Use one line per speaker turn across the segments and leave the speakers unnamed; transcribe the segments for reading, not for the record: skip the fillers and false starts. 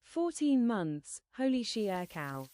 14 months, holy sheer cow.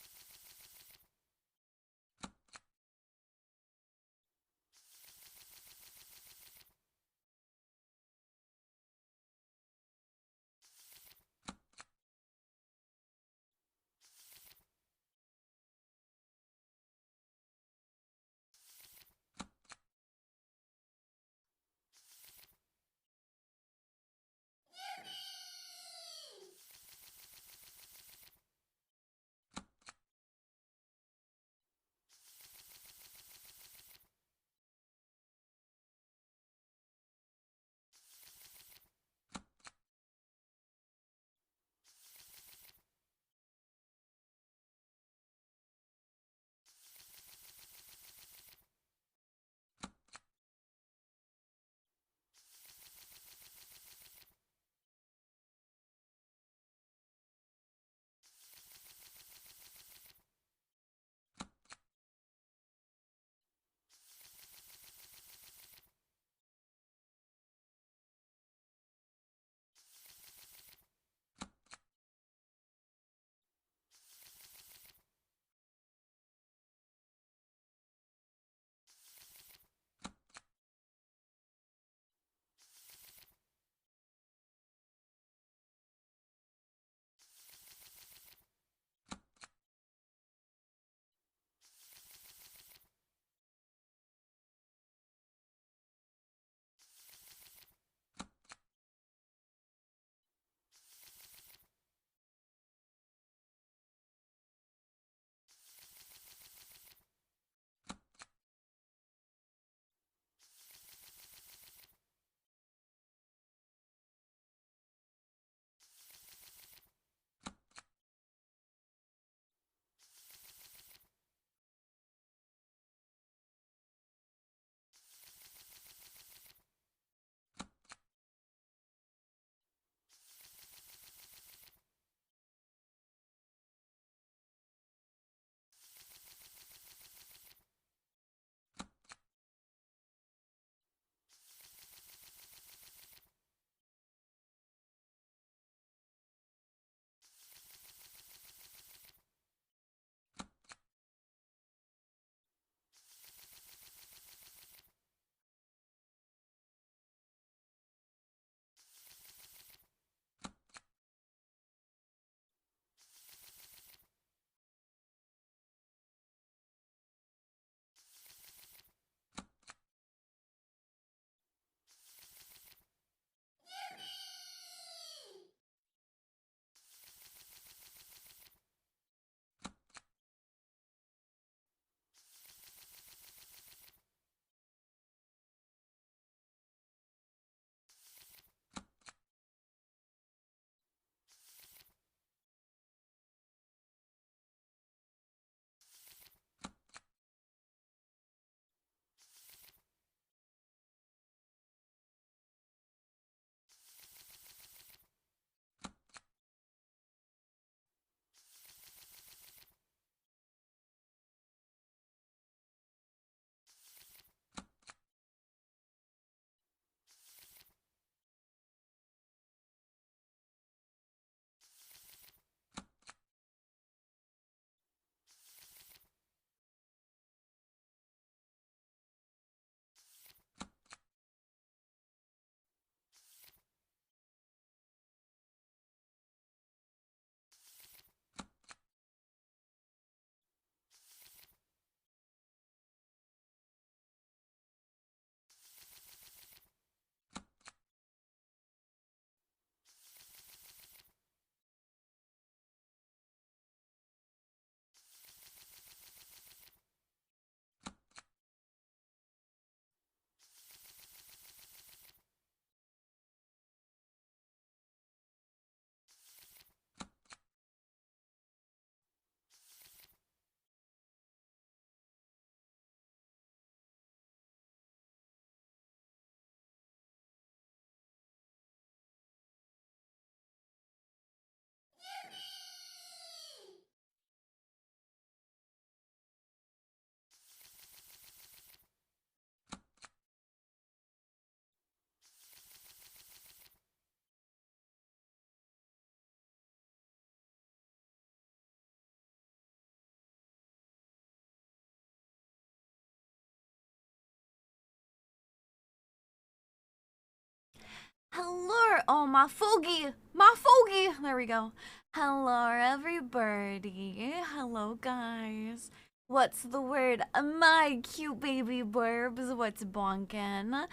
Hello. Oh, my fogey. My fogey. There we go. Hello, everybody. Hello, guys. What's the word? My cute baby burbs. What's bonkin'?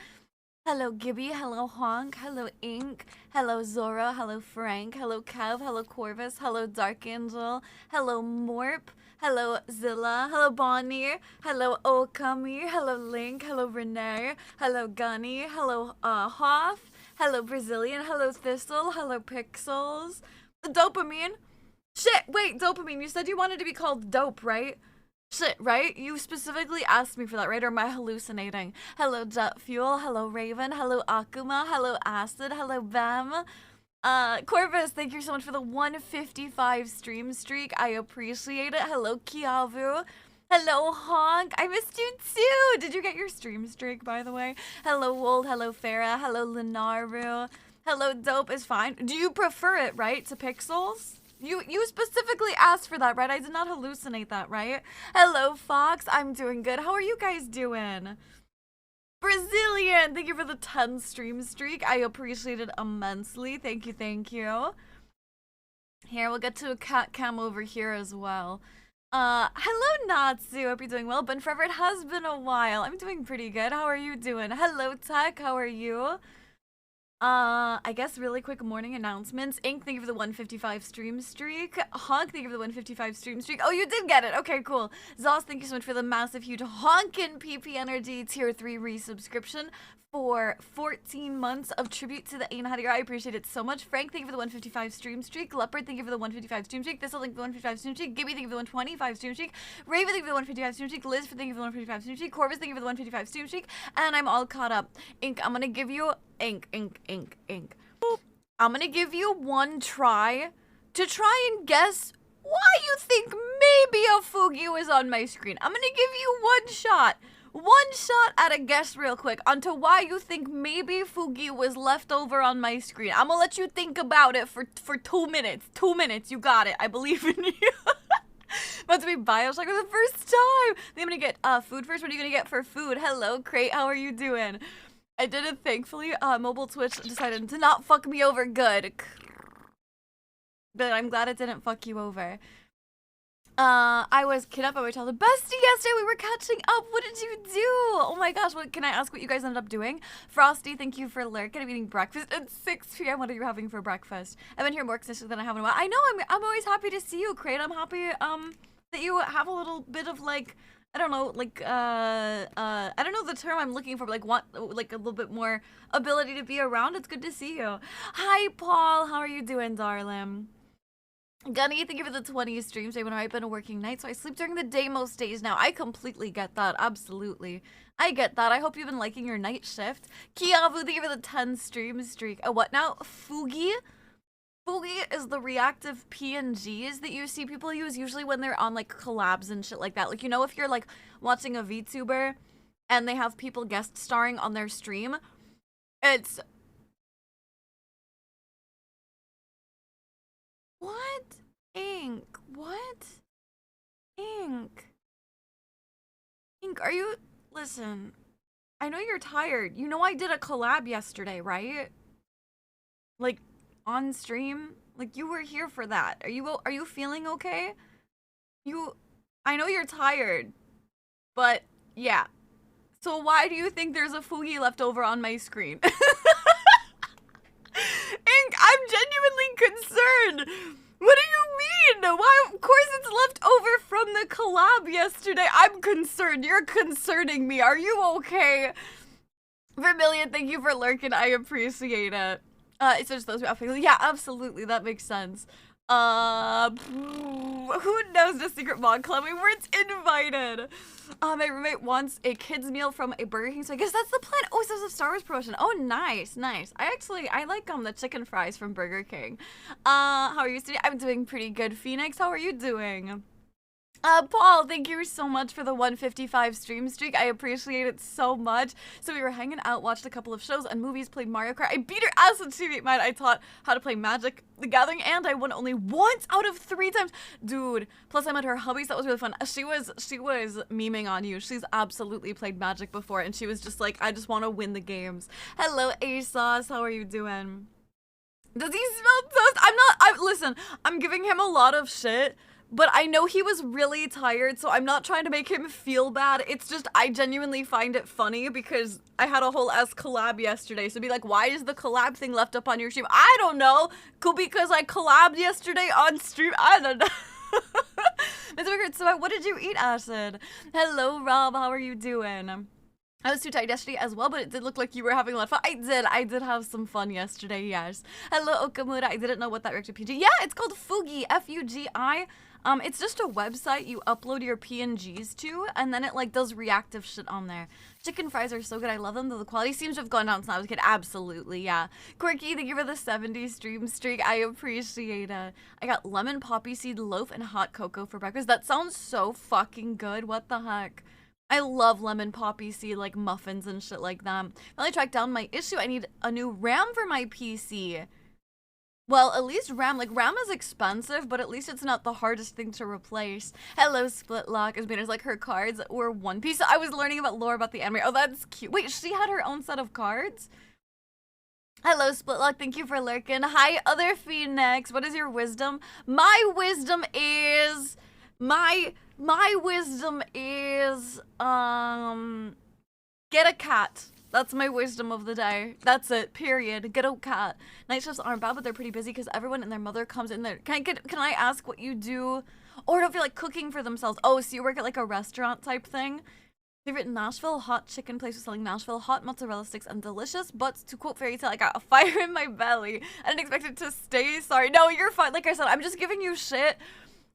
Hello, Gibby. Hello, Honk. Hello, Ink. Hello, Zora. Hello, Frank. Hello, Kev. Hello, Corvus. Hello, Dark Angel. Hello, Morp. Hello, Zilla. Hello, Bonnie. Hello, Okami. Hello, Link. Hello, Renee. Hello, Gunny. Hello, Hoff. Hello, Brazilian. Hello, Thistle. Hello, Pixels. Dopamine. Shit, wait, Dopamine. You said you wanted to be called Dope, right? Shit, right? You specifically asked me for that, right? Or am I hallucinating? Hello, Jet Fuel. Hello, Raven. Hello, Akuma. Hello, Acid. Hello, Bem. Corvus, thank you so much for the 155 stream streak. I appreciate it. Hello, Kiavu. Hello, Honk. I missed you too. Did you get your stream streak, by the way? Hello, Wold. Hello, Farah. Hello, Lenaru. Hello, Dope is fine. Do you prefer it, right, to Pixels? You specifically asked for that, right? I did not hallucinate that, right? Hello, Fox. I'm doing good. How are you guys doing? Brazilian, thank you for the 10 stream streak. I appreciate it immensely. Thank you, thank you. Here, we'll get to a cat cam over here as well. Hello, Natsu. Hope you're doing well. Been forever. It has been a while. I'm doing pretty good. How are you doing? Hello, Tech. How are you? I guess really quick morning announcements. Ink, thank you for the 155 stream streak. Honk, thank you for the 155 stream streak. Oh, you did get it. Okay, cool. Zoss, thank you so much for the massive, huge honkin' PP Energy Tier 3 resubscription for 14 months of tribute to the Ainhadier. I appreciate it so much. Frank, thank you for the 155 stream streak. Leopard, thank you for the 155 stream streak. Thistle, thank you for the 155 stream streak. Gibby, thank you for the 125 stream streak. Raven, thank you for the 155 stream streak. Liz, thank you for the 155 stream streak. Corvus, thank you for the 155 stream streak. And I'm all caught up. Ink, I'm gonna give you Ink. I'm gonna give you one try to try and guess why you think maybe a Fugi was on my screen. I'm gonna give you one shot at a guess real quick onto why you think maybe Fugi was left over on my screen. I'm gonna let you think about it for 2 minutes. 2 minutes, you got it. I believe in you. About to be Bioshock for the first time. I'm gonna get food first. What are you gonna get for food? Hello, Crate. How are you doing? I did it, thankfully. Mobile Twitch decided to not fuck me over good. But I'm glad it didn't fuck you over. I was kidnapped by my childhood bestie yesterday. We were catching up. What did you do? Oh my gosh, what can I ask what you guys ended up doing? Frosty, thank you for lurking. I'm eating breakfast at 6 p.m. What are you having for breakfast? I've been here more consistently than I have in a while. I know, I'm always happy to see you, Crate. I'm happy that you have a little bit of like, I don't know, like, I don't know the term I'm looking for, but like, want, like, a little bit more ability to be around. It's good to see you. Hi, Paul. How are you doing, darling? Gunny, thank you for the 20 streams. I've been a working night, so I sleep during the day most days now. I completely get that. Absolutely. I get that. I hope you've been liking your night shift. Kiavu, thank you for the 10 stream streak. What now? Fugi? Fugi is the reactive PNGs that you see people use usually when they're on like collabs and shit like that. Like, you know, if you're like watching a VTuber and they have people guest starring on their stream, it's... What? Ink. What? Ink. Ink, are you... Listen, I know you're tired. You know I did a collab yesterday, right? Like, on stream? Like, you were here for that. Are you feeling okay? I know you're tired, but yeah. So why do you think there's a Fugi left over on my screen? Ink, I'm genuinely concerned. What do you mean? Why? Of course it's left over from the collab yesterday. I'm concerned. You're concerning me. Are you okay? Vermilion, thank you for lurking. I appreciate it. It's just those who yeah, absolutely. That makes sense. Who knows the secret mod club? We weren't invited. My roommate wants a kid's meal from a Burger King, so I guess that's the plan. Oh, so it's a Star Wars promotion. Oh, nice, nice. I like the chicken fries from Burger King. How are you today? I'm doing pretty good. Phoenix, how are you doing? Paul, thank you so much for the 155 stream streak. I appreciate it so much. So we were hanging out, watched a couple of shows and movies, played Mario Kart. I beat her ass with Teammate Mine. I taught how to play Magic the Gathering, and I won only once out of 3 times. Dude, plus I met her hubbies. That was really fun. She was memeing on you. She's absolutely played Magic before, and she was just like, I just want to win the games. Hello, ASOS. How are you doing? Does he smell toast? Listen, I'm giving him a lot of shit. But I know he was really tired, so I'm not trying to make him feel bad. It's just, I genuinely find it funny because I had a whole ass collab yesterday. So be like, why is the collab thing left up on your stream? I don't know. Could be because I collabed yesterday on stream. I don't know. So what did you eat, Acid? Hello, Rob. How are you doing? I was too tired yesterday as well, but it did look like you were having a lot of fun. I did have some fun yesterday, yes. Hello, Okamura. I didn't know what that reacted PNG. Yeah, it's called Fugi, F-U-G-I. It's just a website you upload your PNGs to, and then it like does reactive shit on there. Chicken fries are so good. I love them, though the quality seems to have gone down since I was a kid. Absolutely, yeah. Quirky, thank you for the 70 stream streak. I appreciate it. I got lemon poppy seed loaf and hot cocoa for breakfast. That sounds so fucking good. What the heck? I love lemon poppy seed, like muffins and shit like that. Finally tracked down my issue. I need a new RAM for my PC. Well, at least RAM is expensive, but at least it's not the hardest thing to replace. Hello, Split Lock. As Banner's like her cards were One Piece. I was learning about lore about the anime. Oh, that's cute. Wait, she had her own set of cards? Hello, Split Lock. Thank you for lurking. Hi, other Phoenix. What is your wisdom? My wisdom is... My wisdom is... Get a cat. That's my wisdom of the day. That's it, period. Get a cat. Night shifts aren't bad, but they're pretty busy because everyone and their mother comes in there. Can I ask what you do? Or don't feel like cooking for themselves. Oh, so you work at like a restaurant type thing? Favorite Nashville hot chicken place was selling Nashville hot mozzarella sticks and delicious. But to quote Fairy Tale, I got a fire in my belly. I didn't expect it to stay. Sorry. No, you're fine. Like I said, I'm just giving you shit.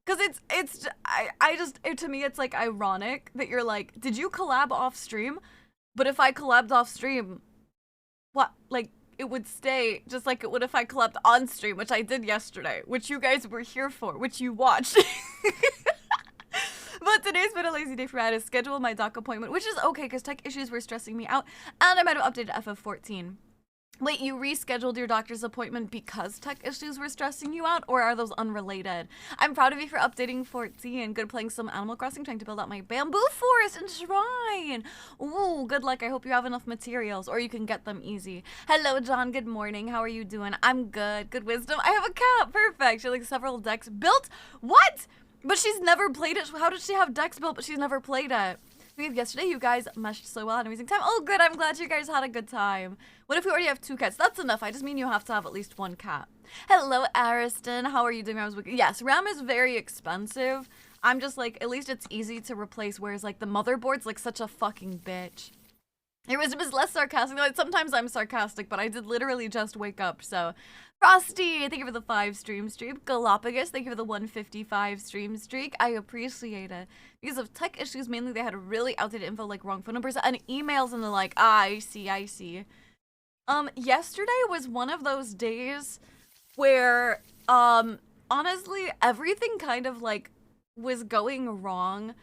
Cause to me, it's like ironic that you're like, did you collab off stream? But if I collabed off stream, what, like, it would stay just like it would if I collabed on stream, which I did yesterday, which you guys were here for, which you watched. But today's been a lazy day for me. I had to schedule my doc appointment, which is okay because tech issues were stressing me out, and I might have updated FF14. Wait, you rescheduled your doctor's appointment because tech issues were stressing you out, or are those unrelated? I'm proud of you for updating 14. Good playing some Animal Crossing, trying to build out my bamboo forest and shrine. Ooh, good luck. I hope you have enough materials, or you can get them easy. Hello, John. Good morning. How are you doing? I'm good. Good wisdom. I have a cat. Perfect. She has like several decks built. What? But she's never played it. How did she have decks built, but she's never played it? Yesterday, you guys meshed so well, had an amazing time. Oh, good. I'm glad you guys had a good time. What if we already have 2 cats? That's enough. I just mean you have to have at least 1 cat. Hello, Ariston. How are you doing? Yes, RAM is very expensive. I'm just like, at least it's easy to replace, whereas like the motherboard's like such a fucking bitch. It was less sarcastic. Like, sometimes I'm sarcastic, but I did literally just wake up, so. Frosty, thank you for the 5 stream streak. Galapagos, thank you for the 155 stream streak. I appreciate it. Because of tech issues, mainly they had really outdated info, like wrong phone numbers and emails, and they're like, I see. Yesterday was one of those days where, honestly, everything kind of like was going wrong.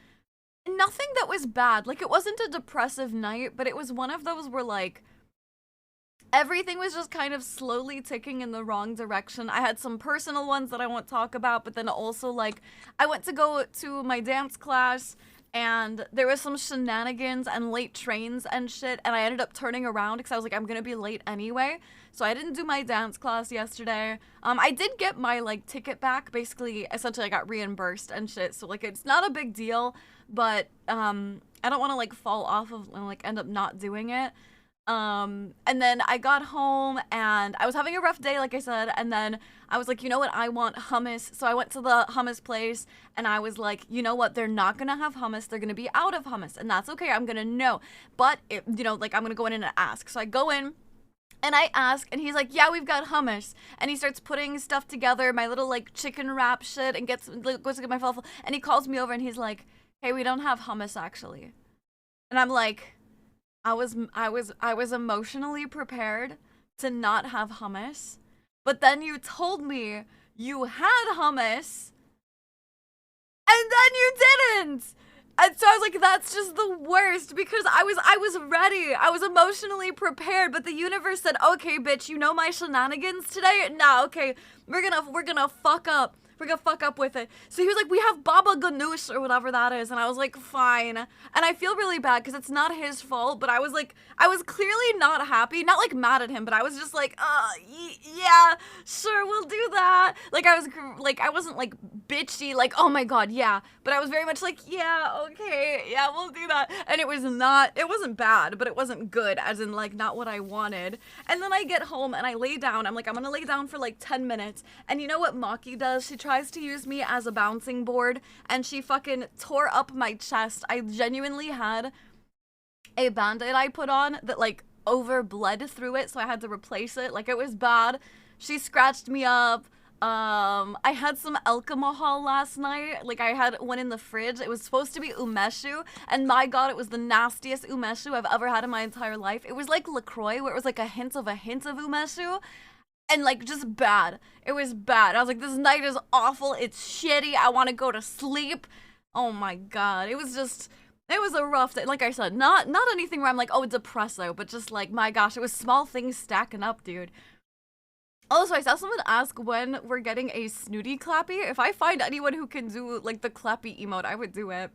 Nothing that was bad. Like, it wasn't a depressive night, but it was one of those where like, everything was just kind of slowly ticking in the wrong direction. I had some personal ones that I won't talk about, but then also, like, I went to go to my dance class, and there was some shenanigans and late trains and shit, and I ended up turning around because I was like, I'm gonna be late anyway. So I didn't do my dance class yesterday. I did get my, like, ticket back. Basically, essentially, I got reimbursed and shit, so, like, it's not a big deal, but, I don't want to, like, fall off of and, like, end up not doing it. And then I got home and I was having a rough day, like I said, and then I was like, you know what, I want hummus. So I went to the hummus place and I was like, you know what, they're not gonna have hummus, they're gonna be out of hummus, and that's okay, I'm gonna know. But, you know, like, I'm gonna go in and ask. So I go in and I ask, and he's like, yeah, we've got hummus. And he starts putting stuff together, my little, like, chicken wrap shit, and goes to get my falafel, and he calls me over and he's like, hey, we don't have hummus, actually. And I'm like, I was emotionally prepared to not have hummus, but then you told me you had hummus, and then you And so I was like, that's just the worst, because I was ready. I was emotionally prepared, but the universe said, okay, bitch, you know my shenanigans today? Nah, okay, we're gonna fuck up. We're gonna fuck up with it. So he was like, we have Baba Ganoush or whatever that is. And I was like, fine. And I feel really bad because it's not his fault. But I was like, I was clearly not happy. Not like mad at him, but I was just like, yeah, sure, we'll do that. Like I wasn't like bitchy, like, oh my God, yeah. But I was very much like, yeah, okay, yeah, we'll do that. And it wasn't bad, but it wasn't good, as in like not what I wanted. And then I get home and I lay down. I'm like, I'm gonna lay down for like 10 minutes. And you know what Maki does? She tries to use me as a bouncing board, and she fucking tore up my chest. I genuinely had a band-aid I put on that like overbled through it, so I had to replace it. Like, it was bad. She scratched me up. I had some alcohol last night. Like, I had one in the fridge. It was supposed to be umeshu, and my God, it was the nastiest umeshu I've ever had in my entire life. It was like LaCroix, where it was like a hint of umeshu. And like, just bad. It was bad. I was like, this night is awful. It's shitty. I want to go to sleep. Oh my God. It was a rough day. Like I said, not anything where I'm like, oh, depresso, but just like, my gosh, it was small things stacking up, dude. Also, I saw someone ask when we're getting a snooty clappy. If I find anyone who can do like the clappy emote, I would do it.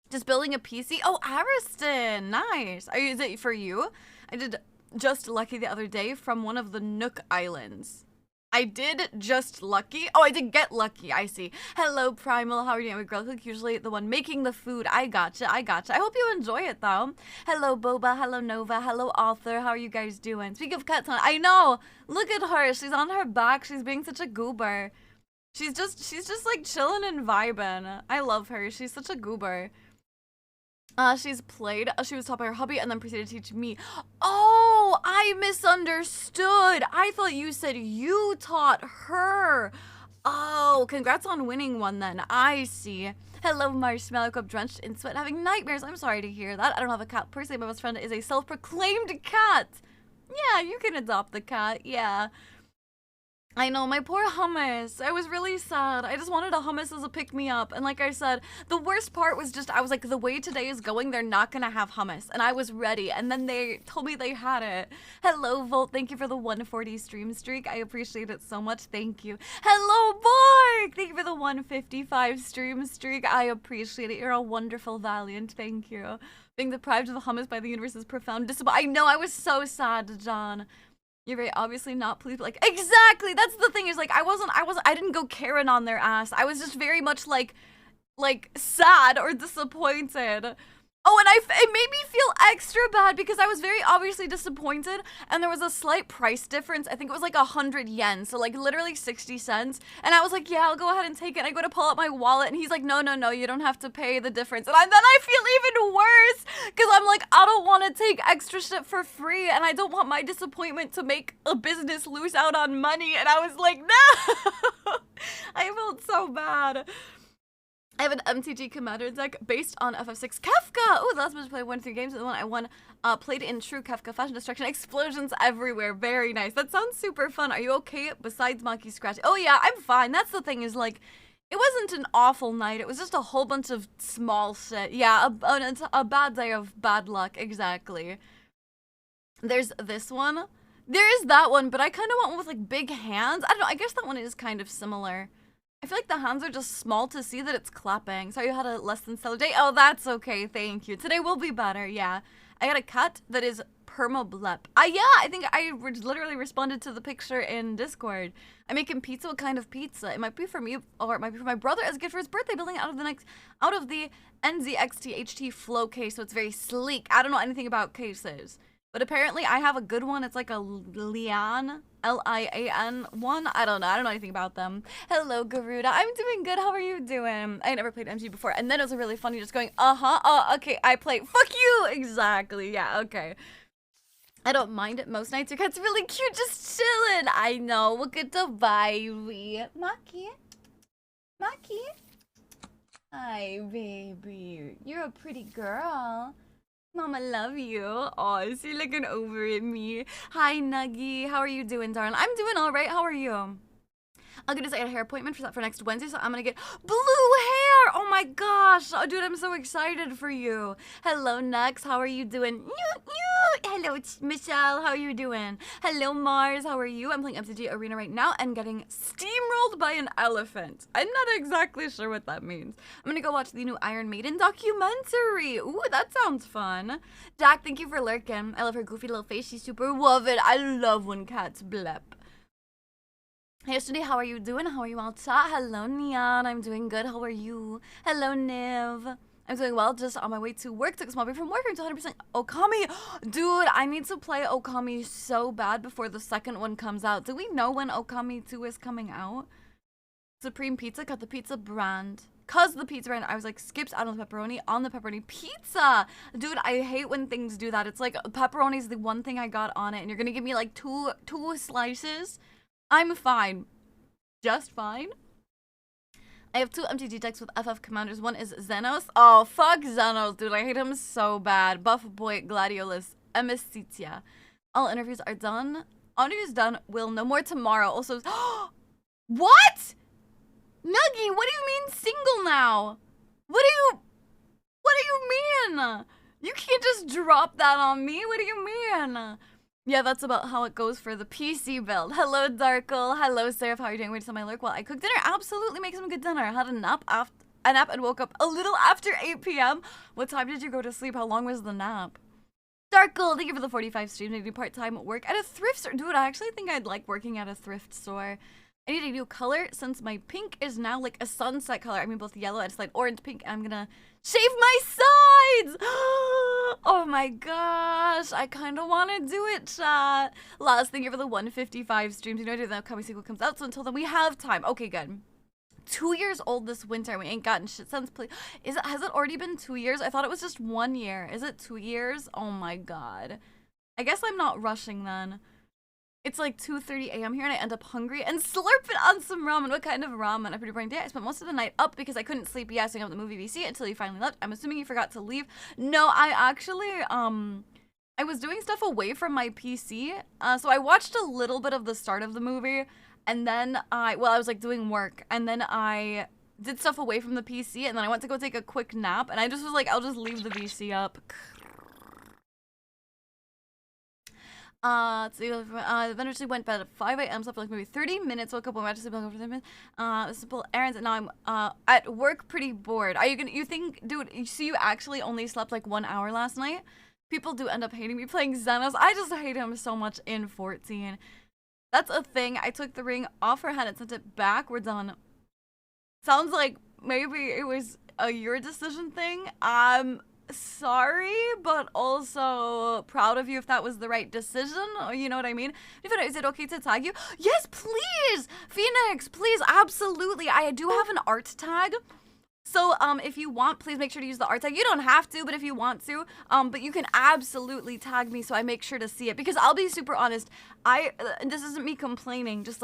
Just building a PC. Oh, Ariston. Nice. Is it for you? I did Just Lucky the other day from one of the Nook Islands. I did Just Lucky. Oh, I did Get Lucky. I see. Hello, Primal. How are you doing? Girl Cook, usually the one making the food. I gotcha. I hope you enjoy it, though. Hello, Boba. Hello, Nova. Hello, Author. How are you guys doing? Speaking of cats, I know. Look at her. She's on her back. She's being such a goober. She's just like chilling and vibing. I love her. She's such a goober. She's played. She was taught by her hubby and then proceeded to teach me. Oh, I misunderstood. I thought you said you taught her. Oh, congrats on winning one then. I see. Hello, Marshmallow Cup, drenched in sweat, having nightmares. I'm sorry to hear that. I don't have a cat personally. My best friend is a self-proclaimed cat. Yeah, you can adopt the cat. Yeah. I know, my poor hummus. I was really sad. I just wanted a hummus as a pick-me-up. And like I said, the worst part was just, I was like, the way today is going, they're not gonna have hummus. And I was ready. And then they told me they had it. Hello, Volt. Thank you for the 140 stream streak. I appreciate it so much. Thank you. Hello, Borg. Thank you for the 155 stream streak. I appreciate it. You're a wonderful valiant. Thank you. Being deprived of the hummus by the universe is profound disappointment. I know, I was so sad, John. You're very obviously not pleased, but like, exactly, that's the thing, is like, I didn't go Karen on their ass. I was just very much like sad or disappointed. Oh, and it made me feel extra bad because I was very obviously disappointed, and there was a slight price difference. I think it was like 100 yen, so like literally 60 cents. And I was like, yeah, I'll go ahead and take it. And I go to pull out my wallet, and he's like, no, you don't have to pay the difference. And then I feel even worse because I'm like, I don't want to take extra shit for free, and I don't want my disappointment to make a business lose out on money. And I was like, no. I felt so bad. I have an MTG Commander deck based on FF6 Kafka. Oh, the last time I played 1 3 games, and the one I won played in true Kafka fashion, destruction, explosions everywhere. Very nice. That sounds super fun. Are you okay besides Monkey Scratch? Oh yeah, I'm fine. That's the thing, is like, it wasn't an awful night. It was just a whole bunch of small shit. Yeah, a bad day of bad luck. Exactly. There's this one. There is that one, but I kind of want one with like big hands. I don't know. I guess that one is kind of similar. I feel like the hands are just small to see that it's clapping. Sorry you had a less than stellar day. Oh, that's okay. Thank you. Today will be better. Yeah. I got a cut that is permablep. Yeah, I think I literally responded to the picture in Discord. I'm making pizza. What kind of pizza? It might be for me, or it might be for my brother as a gift for his birthday, building out of the NZXT flow case, so it's very sleek. I don't know anything about cases, but apparently I have a good one. It's like a Lian, Lian one. I don't know anything about them. Hello, Garuda. I'm doing good. How are you doing? I never played MG before, and then it was really funny just going, okay, I play. Fuck you. Exactly. Yeah, okay. I don't mind it most nights. Your cat's really cute, just chilling. I know. Look at the baby. Maki. Hi, baby. You're a pretty girl. Mama love you. Oh, is he looking over at me? Hi, Nuggy. How are you doing, darling? I'm doing all right. How are you? I'm gonna say a hair appointment for next Wednesday, so I'm gonna get blue hair. Oh my gosh, oh, dude, I'm so excited for you. Hello, Nux, how are you doing? Hello, Michelle, how are you doing? Hello, Mars, how are you? I'm playing MTG Arena right now and getting steamrolled by an elephant. I'm not exactly sure what that means. I'm gonna go watch the new Iron Maiden documentary. Ooh, that sounds fun. Jack, thank you for lurking. I love her goofy little face. She's super love it. I love when cats blep. Hey, yesterday, how are you doing? How are you all chat? Hello, Neon. I'm doing good. How are you? Hello, Niv. I'm doing well. Just on my way to work. Took a small break from work. I'm 100% Okami. Dude, I need to play Okami so bad before the second one comes out. Do we know when Okami 2 is coming out? Supreme Pizza. Cut the pizza brand. Cause the pizza brand, I was like, skips out on the pepperoni pizza. Dude, I hate when things do that. It's like pepperoni is the one thing I got on it, and you're gonna give me like two slices. I'm fine. Just fine. I have 2 MTG decks with FF commanders. One is Xenos. Oh, fuck Xenos, dude. I hate him so bad. Buff Boy, Gladiolus, Emesitia. All interviews are done. Interviews done. We'll know more tomorrow. Also, what? Nuggy, what do you mean single now? What do you mean? You can't just drop that on me. What do you mean? Yeah, that's about how it goes for the PC build. Hello, Darkle. Hello, Seraph. How are you doing? Wait till my lurk while I cook dinner. Absolutely make some good dinner. I had a nap and woke up a little after 8 p.m. What time did you go to sleep? How long was the nap? Darkle, thank you for the 45 streams. I do part-time work at a thrift store. Dude, I actually think I'd like working at a thrift store. I need a new color since my pink is now like a sunset color. I mean, both yellow and slight orange pink. And I'm gonna shave my sides. Oh my gosh. I kind of want to do it, chat. Last thing for the 155 streams. You know, the upcoming sequel comes out. So until then, we have time. Okay, good. 2 years old this winter. We ain't gotten shit since. Has it already been 2 years? I thought it was just 1 year. Is it 2 years? Oh my god. I guess I'm not rushing then. It's like 2:30 a.m. here and I end up hungry and slurp it on some ramen. What kind of ramen? A pretty boring day. I spent most of the night up because I couldn't sleep setting up the movie VC until you finally left. I'm assuming you forgot to leave. No, I actually, I was doing stuff away from my PC. So I watched a little bit of the start of the movie and then I was like doing work and then I did stuff away from the PC and then I went to go take a quick nap and I just was like, I'll just leave the VC up. Eventually went to bed at 5 a.m. Slept for like maybe 30 minutes. Woke up when I went to sleep for 30 minutes. Simple errands, and now I'm at work, pretty bored. Are you gonna? You think, dude? So you actually only slept like 1 hour last night? People do end up hating me playing Xenos. I just hate him so much in 14. That's a thing. I took the ring off her head and sent it back. We're done. Sounds like maybe it was a your decision thing. Sorry, but also proud of you if that was the right decision, or you know what I mean? Is it okay to tag you? Yes, please! Phoenix, please, absolutely. I do have an art tag. So, if you want, please make sure to use the art tag. You don't have to, but if you want to, but you can absolutely tag me so I make sure to see it. Because I'll be super honest, this isn't me complaining, just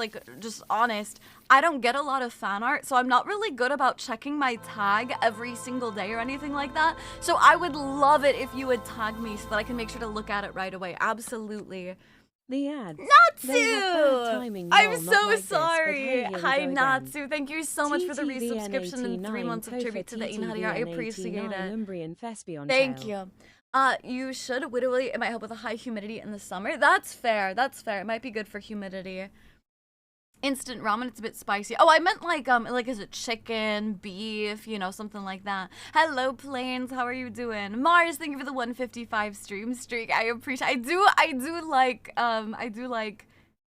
honest. I don't get a lot of fan art, so I'm not really good about checking my tag every single day or anything like that. So I would love it if you would tag me so that I can make sure to look at it right away. Absolutely.
The ads.
Natsu! I'm so sorry. Hi, Natsu. Thank you so much for the resubscription and 3 months of tribute to the Inhadia. I appreciate it. Thank you. You should. Literally, it might help with the high humidity in the summer. That's fair. That's fair. It might be good for humidity. Instant ramen, it's a bit spicy. Oh, I meant like is it chicken, beef, you know, something like that. Hello, Plains, how are you doing? Mars, thank you for the 155 stream streak. I appreciate. I do like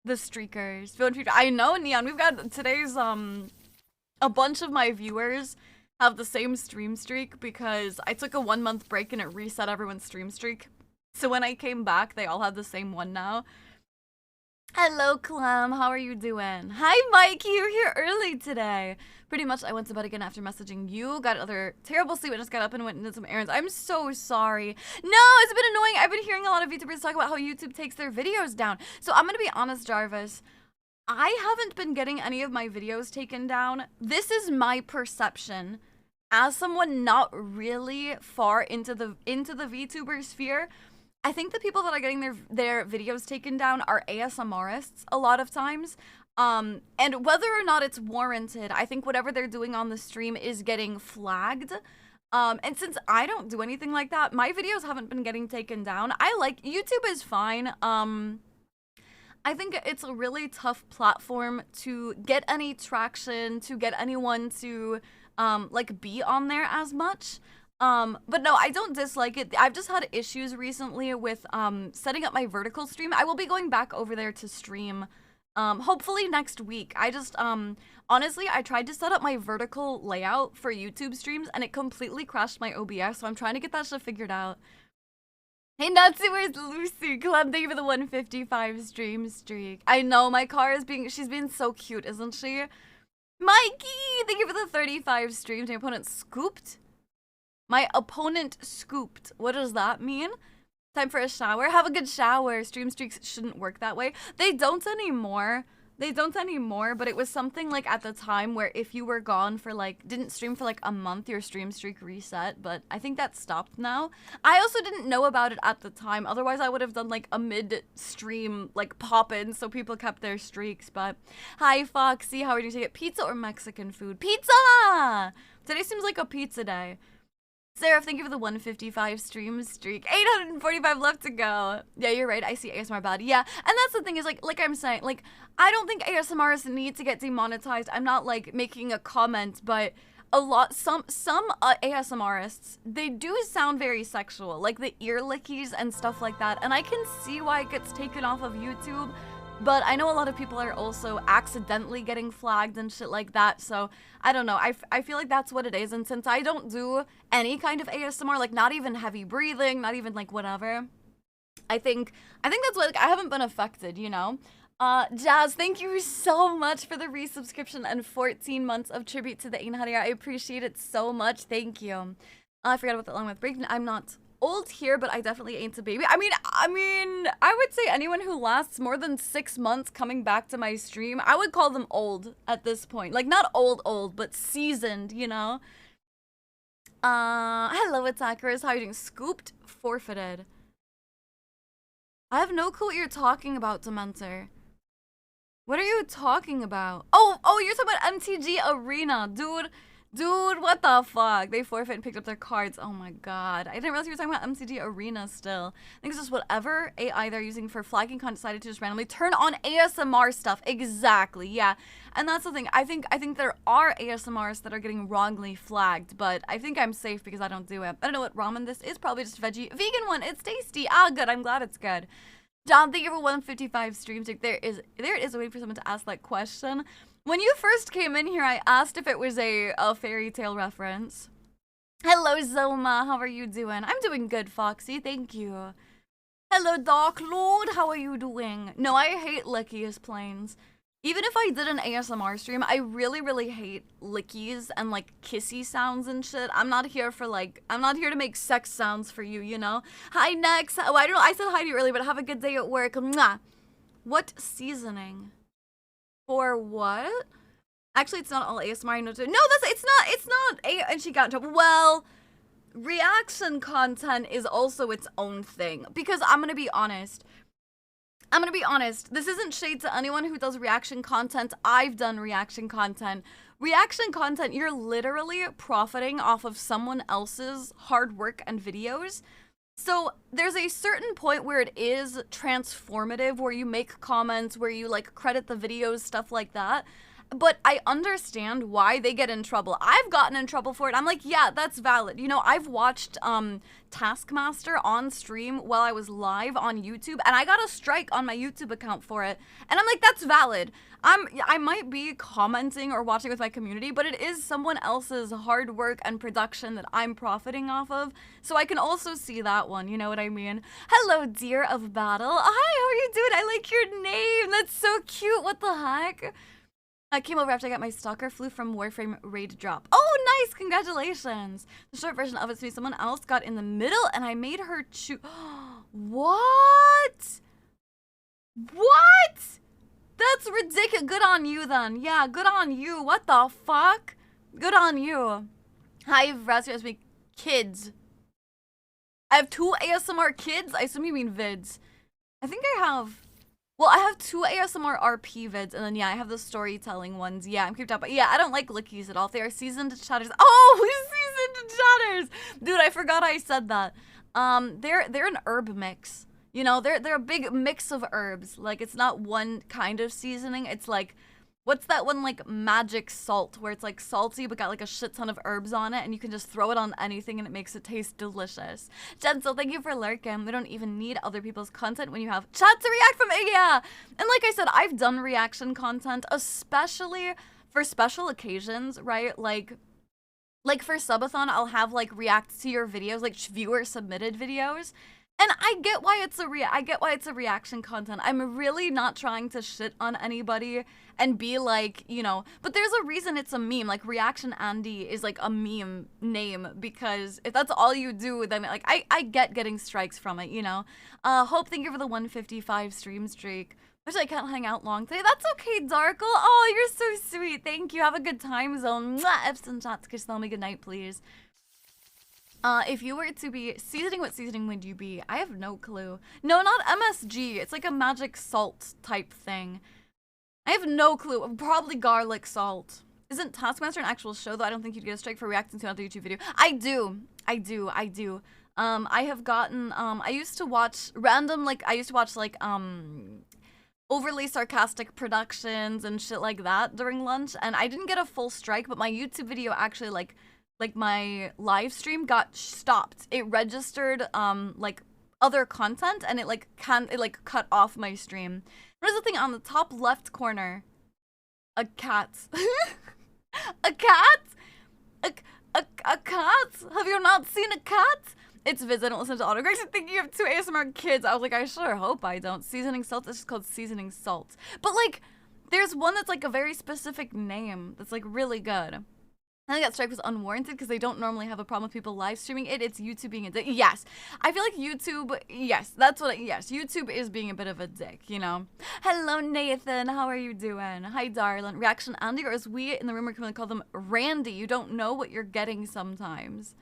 the streakers. I know, Neon. We've got today's a bunch of my viewers have the same stream streak because I took a 1 month break and it reset everyone's stream streak. So when I came back, they all have the same one now. Hello, Clem. How are you doing? Hi, Mikey. You're here early today. Pretty much, I went to bed again after messaging you. Got another terrible sleep and just got up and went and did some errands. I'm so sorry. No, it's been annoying. I've been hearing a lot of YouTubers talk about how YouTube takes their videos down. So I'm going to be honest, Jarvis. I haven't been getting any of my videos taken down. This is my perception. As someone not really far into the VTuber sphere, I think the people that are getting their videos taken down are ASMRists a lot of times. And whether or not it's warranted, I think whatever they're doing on the stream is getting flagged. And since I don't do anything like that, my videos haven't been getting taken down. YouTube is fine. I think it's a really tough platform to get any traction, to get anyone to, like, be on there as much. But no, I don't dislike it. I've just had issues recently with, setting up my vertical stream. I will be going back over there to stream, hopefully next week. I just, honestly, I tried to set up my vertical layout for YouTube streams and it completely crashed my OBS, so I'm trying to get that shit figured out. Hey Natsu, where's Lucy? Club, thank you for the 155 stream streak. I know, my car is she's being so cute, isn't she? Mikey, thank you for the 35 streams. My opponent scooped? My opponent scooped. What does that mean? Time for a shower? Have a good shower. Stream streaks shouldn't work that way. They don't anymore. They don't anymore, but it was something like at the time where if you were gone for like, didn't stream for like a month, your stream streak reset, but I think that stopped now. I also didn't know about it at the time, otherwise I would have done like a mid-stream like pop-in so people kept their streaks, but hi Foxy, how are you doing? Pizza or Mexican food? Pizza! Today seems like a pizza day. Sarah, thank you for the 155 stream streak. 845 left to go. Yeah, you're right. I see ASMR bad. Yeah, and that's the thing is like I'm saying, like I don't think ASMRs need to get demonetized. I'm not like making a comment, but some ASMRists, they do sound very sexual, like the ear lickies and stuff like that, and I can see why it gets taken off of YouTube. But I know a lot of people are also accidentally getting flagged and shit like that, so I don't know. I feel like that's what it is, and since I don't do any kind of ASMR, like not even heavy breathing, not even like whatever, I think that's what, like, I haven't been affected, you know? Jazz, thank you so much for the resubscription and 14 months of tribute to the Einharia. I appreciate it so much. Thank you. I forgot about the long with break. I'm not old here, but I definitely ain't a baby. I mean, I would say anyone who lasts more than 6 months coming back to my stream, I would call them old at this point. Like, not old, but seasoned, you know? Hello, attackers. How are you doing? Scooped, forfeited. I have no clue what you're talking about, Dementor. What are you talking about? Oh, you're talking about MTG Arena, dude. Dude, what the fuck? They forfeit and picked up their cards. Oh my god. I didn't realize you were talking about MTG Arena still. I think it's just whatever AI they're using for flagging content decided to just randomly turn on ASMR stuff. Exactly, yeah. And that's the thing. I think there are ASMRs that are getting wrongly flagged, but I think I'm safe because I don't do it. I don't know what ramen this is. Probably just veggie. Vegan one. It's tasty. Ah, good. I'm glad it's good. John, thank you for 155 streams. There it is a way for someone to ask that question. When you first came in here, I asked if it was a fairy tale reference. Hello, Zoma. How are you doing? I'm doing good, Foxy. Thank you. Hello, Dark Lord. How are you doing? No, I hate lickies planes. Even if I did an ASMR stream, I really, really hate lickies and like kissy sounds and shit. I'm not here to make sex sounds for you, you know? Hi, Nex. Oh, I don't know. I said hi to you earlier, but have a good day at work. Mwah. What seasoning? For what? Actually, it's not all ASMR. I know too. No, it's not. And she got in trouble. Well, reaction content is also its own thing. Because I'm gonna be honest. This isn't shade to anyone who does reaction content. I've done reaction content. Reaction content, you're literally profiting off of someone else's hard work and videos. So there's a certain point where it is transformative, where you make comments, where you like credit the videos, stuff like that. But I understand why they get in trouble. I've gotten in trouble for it. I'm like, yeah, that's valid. You know, I've watched Taskmaster on stream while I was live on YouTube, and I got a strike on my YouTube account for it. And I'm like, that's valid. I might be commenting or watching with my community, but it is someone else's hard work and production that I'm profiting off of. So I can also see that one, you know what I mean? Hello, dear of battle. Hi, how are you doing? I like your name. That's so cute. What the heck? I came over after I got my stalker flu from Warframe raid drop. Oh, nice! Congratulations! The short version of it's me. Someone else got in the middle and I made her choose. What? What? That's ridiculous. Good on you then. Yeah, good on you. What the fuck? Good on you. Hi, Razzie, kids. I have 2 ASMR kids? I assume you mean vids. I think I have... Well, I have 2 ASMR RP vids, and then, yeah, I have the storytelling ones. Yeah, I'm creeped out. But, yeah, I don't like lickies at all. If they are seasoned chatters. Oh, seasoned chatters! Dude, I forgot I said that. They're an herb mix. You know, they're a big mix of herbs. Like, it's not one kind of seasoning. It's like, what's that one, like, magic salt, where it's, like, salty but got, like, a shit ton of herbs on it, and you can just throw it on anything and it makes it taste delicious. Jensen, thank you for lurking. We don't even need other people's content when you have chat to react from. Yeah! And like I said, I've done reaction content, especially for special occasions, right? Like for subathon, I'll have, like, react to your videos, like, viewer submitted videos. And I get why it's a reaction content. I'm really not trying to shit on anybody and be like, you know, but there's a reason it's a meme. Like, Reaction Andy is like a meme name, because if that's all you do, then like I get getting strikes from it, you know. Hope, thank you for the 155 stream streak. Which I can't hang out long today. That's okay, Darkle. Oh, you're so sweet. Thank you. Have a good time zone. Mwah! Epson shots. Kiss me good night, please. If you were to be seasoning, what seasoning would you be? I have no clue. No, not MSG. It's like a magic salt type thing. I have no clue. Probably garlic salt. Isn't Taskmaster an actual show, though? I don't think you'd get a strike for reacting to another YouTube video. I do. I have gotten, I used to watch random, like, overly sarcastic productions and shit like that during lunch, and I didn't get a full strike, but my YouTube video actually, like my live stream got stopped. It registered, like, other content, and it cut off my stream. There's the thing on the top left corner. A cat. A cat? A cat? Have you not seen a cat? It's Viz. I don't listen to autographs. I'm thinking you have 2 ASMR kids. I was like, I sure hope I don't. Seasoning salt is just called seasoning salt. But, like, there's one that's, like, a very specific name that's, like, really good. I think that strike was unwarranted because they don't normally have a problem with people live streaming it. It's YouTube being a dick. Yes. I feel like YouTube, yes, YouTube is being a bit of a dick, you know? Hello, Nathan. How are you doing? Hi, darling. Reaction Andy, or as we in the room are going to call them, Randy. You don't know what you're getting sometimes.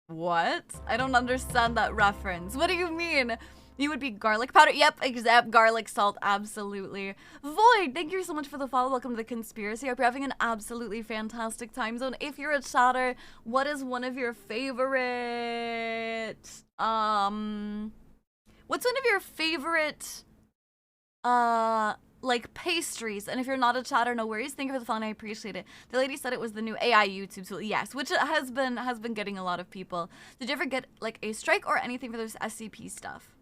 What? I don't understand that reference. What do you mean? You would be garlic powder? Yep, except garlic salt, absolutely. Void, thank you so much for the follow. Welcome to the conspiracy. I hope you're having an absolutely fantastic time zone. If you're a chatter, what is one of your favorite, what's one of your favorite, like, pastries? And if you're not a chatter, no worries. Thank you for the follow, I appreciate it. The lady said it was the new AI YouTube tool. Yes, which it has been getting a lot of people. Did you ever get, like, a strike or anything for this SCP stuff?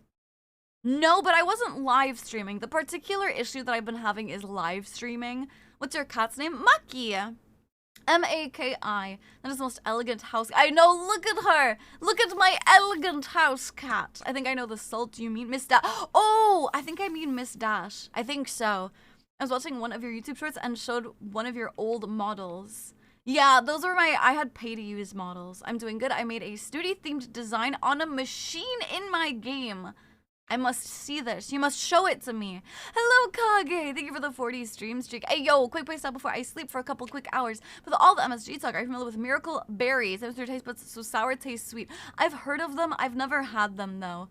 No, but I wasn't live streaming. The particular issue that I've been having is live streaming. What's your cat's name? Maki. M-A-K-I. That is the most elegant house. I know, look at her. Look at my elegant house cat. I think I know the salt you mean. Miss Dash. Oh, I think I mean Miss Dash. I think so. I was watching one of your YouTube shorts and showed one of your old models. Yeah, those were I had pay-to-use models. I'm doing good. I made a Snooty-themed design on a machine in my game. I must see this. You must show it to me. Hello, Kage. Thank you for the 40 stream streak. Hey, yo, quick play stop before I sleep for a couple quick hours. With all the MSG talk, are you familiar with Miracle Berries? They have their taste buds so sour, taste sweet. I've heard of them. I've never had them though.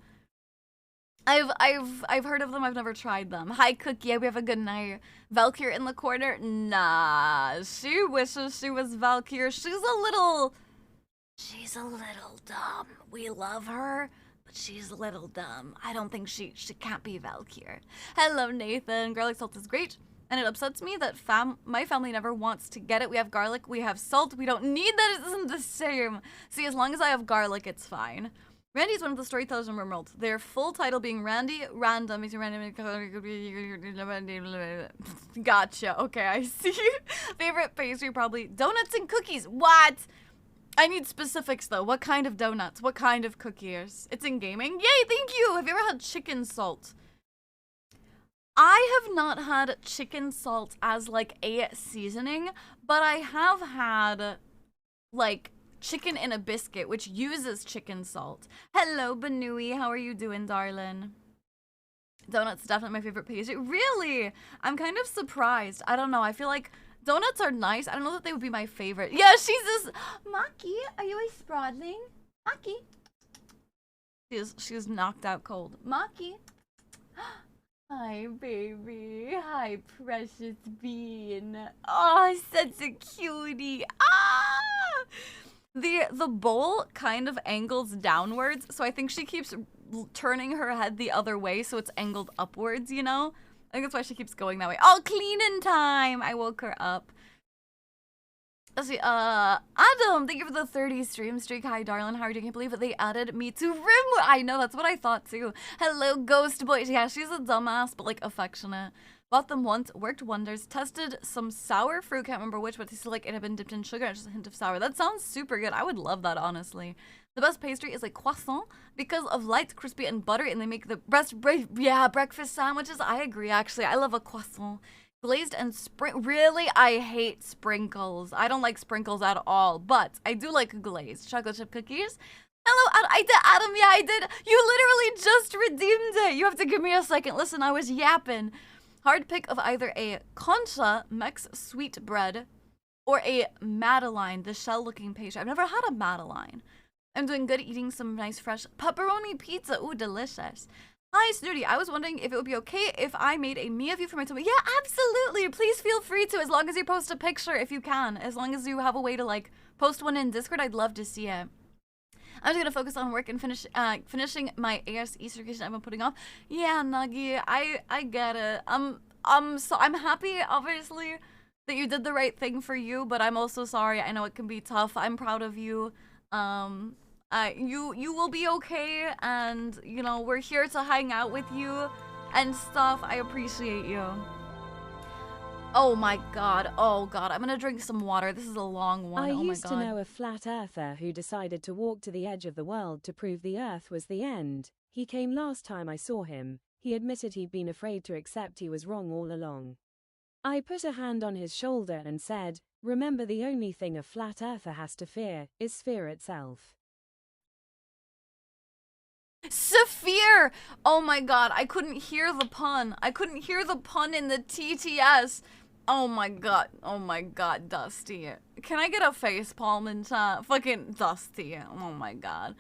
I've heard of them. I've never tried them. Hi, Cookie. We have a good night. Valkyr in the corner. Nah, she wishes she was Valkyr. She's a little dumb. We love her. She's a little dumb. I don't think she can't be Valkyr. Hello, Nathan. Garlic salt is great, and it upsets me that my family never wants to get it. We have garlic, we have salt. We don't need that. It isn't the same. See, as long as I have garlic, it's fine. Randy is one of the storytellers in Rimworld. Their full title being Randy Random. Gotcha. Okay, I see. Favorite pastry, probably donuts and cookies. What? I need specifics, though. What kind of donuts? What kind of cookies? It's in gaming? Yay, thank you! Have you ever had chicken salt? I have not had chicken salt as, like, a seasoning, but I have had, like, chicken in a biscuit, which uses chicken salt. Hello, Banui. How are you doing, darling? Donuts, definitely my favorite pastry. Really? I'm kind of surprised. I don't know. I feel like donuts are nice. I don't know that they would be my favorite. Yeah, she's this. Maki, are you a sprawling? Maki. She's knocked out cold. Maki. Hi, baby. Hi, precious bean. Oh, such a cutie. Ah! The bowl kind of angles downwards, so I think she keeps turning her head the other way, so it's angled upwards, you know? I think that's why she keeps going that way. Oh, cleaning time! I woke her up. Let's see, Adam, thank you for the 30 stream streak. Hi, darling. How are you doing? I can't believe it. They added me to Rim. I know, that's what I thought too. Hello, Ghost Boy. Yeah, she's a dumbass, but like affectionate. Bought them once, worked wonders. Tested some sour fruit, can't remember which, but tasted like it had been dipped in sugar and just a hint of sour. That sounds super good. I would love that, honestly. The best pastry is like croissant because of light, crispy, and buttery, and they make the best breakfast sandwiches. I agree, actually. I love a croissant. Glazed and really, I hate sprinkles. I don't like sprinkles at all, but I do like glazed chocolate chip cookies. Hello, I did, Adam. Yeah, I did. You literally just redeemed it. You have to give me a second. Listen, I was yapping. Hard pick of either a concha Mex sweet bread or a Madeline, the shell-looking pastry. I've never had a Madeline. I'm doing good, eating some nice fresh pepperoni pizza. Ooh, delicious. Hi, Snooty. I was wondering if it would be okay if I made a me of you for my Tumblr. Yeah, absolutely. Please feel free to, as long as you post a picture if you can. As long as you have a way to, like, post one in Discord, I'd love to see it. I'm just gonna focus on work and finishing my AS certification I've been putting off. Yeah, Nuggy, I get it. So I'm happy, obviously, that you did the right thing for you, but I'm also sorry. I know it can be tough. I'm proud of you. You will be okay, and you know we're here to hang out with you and stuff. I appreciate you. Oh my god, oh god, I'm gonna drink some water. This is a long one.
I
oh my god.
used to know a flat earther who decided to walk to the edge of the world to prove the earth was the end. He came last time I saw him. He admitted he'd been afraid to accept he was wrong all along. I put a hand on his shoulder and said, remember, the only thing a flat earther has to fear is fear itself.
Saphir! Oh my god, I couldn't hear the pun. I couldn't hear the pun in the TTS. Oh my god, Dusty. Can I get a face palm in chat? Fucking Dusty. Oh my god.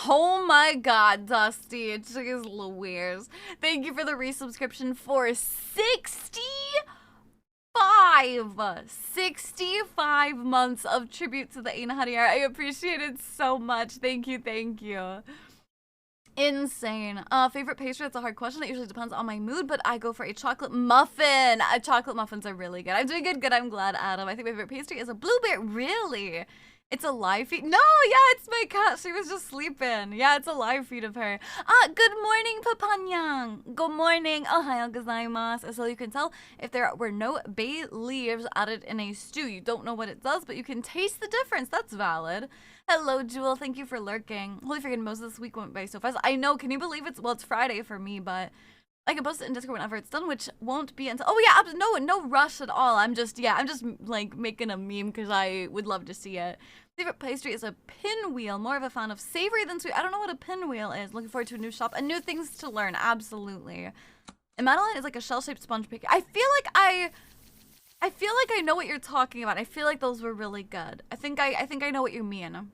Oh my god, Dusty. Jeez Louise. Thank you for the resubscription for 65 months of tribute to the Einhadiyar. I appreciate it so much. Thank you, thank you. Insane. Favorite pastry? That's a hard question. It usually depends on my mood, but I go for a chocolate muffin. Chocolate muffins are really good. I'm doing good. I'm glad, Adam. I think my favorite pastry is a blueberry. Really? It's a live feed? No, yeah, it's my cat. She was just sleeping. Yeah, it's a live feed of her. Good morning, Papanyang. Good morning. Ohayou gozaimasu. So you can tell if there were no bay leaves added in a stew. You don't know what it does, but you can taste the difference. That's valid. Hello, Jewel. Thank you for lurking. Holy freaking most of this week went by so fast. I know. Can you believe it's Friday for me, but I can post it in Discord whenever it's done, which won't be until. Oh yeah, no rush at all. I'm just like making a meme because I would love to see it. Favorite pastry is a pinwheel. More of a fan of savory than sweet. I don't know what a pinwheel is. Looking forward to a new shop and new things to learn. Absolutely. And Madeline is like a shell-shaped sponge cake. I feel like I know what you're talking about. I feel like those were really good. I think I know what you mean.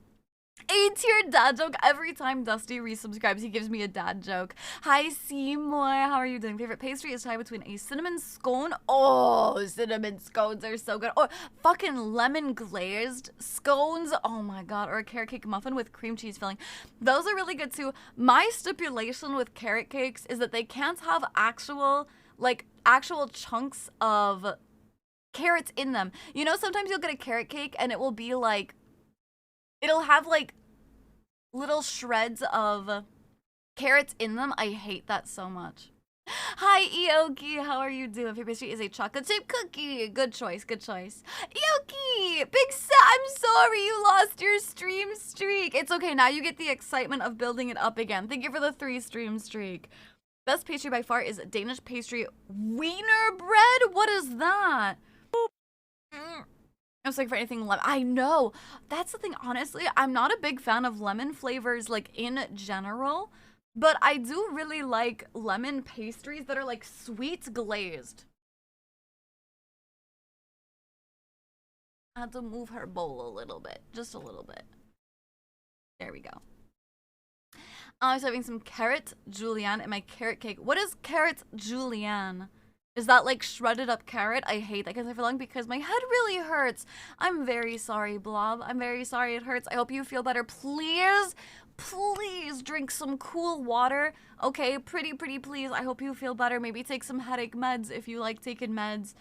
A-tier dad joke. Every time Dusty resubscribes, he gives me a dad joke. Hi, Seymour. How are you doing? Favorite pastry is tied between a cinnamon scone. Oh, cinnamon scones are so good. Or fucking lemon glazed scones. Oh my god. Or a carrot cake muffin with cream cheese filling. Those are really good too. My stipulation with carrot cakes is that they can't have actual chunks of carrots in them. You know, sometimes you'll get a carrot cake and it will be like, it'll have like little shreds of carrots in them. I hate that so much. Hi, Ioki. How are you doing? Favorite pastry is a chocolate chip cookie. Good choice. Good choice. Ioki! I'm sorry you lost your stream streak. It's okay. Now you get the excitement of building it up again. Thank you for the 3 stream streak. Best pastry by far is Danish pastry wiener bread. What is that? I was like for anything lemon. I know. That's the thing. Honestly, I'm not a big fan of lemon flavors like in general, but I do really like lemon pastries that are like sweet glazed. I had to move her bowl a little bit, just a little bit. There we go. I was having some carrot julienne in my carrot cake. What is carrot julienne? Is that like shredded up carrot? I hate that kind of long because my head really hurts. I'm very sorry, Blob. I'm very sorry it hurts. I hope you feel better. Please, please drink some cool water. Okay, pretty please. I hope you feel better. Maybe take some headache meds if you like taking meds.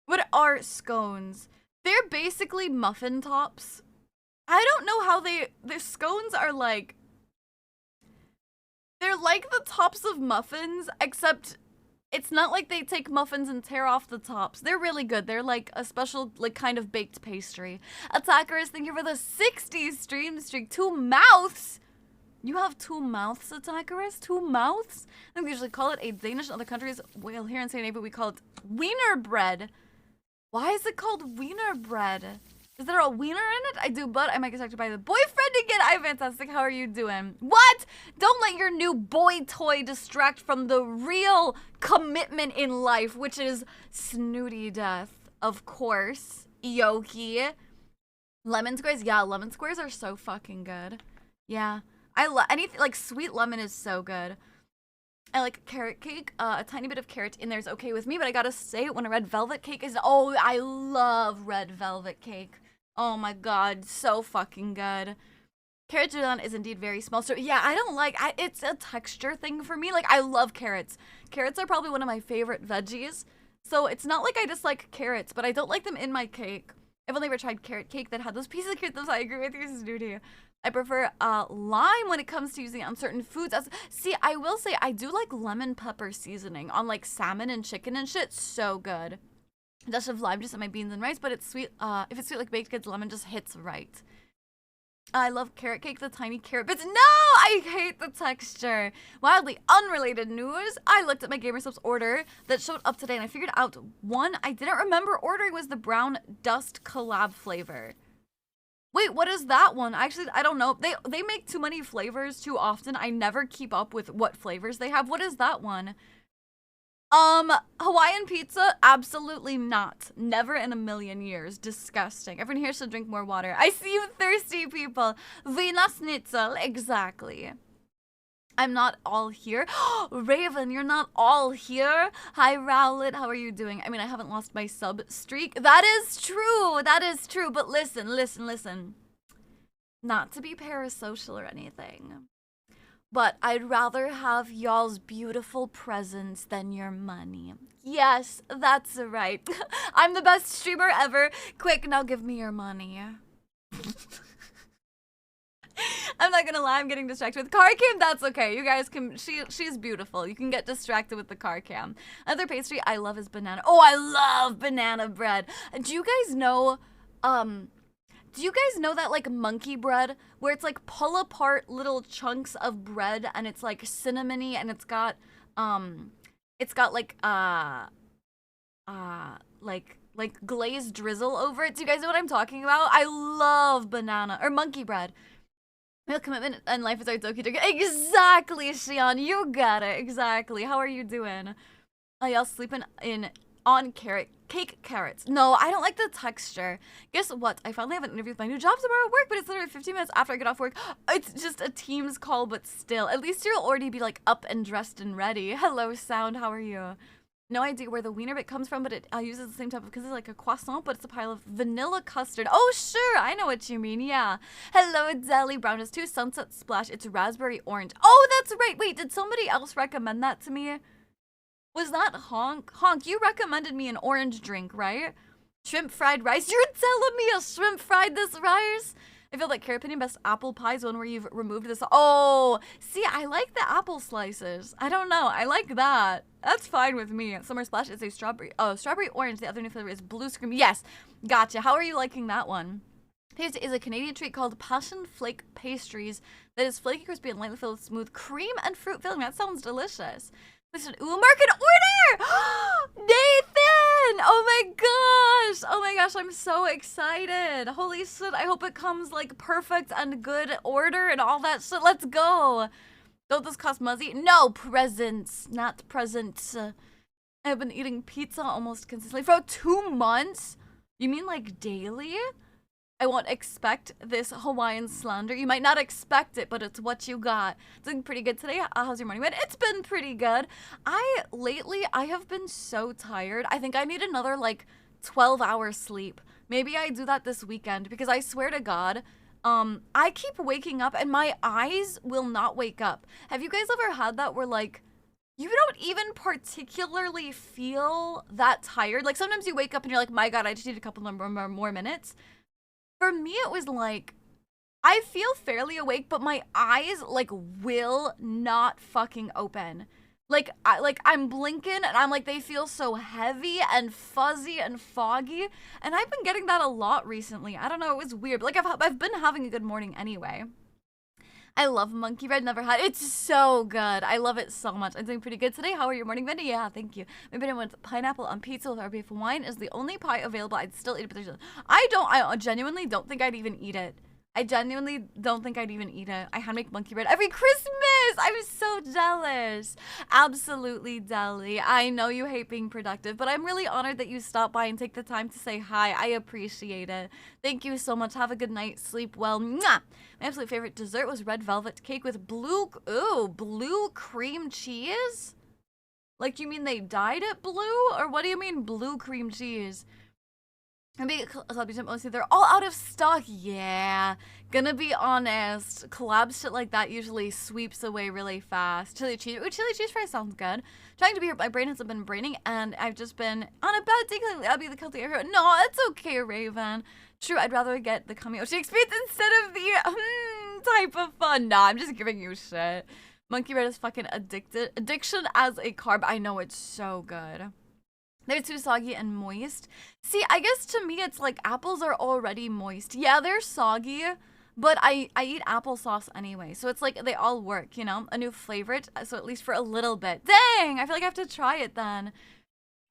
What are scones? They're basically muffin tops. I don't know how the scones are like. They're like the tops of muffins, except it's not like they take muffins and tear off the tops. They're really good. They're like a special, like, kind of baked pastry. Attackers, thank you for the 60 stream streak. 2 mouths? You have 2 mouths, Attackers? 2 mouths? I think we usually call it a Danish in other countries. Well, here in Scandinavia, we call it wiener bread. Why is it called wiener bread? Is there a wiener in it? I do, but I might get distracted by the boyfriend again. I'm fantastic. How are you doing? What? Don't let your new boy toy distract from the real commitment in life, which is snooty death. Of course. Yoki. Lemon squares? Yeah, lemon squares are so fucking good. Yeah. I love anything, like sweet lemon is so good. I like carrot cake. A tiny bit of carrot in there is okay with me, but I gotta say, when a red velvet cake is, oh, I love red velvet cake. Oh my god, so fucking good. Carrot julienne is indeed very small. So yeah, I don't like, it's a texture thing for me. Like, I love carrots. Carrots are probably one of my favorite veggies. So it's not like I dislike carrots, but I don't like them in my cake. I've only ever tried carrot cake that had those pieces of carrot. So I agree with you, Snooty. I prefer lime when it comes to using it on certain foods. See, I will say I do like lemon pepper seasoning on like salmon and chicken and shit. So good. A dash of lime just in my beans and rice, but it's sweet. If it's sweet like baked goods, lemon just hits right. I love carrot cake, the tiny carrot bits. No, I hate the texture. Wildly unrelated news. I looked at my GamerSubs order that showed up today and I figured out one I didn't remember ordering was the brown dust collab flavor. Wait, what is that one? Actually, I don't know. They make too many flavors too often. I never keep up with what flavors they have. What is that one? Hawaiian pizza? Absolutely not. Never in a million years. Disgusting. Everyone here should drink more water. I see you thirsty people. Wiener Schnitzel. Exactly. I'm not all here. Raven, you're not all here. Hi, Rowlet. How are you doing? I mean, I haven't lost my sub streak. That is true. That is true. But listen. Not to be parasocial or anything, but I'd rather have y'all's beautiful presence than your money. Yes, that's right. I'm the best streamer ever. Quick, now give me your money. I'm not gonna lie, I'm getting distracted with car cam. That's okay. You guys can, she's beautiful. You can get distracted with the car cam. Another pastry I love is banana. Oh, I love banana bread. Do you guys know, that like monkey bread where it's like pull apart little chunks of bread and it's like cinnamony and it's got like glazed drizzle over it. Do you guys know what I'm talking about? I love banana or monkey bread. Real commitment and life is always okie dokie. Exactly, Shion. You got it. Exactly. How are you doing? Y'all sleeping on cake carrots. No, I don't like the texture. Guess what? I finally have an interview with my new job tomorrow at work, but it's literally 15 minutes after I get off work. It's just a Teams call, but still. At least you'll already be like up and dressed and ready. Hello, Sound. How are you? No idea where the wiener bit comes from, but I use it the same type of, because it's like a croissant, but it's a pile of vanilla custard. Oh, sure, I know what you mean, yeah. Hello, Deli Brown is 2 Sunset Splash. It's raspberry orange. Oh, that's right. Wait, did somebody else recommend that to me? Was that Honk? Honk, you recommended me an orange drink, right? Shrimp fried rice. You're telling me a shrimp fried this rice? I feel like carrot opinion best apple pie is one where you've removed this. Oh, see, I like the apple slices. I don't know. I like that. That's fine with me. Summer Splash is a strawberry. Oh, strawberry orange. The other new flavor is blue scream. Yes, gotcha. How are you liking that one? Pastry is a Canadian treat called Passion Flake Pastries that is flaky, crispy, and lightly filled with smooth cream and fruit filling. That sounds delicious. Listen, ooh, market order! Nathan! Oh my gosh! Oh my gosh, I'm so excited. Holy shit, I hope it comes like perfect and good order and all that shit. Let's go. Don't this cost muzzy? No, presents, not presents. I've been eating pizza almost consistently for 2 months. You mean like daily? I won't expect this Hawaiian slander. You might not expect it, but it's what you got. Doing pretty good today. How's your morning been? It's been pretty good. Lately, I have been so tired. I think I need another, like, 12-hour sleep. Maybe I do that this weekend, because I swear to God, I keep waking up and my eyes will not wake up. Have you guys ever had that where, like, you don't even particularly feel that tired? Like, sometimes you wake up and you're like, my God, I just need a couple more minutes. For me, it was like, I feel fairly awake, but my eyes, like, will not fucking open. Like, I'm blinking, and I'm like, they feel so heavy and fuzzy and foggy, and I've been getting that a lot recently. I don't know, it was weird, but, like, I've been having a good morning anyway. I love monkey bread, never had it. It's so good. I love it so much. I'm doing pretty good today. How are your morning, Bendy? Yeah, thank you. Maybe I went pineapple on pizza with our beef wine is the only pie available. I'd still eat it, but I genuinely don't think I'd even eat it. I genuinely don't think I'd even eat it. I handmake monkey bread every Christmas. I'm so jealous. Absolutely deli. I know you hate being productive, but I'm really honored that you stopped by and take the time to say hi. I appreciate it. Thank you so much. Have a good night. Sleep well. Mwah! My absolute favorite dessert was red velvet cake with blue cream cheese? Like, you mean they dyed it blue? Or what do you mean blue cream cheese? They're all out of stock. Yeah, gonna be honest, collab shit like that usually sweeps away really fast. Chili cheese. Ooh, chili cheese fries sounds good. Trying to be here, my brain hasn't been braining, and I've just been on a bad day lately. I'll be the guilty hero. No, it's okay, Raven. True, I'd rather get the Kamioshi experience instead of the type of fun. Nah, I'm just giving you shit. Monkey bread is fucking addiction as a carb. I know, it's so good. They're too soggy and moist. See, I guess to me, it's like apples are already moist. Yeah, they're soggy, but I eat applesauce anyway. So it's like they all work, you know? A new favorite, so at least for a little bit. Dang, I feel like I have to try it then.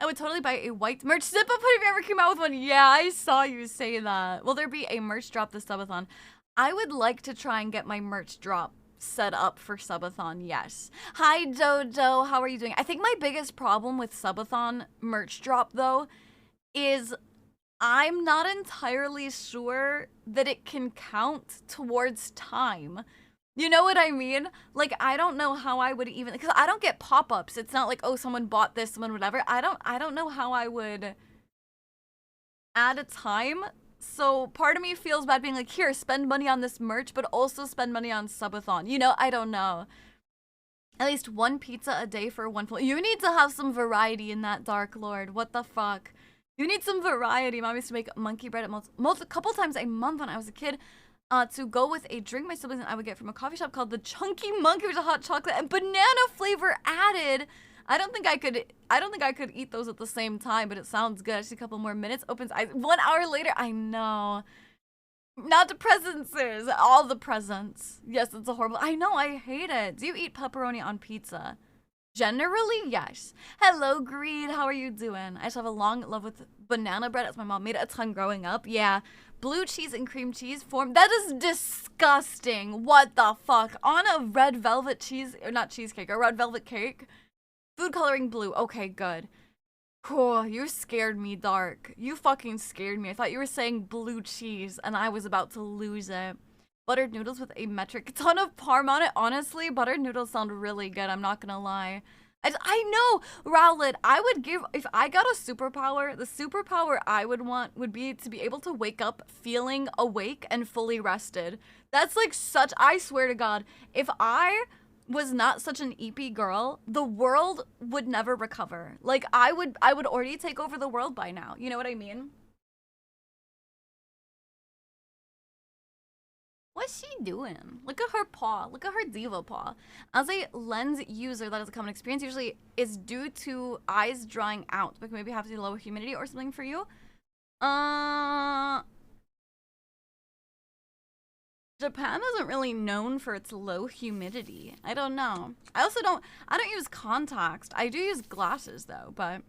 I would totally buy a white merch sip up if you ever came out with one. Yeah, I saw you say that. Will there be a merch drop this subathon? I would like to try and get my merch drop set up for subathon, yes. Hi Dodo, how are you doing? I think my biggest problem with subathon merch drop though is I'm not entirely sure that it can count towards time. You know what I mean? Like, I don't know how I would even, because I don't get pop-ups. It's not like, oh, someone bought this, someone whatever. I don't know how I would add a time. So part of me feels bad being like, here, spend money on this merch, but also spend money on subathon. You know, I don't know. At least one pizza a day for one full. You need to have some variety in that, Dark Lord. What the fuck? You need some variety. Mom used to make monkey bread a couple times a month when I was a kid. To go with a drink my siblings and I would get from a coffee shop called the Chunky Monkey, which is hot chocolate and banana flavor added. I don't think I could eat those at the same time, but it sounds good. Just a couple more minutes. Opens eyes. 1 hour later. I know. Not the presents. All the presents. Yes, it's a horrible. I know. I hate it. Do you eat pepperoni on pizza? Generally, yes. Hello, Greed. How are you doing? I just have a long love with banana bread as my mom made it a ton growing up. Yeah. Blue cheese and cream cheese form. That is disgusting. What the fuck? On a red velvet cheese, or not cheesecake, a red velvet cake. Food coloring blue. Okay, good. Cool. You scared me, Dark. You fucking scared me. I thought you were saying blue cheese, and I was about to lose it. Buttered noodles with a metric ton of parm on it. Honestly, buttered noodles sound really good. I'm not gonna lie. I know, Rowlet. I would give, if I got a superpower, the superpower I would want would be to be able to wake up feeling awake and fully rested. That's like such, I swear to God, if I was not such an EP girl, the world would never recover. Like, I would already take over the world by now. You know what I mean? What's she doing? Look at her paw. Look at her diva paw. As a lens user, that is a common experience. Usually is due to eyes drying out, but maybe have to low humidity or something for you. Japan isn't really known for its low humidity. I don't know. I don't use contacts. I do use glasses though, but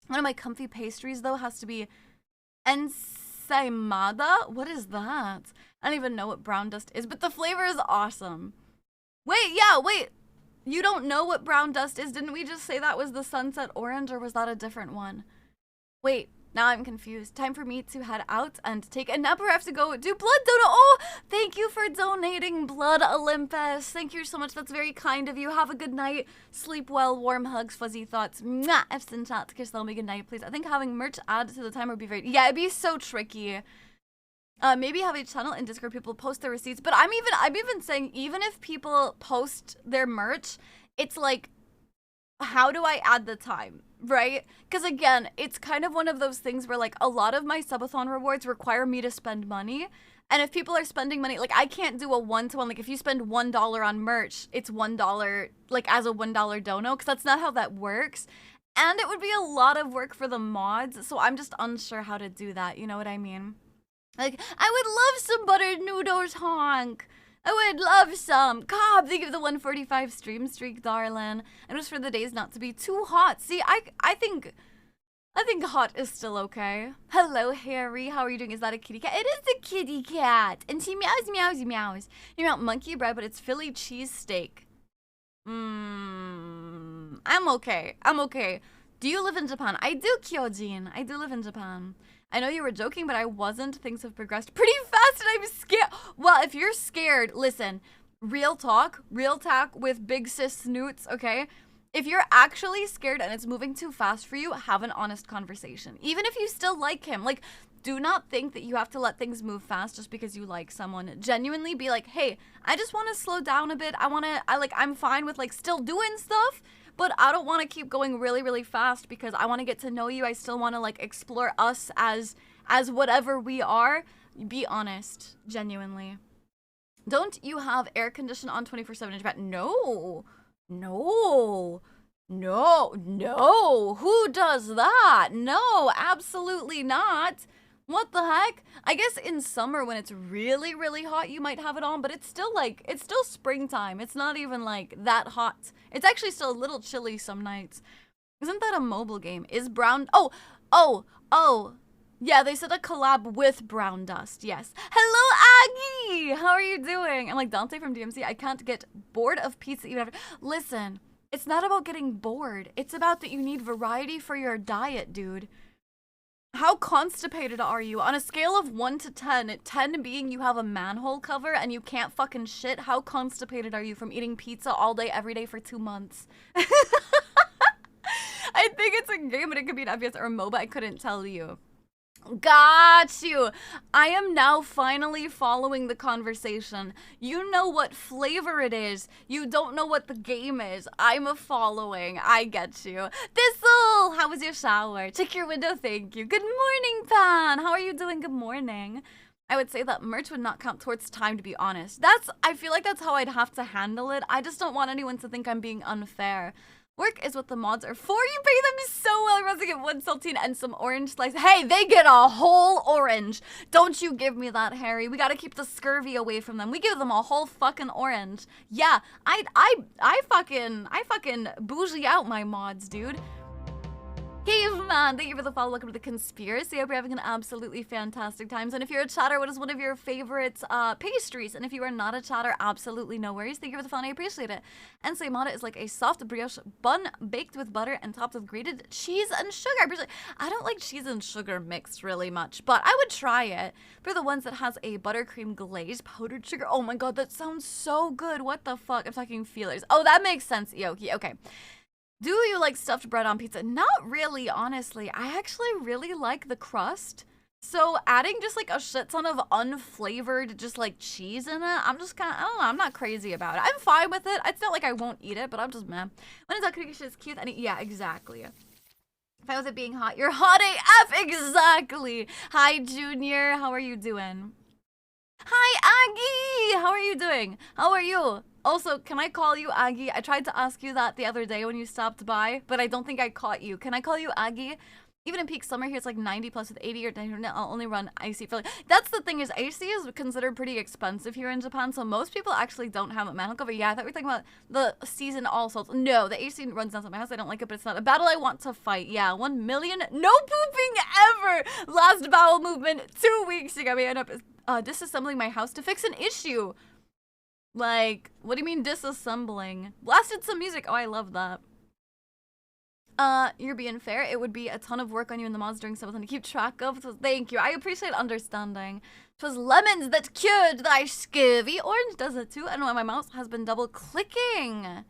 one of my comfy pastries though has to be ensaimada. What is that? I don't even know what brown dust is, but the flavor is awesome. Wait. You don't know what brown dust is? Didn't we just say that was the sunset orange, or was that a different one? Wait, Now I'm confused. Time for me to head out and take a nap, or I have to go do blood donate. Oh, thank you for donating blood, Olympus. Thank you so much. That's very kind of you. Have a good night. Sleep well. Warm hugs, fuzzy thoughts. Mwah. F's in chat. Kiss, tell me good night, please. I think having merch added to the timer would be very... Yeah, it'd be so tricky. Maybe have a channel in Discord, people post their receipts. But I'm even saying, even if people post their merch, it's like, how do I add the time? Right? Because again, it's kind of one of those things where like a lot of my subathon rewards require me to spend money. And if people are spending money, like I can't do a one-to-one, like if you spend $1 on merch, it's $1 like as a $1 dono, because that's not how that works. And it would be a lot of work for the mods, so I'm just unsure how to do that, you know what I mean? Like, I would love some buttered noodles, honk. I would love some. Cobb, they give the 145 stream streak, darling. And it was for the days not to be too hot. See, I think hot is still okay. Hello, Harry. How are you doing? Is that a kitty cat? It is a kitty cat. And she meows, meows, meows. You meow monkey bread, but it's Philly cheesesteak. I'm okay. I'm okay. Do you live in Japan? I do, Kyojin. I do live in Japan. I know you were joking, but I wasn't. Things have progressed pretty fast and I'm scared. Well, if you're scared, listen, real talk with big sis snoots, okay? If you're actually scared and it's moving too fast for you, have an honest conversation. Even if you still like him, like, do not think that you have to let things move fast just because you like someone. Genuinely be like, hey, I just want to slow down a bit. I'm fine with like still doing stuff, but I don't want to keep going really, really fast because I want to get to know you. I still want to like explore us as whatever we are. Be honest, genuinely. Don't you have air condition on 24/7 in Japan? No. No. No. No. Who does that? No, absolutely not. What the heck? I guess in summer when it's really, really hot, you might have it on, but it's still springtime. It's not even like that hot. It's actually still a little chilly some nights. Isn't that a mobile game? Is Brown... Oh. Yeah, they said a collab with Brown Dust. Yes. Hello, Aggie! How are you doing? I'm like Dante from DMC. I can't get bored of pizza even after... Listen, it's not about getting bored. It's about that you need variety for your diet, dude. How constipated are you? On a scale of 1 to 10, 10 being you have a manhole cover and you can't fucking shit, how constipated are you from eating pizza all day, every day for 2 months? I think it's a game, but it could be an FPS or a MOBA. I couldn't tell you. Got you. I am now finally following the conversation. You know what flavor it is. You don't know what the game is. I'm following. I get you. Thistle, how was your shower? Check your window, thank you. Good morning, Pan. How are you doing? Good morning. I would say that merch would not count towards time, to be honest. I feel like that's how I'd have to handle it. I just don't want anyone to think I'm being unfair. Work is what the mods are for. You pay them so well. Everyone's to get one saltine and some orange slice. Hey, they get a whole orange. Don't you give me that, Harry. We gotta keep the scurvy away from them. We give them a whole fucking orange. Yeah, I fucking bougie out my mods, dude. Caveman, thank you for the follow. Welcome to the conspiracy. I hope you're having an absolutely fantastic time. And if you're a chatter, what is one of your favorite pastries? And if you are not a chatter, absolutely no worries. Thank you for the follow. I appreciate it. And Saimada is like a soft brioche bun baked with butter and topped with grated cheese and sugar. I don't like cheese and sugar mixed really much, but I would try it. For the ones that has a buttercream glaze, powdered sugar. Oh my god, that sounds so good. What the fuck? I'm talking feelers. Oh, that makes sense, Yoki. Okay. Do you like stuffed bread on pizza? Not really, honestly. I actually really like the crust. So adding just like a shit ton of unflavored just like cheese in it, I'm just kind of, I don't know, I'm not crazy about it. I'm fine with it. It's not like I won't eat it, but I'm just meh. When it's cookie shit is cute, and yeah, exactly. Fine with it being hot. You're hot AF, exactly. Hi, Junior. How are you doing? Hi, Aggie. How are you doing? How are you? Also, can I call you Aggie? I tried to ask you that the other day when you stopped by, but I don't think I caught you. Can I call you Aggie? Even in peak summer here, it's like 90 plus with 80 or 90. I'll only run AC for like... That's the thing is, AC is considered pretty expensive here in Japan, so most people actually don't have a manhole cover. Yeah, I thought we were talking about the season all salts. No, the AC runs down to my house. I don't like it, but it's not a battle I want to fight. Yeah, 1 million. No pooping ever! Last bowel movement 2 weeks ago. We end up disassembling my house to fix an issue. Like, what do you mean disassembling? Blasted some music. Oh, I love that. You're being fair. It would be a ton of work on you in the mods during something to keep track of. So thank you. I appreciate understanding. 'Twas lemons that cured thy scurvy. Orange does it too. I don't know why my mouse has been double clicking.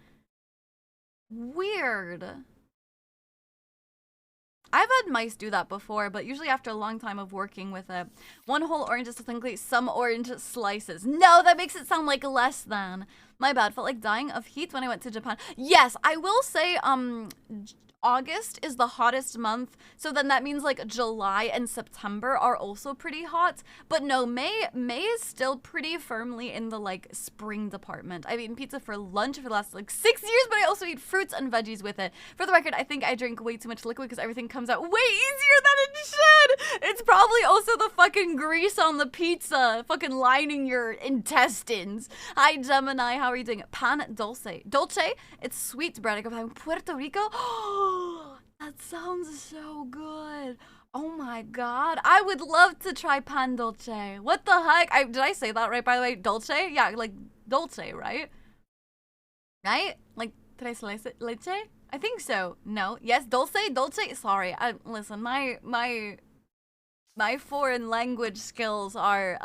Weird. I've had mice do that before, but usually after a long time of working with it. One whole orange is technically some orange slices. No, that makes it sound like less than. My bad. Felt like dying of heat when I went to Japan. Yes, I will say, August is the hottest month, so then that means like July and September are also pretty hot. But no, May is still pretty firmly in the like spring department. I've eaten pizza for lunch for the last like 6 years, but I also eat fruits and veggies with it. For the record, I think I drink way too much liquid because everything comes out way easier than it should. It's probably also the fucking grease on the pizza fucking lining your intestines. Hi Gemini, how are you doing? Pan dulce. Dolce? It's sweet bread. I go from Puerto Rico. That sounds so good. Oh my god. I would love to try pan dolce. What the heck? Did I say that right, by the way? Dolce? Yeah, like dolce, right? Right? Like, did I slice it? Leche? I think so. No. Yes, dulce? Dolce? Sorry. Listen, my foreign language skills are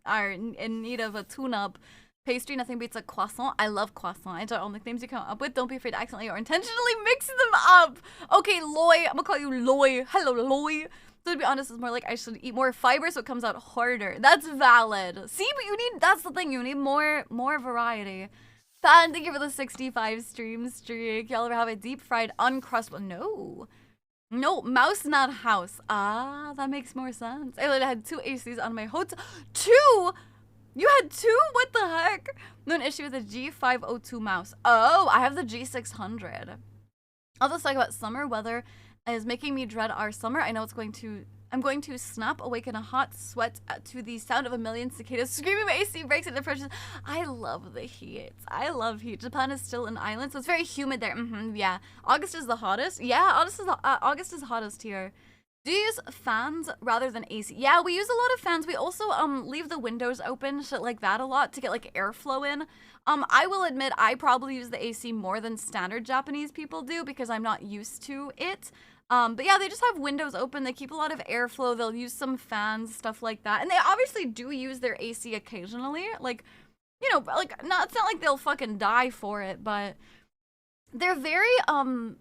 in need of a tune-up. Pastry, nothing beats a croissant. I love croissant. Enjoy all nicknames you come up with. Don't be afraid to accidentally or intentionally mix them up. Okay, Loy. I'm gonna call you Loy. Hello, Loy. So to be honest, it's more like I should eat more fiber so it comes out harder. That's valid. See, but you need, that's the thing. You need more variety. Fan, thank you for the 65 stream streak. Y'all ever have a deep fried uncrustable? No. No, mouse, not house. Ah, that makes more sense. I literally had 2 ACs on my hotel. 2? You had 2? What the heck? No, an issue with the G502 mouse. Oh, I have the G600. I'll just talk about summer weather is making me dread our summer. I know I'm going to snap awake in a hot sweat to the sound of a million cicadas screaming. My AC breaks and approaches. I love the heat. I love heat. Japan is still an island, so it's very humid there. Yeah. August is the hottest. Yeah, August is hottest here. Do you use fans rather than AC? Yeah, we use a lot of fans. We also leave the windows open, shit like that a lot to get like airflow in. I will admit I probably use the AC more than standard Japanese people do because I'm not used to it. But yeah, they just have windows open. They keep a lot of airflow. They'll use some fans, stuff like that. And they obviously do use their AC occasionally. Like, you know, like it's not like they'll fucking die for it, but they're very,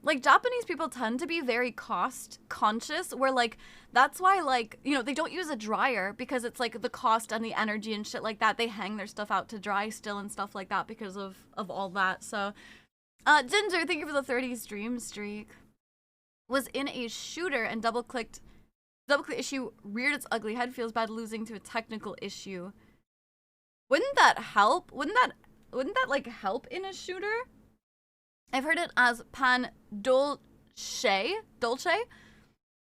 like, Japanese people tend to be very cost conscious, where, like, that's why, like, you know, they don't use a dryer because it's, like, the cost and the energy and shit like that. They hang their stuff out to dry still and stuff like that because of all that. So, Ginger, thank you for the 30 stream streak. Was in a shooter and double-click issue, reared its ugly head, feels bad losing to a technical issue. Wouldn't that help? Wouldn't that, like, help in a shooter? I've heard it as pan dolce.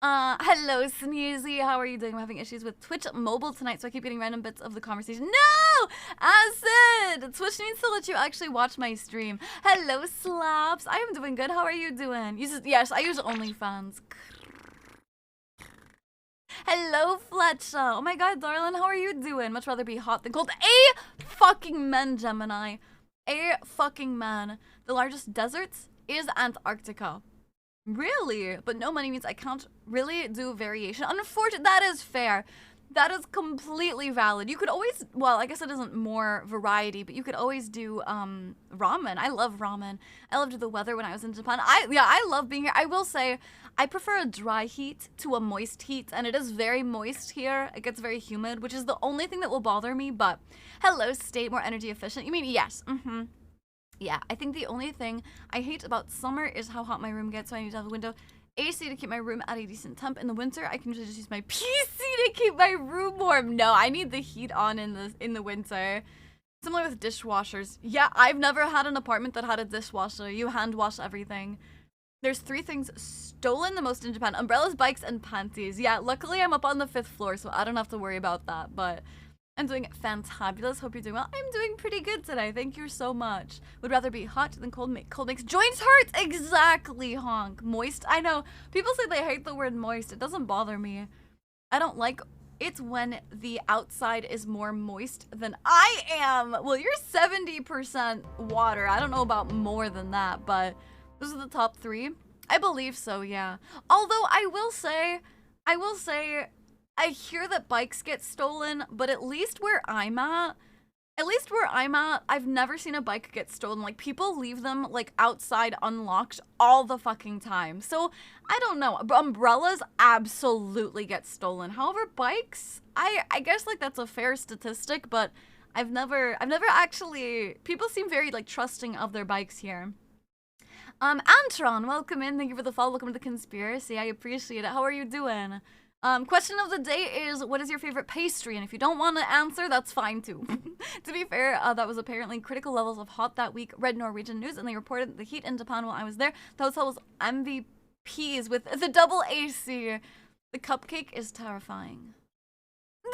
Hello, Sneezy. How are you doing? I'm having issues with Twitch mobile tonight, so I keep getting random bits of the conversation. No! Acid! Twitch needs to let you actually watch my stream. Hello, Slaps. I am doing good. How are you doing? Yes, I use OnlyFans. Hello, Fletcher. Oh my god, darling. How are you doing? Much rather be hot than cold. A fucking man, Gemini. A fucking man. The largest deserts is Antarctica. Really? But no money means I can't really do variation. Unfortunately, that is fair. That is completely valid. You could always, well, I guess it isn't more variety, but you could always do ramen. I love ramen. I loved the weather when I was in Japan. I love being here. I will say, I prefer a dry heat to a moist heat, and it is very moist here. It gets very humid, which is the only thing that will bother me, but hello, state, more energy efficient. You mean, yes, Yeah, I think the only thing I hate about summer is how hot my room gets, so I need to have a window AC to keep my room at a decent temp. In the winter, I can usually just use my PC to keep my room warm. No, I need the heat on in the winter. Similar with dishwashers. Yeah, I've never had an apartment that had a dishwasher. You hand wash everything. There's 3 things stolen the most in Japan: umbrellas, bikes, and panties. Yeah, luckily I'm up on the 5th floor, so I don't have to worry about that, but I'm doing fantabulous. Hope you're doing well. I'm doing pretty good today. Thank you so much. Would rather be hot than cold. Cold makes joints hurt. Exactly, honk. Moist. I know. People say they hate the word moist. It doesn't bother me. I don't like it when the outside is more moist than I am. Well, you're 70% water. I don't know about more than that, but those are the top 3. I believe so, yeah. Although I will say, I hear that bikes get stolen, but at least where I'm at, I've never seen a bike get stolen. Like, people leave them, like, outside unlocked all the fucking time. So, I don't know. Umbrellas absolutely get stolen. However, bikes, I guess, like, that's a fair statistic, but I've never actually, people seem very, like, trusting of their bikes here. Antron, welcome in. Thank you for the follow. Welcome to the conspiracy. I appreciate it. How are you doing? Question of the day is, what is your favorite pastry? And if you don't want to answer, that's fine too. To be fair, that was apparently critical levels of hot that week. Read Norwegian news, and they reported that the heat in Japan while I was there. The hotel was MVPs with the double AC. The cupcake is terrifying. No!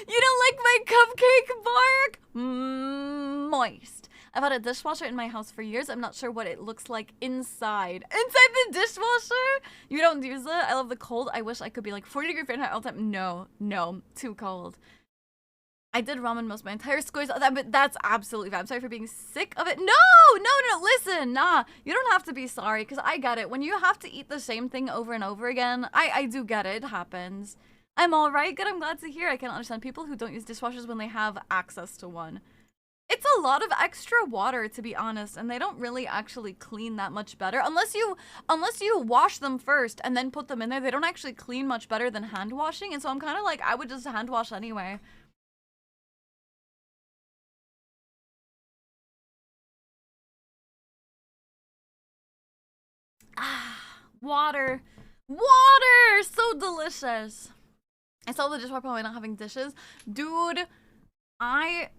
You don't like my cupcake, Bark? Moist. I've had a dishwasher in my house for years. I'm not sure what it looks like inside. Inside the dishwasher? You don't use it? I love the cold. I wish I could be like 40-degree Fahrenheit all the time. No, too cold. I did ramen most of my entire scores. But that's absolutely fine. I'm sorry for being sick of it. No, listen, nah. You don't have to be sorry, because I get it. When you have to eat the same thing over and over again, I do get it. It happens. I'm alright. Good, I'm glad to hear. I can understand people who don't use dishwashers when they have access to one. It's a lot of extra water, to be honest, and they don't really actually clean that much better. Unless you wash them first and then put them in there, they don't actually clean much better than hand washing, and so I'm kind of like, I would just hand wash anyway. Water. Water! So delicious. I saw the dishwasher probably not having dishes. Dude, I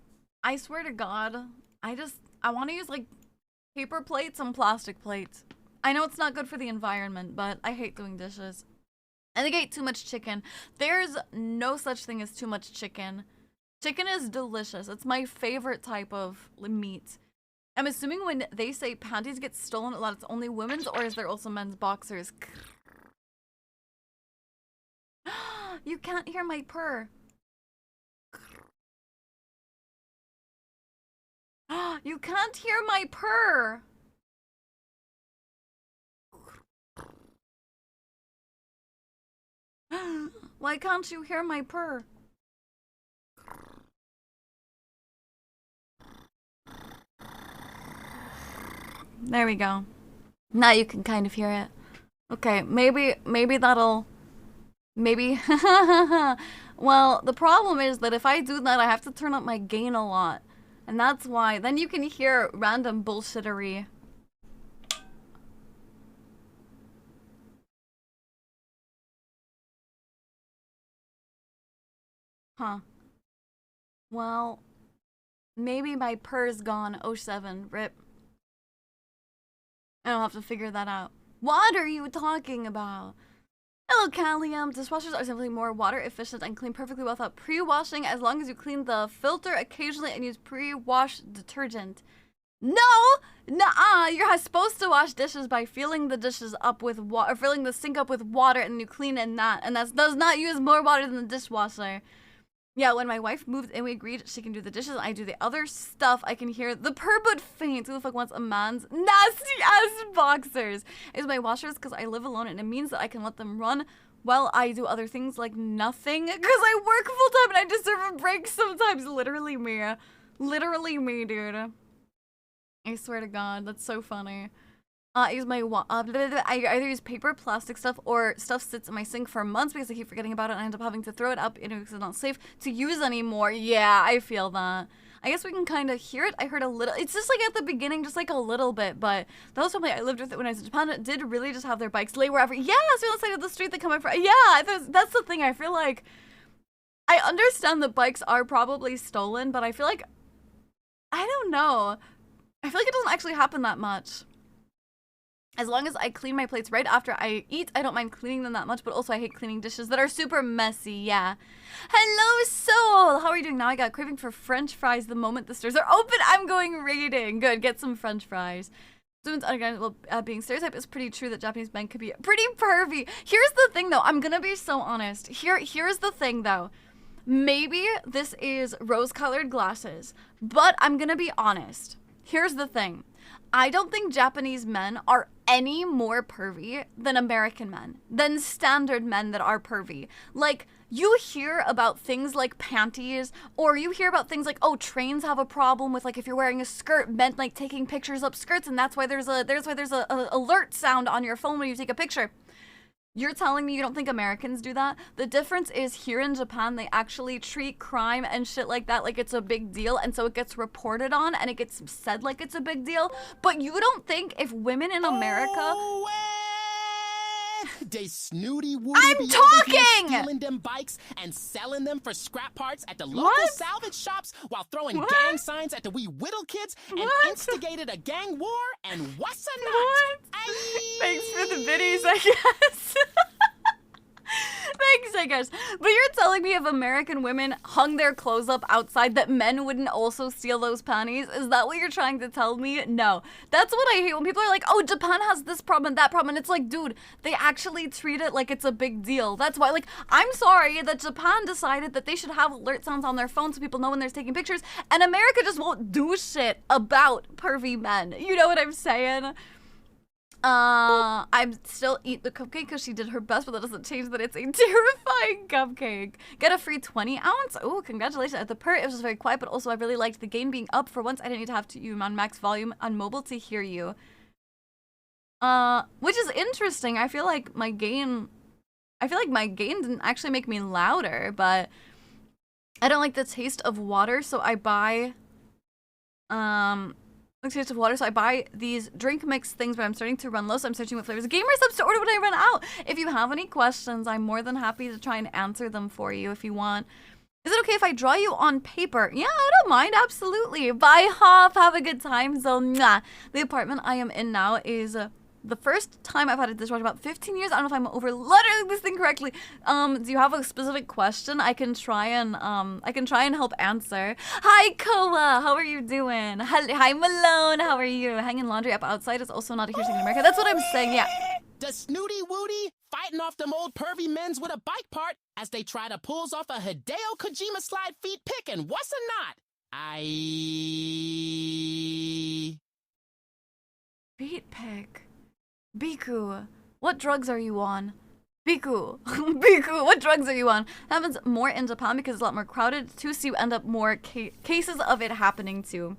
swear to God, I want to use, like, paper plates and plastic plates. I know it's not good for the environment, but I hate doing dishes. I think I ate too much chicken. There's no such thing as too much chicken. Chicken is delicious. It's my favorite type of meat. I'm assuming when they say panties get stolen a lot, it's only women's, or is there also men's boxers? You can't hear my purr. You can't hear my purr. Why can't you hear my purr? There we go. Now you can kind of hear it. Okay, maybe that'll... Maybe... Well, the problem is that if I do that, I have to turn up my gain a lot. And that's why. Then you can hear random bullshittery. Huh. Well, maybe my purr's gone. 07. Rip. I'll have to figure that out. What are you talking about? Hello, Callium. Dishwashers are simply more water efficient and clean perfectly without pre-washing as long as you clean the filter occasionally and use pre-wash detergent. No! Nuh-uh! You're supposed to wash dishes by filling the dishes up with water, or filling the sink up with water, and you clean in that. And that does not use more water than the dishwasher. Yeah, when my wife moved in, we agreed she can do the dishes and I do the other stuff. I can hear the purr but faint. Who the fuck wants a man's nasty-ass boxers? It's my washers because I live alone and it means that I can let them run while I do other things like nothing. Because I work full-time and I deserve a break sometimes. Literally me. Literally me, dude. I swear to God, that's so funny. I use my I either use paper, plastic stuff, or stuff sits in my sink for months because I keep forgetting about it and I end up having to throw it up because it's not safe to use anymore. Yeah, I feel that. I guess we can kind of hear it. I heard a little. It's just like at the beginning, just like a little bit, but that was something I lived with it when I was in Japan. It did really just have their bikes lay wherever. Yeah, it's on the side of the street that come up. Yeah, that's the thing. I feel like I understand that bikes are probably stolen, but I feel like I don't know. I feel like it doesn't actually happen that much. As long as I clean my plates right after I eat, I don't mind cleaning them that much, but also I hate cleaning dishes that are super messy, yeah. Hello, Soul! How are you doing now? I got a craving for french fries the moment the stores are open. I'm going raiding. Good, get some french fries. Students underground being stereotype is pretty true that Japanese men could be pretty pervy. Here's the thing, though. I'm gonna be so honest. Here's the thing, though. Maybe this is rose-colored glasses, but I'm gonna be honest. Here's the thing. I don't think Japanese men are any more pervy than American men, than standard men that are pervy. Like, you hear about things like panties, or you hear about things like, oh, trains have a problem with, like, if you're wearing a skirt, men like taking pictures up skirts, and that's why there's a alert sound on your phone when you take a picture. You're telling me you don't think Americans do that? The difference is here in Japan, they actually treat crime and shit like that like it's a big deal, and so it gets reported on and it gets said like it's a big deal. But you don't think if women in America...
They snooty woody
I'm talking!
stealing them bikes and selling them for scrap parts at the local salvage shops while throwing gang signs at the wee whittle kids and instigated a gang war and what's a not?
Thanks for the biddies, I guess. Thanks, I guess. But you're telling me if American women hung their clothes up outside that men wouldn't also steal those panties? Is that what you're trying to tell me? No. That's what I hate when people are like, oh, Japan has this problem and that problem. And it's like, dude, they actually treat it like it's a big deal. That's why, like, I'm sorry that Japan decided that they should have alert sounds on their phone so people know when they're taking pictures. And America just won't do shit about pervy men. You know what I'm saying? I still eat the cupcake because she did her best, but that doesn't change that it's a terrifying cupcake. Get a free 20 ounce. Oh, congratulations. At the it was just very quiet, but also I really liked the gain being up. For once, I didn't need to have you on max volume on mobile to hear you. Which is interesting. I feel like my gain didn't actually make me louder, but I don't like the taste of water, so I buy, taste of water, so I buy these drink mix things, but I'm starting to run low, so I'm searching what flavors. Gamer subs to order when I run out. If you have any questions, I'm more than happy to try and answer them for you if you want. Is it okay if I draw you on paper? Yeah, I don't mind, absolutely. Bye, Hop, have a good time. So, the apartment I am in now is the first time I've had a dishwasher about 15 years. I don't know if I'm over lettering this thing correctly. Do you have a specific question? I can try and help answer. Hi, Koa, how are you doing? Hi, Malone, how are you? Hanging laundry up outside is also not a huge thing in America. That's what I'm saying, yeah.
The snooty woody fighting off them old pervy men's with a bike part as they try to pulls off a Hideo Kojima slide feet pick and what's a not?
Feet pick. Biku, what drugs are you on? Biku, Biku, what drugs are you on? Happens more in Japan because it's a lot more crowded too, so you end up more cases of it happening too.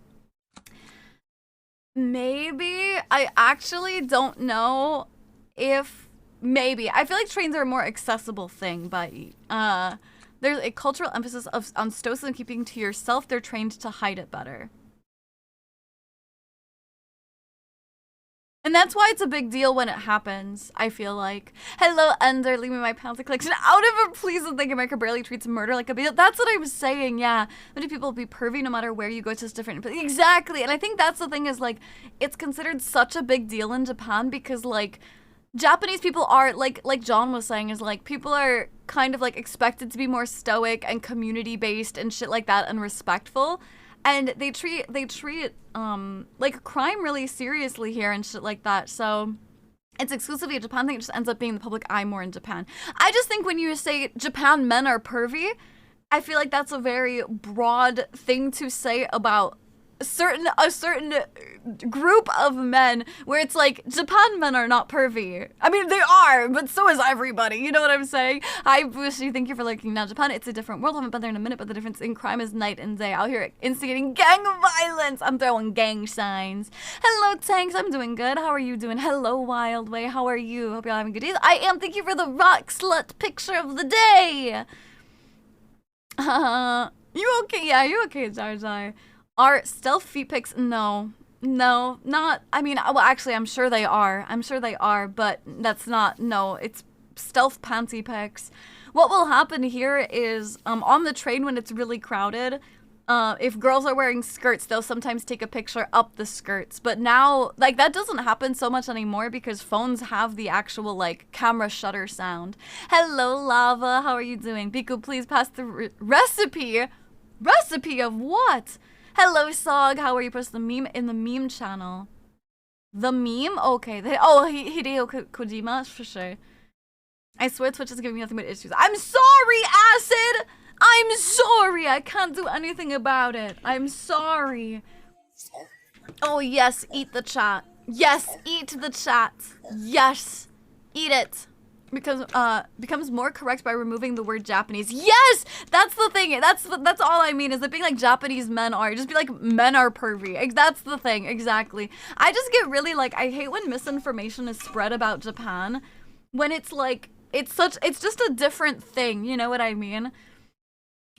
Maybe. I actually don't know if... Maybe. I feel like trains are a more accessible thing, but there's a cultural emphasis on stoicism, keeping to yourself. They're trained to hide it better. And that's why it's a big deal when it happens, I feel like. Hello, Ender, leave me my pamphlet collection out of it, please. And think America barely treats murder like a big deal. That's what I was saying, yeah. Many people be pervy no matter where you go, it's just different. But exactly, and I think that's the thing is, like, it's considered such a big deal in Japan because, like, Japanese people are, like John was saying, is, like, people are kind of, like, expected to be more stoic and community-based and shit like that and respectful. And they treat like crime really seriously here and shit like that. So it's exclusively a Japan thing. It just ends up being the public eye more in Japan. I just think when you say Japan men are pervy, I feel like that's a very broad thing to say about a certain group of men, where it's like Japan men are not pervy. I mean, they are, but so is everybody. You know what I'm saying? Hi, Bushi. Thank you for lurking. Now, Japan, it's a different world. I haven't been there in a minute, but the difference in crime is night and day. Out here instigating gang violence. I'm throwing gang signs. Hello, Tanks. I'm doing good. How are you doing? Hello, Wild Way. How are you? Hope you're having a good day. I am. Thank you for the rock slut picture of the day. You okay? Yeah, you okay, Jar Jar? Are stealth feet pics? No, not, I mean, well, actually, I'm sure they are, but that's not, no, it's stealth panty pics. What will happen here is, on the train when it's really crowded, if girls are wearing skirts, they'll sometimes take a picture up the skirts, but now, like, that doesn't happen so much anymore because phones have the actual, like, camera shutter sound. Hello, Lava, how are you doing? Biku, please pass the recipe. Recipe of what? Hello, Sog. How are you? Post the meme in the meme channel. The meme? Okay. Hideo Kojima, for sure. I swear Twitch is giving me nothing but issues. I'm sorry, Acid! I'm sorry. I can't do anything about it. I'm sorry. Oh yes, eat the chat. Yes, eat the chat. Yes, eat it. Because becomes more correct by removing the word Japanese. Yes, that's the thing. That's all I mean is that being like Japanese men are. Just be like men are pervy. That's the thing exactly. I just get really like I hate when misinformation is spread about Japan, when it's like it's just a different thing. You know what I mean?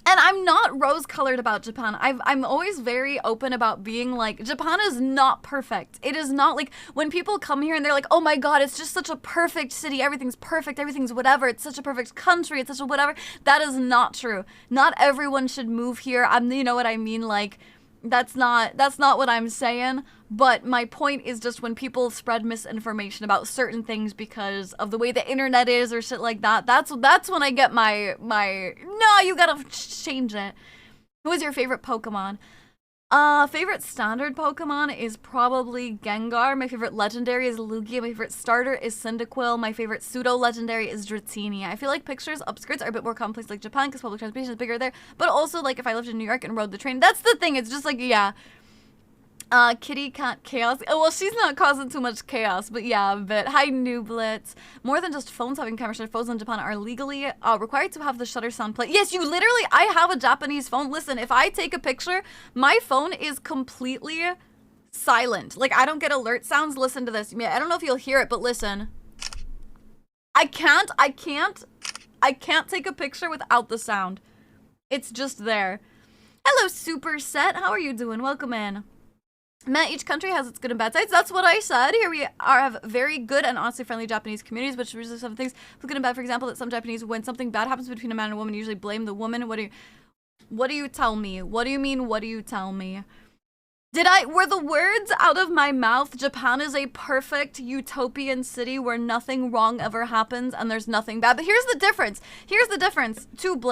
And I'm not rose-colored about Japan. I'm always very open about being like, Japan is not perfect. It is not like, when people come here and they're like, oh my god, it's just such a perfect city, everything's perfect, everything's whatever, it's such a perfect country, it's such a whatever. That is not true. Not everyone should move here. You know what I mean? Like, that's not what I'm saying. But my point is just when people spread misinformation about certain things because of the way the internet is or shit like that, that's when I get my no, you gotta change it. Who is your favorite Pokemon? Favorite standard Pokemon is probably Gengar. My favorite legendary is Lugia. My favorite starter is Cyndaquil. My favorite pseudo legendary is Dratini. I feel like pictures upskirts are a bit more complex like Japan because public transportation is bigger there. But also like if I lived in New York and rode the train, that's the thing. It's just like, yeah. Kitty Cat Chaos. Oh, well, she's not causing too much chaos, but yeah, but hi, Nooblets. More than just phones having camera shutter, phones in Japan are legally required to have the shutter sound play. Yes, you literally, I have a Japanese phone. Listen, if I take a picture, my phone is completely silent. Like, I don't get alert sounds. Listen to this. I don't know if you'll hear it, but listen. I can't take a picture without the sound. It's just there. Hello, Superset. How are you doing? Welcome in. Matt, each country has its good and bad sides. That's what I said. Here we have very good and honestly friendly Japanese communities, but usually some things for good and bad. For example, that some Japanese, when something bad happens between a man and a woman, usually blame the woman. What do you tell me? What do you mean? What do you tell me? Were the words out of my mouth, Japan is a perfect utopian city where nothing wrong ever happens and there's nothing bad? But here's the difference. Here's the difference too,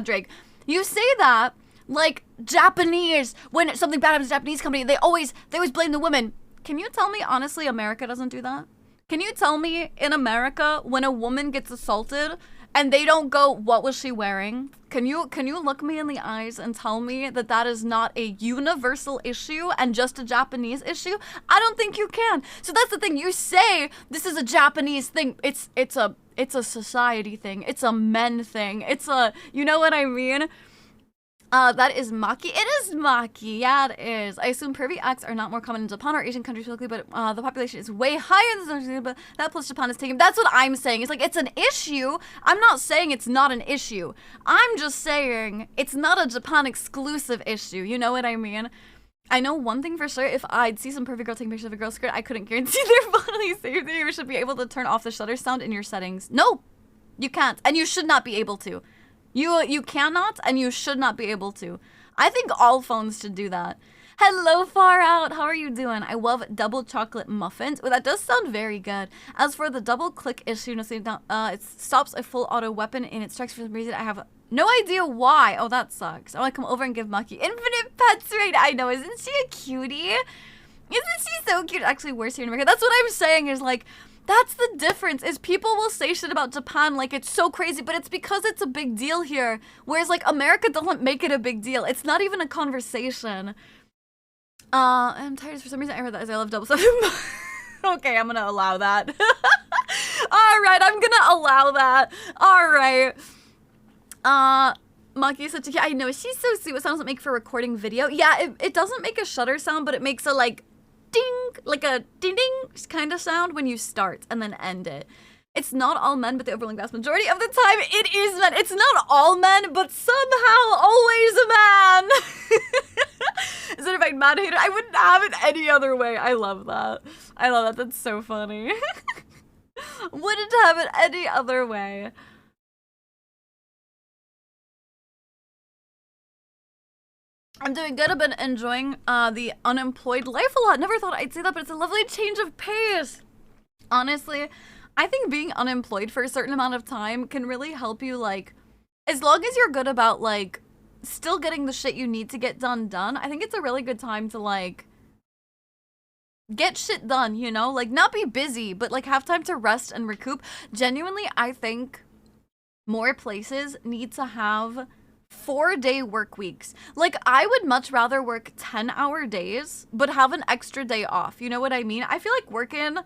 Drake. You say that, like, Japanese, when something bad happens to a Japanese company, they always blame the women. Can you tell me, honestly, America doesn't do that? Can you tell me, in America, when a woman gets assaulted, and they don't go, what was she wearing? Can you look me in the eyes and tell me that that is not a universal issue and just a Japanese issue? I don't think you can. So that's the thing. You say this is a Japanese thing. It's a society thing. It's a men thing. It's a, you know what I mean? That is Maki. It is Maki. Yeah, it is. I assume pervy acts are not more common in Japan or Asian countries locally, but the population is way higher than but that plus Japan is taken. That's what I'm saying. It's like, it's an issue. I'm not saying it's not an issue. I'm just saying it's not a Japan exclusive issue. You know what I mean? I know one thing for sure. If I'd see some pervy girl taking pictures of a girl skirt, I couldn't guarantee their bodily safety. You should be able to turn off the shutter sound in your settings. No, you can't. And you should not be able to. You cannot, and you should not be able to. I think all phones should do that. Hello, Far Out. How are you doing? I love double chocolate muffins. Well, that does sound very good. As for the double click issue, it stops a full auto weapon and it strikes for some reason. I have no idea why. Oh, that sucks. I want to come over and give Maki infinite pets right. I know. Isn't she a cutie? Isn't she so cute? Actually, worse here in America. That's what I'm saying is like, that's the difference, is people will say shit about Japan like it's so crazy, but it's because it's a big deal here. Whereas, like, America doesn't make it a big deal. It's not even a conversation. I'm tired for some reason. I heard that as I love double stuff. Okay, I'm gonna allow that. Alright, I'm gonna allow that. Alright. Maki is such a, I know, she's so sweet. What sound does it make for recording video? Yeah, it doesn't make a shutter sound, but it makes a, like, ding, like a ding ding kind of sound when you start and then end it. It's not all men, but the overwhelming vast majority of the time it is men. It's not all men, but somehow always a man. Is it in fact mad hater? I wouldn't have it any other way. I love that. I love that. That's so funny. Wouldn't have it any other way. I'm doing good. I've been enjoying the unemployed life a lot. Never thought I'd say that, but it's a lovely change of pace. Honestly, I think being unemployed for a certain amount of time can really help you, like, as long as you're good about, like, still getting the shit you need to get done, I think it's a really good time to, like, get shit done, you know? Like, not be busy, but, like, have time to rest and recoup. Genuinely, I think more places need to have 4-day work weeks. Like, I would much rather work 10-hour days, but have an extra day off. You know what I mean? I feel like working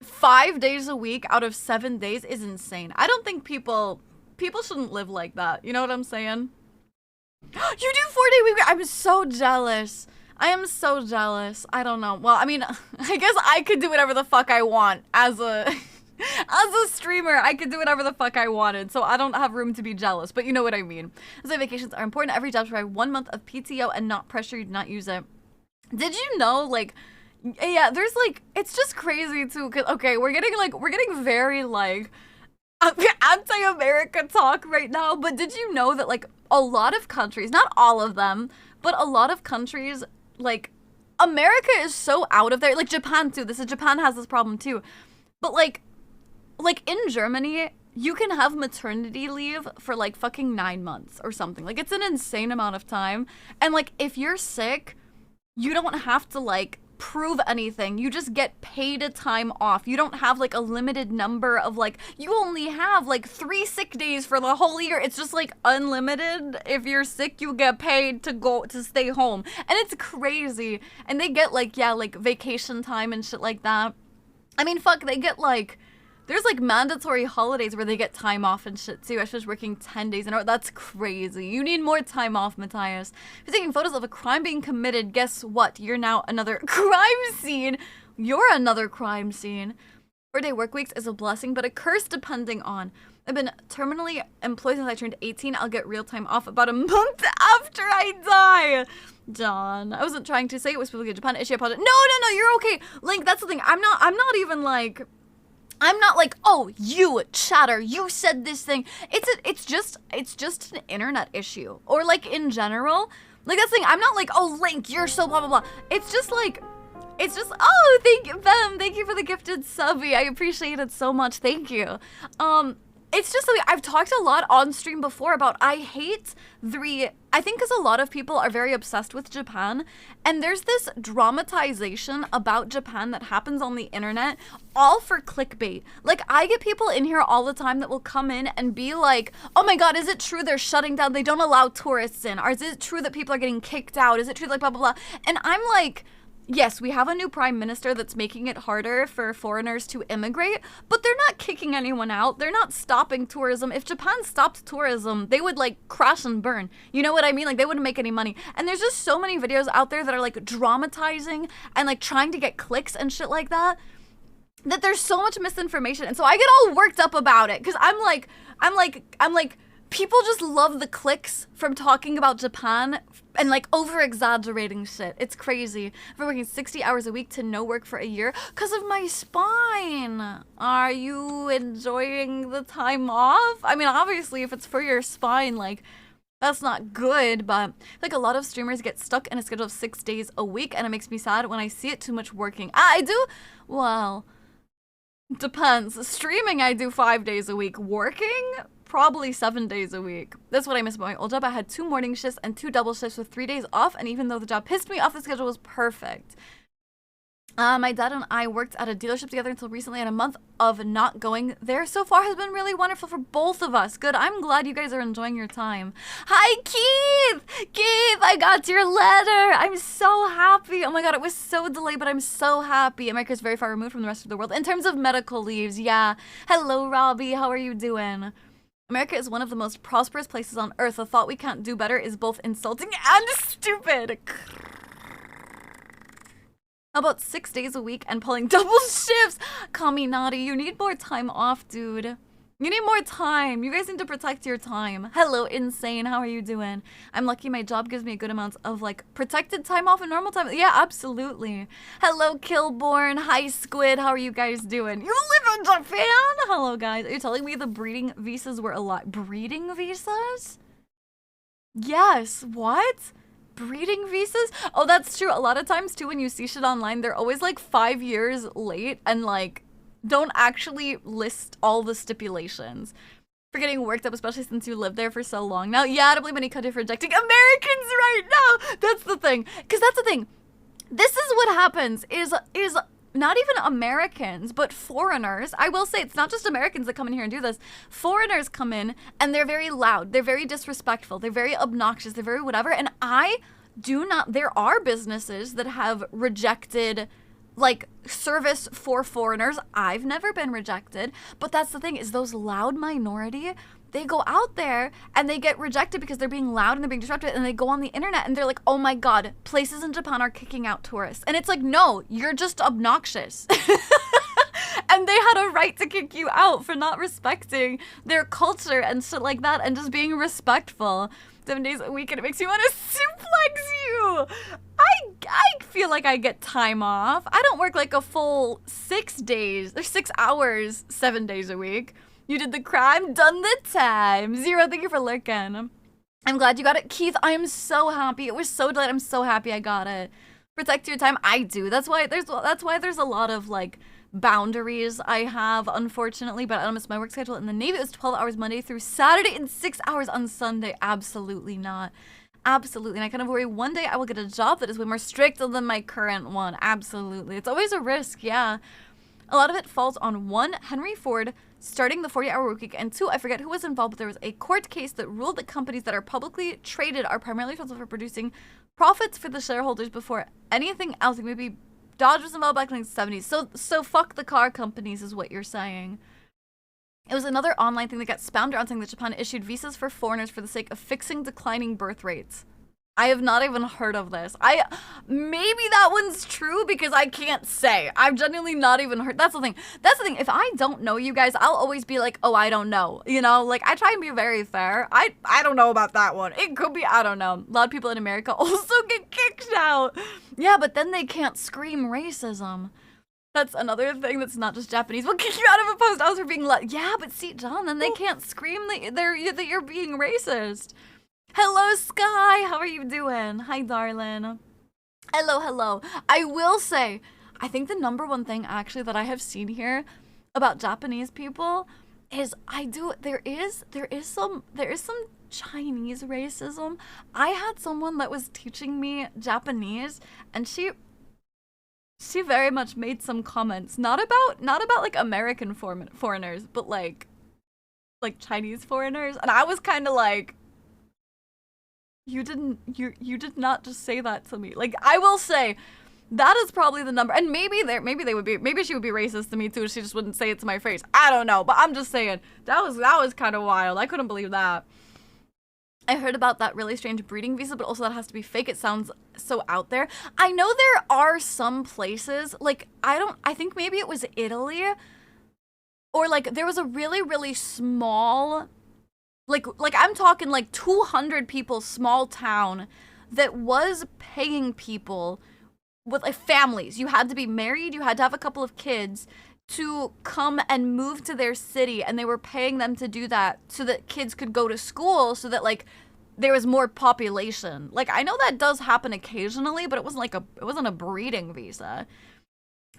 5 days a week out of 7 days is insane. I don't think people shouldn't live like that. You know what I'm saying? You do 4-day week. I'm so jealous. I am so jealous. I don't know. Well, I mean, I guess I could do whatever the fuck I want as a streamer. I could do whatever the fuck I wanted, so I don't have room to be jealous, but you know what I mean. So vacations are important. Every job should provide 1 month of PTO and not pressure you to not use it. Did you know, like, yeah, there's like, it's just crazy too, 'cause, okay, we're getting very like anti-America talk right now, but did you know that like a lot of countries, not all of them, but a lot of countries, like, America is so out of there, like Japan too, Japan has this problem too, but like in Germany, you can have maternity leave for like fucking 9 months or something. Like, it's an insane amount of time, and like if you're sick, you don't have to like prove anything. You just get paid a time off. You don't have like a limited number of like, you only have like 3 sick days for the whole year. It's just like unlimited. If you're sick, you get paid to stay home. And it's crazy. And they get like, yeah, like vacation time and shit like that. I mean, fuck, they get like, there's like mandatory holidays where they get time off and shit too. I was working 10 days in a row. That's crazy. You need more time off, Matthias. If you're taking photos of a crime being committed, guess what? You're now another crime scene. You're another crime scene. 4-day work weeks is a blessing, but a curse depending on. I've been terminally employed since I turned 18. I'll get real time off about a month after I die. John, I wasn't trying to say it was specifically a Japan issue. I apologize. No, you're okay. Link, that's the thing. I'm not even like, I'm not like, oh, you chatter, you said this thing. It's just an internet issue. Or like in general, like that's the thing. I'm not like, oh, Link, you're so blah, blah, blah. It's just, oh, thank you, Bem. Thank you for the gifted subby. I appreciate it so much. Thank you. It's just something I've talked a lot on stream before about. I think because a lot of people are very obsessed with Japan, and there's this dramatization about Japan that happens on the internet, all for clickbait. Like, I get people in here all the time that will come in and be like, oh my god, is it true they're shutting down, they don't allow tourists in? Or is it true that people are getting kicked out? Is it true, like, blah, blah, blah? And I'm like, yes, we have a new prime minister that's making it harder for foreigners to immigrate, but they're not kicking anyone out. They're not stopping tourism. If Japan stopped tourism, they would like crash and burn. You know what I mean? Like, they wouldn't make any money. And there's just so many videos out there that are like dramatizing and like trying to get clicks and shit like that, that there's so much misinformation. And so I get all worked up about it because I'm like, people just love the clicks from talking about Japan and like over-exaggerating shit. It's crazy. I've been working 60 hours a week to no work for a year because of my spine. Are you enjoying the time off? I mean, obviously, if it's for your spine, like, that's not good, but like a lot of streamers get stuck in a schedule of 6 days a week, and it makes me sad when I see it too much working. I do? Well, depends. Streaming, I do 5 days a week. Working? Probably 7 days a week. That's what I miss about my old job. I had 2 morning shifts and 2 double shifts with 3 days off, and even though the job pissed me off, the schedule was perfect. My dad and I worked at a dealership together until recently, and a month of not going there so far has been really wonderful for both of us. Good. I'm glad you guys are enjoying your time. Hi, Keith! Keith, I got your letter. I'm so happy. Oh my god, it was so delayed, but I'm so happy. America's very far removed from the rest of the world in terms of medical leaves. Yeah. Hello, Robbie. How are you doing? America is one of the most prosperous places on earth. The thought we can't do better is both insulting and stupid. How about 6 days a week and pulling double shifts? Kaminati, you need more time off, dude. You need more time. You guys need to protect your time. Hello, Insane. How are you doing? I'm lucky my job gives me a good amount of, like, protected time off and normal time. Yeah, absolutely. Hello, Killborn. Hi, Squid. How are you guys doing? You live in Japan? Hello, guys. Are you telling me the breeding visas were a lot? Breeding visas? Yes. What? Breeding visas? Oh, that's true. A lot of times, too, when you see shit online, they're always, like, 5 years late and, like, don't actually list all the stipulations. For getting worked up, especially since you lived there for so long now. Yeah, I don't believe any country for rejecting Americans right now. That's the thing. Because that's the thing. This is what happens is not even Americans, but foreigners. I will say it's not just Americans that come in here and do this. Foreigners come in and they're very loud. They're very disrespectful. They're very obnoxious. They're very whatever. And I do not, there are businesses that have rejected like service for foreigners. I've never been rejected, but that's the thing is those loud minority, they go out there and they get rejected because they're being loud and they're being disruptive, and they go on the internet and they're like, oh my God, places in Japan are kicking out tourists. And it's like, no, you're just obnoxious. And they had a right to kick you out for not respecting their culture and shit like that and just being respectful. 7 days a week and it makes me want to suplex you. I feel like I get time off. I don't work like a full 6 days. There's 6 hours, 7 days a week. You did the crime, done the time. Zero, thank you for lurking. I'm glad you got it. Keith, I am so happy. It was so delayed. I'm so happy I got it. Protect your time. I do. That's why there's a lot of like boundaries I have, unfortunately, but I don't miss my work schedule. In the Navy, it was 12 hours Monday through Saturday and 6 hours on Sunday. Absolutely not. Absolutely. And I kind of worry one day I will get a job that is way more strict than my current one. Absolutely. It's always a risk, yeah. A lot of it falls on one, Henry Ford starting the 40-hour work week, and two, I forget who was involved, but there was a court case that ruled that companies that are publicly traded are primarily responsible for producing profits for the shareholders before anything else. Like maybe Dodge was involved back in the 70s. So fuck the car companies is what you're saying. It was another online thing that got spammed around saying that Japan issued visas for foreigners for the sake of fixing declining birth rates. I have not even heard of this. Maybe that one's true because I can't say. I've genuinely not even heard. That's the thing. If I don't know you guys, I'll always be like, oh, I don't know. You know, like I try and be very fair. I don't know about that one. It could be, I don't know. A lot of people in America also get kicked out. Yeah, but then they can't scream racism. That's another thing that's not just Japanese. We'll kick you out of a post house for being yeah, but see, John, then they can't scream that you're being racist. Hello, Sky. How are you doing? Hi, darling. Hello. I will say, I think the number one thing actually that I have seen here about Japanese people is there is some Chinese racism. I had someone that was teaching me Japanese, and she very much made some comments, not about like American foreigners, but like Chinese foreigners, and I was kind of like, you did not just say that to me. Like, I will say that is probably the number, and maybe she would be racist to me too. She just wouldn't say it to my face. I don't know, but I'm just saying that was kind of wild. I couldn't believe that. I heard about that really strange breeding visa, but also that has to be fake. It sounds so out there. I know there are some places, like, I think maybe it was Italy, or like there was a really, really small, like I'm talking like 200 people, small town that was paying people with like families. You had to be married, you had to have a couple of kids to come and move to their city, and they were paying them to do that so that kids could go to school, so that like there was more population. Like, I know that does happen occasionally, but it wasn't a breeding visa.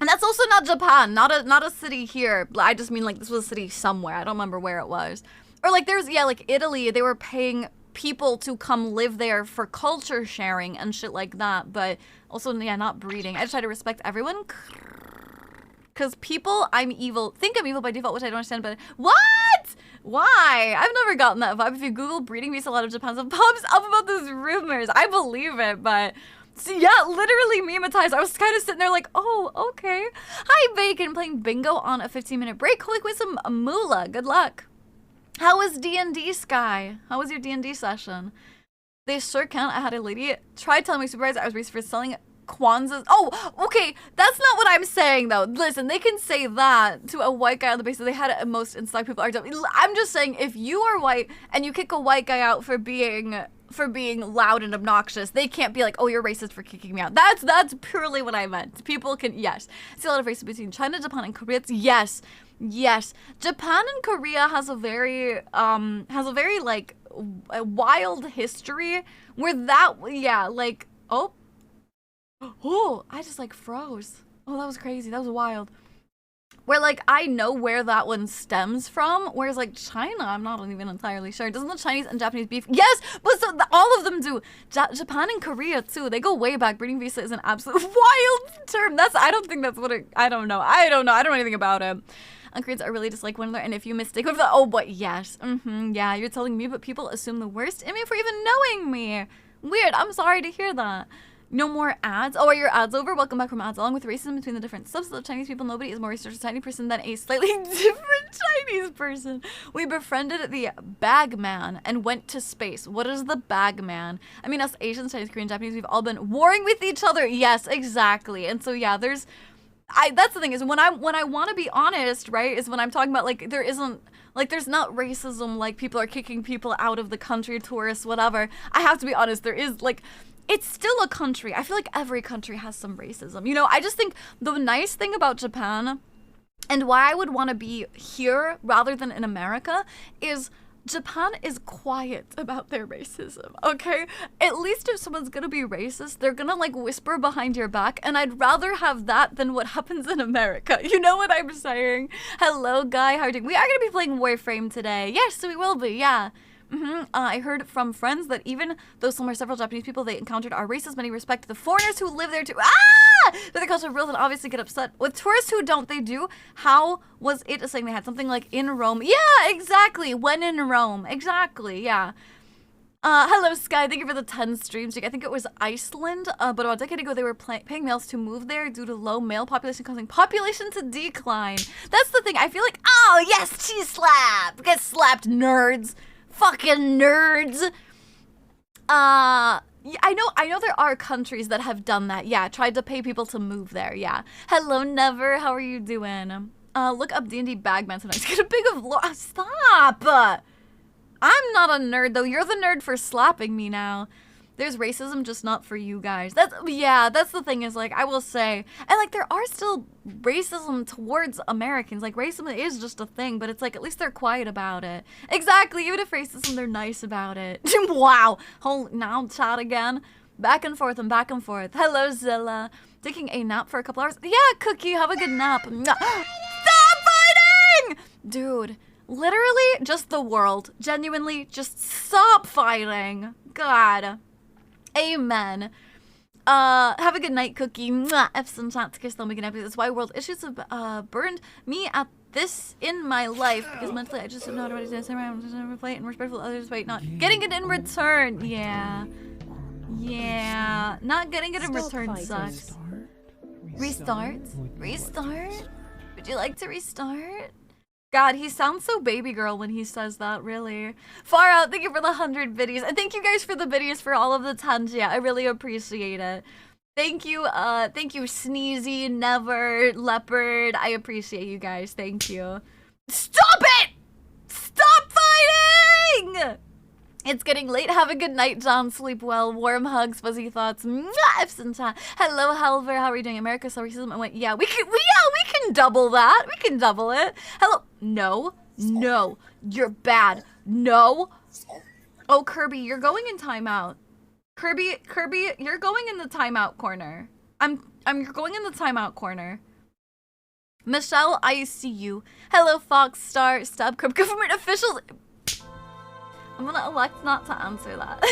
And that's also not Japan, not a city here. I just mean like this was a city somewhere. I don't remember where it was. Or like there's, yeah, like Italy, they were paying people to come live there for culture sharing and shit like that. But also, yeah, not breeding. I just try to respect everyone. Because people, think I'm evil by default, which I don't understand, but what? Why? I've never gotten that vibe. If you Google breeding visa, a lot of Japan stuff pops up about those rumors. I believe it, but so yeah, literally mematized. I was kind of sitting there like, oh, okay. Hi, Bacon, playing bingo on a 15-minute break. Quick with some moolah. Good luck. How was D&D, Sky? How was your D&D session? They sure can. I had a lady try telling my supervisor I was racist for selling Kwanzaa's. Oh, okay. That's not what I'm saying, though. Listen, they can say that to a white guy on the basis they had it at most in Slack people are dumb. I'm just saying, if you are white and you kick a white guy out for being loud and obnoxious, they can't be like, oh, you're racist for kicking me out. That's purely what I meant. People can, yes. See a lot of racism between China, Japan, and Korea. Yes. Japan and Korea has a very like a wild history where that, yeah, like, oh, I just like froze. Oh, that was crazy. That was wild. Where, like, I know where that one stems from, whereas, like, China, I'm not even entirely sure. Doesn't the Chinese and Japanese beef? Yes, but so all of them do. Japan and Korea, too. They go way back. Breeding visa is an absolute wild term. I don't think that's what it, I don't know. I don't know anything about it. Koreans are really just like one another, and if you mistake with the, oh, boy, yes. Yeah, you're telling me, but people assume the worst in me for even knowing me. Weird, I'm sorry to hear that. No more ads. Oh, are your ads over? Welcome back from ads. Along with racism between the different subsets of Chinese people, nobody is more racist to a tiny person than a slightly different Chinese person. We befriended the bag man and went to space. What is the bag man? I mean, us Asians, Chinese, Korean, Japanese, we've all been warring with each other. Yes, exactly. And so, yeah, that's the thing is when I want to be honest, right, is when I'm talking about, like, there's not racism, like people are kicking people out of the country, tourists, whatever. I have to be honest, there is, like, it's still a country. I feel like every country has some racism. You know, I just think the nice thing about Japan and why I would want to be here rather than in America is Japan is quiet about their racism, okay? At least if someone's gonna be racist, they're gonna, like, whisper behind your back, and I'd rather have that than what happens in America. You know what I'm saying? Hello, Guy, how are you doing? We are gonna be playing Warframe today. Yes, we will be, yeah. I heard from friends that even though several Japanese people they encountered are racist, many respect the foreigners who live there too. But the culture of real and obviously get upset. With tourists who don't, they do. How was it saying they had something like in Rome? Yeah, exactly. When in Rome. Exactly, yeah. Hello, Sky. Thank you for the 10 streams. I think it was Iceland, but about a decade ago, they were paying males to move there due to low male population, causing population to decline. That's the thing. I feel like, oh, yes, cheese slap. Get slapped, nerds. Fucking nerds. I know there are countries that have done that. Yeah, tried to pay people to move there. Yeah. Hello, Never. How are you doing? Look up D&D Bagman tonight. Get a big of stop. I'm not a nerd though. You're the nerd for slapping me now. There's racism, just not for you guys. That's the thing is, like, I will say, and, like, there are still racism towards Americans. Like, racism is just a thing, but it's, like, at least they're quiet about it. Exactly, even if racism, they're nice about it. Wow. Now chat again. Back and forth and back and forth. Hello, Zilla. Taking a nap for a couple hours. Yeah, Cookie, have a good nap. Stop fighting! Dude, literally, just the world. Genuinely, just stop fighting. God. Amen. Have a good night, Cookie. Mwah. F's and chats, kiss them, we can happy. That's why world issues have burned me at this in my life because mentally I just don't know how to say I'm just never play it and respectful of others wait not getting it in return. Yeah. Not getting it in return sucks. Restart? Would you like to restart? God, he sounds so baby girl when he says that, really. Far Out, thank you for the 100 biddies. And thank you guys for the biddies for all of the tons. Yeah, I really appreciate it. Thank you, Sneezy, Never, Leopard. I appreciate you guys. Thank you. Stop it! Stop fighting! It's getting late. Have a good night, John. Sleep well. Warm hugs, fuzzy thoughts. Mwah! And chat. Hello, Helver. How are you doing? America saw racism. I went, yeah, we can double that. We can double it. Hello. No. You're bad. No. Oh, Kirby, you're going in timeout. Kirby, you're going in the timeout corner. You're going in the timeout corner. Michelle, I see you. Hello, Foxstar, Stub Crib, government officials. I'm gonna elect not to answer that.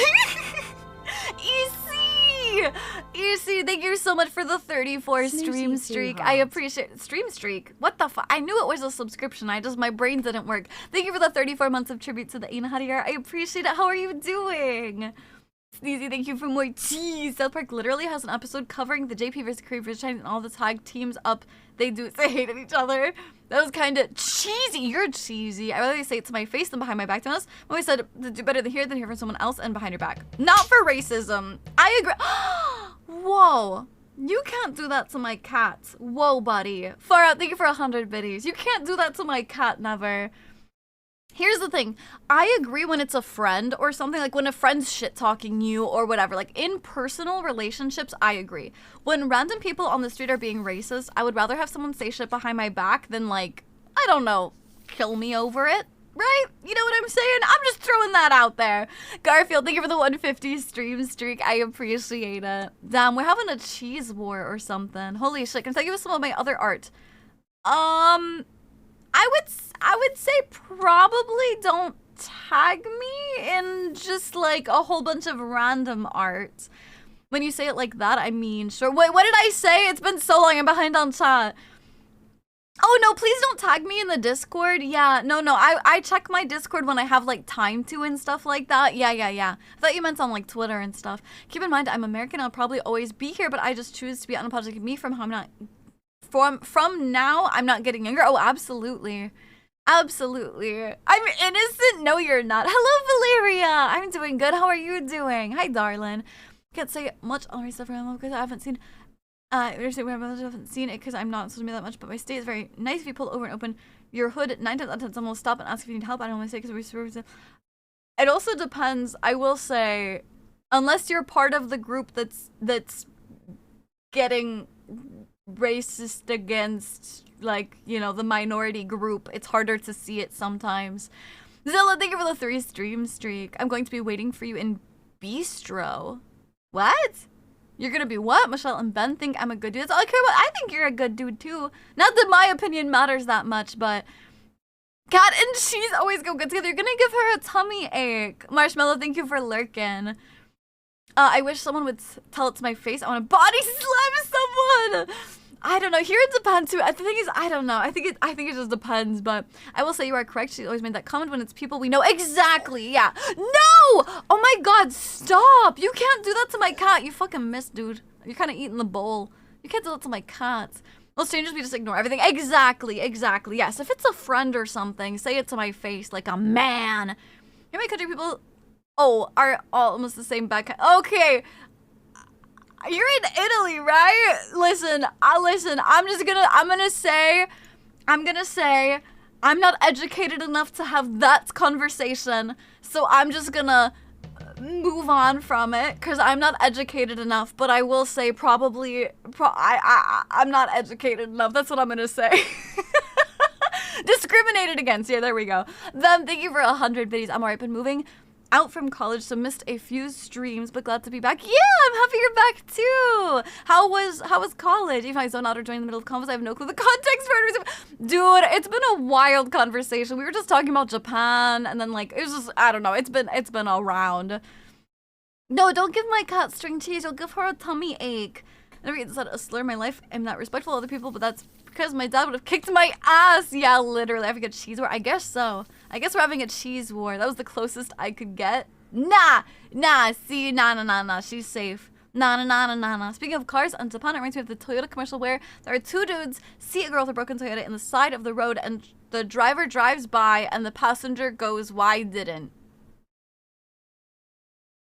EC, thank you so much for the 34 stream streak. I appreciate stream streak. What the fuck? I knew it was a subscription. My brain didn't work. Thank you for the 34 months of tribute to the Ina Hadiar. I appreciate it. How are you doing? Sneezy, thank you for more cheese. South Park literally has an episode covering the JP versus Korea versus Chinese and all the tag teams up. They hated each other. That was kind of cheesy. You're cheesy. I rather say it to my face than behind my back. To us, when we said do better than hear from someone else and behind your back. Not for racism. I agree. Whoa. You can't do that to my cat. Whoa, buddy. Far Out, thank you for 100 biddies. You can't do that to my cat, Never. Here's the thing. I agree when it's a friend or something, like when a friend's shit-talking you or whatever. Like, in personal relationships, I agree. When random people on the street are being racist, I would rather have someone say shit behind my back than, like, I don't know, kill me over it, right? You know what I'm saying? I'm just throwing that out there. Garfield, thank you for the 150 stream streak. I appreciate it. Damn, we're having a cheese war or something. Holy shit. Can I give you some of my other art? I would say probably don't tag me in just like a whole bunch of random art. When you say it like that, I mean, sure. Wait, what did I say? It's been so long, I'm behind on chat. Oh no, please don't tag me in the Discord. Yeah, no, I check my Discord when I have like time to and stuff like that. Yeah. I thought you meant on like Twitter and stuff. Keep in mind, I'm American, I'll probably always be here, but I just choose to be unapologetic me from how I'm not, from now, I'm not getting younger. Oh, absolutely. Absolutely. I'm innocent. No, you're not. Hello, Valeria. I'm doing good. How are you doing? Hi, darling. Can't say much on stuff around because I haven't seen I haven't seen it because I'm not social media that much, but my state is very nice. If you pull over and open your hood, 9 times out of 10 someone will stop and ask if you need help. I don't want to say because it also depends. I will say, unless you're part of the group that's getting racist against, like, you know, the minority group, it's harder to see it sometimes. Zilla, thank you for the 3 stream streak. I'm going to be waiting for you in Bistro. What? You're gonna be what? Michelle and Ben think I'm a good dude. That's all I care about. I think you're a good dude too. Not that my opinion matters that much, but Cat and cheese always go good together. You're gonna give her a tummy ache. Marshmallow, thank you for lurking. I wish someone would tell it to my face. I want to body slam someone. I don't know. Here it depends too. The thing is, I don't know. I think it just depends. But I will say you are correct. She always made that comment when it's people we know. Exactly. Yeah. No. Oh my God. Stop. You can't do that to my cat. You fucking missed, dude. You're kind of eating the bowl. You can't do that to my cat. Most strangers, we just ignore everything. Exactly. Yes. If it's a friend or something, say it to my face like a man. You know, my country people, are almost the same back. Okay. You're in Italy, right? Listen, I'm gonna say, I'm not educated enough to have that conversation, so I'm just gonna move on from it, because I'm not educated enough, but I will say I'm not educated enough, that's what I'm gonna say. Discriminated against, yeah, there we go. Then, thank you for 100 biddies. I'm alright, been moving out from college, so missed a few streams, but glad to be back. Yeah, I'm happy you're back too. How was college? If I zone out or join in the middle of convos, I have no clue the context for it. Dude, it's been a wild conversation. We were just talking about Japan, and then like it was just, I don't know. It's been all round. No, don't give my cat string cheese. You'll give her a tummy ache. I never said a slur in my life. I'm not respectful of other people, but that's because my dad would have kicked my ass. Yeah, literally. Having a cheese war. I guess so. I guess we're having a cheese war. That was the closest I could get. Nah. See, nah. She's safe. Nah. Speaking of cars, on Japan, it reminds me of the Toyota commercial where there are 2 dudes see a girl with a broken Toyota in the side of the road, and the driver drives by, and the passenger goes, "Why didn't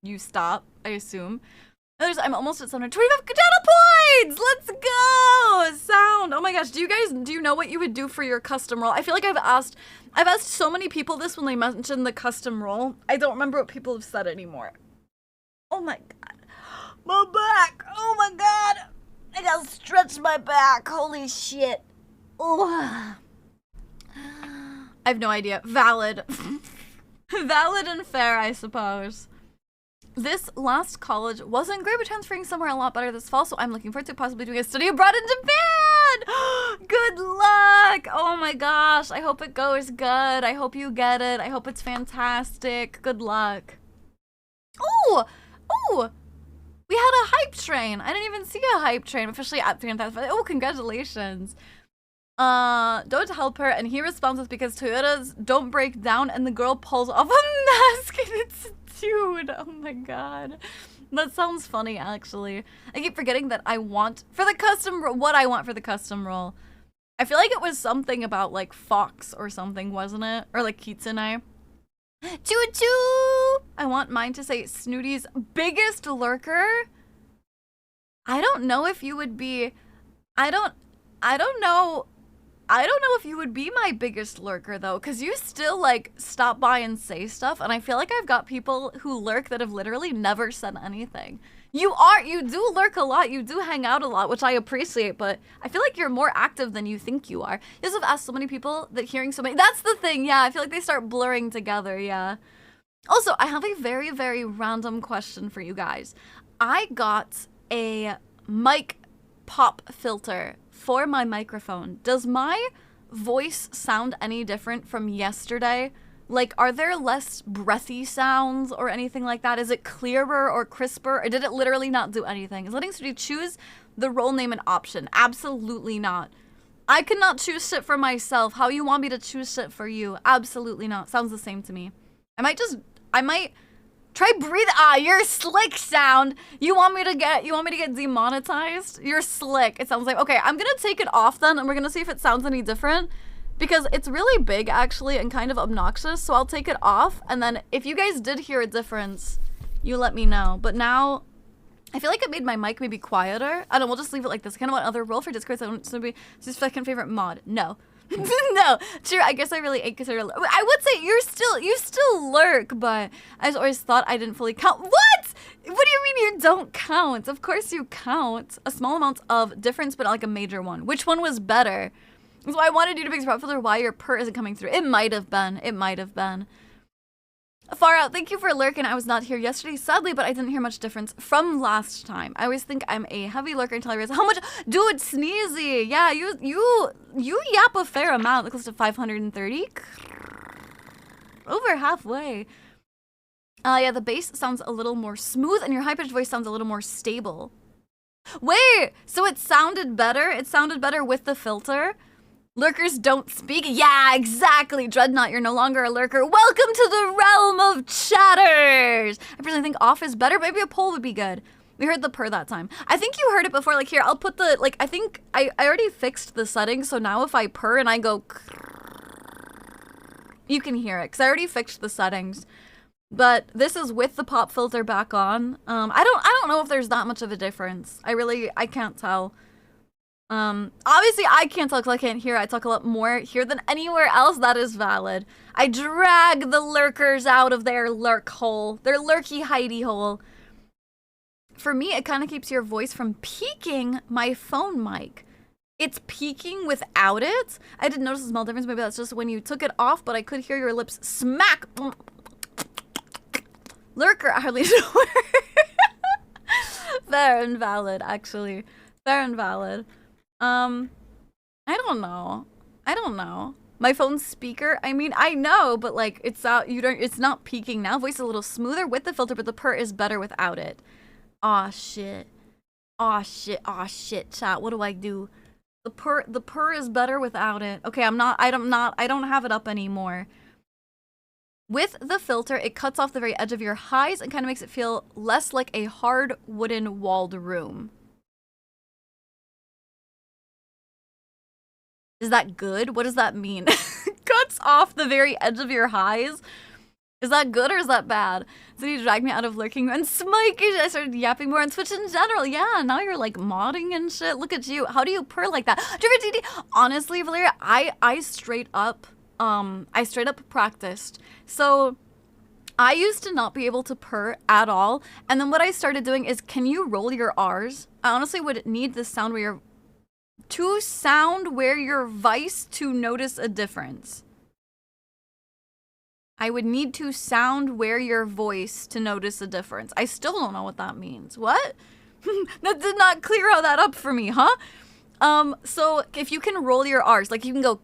you stop?" I assume. I'm almost at 725 Katana points! Let's go! Sound. Oh my gosh, do you know what you would do for your custom role? I feel like I've asked so many people this when they mentioned the custom role. I don't remember what people have said anymore. Oh my God. My back! Oh my God! I gotta stretch my back. Holy shit. Oh. I have no idea. Valid. Valid and fair, I suppose. This last college wasn't great, but transferring somewhere a lot better this fall, so I'm looking forward to possibly doing a study abroad in Japan! Good luck! Oh my gosh, I hope it goes good. I hope you get it. I hope it's fantastic. Good luck. Ooh! We had a hype train. I didn't even see a hype train officially at 3,000. Oh, congratulations. Don't help her, and he responds with, because Toyotas don't break down, and the girl pulls off a mask, and it's a dude. Oh my God. That sounds funny, actually. I keep forgetting that I want for the custom what I want for the custom role. I feel like it was something about like Fox or something, wasn't it? Or like Kitsune. Choo-choo! I want mine to say Snooty's biggest lurker. I don't know if you would be, I don't know if you would be my biggest lurker though, because you still like stop by and say stuff, and I feel like I've got people who lurk that have literally never said anything. You do lurk a lot, you do hang out a lot, which I appreciate, but I feel like you're more active than you think you are. You just have asked so many people that hearing so many, that's the thing, yeah, I feel like they start blurring together, yeah. Also, I have a very, very random question for you guys. I got a mic pop filter for my microphone, does my voice sound any different from yesterday? Like, are there less breathy sounds or anything like that? Is it clearer or crisper? Or did it literally not do anything? Is letting somebody choose the role name an option? Absolutely not. I cannot choose shit for myself. How you want me to choose shit for you? Absolutely not. Sounds the same to me. I might try breathe. Ah, you're slick sound. You want me to get demonetized? You're slick. It sounds like, okay, I'm gonna take it off then and we're gonna see if it sounds any different. Because it's really big, actually, and kind of obnoxious, so I'll take it off, and then if you guys did hear a difference, you let me know. But now, I feel like it made my mic maybe quieter. I don't know, we'll just leave it like this. I kind of want other role for Discord, so it's gonna be his second favorite mod. No. No. True, I guess I really ain't considered. I would say you still lurk, but I just always thought I didn't fully count. What? What do you mean you don't count? Of course you count. A small amount of difference, but not like a major one. Which one was better? So I wanted you to make a filter why your purr isn't coming through. It might have been. It might have been. Far out, thank you for lurking. I was not here yesterday, sadly, but I didn't hear much difference from last time. I always think I'm a heavy lurker until I realize how much. Dude, Sneezy. Yeah, you yap a fair amount, close to 530. Over halfway. Yeah, the bass sounds a little more smooth, and your high-pitched voice sounds a little more stable. Wait, so it sounded better? It sounded better with the filter? Lurkers don't speak? Yeah, exactly. Dreadnought, you're no longer a lurker. Welcome to the realm of chatters. I personally think off is better. Maybe a poll would be good. We heard the purr that time. I think you heard it before. Like, here, I'll put the, like, I think I already fixed the settings. So now if I purr and I go, you can hear it. Because I already fixed the settings. But this is with the pop filter back on. I don't know if there's that much of a difference. I can't tell. Obviously I can't tell because I can't hear. I talk a lot more here than anywhere else. That is valid. I drag the lurkers out of their lurk hole, their lurky hidey hole. For me, it kind of keeps your voice from peaking my phone mic. It's peaking without it. I didn't notice a small difference. Maybe that's just when you took it off, but I could hear your lips smack. Lurker, I hardly know. Fair and valid, actually. Fair and valid. I don't know. My phone's speaker, I mean, I know, but like, it's not peaking now. Voice is a little smoother with the filter, but the purr is better without it. Aw, shit. Aw, shit, chat. What do I do? The purr is better without it. Okay, I don't have it up anymore. With the filter, it cuts off the very edge of your highs and kind of makes it feel less like a hard wooden walled room. Is that good? What does that mean? Cuts off the very edge of your highs? Is that good or is that bad? So you dragged me out of lurking and Smike, I started yapping more on Twitch in general. Yeah, now you're like modding and shit. Look at you. How do you purr like that? Honestly, Valeria, I straight up practiced. So I used to not be able to purr at all. And then what I started doing is, can you roll your R's? I honestly would need the sound where you're to sound where your vice to notice a difference. I would need to sound where your voice to notice a difference. I still don't know what that means. What? That did not clear all that up for me, huh? So if you can roll your R's, like you can go,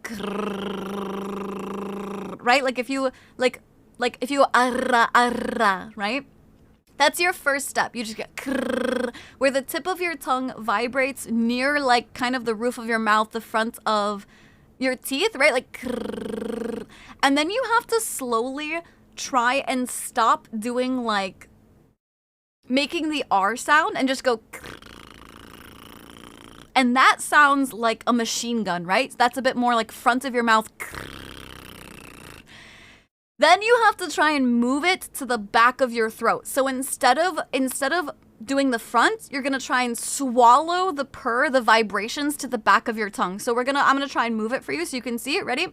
right? Like if you, like if you arra, right? That's your first step. You just get where the tip of your tongue vibrates near like kind of the roof of your mouth, the front of your teeth, right? Like, and then you have to slowly try and stop doing like making the R sound and just go. And that sounds like a machine gun, right? That's a bit more like front of your mouth. Then you have to try and move it to the back of your throat. So instead of doing the front, you're gonna try and swallow the purr, the vibrations to the back of your tongue. So I'm gonna try and move it for you so you can see it. Ready?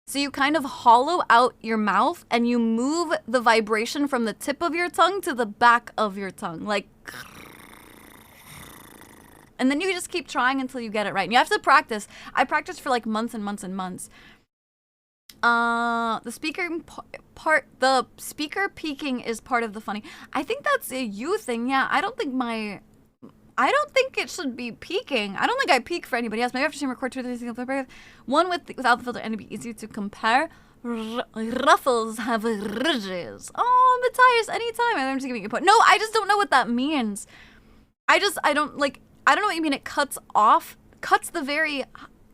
So you kind of hollow out your mouth and you move the vibration from the tip of your tongue to the back of your tongue, like. And then you just keep trying until you get it right. And you have to practice. I practiced for like months and months and months. The speaker peaking is part of the funny. I think that's a you thing. Yeah, I don't think it should be peaking. I don't think I peak for anybody else. Maybe after seeing record 2 or 3 one without the filter and it'd be easier to compare. Ruffles have ridges. Oh, Matthias, anytime. I'm just giving you a point. No, I just don't know what that means. I don't know what you mean. It cuts the very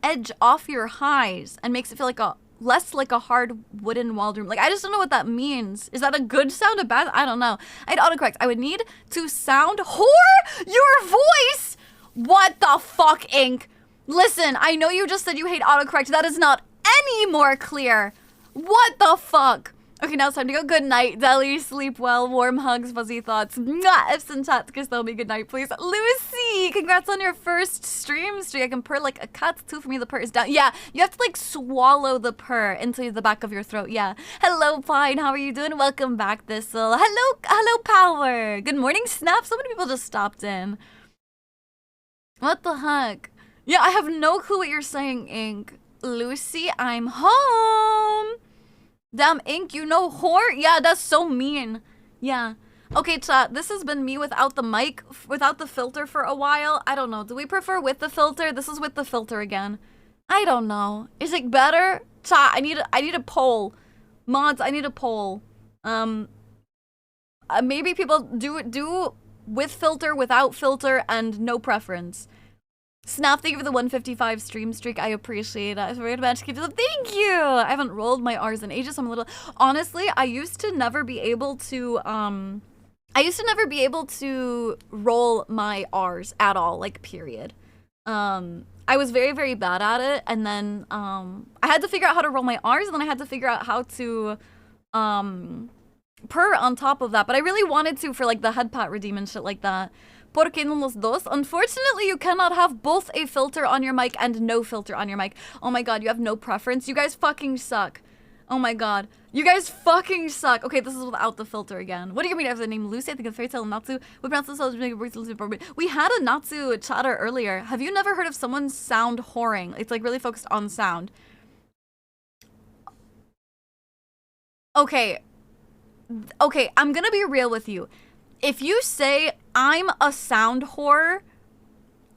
edge off your highs and makes it feel like less like a hard wooden walled room. Like, I just don't know what that means. Is that a good sound, a bad? I don't know. I'd autocorrect. I would need to sound your voice. What the fuck, Ink? Listen, I know you just said you hate autocorrect. That is not any more clear. What the fuck? Okay, now it's time to go. Good night, Deli. Sleep well. Warm hugs, fuzzy thoughts. Mwah! Ifs and chats, kiss me. Good night, please. Lucy, congrats on your first stream streak. I can purr like a cat. Too for me, the purr is down. Yeah, you have to like swallow the purr into the back of your throat. Yeah. Hello, Pine. How are you doing? Welcome back, Thistle. Hello, Power. Good morning, Snap. So many people just stopped in. What the heck? Yeah, I have no clue what you're saying, Ink. Lucy, I'm home. Damn, Ink, you know whore? Yeah, that's so mean. Yeah. Okay, chat, this has been me without the mic, without the filter for a while. I don't know. Do we prefer with the filter? This is with the filter again. I don't know. Is it better? Chat, I need a poll. Mods, I need a poll. Maybe people do with filter, without filter, and no preference. Snap, thank you for the 155 stream streak. I appreciate it. I was worried about to keep it up. Thank you. I haven't rolled my R's in ages. So I'm a little. Honestly, I used to never be able to. Roll my R's at all. Like, period. I was very, very bad at it, and then I had to figure out how to roll my R's, and then I had to figure out how to purr on top of that. But I really wanted to for like the head pat redeem and shit like that. ¿Por qué no los dos? Unfortunately, you cannot have both a filter on your mic and no filter on your mic. Oh my god, you have no preference? You guys fucking suck. Oh my god. You guys fucking suck. Okay, this is without the filter again. What do you mean I have the name Lucy? I think it's Fairy Tale and Natsu. We pronounce this as we had a Natsu chatter earlier. Have you never heard of someone sound whoring? It's like really focused on sound. Okay. Okay, I'm gonna be real with you. If you say, I'm a sound whore,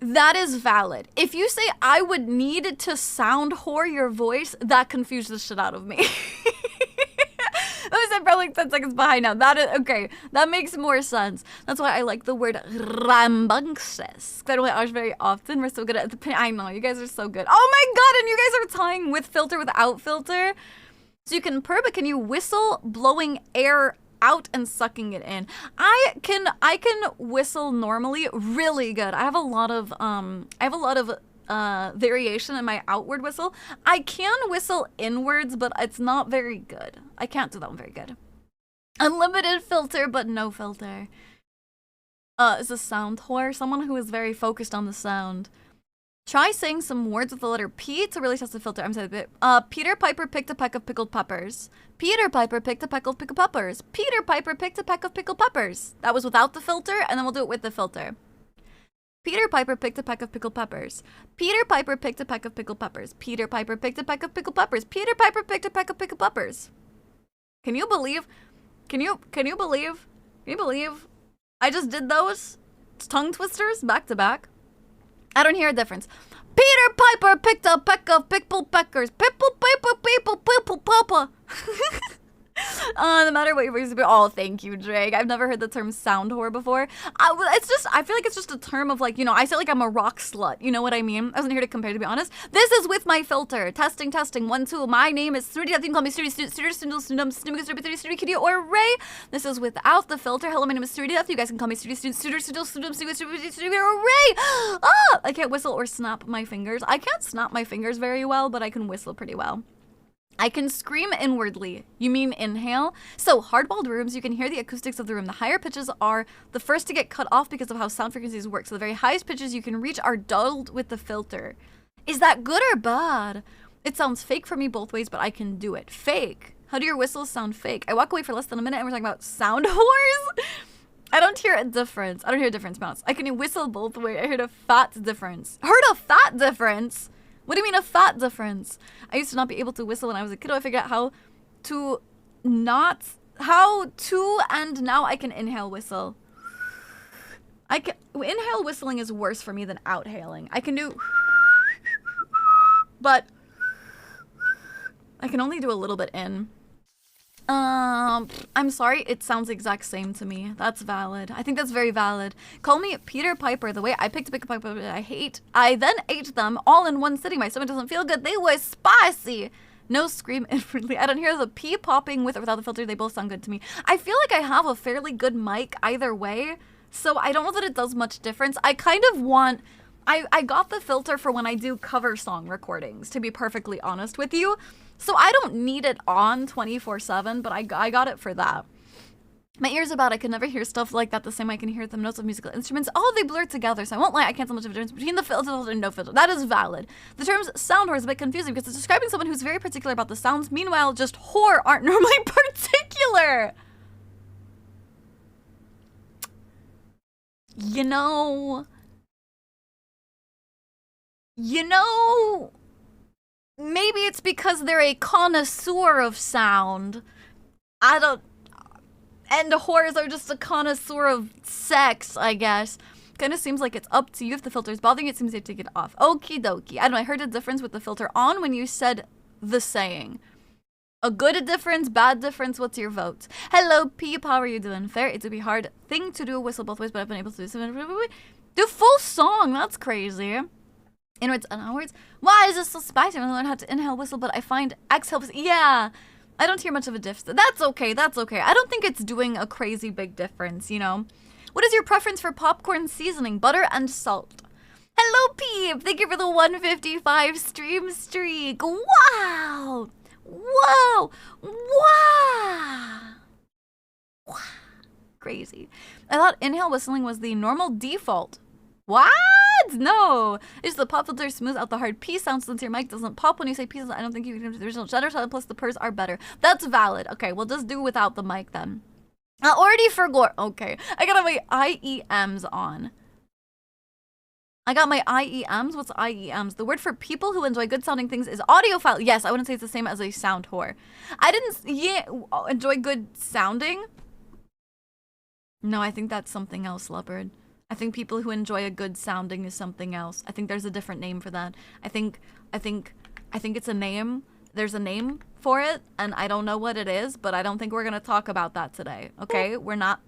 that is valid. If you say, I would need to sound whore your voice, that confused the shit out of me. That was probably like 10 seconds behind now. That is, okay, that makes more sense. That's why I like the word rambunctious. I don't like ours very often. We're so good at the, I know, you guys are so good. Oh my god, and you guys are tying with filter, without filter. So you can purr, but can you whistle blowing air out and sucking it in? I can whistle normally really good. I have a lot of variation in my outward whistle. I can whistle inwards, but it's not very good. I can't do that one very good. Unlimited filter, but no filter. Is a sound whore someone who is very focused on the sound. Try saying some words with the letter P to really test the filter. I'm sorry. Peter Piper picked a peck of pickled peppers. Peter Piper picked a peck of pickled peppers. Peter Piper picked a peck of pickled peppers. That was without the filter, and then we'll do it with the filter. Peter Piper picked a peck of pickled peppers. Peter Piper picked a peck of pickled peppers. Peter Piper picked a peck of pickled peppers. Peter Piper picked a peck of pickled peppers. Can you believe? Can you believe? I just did those tongue twisters back to back. I don't hear a difference. Peter Piper picked a peck of pickled peppers. Pipple, papa. No matter what your voice is. Oh, thank you, Drake. I've never heard the term sound whore before. I feel like it's just a term of like, you know, I say like I'm a rock slut. You know what I mean? I wasn't here to compare, to be honest. This is with my filter. Testing, 1, 2. My name is Snooty. You can call me Snooty, Kitty, or Ray. This is without the filter. Hello, my name is Snooty. You guys can call me Snooty, or Ray. Ah, I can't whistle or snap my fingers. I can't snap my fingers very well, but I can whistle pretty well. I can scream inwardly. You mean inhale? So, hardwalled rooms, you can hear the acoustics of the room. The higher pitches are the first to get cut off because of how sound frequencies work. So the very highest pitches you can reach are dulled with the filter. Is that good or bad? It sounds fake for me both ways, but I can do it. Fake. How do your whistles sound fake? I walk away for less than a minute and we're talking about sound whores? I don't hear a difference. I don't hear a difference, Mouse. I can whistle both ways. I heard a fat difference. Heard a fat difference? What do you mean a fat difference? I used to not be able to whistle when I was a kid. I figured out how to and now I can inhale whistle. Inhale whistling is worse for me than outhailing. I can do, but I can only do a little bit in. I'm sorry, it sounds the exact same to me. That's valid. I think that's very valid. Call me Peter Piper. The way I picked Peter Piper, I then ate them all in one sitting. My stomach doesn't feel good. They were spicy. No scream inwardly. I don't hear the pee popping with or without the filter. They both sound good to me. I feel like I have a fairly good mic either way, so I don't know that it does much difference. I kind of want... I got the filter for when I do cover song recordings, to be perfectly honest with you. So I don't need it on 24/7, but I got it for that. My ears are bad. I can never hear stuff like that the same way I can hear the notes of musical instruments. Oh, they blur together, so I won't lie. I can't tell much of a difference between the filter and no filter. That is valid. The terms sound whore is a bit confusing because it's describing someone who's very particular about the sounds. Meanwhile, just whore aren't normally particular. You know, maybe it's because they're a connoisseur of sound. And whores are just a connoisseur of sex, I guess. Kind of seems like it's up to you. If the filter is bothering you, it seems you take it off. Okie dokie. I don't know, I heard a difference with the filter on when you said the saying. A good difference, bad difference, what's your vote? Hello, Peep, how are you doing? Fair, it would be hard thing to do a whistle both ways, but I've been able to do something. Do full song, that's crazy. Inwards and outwards. Why is this so spicy? I learn how to inhale, whistle, but I find exhale. Yeah, I don't hear much of a diff. That's okay, that's okay. I don't think it's doing a crazy big difference, you know? What is your preference for popcorn seasoning? Butter and salt. Hello, Peep. Thank you for the 155 stream streak. Wow. Whoa. Wow. Wow. Crazy. I thought inhale whistling was the normal default. What? No. Is the pop filter smooth out the hard P sound since your mic doesn't pop when you say P? I don't think you can do the original cheddar sound, plus the purrs are better. That's valid. Okay, we'll just do without the mic then. I already forgot. Okay. I got my IEMs on. I got my IEMs. What's IEMs? The word for people who enjoy good sounding things is audiophile. Yes, I wouldn't say it's the same as a sound whore. I didn't enjoy good sounding. No, I think that's something else, Leopard. I think people who enjoy a good sounding is something else. I think there's a different name for that. I think it's a name. There's a name for it, and I don't know what it is, but I don't think we're gonna talk about that today. Okay? We're not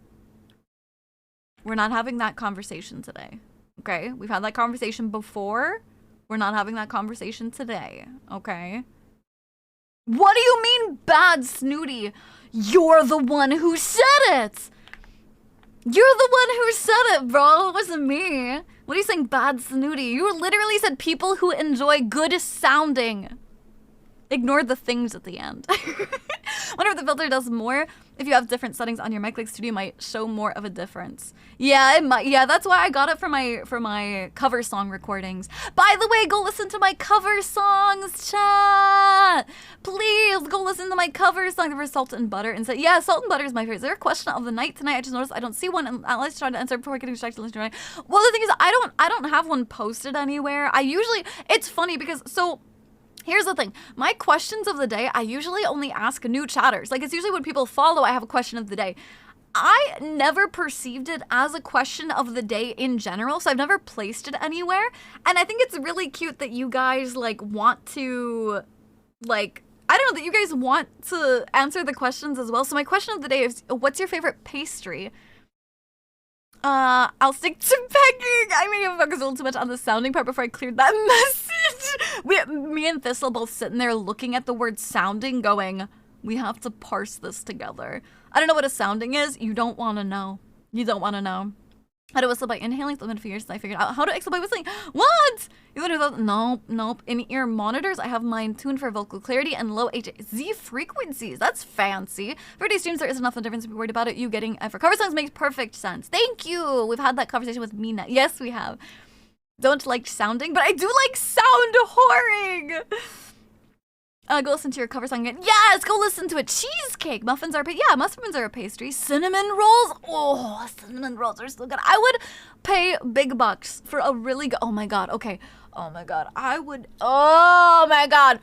having that conversation today. Okay? We've had that conversation before. We're not having that conversation today. Okay? What do you mean bad, Snooty? You're the one who said it! You're the one who said it, bro. It wasn't me. What are you saying, bad, Snooty? You literally said people who enjoy good sounding. Ignore the things at the end. Wonder if the filter does more. If you have different settings on your mic, like Studio might show more of a difference. Yeah, it might. Yeah, that's why I got it for my cover song recordings. By the way, go listen to my cover songs, chat. Please go listen to my cover song for Salt and Butter. And say, yeah, Salt and Butter is my favorite. Is there a question of the night tonight? I just noticed I don't see one, and let's try to answer before getting distracted. Well, the thing is, I don't have one posted anywhere. It's funny because here's the thing. My questions of the day, I usually only ask new chatters. Like, it's usually when people follow, I have a question of the day. I never perceived it as a question of the day in general, so I've never placed it anywhere. And I think it's really cute that you guys, want to, I don't know, that you guys want to answer the questions as well. So my question of the day is, what's your favorite pastry? I'll stick to begging. I may have focused a little too much on the sounding part before I cleared that message. Me and Thistle both sitting there looking at the word sounding going, we have to parse this together. I don't know what a sounding is. You don't want to know. You don't want to know. How to whistle by inhaling. It's been a few years since I figured out how to exhale by whistling. What? You want to know? Nope. In-ear monitors, I have mine tuned for vocal clarity and low HZ frequencies. That's fancy. For today's streams, there isn't enough of a difference to be worried about it. You getting for cover songs makes perfect sense. Thank you. We've had that conversation with Mina. Yes, we have. Don't like sounding, but I do like sound whoring. Go listen to your cover song again. Yes, go listen to it. Cheesecake. Muffins are muffins are a pastry. Cinnamon rolls. Oh, cinnamon rolls are so good. I would pay big bucks for a really good, oh my god, okay. Oh my god, I would. Oh my god.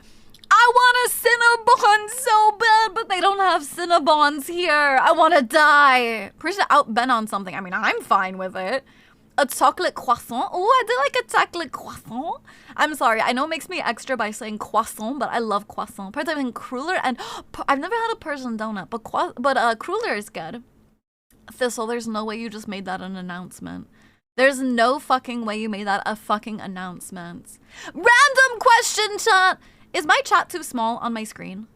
I want a Cinnabon so bad, but they don't have Cinnabons here. I want to die. Pretty out Ben on something. I mean, I'm fine with it. A chocolate croissant. Oh, I do like a chocolate croissant. I'm sorry. I know it makes me extra by saying croissant, but I love croissant. Particularly cruller and I've never had a Persian donut, but cruller is good. Thistle, there's no way you just made that an announcement. There's no fucking way you made that a fucking announcement. Random question, chat. Is my chat too small on my screen?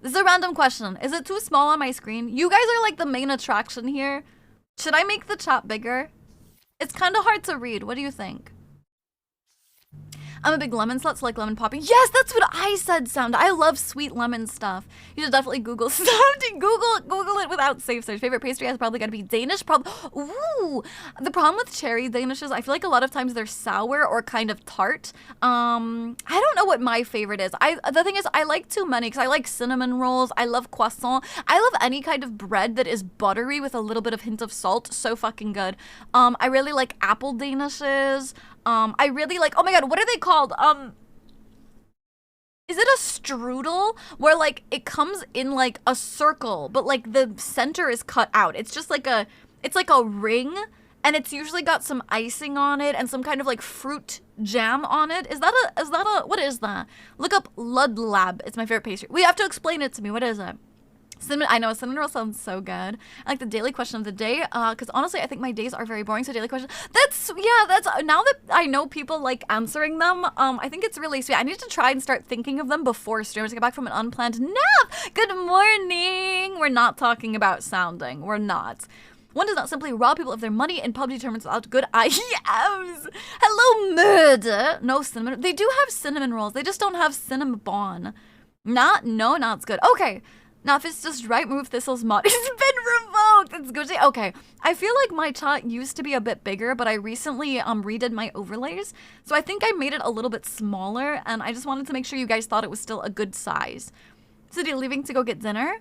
This is a random question. Is it too small on my screen? You guys are like the main attraction here. Should I make the chat bigger? It's kind of hard to read. What do you think? I'm a big lemon slut, so like lemon popping. Yes, that's what I said, Sound. I love sweet lemon stuff. You should definitely Google Sound. Google it without safe search. Favorite pastry is probably gotta be Danish. Ooh. The problem with cherry Danishes, I feel like a lot of times they're sour or kind of tart. I don't know what my favorite is. The thing is, I like too many because I like cinnamon rolls. I love croissant. I love any kind of bread that is buttery with a little bit of hint of salt. So fucking good. I really like apple Danishes. I really like, oh my god, what are they called? Is it a strudel where like it comes in like a circle, but like the center is cut out? It's just like it's like a ring, and it's usually got some icing on it and some kind of like fruit jam on it. Is that a, what is that? Look up Lud Lab. It's my favorite pastry. We have to explain it to me. What is it? Cinnamon, I know, cinnamon roll sounds so good. I like the daily question of the day, because honestly, I think my days are very boring, so daily question, that's, now that I know people like answering them, I think it's really sweet. I need to try and start thinking of them before streamers get back from an unplanned nap. Good morning. We're not talking about sounding. We're not. One does not simply rob people of their money in PUBG tournaments without good IEMs. Hello, murder. No cinnamon. They do have cinnamon rolls. They just don't have cinnamon. Not it's good. Okay. Now, if it's just right, move Thistle's mod. It's been revoked. It's good. Okay. I feel like my chat used to be a bit bigger, but I recently redid my overlays. So I think I made it a little bit smaller, and I just wanted to make sure you guys thought it was still a good size. So you're leaving to go get dinner?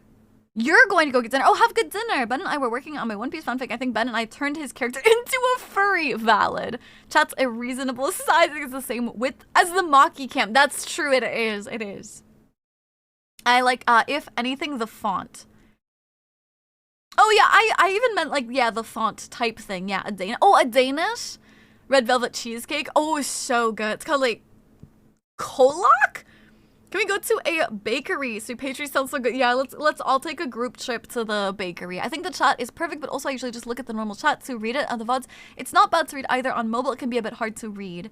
You're going to go get dinner. Oh, have good dinner. Ben and I were working on my One Piece fanfic. I think Ben and I turned his character into a furry. Valid. Chat's a reasonable size. It's the same width as the Maki camp. That's true. It is. It is. I like, if anything, the font. Oh, yeah, I even meant, like, yeah, the font type thing. Yeah, a Danish? Red velvet cheesecake? Oh, it's so good. It's called, like, Kolak? Can we go to a bakery? So pastry sounds so good. Yeah, let's all take a group trip to the bakery. I think the chat is perfect, but also I usually just look at the normal chat to read it on the VODs. It's not bad to read either. On mobile, it can be a bit hard to read.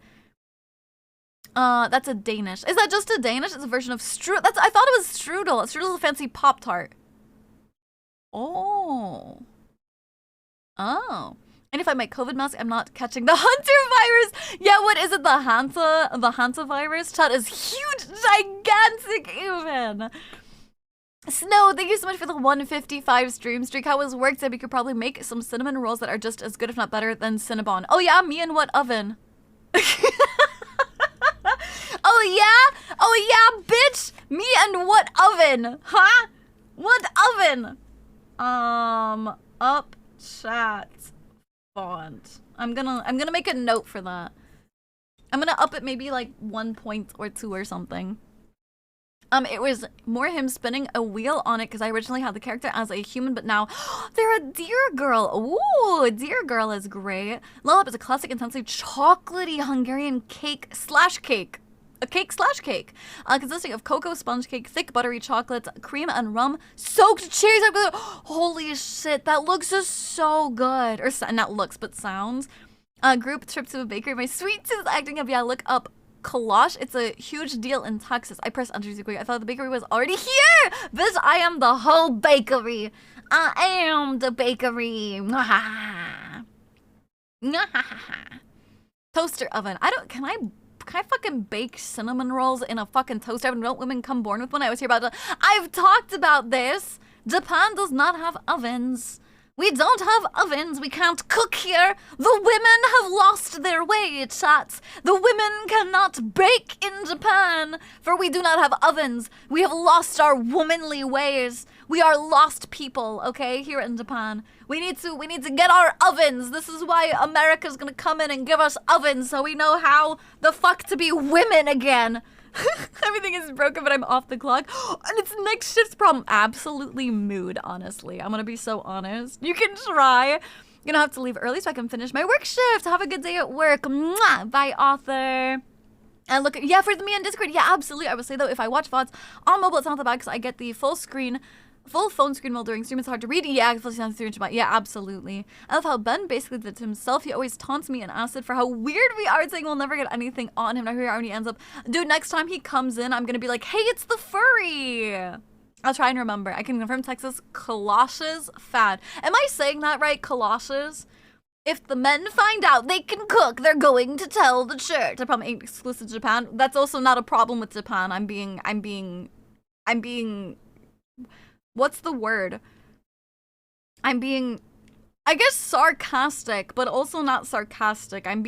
That's a Danish. Is that just a Danish? It's a version of strudel. I thought it was strudel. Strudel's a fancy Pop-Tart. Oh. And if I make COVID mask, I'm not catching the Hunter virus. Yeah, what is it? The Hanta virus? Chat is huge, gigantic even. Snow, thank you so much for the 155 stream streak. How was work? Said we could probably make some cinnamon rolls that are just as good, if not better, than Cinnabon. Oh yeah, me and what oven? Oh yeah, bitch! Me and what oven? Huh? What oven? Up chat font. I'm gonna make a note for that. I'm gonna up it maybe like 1 point or 2 or something. It was more him spinning a wheel on it because I originally had the character as a human, but now they're a deer girl. Ooh, deer girl is great. Lullab is a classic, intensely chocolatey Hungarian cake slash cake. A cake slash cake. Consisting of cocoa sponge cake, thick buttery chocolate, cream and rum, soaked cherries. Holy shit, that looks so good. Or not looks, but sounds. Group trip to a bakery. My sweet tooth acting up. Yeah, look up Kolosh. It's a huge deal in Texas. I pressed enter too quick. I thought the bakery was already here. Bitch, I am the whole bakery. I am the bakery. Toaster oven. Can I fucking bake cinnamon rolls in a fucking toaster oven? Don't women come born with one? I was here about it. I've talked about this. Japan does not have ovens. We don't have ovens. We can't cook here. The women have lost their way, chat. The women cannot bake in Japan, for we do not have ovens. We have lost our womanly ways. We are lost people, okay, here in Japan. We need to get our ovens. This is why America's gonna come in and give us ovens so we know how the fuck to be women again. Everything is broken, but I'm off the clock. And it's next shift's problem. Absolutely mood, honestly. I'm gonna be so honest. You can try. Gonna have to leave early so I can finish my work shift. Have a good day at work. Mwah! Bye, author. And look, yeah, for me on Discord, yeah, absolutely. I would say though, if I watch VODs on mobile, it's not that bad because I get the full phone screen while during stream. It's hard to read. Yeah, yeah, absolutely. I love how Ben basically did to himself. He always taunts me and Acid for how weird we are, saying we'll never get anything on him. Now here he ends up. Dude, next time he comes in, I'm gonna be like, hey, it's the furry. I'll try and remember. I can confirm Texas Colossus fad. Am I saying that right? Colossus? If the men find out they can cook, they're going to tell the church. That probably ain't exclusive to Japan. That's also not a problem with Japan. I'm being, what's the word? I'm being, I guess sarcastic, but also not sarcastic. I'm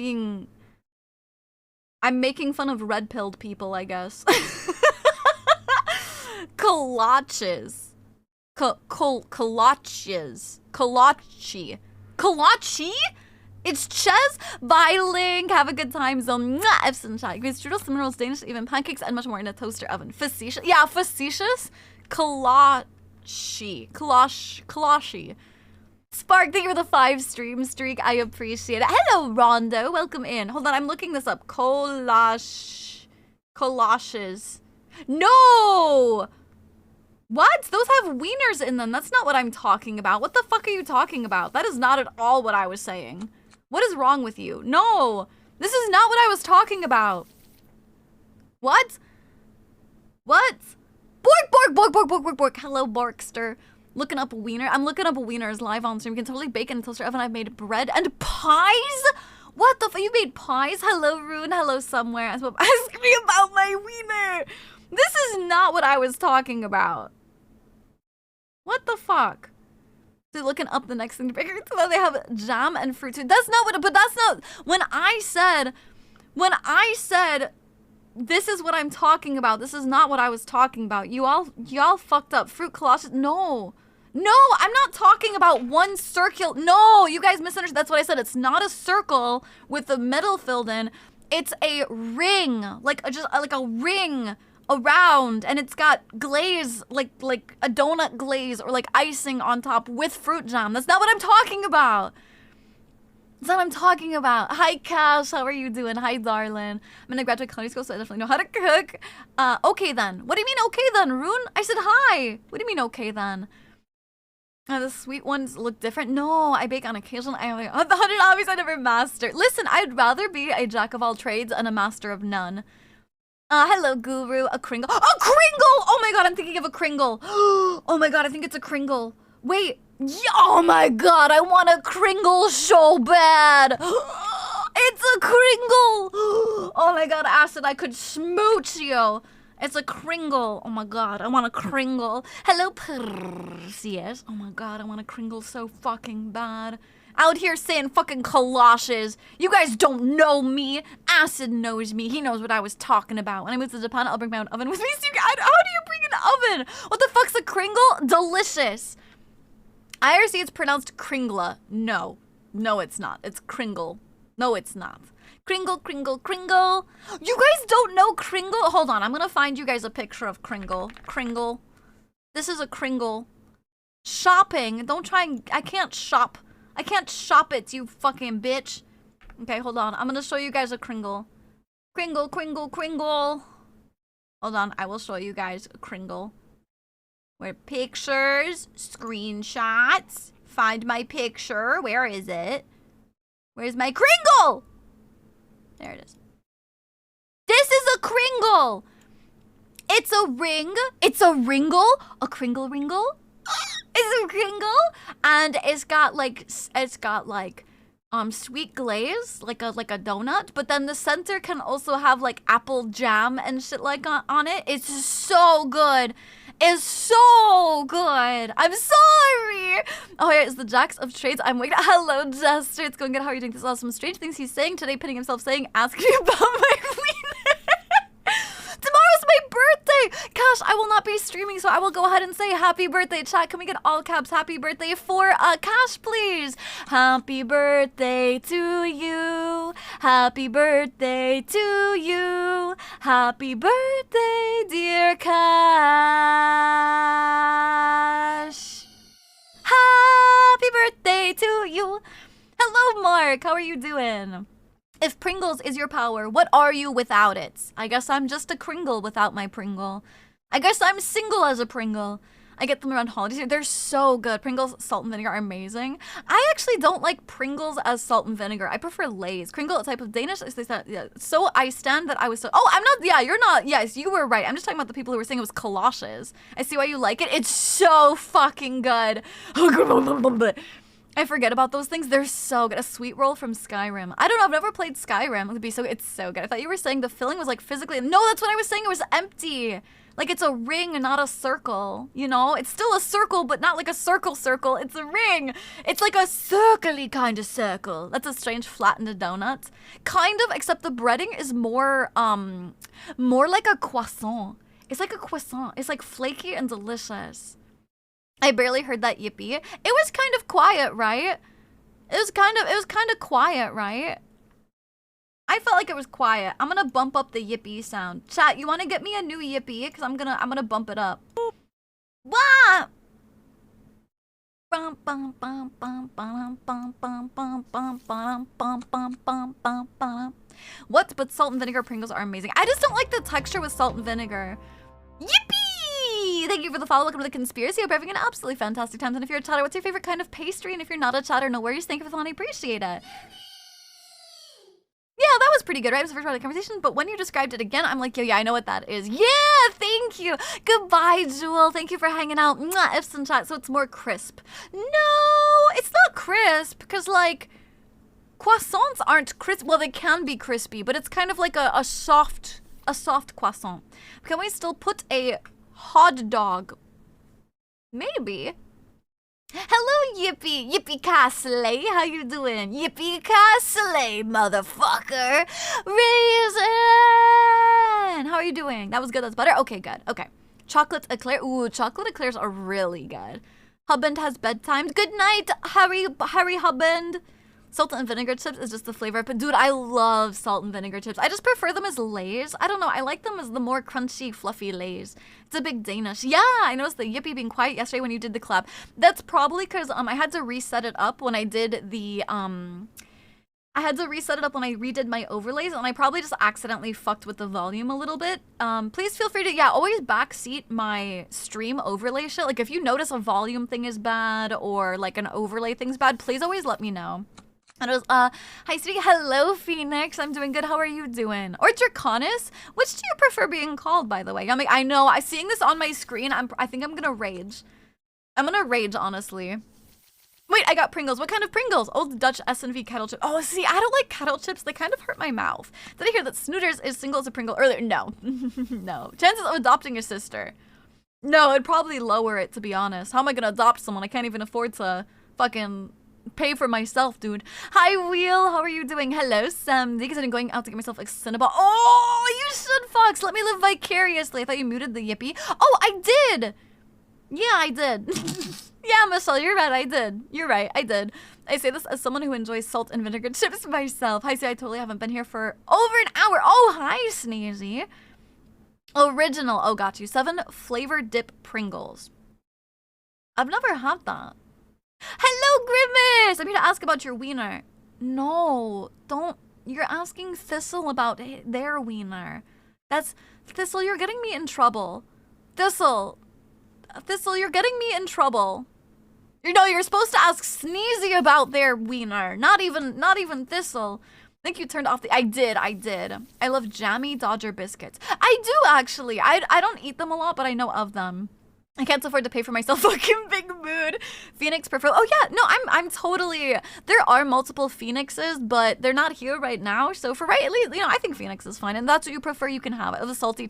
making fun of red-pilled people, I guess. Kolaches. Kolaches. Kolachi. Kolachi? It's Ches by Link. Have a good time zone. Mwah! Epson chat. Great strudel, cinnamon rolls, Danish, even pancakes, and much more in a toaster oven. Facetious? Yeah, facetious? Kolachi. Kolashi. Spark, thank you for the 5 stream streak. I appreciate it. Hello, Rondo. Welcome in. Hold on, I'm looking this up. Colashes. No! What? Those have wieners in them. That's not what I'm talking about. What the fuck are you talking about? That is not at all what I was saying. What is wrong with you? No! This is not what I was talking about. What? What? Bork, bork, bork, bork, bork, bork, bork. Hello, Borkster. Looking up a wiener. I'm looking up a wieners live on stream. You can totally bake in a toaster oven. I've made bread and pies? What the fuck? You made pies? Hello, Rune. Hello, somewhere. Ask me about my wiener. This is not what I was talking about. What the fuck? So looking up the next thing to bake. So they have jam and fruit too. That's not what, but that's not, when I said, this is what I'm talking about. This is not what I was talking about. Y'all fucked up. Fruit colossus. No, I'm not talking about one circle. No, you guys misunderstood. That's what I said. It's not a circle with the metal filled in. It's a ring, like a ring around, and it's got glaze, like a donut glaze or like icing on top with fruit jam. That's not what I'm talking about. That's what I'm talking about. Hi, Cash. How are you doing? Hi, darling. I'm gonna graduate culinary school, so I definitely know how to cook. Okay then. What do you mean okay then, Rune? I said hi. What do you mean okay then? The sweet ones look different. No, I bake on occasion. I only 100 hobbies I never master. Listen, I'd rather be a jack of all trades and a master of none. Hello, Guru. A Kringle. A Kringle! Oh my god, I'm thinking of a Kringle. Oh my god, I think it's a Kringle. Wait. Oh my god, I want a Kringle so bad. It's a Kringle. Oh my god, Acid, I could smooch you. It's a Kringle. Oh my god, I want a Kringle. Hello, Perseus. Oh my god, I want a Kringle so fucking bad. Out here saying fucking colossus. You guys don't know me. Acid knows me. He knows what I was talking about. When I move to Japan, I'll bring my own oven with me. So how do you bring an oven? What the fuck's a Kringle? Delicious. I see it's pronounced Kringla. No, it's not. It's Kringle. No, it's not. Kringle, Kringle, Kringle. You guys don't know Kringle? Hold on, I'm gonna find you guys a picture of Kringle. Kringle. This is a Kringle. Shopping. Don't try and... I can't shop. I can't shop it, you fucking bitch. Okay, hold on. I'm gonna show you guys a Kringle. Kringle, Kringle, Kringle. Hold on, I will show you guys a Kringle. Where pictures, screenshots. Find my picture. Where is it? Where's my Kringle? There it is. This is a Kringle. It's a ring. It's a ringle. A Kringle ringle. It's a Kringle, and it's got like sweet glaze, like a donut, but then the center can also have like apple jam and shit like on it. It's so good. It's so good. I'm sorry. Oh, here is the Jacks of Trades. I'm waiting. Hello, Jester. It's going good. How are you doing? This is awesome. Strange things he's saying today, pinning himself saying, ask me about my wiener. Tomorrow's my birthday. birthday! Cash, I will not be streaming, so I will go ahead and say happy birthday. Chat, can we get all caps happy birthday for Cash, please? Happy birthday to you. Happy birthday to you. Happy birthday, dear Cash. Happy birthday to you. Hello, Mark. How are you doing? If Pringles is your power, what are you without it? I guess I'm just a Kringle without my Pringle. I guess I'm single as a Pringle. I get them around holidays. They're so good. Pringles salt and vinegar are amazing. I actually don't like Pringles as salt and vinegar. I prefer Lay's. Kringle, a type of Danish. Yeah. So I stand that I was so... Oh, I'm not... Yeah, you're not... Yes, you were right. I'm just talking about the people who were saying it was Koloshes. I see why you like it. It's so fucking good. I forget about those things. They're so good. A sweet roll from Skyrim. I don't know. I've never played Skyrim. It's so good. I thought you were saying the filling was like physically... No, that's what I was saying. It was empty. Like it's a ring and not a circle. You know? It's still a circle, but not like a circle. It's a ring. It's like a circle-y kind of circle. That's a strange flattened donut. Kind of, except the breading is more like a croissant. It's like a croissant. It's like flaky and delicious. I barely heard that yippee. It was kind of quiet, right? It was kind of quiet, right? I felt like it was quiet. I'm gonna bump up the yippee sound. Chat, you wanna get me a new yippee? Cause I'm gonna bump it up. Wah! What? But salt and vinegar Pringles are amazing. I just don't like the texture with salt and vinegar. Yippee! Thank you for the follow. Welcome to the conspiracy. Hope you're having an absolutely fantastic time. And if you're a chatter, what's your favorite kind of pastry? And if you're not a chatter, no worries. Thank you for the fun. I appreciate it. Yeah, that was pretty good, right? It was the first part of the conversation, but when you described it again, I'm like, yo, yeah, I know what that is. Yeah, thank you. Goodbye, Jewel. Thank you for hanging out. Mwah, Ifs and chat, so it's more crisp. No, it's not crisp, because, like, croissants aren't crisp. Well, they can be crispy, but it's kind of like a soft croissant. Can we still put a hot dog? Maybe. Hello, Yippee. Yippee Castle. How you doing? Yippee Castle, motherfucker. Raisin. How are you doing? That was good. That's better. Okay, good. Okay. Chocolate eclair. Ooh, chocolate eclairs are really good. Hubband has bedtime. Good night, Harry Hubband. Salt and vinegar chips is just the flavor. But dude, I love salt and vinegar chips. I just prefer them as Lay's. I don't know. I like them as the more crunchy, fluffy Lay's. It's a big Danish. Yeah, I noticed the yippee being quiet yesterday when you did the collab. That's probably because I had to reset it up when I did the I had to reset it up when I redid my overlays, and I probably just accidentally fucked with the volume a little bit. Please feel free to, yeah, always backseat my stream overlay shit. Like, if you notice a volume thing is bad or, like, an overlay thing's bad, please always let me know. And it was, hi, sweetie. Hello, Phoenix. I'm doing good. How are you doing? Or Draconis? Which do you prefer being called, by the way? I'm like, I know. Seeing this on my screen, I think I'm gonna rage. I'm gonna rage, honestly. Wait, I got Pringles. What kind of Pringles? Old Dutch S&V kettle chip. Oh, see, I don't like kettle chips. They kind of hurt my mouth. Did I hear that Snooters is single as a Pringle earlier? No. No. Chances of adopting your sister. No, it'd probably lower it, to be honest. How am I gonna adopt someone? I can't even afford to fucking pay for myself, dude. Hi, Wheel. How are you doing? Hello, Sam. Because I've been going out to get myself a Cinnabon. Oh, you should, Fox. Let me live vicariously. I thought you muted the yippee. Oh, I did. Yeah, I did. Yeah, Michelle, you're right. I did. You're right. I did. I say this as someone who enjoys salt and vinegar chips myself. Hi, see, I totally haven't been here for over an hour. Oh, hi, Sneezy. Original. Oh, got you. 7 flavor dip Pringles. I've never had that. Hello, Grimace! I'm here to ask about your wiener. No, don't. You're asking Thistle about their wiener. That's... Thistle, you're getting me in trouble. Thistle, you're getting me in trouble. You know, you're supposed to ask Sneezy about their wiener. Not even Thistle. I think you turned off the... I did. I love jammy Dodger biscuits. I do, actually. I don't eat them a lot, but I know of them. I can't afford to pay for myself. Fucking big mood. Phoenix prefer. Oh yeah, no, I'm totally. There are multiple Phoenixes, but they're not here right now. So for right, at least, you know, I think Phoenix is fine, and that's what you prefer. You can have it. The salty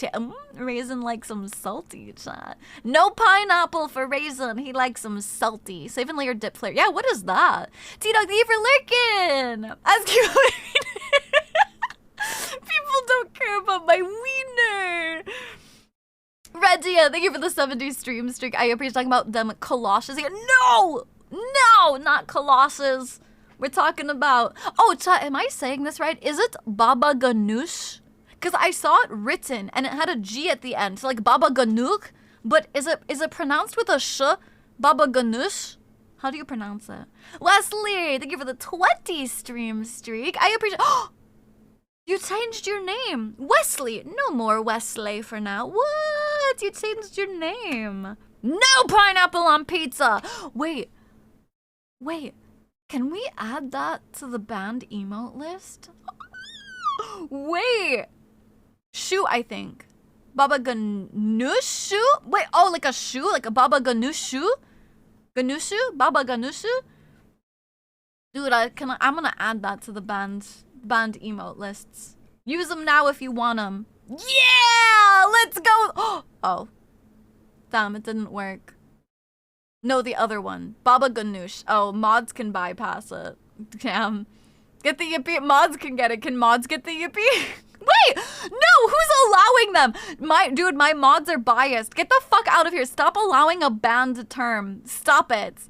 Raisin likes some salty, chat. No pineapple for Raisin. He likes some salty. 7-layer dip flavor. Yeah, what is that? T-Dog, thank you for lurking. Ask you. People don't care about my wiener. Regia, thank you for the 70 stream streak. I appreciate talking about them Colossus here. No! No! Not Colossus. We're talking about... Oh, chat, am I saying this right? Is it Baba Ganoush? Because I saw it written and it had a G at the end. So like Baba Ganoush. But is it pronounced with a sh? Baba Ganoush? How do you pronounce it? Wesley, thank you for the 20 stream streak. I appreciate... Oh! You changed your name. Wesley. No more Wesley for now. What? You changed your name. No pineapple on pizza. Wait. Can we add that to the banned emote list? Wait. Shoe, I think. Baba Ganoush shoe? Wait, oh, like a shoe? Like a Baba Ganoush shoe? Ganoush? Baba Ganoush? Dude, I'm gonna add that to the banned emote lists. Use them now if you want them. Yeah! Let's go! Oh. Damn, it didn't work. No, the other one. Baba Ganoush. Oh, mods can bypass it. Damn. Get the yippee. Mods can get it. Can mods get the yippee? Wait! No! Who's allowing them? My mods are biased. Get the fuck out of here. Stop allowing a banned term. Stop it.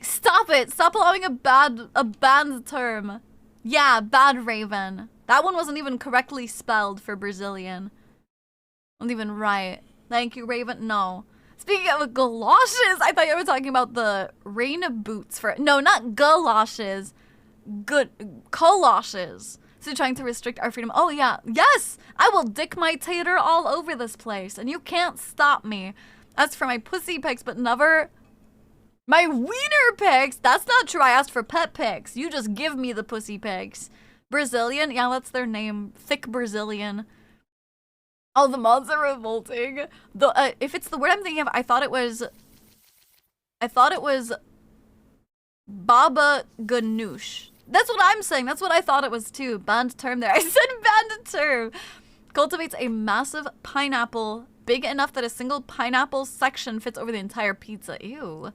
Stop it. Stop allowing a banned term. Yeah, bad Raven. That one wasn't even correctly spelled for Brazilian. Wasn't even right. Thank you, Raven. No. Speaking of galoshes, I thought you were talking about the rain boots for... No, not galoshes. Good... Coloshes. So you're trying to restrict our freedom. Oh, yeah. Yes! I will dick my tater all over this place, and you can't stop me. That's for my pussy pics, but never... My wiener pics? That's not true. I asked for pet pics. You just give me the pussy pics. Brazilian? Yeah, that's their name. Thick Brazilian. Oh, the mods are revolting. If it's the word I'm thinking of, I thought it was Baba Ganoush. That's what I'm saying. That's what I thought it was too. Banned term there. I said banned term. Cultivates a massive pineapple, big enough that a single pineapple section fits over the entire pizza. Ew.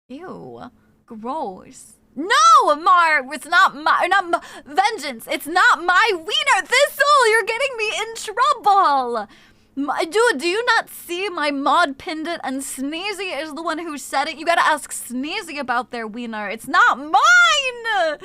Ew. Gross. No, Mark! It's not Vengeance! It's not my wiener! Thistle! You're getting me in trouble! Dude, do you not see my mod pinned it and Sneezy is the one who said it? You gotta ask Sneezy about their wiener. It's not mine!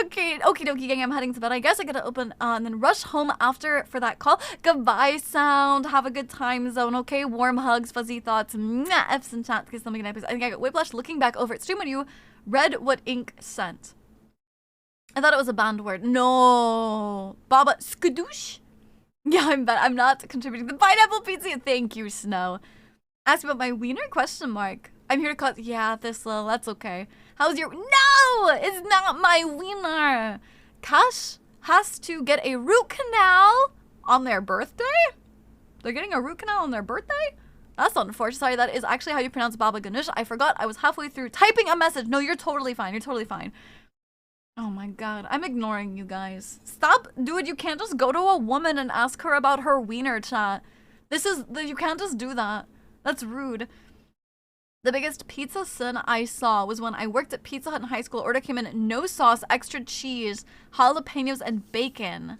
Okay, okie dokie gang, I'm heading to bed. I guess I gotta open and then rush home after for that call. Goodbye, Sound. Have a good time zone, okay? Warm hugs, fuzzy thoughts. Mwah, F's in chat because something nice. I think I got whiplash looking back over at stream when you read what ink sent. I thought it was a banned word. No. Baba skadoosh? Yeah, I'm not contributing. The pineapple pizza. Thank you, Snow. Ask about my wiener? Question mark. I'm here to call. Yeah, Thistle. That's okay. How's your... No! It's not my wiener. Cash has to get a root canal on their birthday? They're getting a root canal on their birthday? That's unfortunate. Sorry, that is actually how you pronounce Baba Ganoush. I forgot. I was halfway through typing a message. No, you're totally fine. You're totally fine. Oh my god. I'm ignoring you guys. Stop. Dude, you can't just go to a woman and ask her about her wiener, chat. You can't just do that. That's rude. The biggest pizza sin I saw was when I worked at Pizza Hut in high school. Order came in no sauce, extra cheese, jalapenos, and bacon.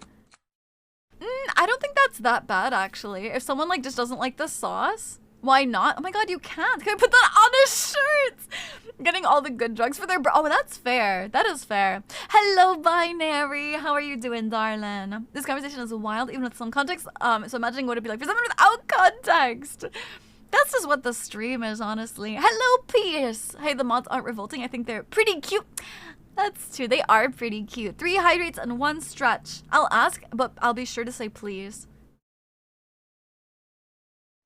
I don't think that's that bad, actually. If someone like just doesn't like the sauce, why not? Oh my god, you can't. Can I put that on a shirt? Getting all the good drugs for their oh, that's fair. That is fair. Hello, Binary. How are you doing, darling? This conversation is wild, even with some context. So imagining what it'd be like for someone without context. That's just what the stream is, honestly. Hello, Peace. Hey, the mods aren't revolting. I think they're pretty cute. That's true. They are pretty cute. 3 hydrates and 1 stretch. I'll ask, but I'll be sure to say please.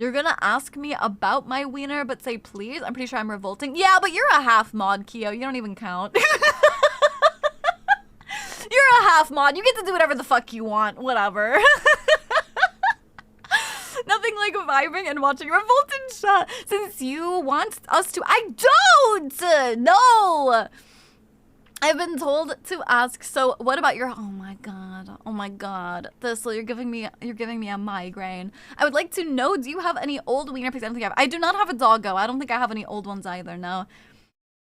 You're gonna ask me about my wiener, but say please? I'm pretty sure I'm revolting. Yeah, but you're a half mod, Keo. You don't even count. You're a half mod. You get to do whatever the fuck you want. Whatever. Nothing like vibing and watching revolted shot. Since you want us to... I don't! No! I've been told to ask, so what about your... Oh my god. Oh my god. Thistle, you're giving me a migraine. I would like to know, do you have any old wiener pics? I don't think I have. I do not have a doggo. I don't think I have any old ones either, no.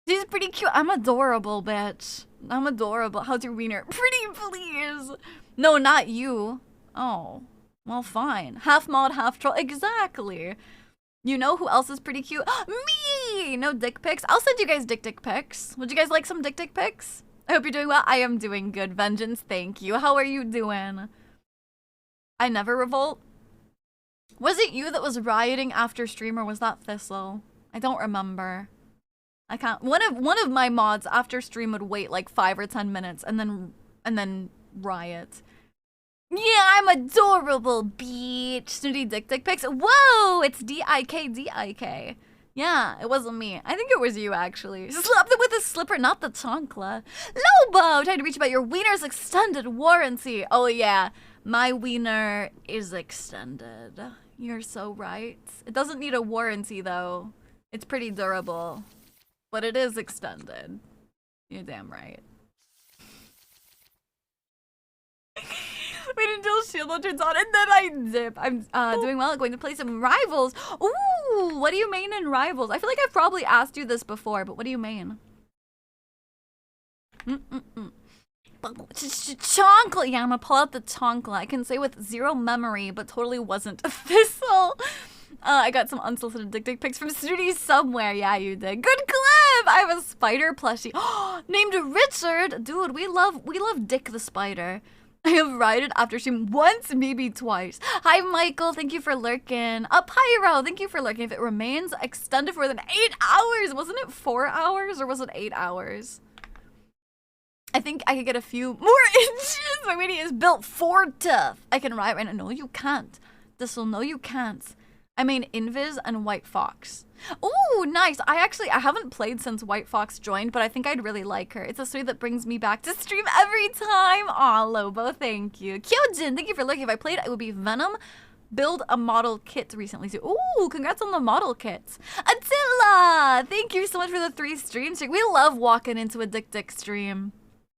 She's pretty cute. I'm adorable, bitch. I'm adorable. How's your wiener? Pretty, please. No, not you. Oh. Well, fine. Half mod, half troll. Exactly. You know who else is pretty cute? Me! No dick pics. I'll send you guys dick pics. Would you guys like some dick pics? I hope you're doing well. I am doing good. Vengeance, thank you. How are you doing? I never revolt. Was it you that was rioting after stream, or was that Thistle? I don't remember. I can't. One of my mods after stream would wait like 5 or 10 minutes and then riot. Yeah, I'm adorable, beach. Snooty dick pics. Whoa, it's D-I-K. Yeah, it wasn't me. I think it was you, actually. Slapped it with a slipper, not the chancla. Lobo, trying to reach about your wiener's extended warranty. Oh, yeah. My wiener is extended. You're so right. It doesn't need a warranty, though. It's pretty durable. But it is extended. You're damn right. Wait until shield turns on and then I dip. I'm doing well at going to play some rivals. Ooh, what do you mean in rivals? I feel like I've probably asked you this before, but what do you mean? Chonkla. Yeah, I'm gonna pull out the chonkla. I can say with zero memory, but totally wasn't a thistle. I got some unsolicited dick pics from Snooty somewhere. Yeah, you did. Good clip! I have a spider plushie. Named Richard. Dude, we love Dick the Spider. I have rioted after stream once, maybe twice. Hi, Michael. Thank you for lurking. Pyro. Thank you for lurking. If it remains extended for more than 8 hours, wasn't it 4 hours or was it 8 hours? I think I could get a few more inches. My weenie is built for tough. I can riot right now. No, you can't. This'll no, you can't. I mean, Invis and White Fox. Ooh, nice. I haven't played since White Fox joined, but I think I'd really like her. It's a story that brings me back to stream every time. Aw, Lobo, thank you. Kyojin, thank you for looking. If I played, it would be Venom. Build a model kit recently too. Ooh, congrats on the model kits. Attila, thank you so much for the 3 streams. We love walking into a dick stream.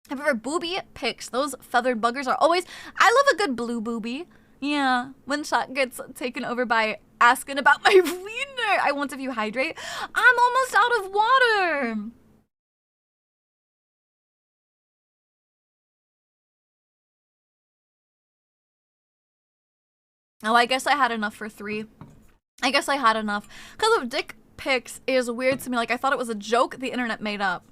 Have you ever booby pics? Those feathered buggers are always, I love a good blue booby. Yeah, when shot gets taken over by asking about my wiener. I want a few hydrate. I'm almost out of water. Oh, I guess I had enough for 3. I guess I had enough. Because of dick pics is weird to me. Like, I thought it was a joke the internet made up.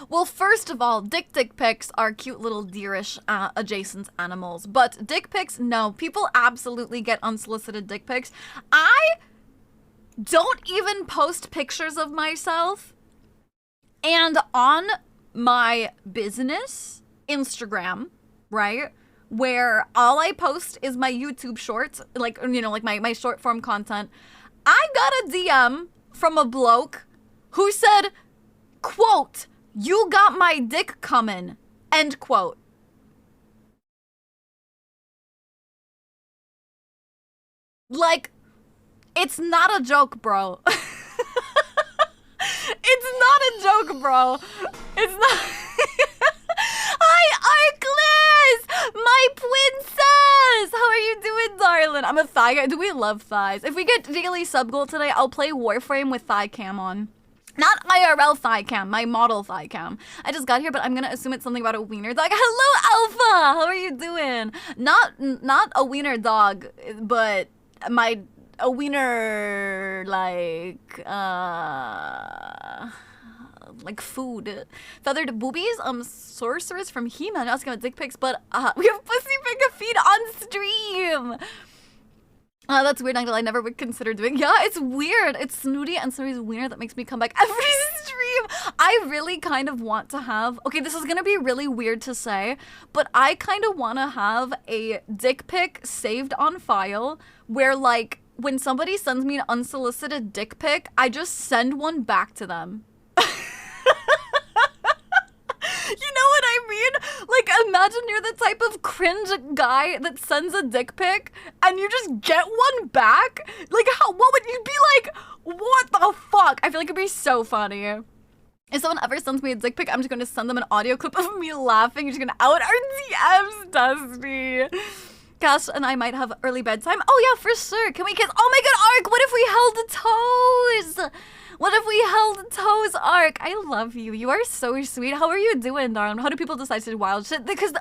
Well, first of all, dick pics are cute little deerish adjacent animals. But dick pics, no. People absolutely get unsolicited dick pics. I don't even post pictures of myself. And on my business Instagram, right, where all I post is my YouTube shorts, like, you know, like my short form content, I got a DM from a bloke who said, quote, "You got my dick coming," end quote. Like, it's not a joke, bro. It's not a joke, bro. It's not. Hi, Arclis! My princess! How are you doing, darling? I'm a thigh guy. Do we love thighs? If we get daily sub goal today, I'll play Warframe with thigh cam on. Not IRL thigh cam, my model thigh cam. I just got here, but I'm gonna assume it's something about a wiener dog. Hello, Alpha! How are you doing? Not a wiener dog, but a wiener, like food. Feathered boobies, sorceress from He-Man asking about dick pics, but we have pussy pic feed on stream. That's weird, I never would consider doing. Yeah, it's weird. It's Snooty and Snooty's wiener that makes me come back every stream. I really kind of want to have, okay, this is gonna be really weird to say, but I kind of want to have a dick pic saved on file where, like, when somebody sends me an unsolicited dick pic, I just send one back to them. You know what I mean? Like, imagine you're the type of cringe guy that sends a dick pic and you just get one back? Like, what would you be like? What the fuck? I feel like it'd be so funny. If someone ever sends me a dick pic, I'm just going to send them an audio clip of me laughing. You're just going to out our DMs, Dusty. Cash and I might have early bedtime. Oh yeah, for sure. Can we kiss? Oh my god, Ark, what if we held the toes? What if we held toes, Ark? I love you. You are so sweet. How are you doing, darling? How do people decide to do wild shit? Because,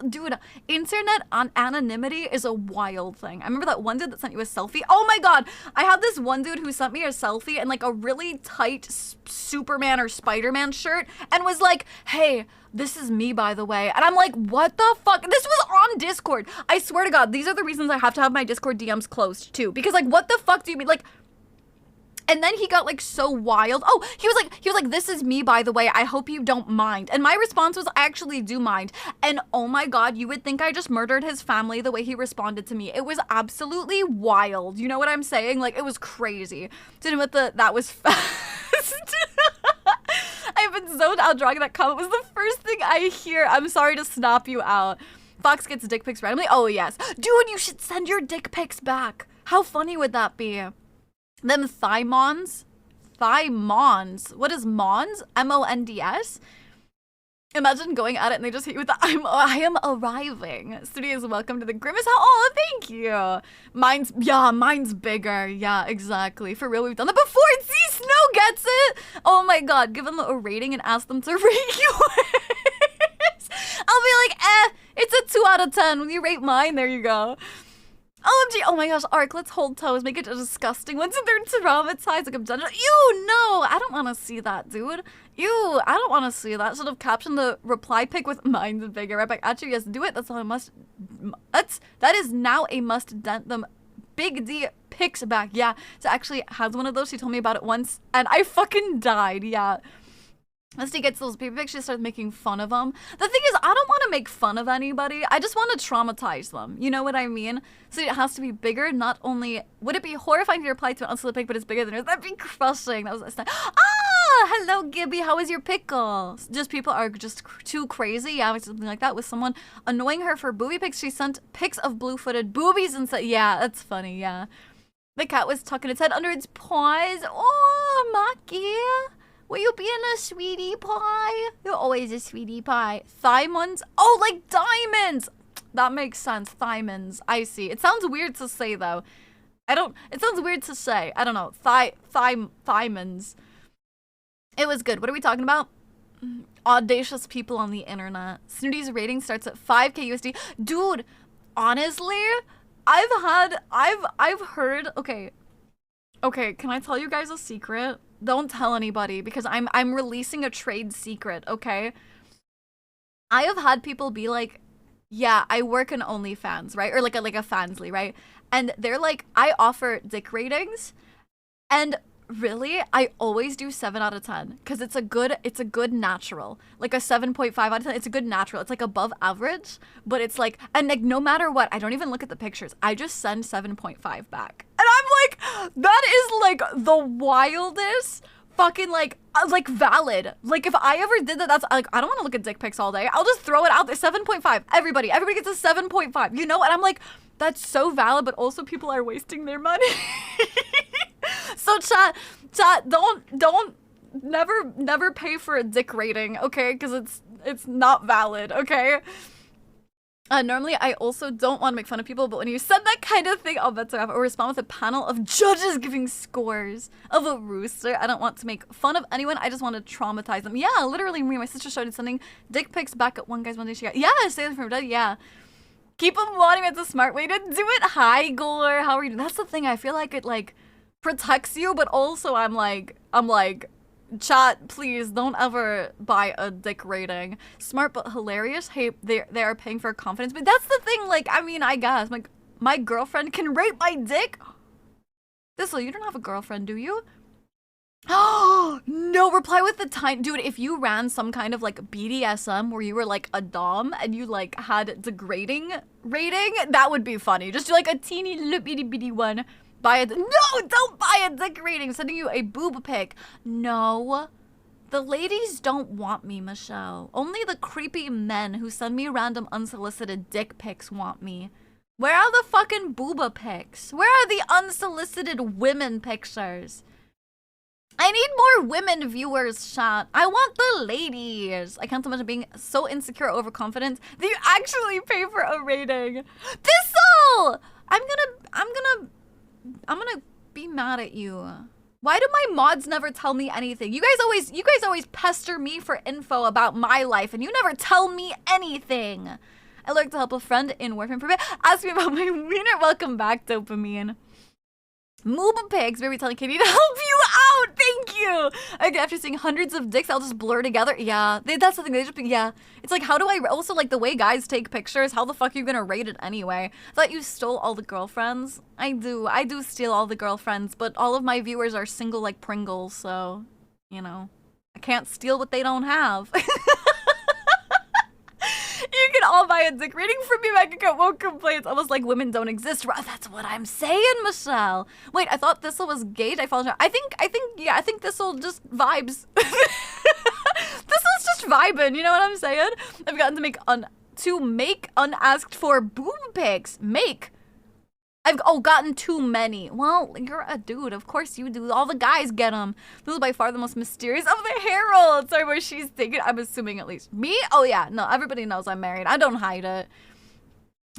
dude, internet on anonymity is a wild thing. I remember that one dude that sent you a selfie. Oh my god. I had this one dude who sent me a selfie in like a really tight Superman or Spider-Man shirt and was like, hey, this is me, by the way. And I'm like, what the fuck? This was on Discord. I swear to God, these are the reasons I have to have my Discord DMs closed too. Because like, what the fuck do you mean? Like, and then he got like so wild. Oh, he was like, this is me, by the way. I hope you don't mind. And my response was, I actually do mind. And oh my God, you would think I just murdered his family the way he responded to me. It was absolutely wild. You know what I'm saying? Like, it was crazy. Didn't with that was fast. I've been zoned out. Drawing that comment was the first thing I hear. I'm sorry to snap you out. Fox gets dick pics randomly. Oh yes. Dude, you should send your dick pics back. How funny would that be? Them thymons? Thymons. What is mons? M-O-N-D-S? Imagine going at it and they just hit you with the I am arriving. Studios, welcome to the Grimace. Oh, thank you. Mine's bigger. Yeah, exactly. For real, we've done that before. See, Snow gets it. Oh my God, give them a rating and ask them to rate yours. I'll be like, it's a 2 out of 10. When you rate mine, there you go. OMG, oh my gosh, Ark, let's hold toes, make it disgusting. Once they're traumatized, like I'm done. Ew, no, I don't want to see that, dude. Ew, I don't want to see that. Should have captioned the reply pic with mine's bigger. Right back at you, yes, do it. That's all I must. That is now a must dent them. Big D pics back. Yeah, so actually has one of those. She told me about it once, and I fucking died. Yeah. Misty gets those paper pics, she starts making fun of them. The thing is, I don't want to make fun of anybody. I just want to traumatize them. You know what I mean? So it has to be bigger. Not only would it be horrifying to reply to an unsolicited pic, but it's bigger than yours. That'd be crushing. That was last time. Ah, hello, Gibby. How is your pickle? Just people are just too crazy. Yeah, something like that with someone annoying her for booby pics. She sent pics of blue-footed boobies and said, yeah, that's funny. Yeah. The cat was tucking its head under its paws. Oh, Maki. Will you be in a sweetie pie? You're always a sweetie pie. Thymons? Oh, like diamonds! That makes sense. Thymons. I see. It sounds weird to say, though. It sounds weird to say. I don't know. Thymons. It was good. What are we talking about? Audacious people on the internet. Snooty's rating starts at 5k USD. Dude, honestly, I've heard, okay, can I tell you guys a secret? Don't tell anybody because I'm releasing a trade secret, okay? I have had people be like, yeah, I work in OnlyFans, right? Or like a Fansly, right? And they're like, I offer dick ratings, and really, I always do 7 out of 10 because it's a good natural, like a 7.5 out of 10. It's a good natural. It's like above average, but it's like, and like no matter what, I don't even look at the pictures. I just send 7.5 back, and I'm like, that is like the wildest fucking like valid. Like if I ever did that, that's like, I don't want to look at dick pics all day. I'll just throw it out there. 7.5. Everybody gets a 7.5. You know, and I'm like, that's so valid, but also people are wasting their money. So chat, don't never pay for a dick rating, okay? Because it's not valid, okay? Normally, I also don't want to make fun of people, but when you said that kind of thing, I'll bet to respond with a panel of judges giving scores of a rooster. I don't want to make fun of anyone. I just want to traumatize them. Yeah, literally, me and my sister started sending dick pics back at one guy's one day. She got, yeah, stay from dead, yeah. Keep them wanting. It's a smart way to do it. Hi, Gore. How are you? That's the thing. I feel like it, like, protects you, but also I'm like, chat, please don't ever buy a dick rating. Smart but hilarious. Hey, they are paying for confidence, but that's the thing. Like, I mean, I guess like my girlfriend can rate my dick. Thistle, you don't have a girlfriend, do you? Oh no! Reply with the time, dude. If you ran some kind of like BDSM where you were like a dom and you like had degrading rating, that would be funny. Just do like a teeny little bitty bitty one. No, don't buy a dick rating. Sending you a boob pic. No, the ladies don't want me, Michelle. Only the creepy men who send me random unsolicited dick pics want me. Where are the fucking booba pics? Where are the unsolicited women pictures? I need more women viewers, chat. I want the ladies. I can't imagine being so insecure, overconfident that you actually pay for a rating. Thistle! I'm gonna be mad at you. Why do my mods never tell me anything? You guys always pester me for info about my life, and you never tell me anything. I like to help a friend in Warframe for a bit. Ask me about my wiener. Welcome back, Dopamine. Mooba Pigs, baby telling Katie to help you out. Thank you. Okay, after seeing hundreds of dicks, I'll just blur together. Yeah, that's the thing. They just, yeah. It's like, how do I also, like, the way guys take pictures? How the fuck are you gonna rate it anyway? I thought you stole all the girlfriends. I do steal all the girlfriends, but all of my viewers are single like Pringles, so you know, I can't steal what they don't have. You can all buy a dick rating from me. My account won't complain. It's almost like women don't exist. That's what I'm saying, Michelle. Wait, I thought Thistle was gay. I followed her. I think Thistle just vibes. Thistle's just vibing. You know what I'm saying? I've gotten to make unasked for boob pics. I've gotten too many. Well, you're a dude. Of course you do. All the guys get them. This is by far the most mysterious of the Herald. Sorry, where she's taken. I'm assuming at least. Me? Oh, yeah. No, everybody knows I'm married. I don't hide it.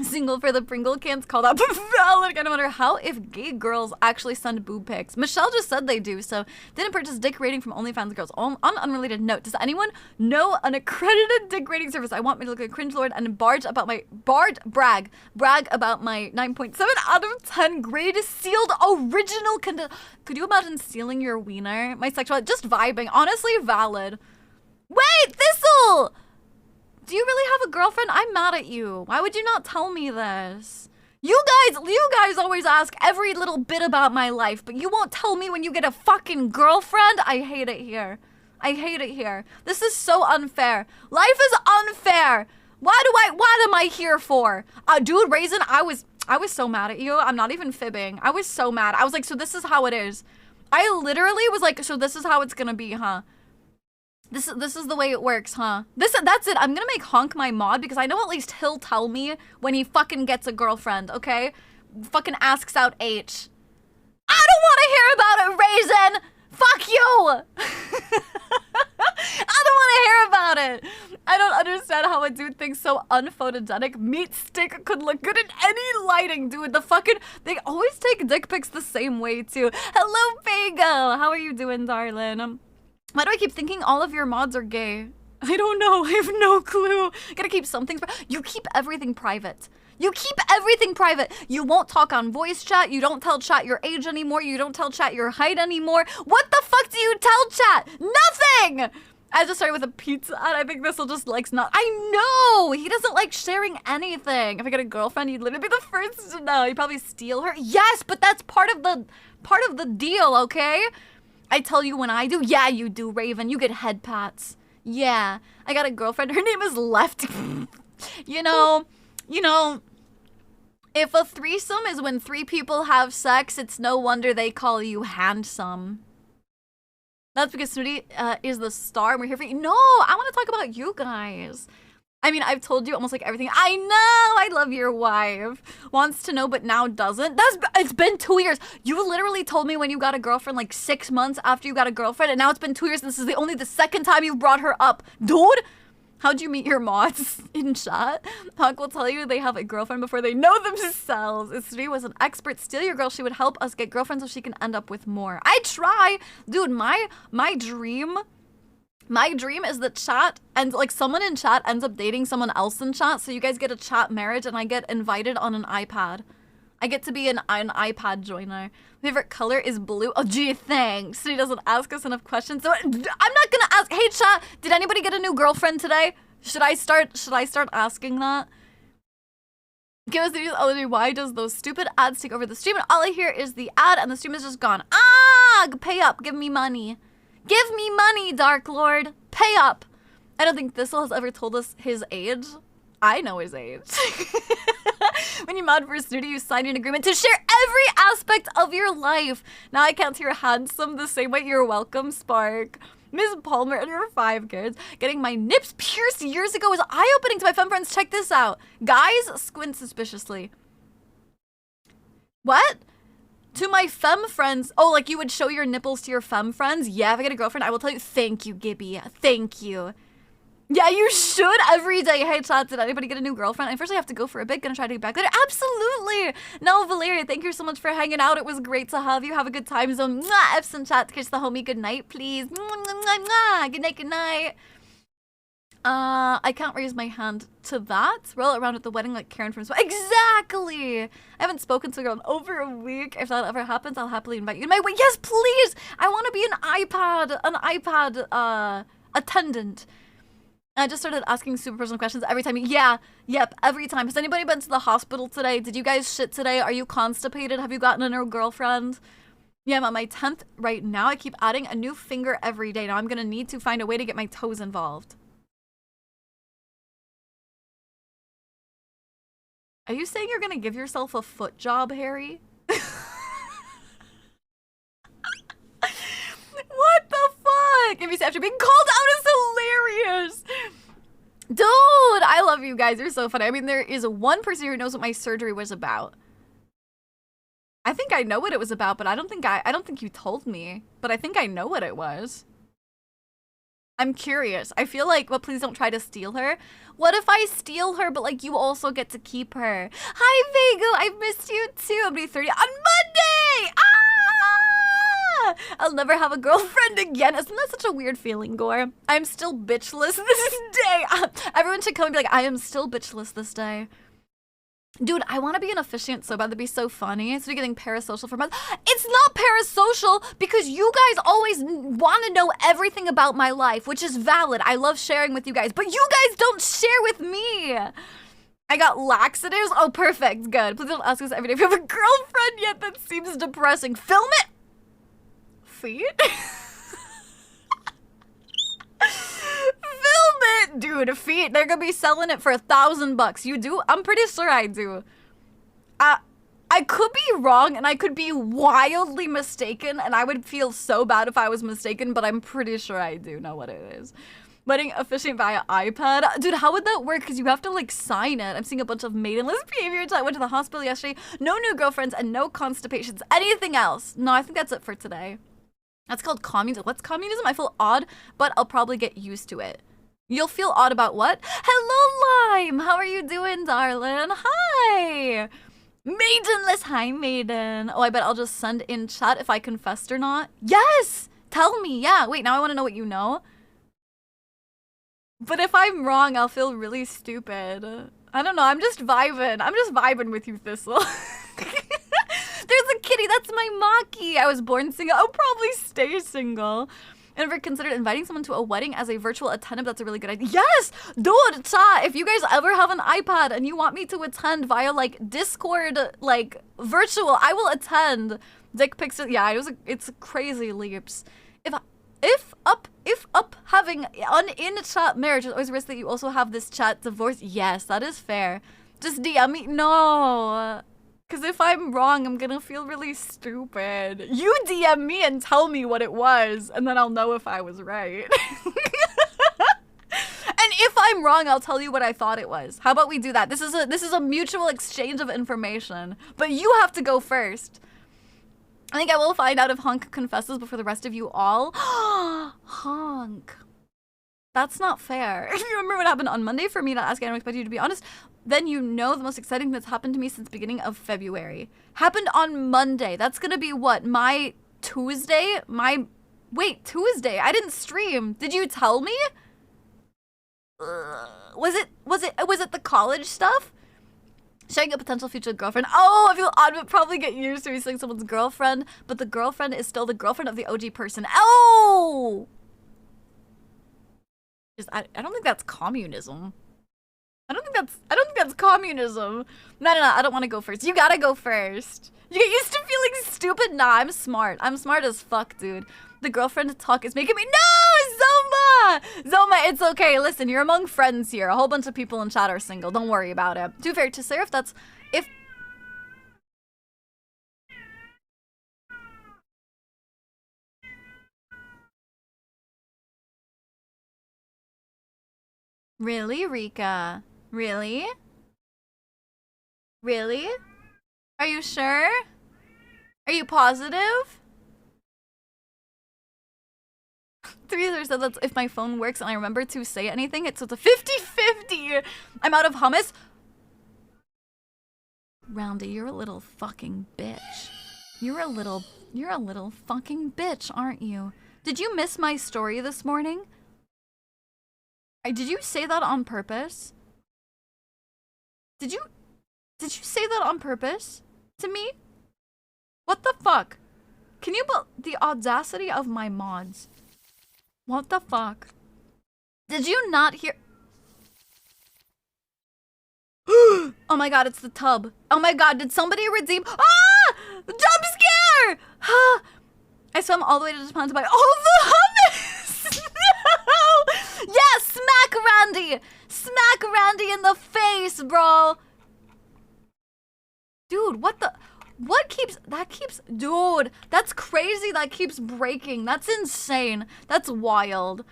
Single for the Pringle cans called up valid. I don't wonder how if gay girls actually send boob pics. Michelle just said they do, so didn't purchase dick rating from OnlyFans girls. On unrelated note, does anyone know an accredited dick rating service? I want me to look like a cringe lord and brag about my 9.7 out of 10 grade sealed original Could you imagine sealing your wiener? My sexuality, just vibing. Honestly, valid. Wait, Thistle! Do you really have a girlfriend? I'm mad at you. Why would you not tell me this? You guys always ask every little bit about my life, but you won't tell me when you get a fucking girlfriend? I hate it here. I hate it here. This is so unfair. Life is unfair. What am I here for? Dude, Raisin, I was so mad at you. I'm not even fibbing. I was so mad. I was like, so this is how it is. I literally was like, so this is how it's gonna be, huh? This is the way it works, huh? That's it. I'm gonna make Honk my mod because I know at least he'll tell me when he fucking gets a girlfriend, okay? Fucking asks out H. I don't want to hear about it, Raisin! Fuck you! I don't want to hear about it! I don't understand how a dude thinks so unphotogenic. Meat stick could look good in any lighting, dude. They always take dick pics the same way, too. Hello, Fago! How are you doing, darling? Why do I keep thinking all of your mods are gay? I don't know. I have no clue. Gotta keep something. You keep everything private. You keep everything private. You won't talk on voice chat. You don't tell chat your age anymore. You don't tell chat your height anymore. What the fuck do you tell chat? Nothing! I just started with a pizza and I think Thistle just likes not. I know! He doesn't like sharing anything. If I get a girlfriend, he'd literally be the first to know. He'd probably steal her. Yes, but that's part of the deal, okay? I tell you when I do. Yeah, you do, Raven. You get head pats. Yeah. I got a girlfriend. Her name is Lefty. You know, if a threesome is when 3 people have sex, it's no wonder they call you handsome. That's because Snooty is the star and we're here for you. No, I want to talk about you guys. I mean, I've told you almost like everything. I know, I love your wife. Wants to know, but now doesn't. It's been 2 years. You literally told me when you got a girlfriend like 6 months after you got a girlfriend, and now it's been 2 years and this is only the second time you've brought her up. Dude, how'd you meet your mods in chat? Hawk will tell you they have a girlfriend before they know themselves. If Sri was an expert steal your girl, she would help us get girlfriends so she can end up with more. I try. Dude, my dream is that chat and like someone in chat ends up dating someone else in chat, so you guys get a chat marriage and I get invited on an iPad. I get to be an iPad joiner. Favorite color is blue. Oh gee, thanks. He doesn't ask us enough questions. So I'm not gonna ask. Hey chat, did anybody get a new girlfriend today? Should I start asking that? Give us the news. Oh, why does those stupid ads take over the stream? And all I hear is the ad and the stream is just gone. Ah, pay up, give me money. Give me money, Dark Lord. Pay up. I don't think Thistle has ever told us his age. I know his age. When you mod for Snooty, you sign an agreement to share every aspect of your life. Now I count you're handsome the same way. You're welcome, Spark. Ms. Palmer and your 5 kids. Getting my nips pierced years ago was eye-opening to my femme friends. Check this out. Guys, squint suspiciously. What? To my femme friends. Oh, like you would show your nipples to your femme friends? Yeah, if I get a girlfriend, I will tell you. Thank you, Gibby. Thank you. Yeah, you should every day. Hey, chat, did anybody get a new girlfriend? I first have to go for a bit. Gonna try to get back later. Absolutely. No, Valeria, thank you so much for hanging out. It was great to have you. Have a good time zone. Mwah, F's and chat. Kiss the homie. Good night, please. Mwah, mwah, mwah, mwah. Good night, good night. I can't raise my hand to that. Roll around at the wedding like Karen from Exactly. I haven't spoken to a girl in over a week. If that ever happens, I'll happily invite you to my wedding. Yes, please. I want to be an iPad attendant. I just started asking super personal questions every time. Yeah, yep, every time. Has anybody been to the hospital today? Did you guys shit today? Are you constipated? Have you gotten a new girlfriend? Yeah, I'm on my 10th right now. I keep adding a new finger every day. Now I'm gonna need to find a way to get my toes involved. Are you saying you're gonna give yourself a foot job, Harry? What the fuck? If you say after being called out is hilarious. Dude, I love you guys. You're so funny. I mean, there is one person who knows what my surgery was about. I think I know what it was about, but I don't think you told me. But I think I know what it was. I'm curious. I feel like, well, please don't try to steal her. What if I steal her, but like you also get to keep her? Hi, Vago. I've missed you too. I'll be 30 on Monday. Ah! I'll never have a girlfriend again. Isn't that such a weird feeling, Gore? I'm still bitchless this day. Everyone should come and be like, I am still bitchless this day. Dude, I want to be an officiant so bad. That'd be so funny. So we're getting parasocial for months. It's not parasocial because you guys always want to know everything about my life, which is valid. I love sharing with you guys, but you guys don't share with me. I got laxatives. Oh, perfect. Good. Please don't ask us every day if you have a girlfriend yet. That seems depressing. Film it. Feet? Film it, dude. Feet, they're gonna be selling it for $1,000. You do? I'm pretty sure I do. I could be wrong and I could be wildly mistaken and I would feel so bad if I was mistaken, but I'm pretty sure I do know what it is. Wedding officiant via iPad. Dude, how would that work? Because you have to like sign it. I'm seeing a bunch of maidenless behavior. I went to the hospital yesterday. No new girlfriends and no constipations. Anything else? No, I think that's it for today. That's called communism. What's communism? I feel odd, but I'll probably get used to it. You'll feel odd about what? Hello, Lime! How are you doing, darling? Hi! Maidenless. Hi, Maiden. Oh, I bet I'll just send in chat if I confessed or not. Yes! Tell me. Yeah. Wait, now I want to know what you know. But if I'm wrong, I'll feel really stupid. I don't know. I'm just vibing. I'm just vibing with you, Thistle. There's a kitty. That's my Maki. I was born single. I'll probably stay single. Ever considered inviting someone to a wedding as a virtual attendant? That's a really good idea. Yes! Dude, chat, if you guys ever have an iPad and you want me to attend via, like, Discord, like, virtual, I will attend. Dick pics, yeah, it's crazy leaps. If up having an in-chat marriage, there's always a risk that you also have this chat divorce. Yes, that is fair. Just DM me. No. Because if I'm wrong, I'm gonna feel really stupid. You DM me and tell me what it was, and then I'll know if I was right. And if I'm wrong, I'll tell you what I thought it was. How about we do that? This is a mutual exchange of information. But you have to go first. I think I will find out if Honk confesses before the rest of you all. Honk. That's not fair. If you remember what happened on Monday for me not asking, I don't expect you to be honest, then you know the most exciting thing that's happened to me since the beginning of February. Happened on Monday. That's gonna be what? My Tuesday? Wait, Tuesday? I didn't stream. Did you tell me? Was it the college stuff? Sharing a potential future girlfriend. Oh, I feel odd, but probably get used to seeing someone's girlfriend, but the girlfriend is still the girlfriend of the OG person. Oh! I don't think that's communism. I don't think that's communism. No, I don't want to go first. You gotta go first. You get used to feeling stupid? Nah, I'm smart. I'm smart as fuck, dude. The girlfriend talk is making me— No! Zoma! Zoma, it's okay. Listen, you're among friends here. A whole bunch of people in chat are single. Don't worry about it. To be fair, to say if Really, Rika? Really? Really? Are you sure? Are you positive? Teresa said that if my phone works and I remember to say anything, it's a 50-50. I'm out of hummus. Roundy, you're a little fucking bitch. You're a little fucking bitch, aren't you? Did you miss my story this morning? Did you say that on purpose? Did you say that on purpose to me? What the fuck? Can you the audacity of my mods? What the fuck? Did you not hear? Oh my god, it's the tub. Oh my god, did somebody redeem? Ah! Jump scare! I swam all the way to Japan to buy all the hummus! No! Yes, smack Randy! Smack Randy in the face, bro! Dude, what the? Dude, that's crazy that keeps breaking. That's insane. That's wild.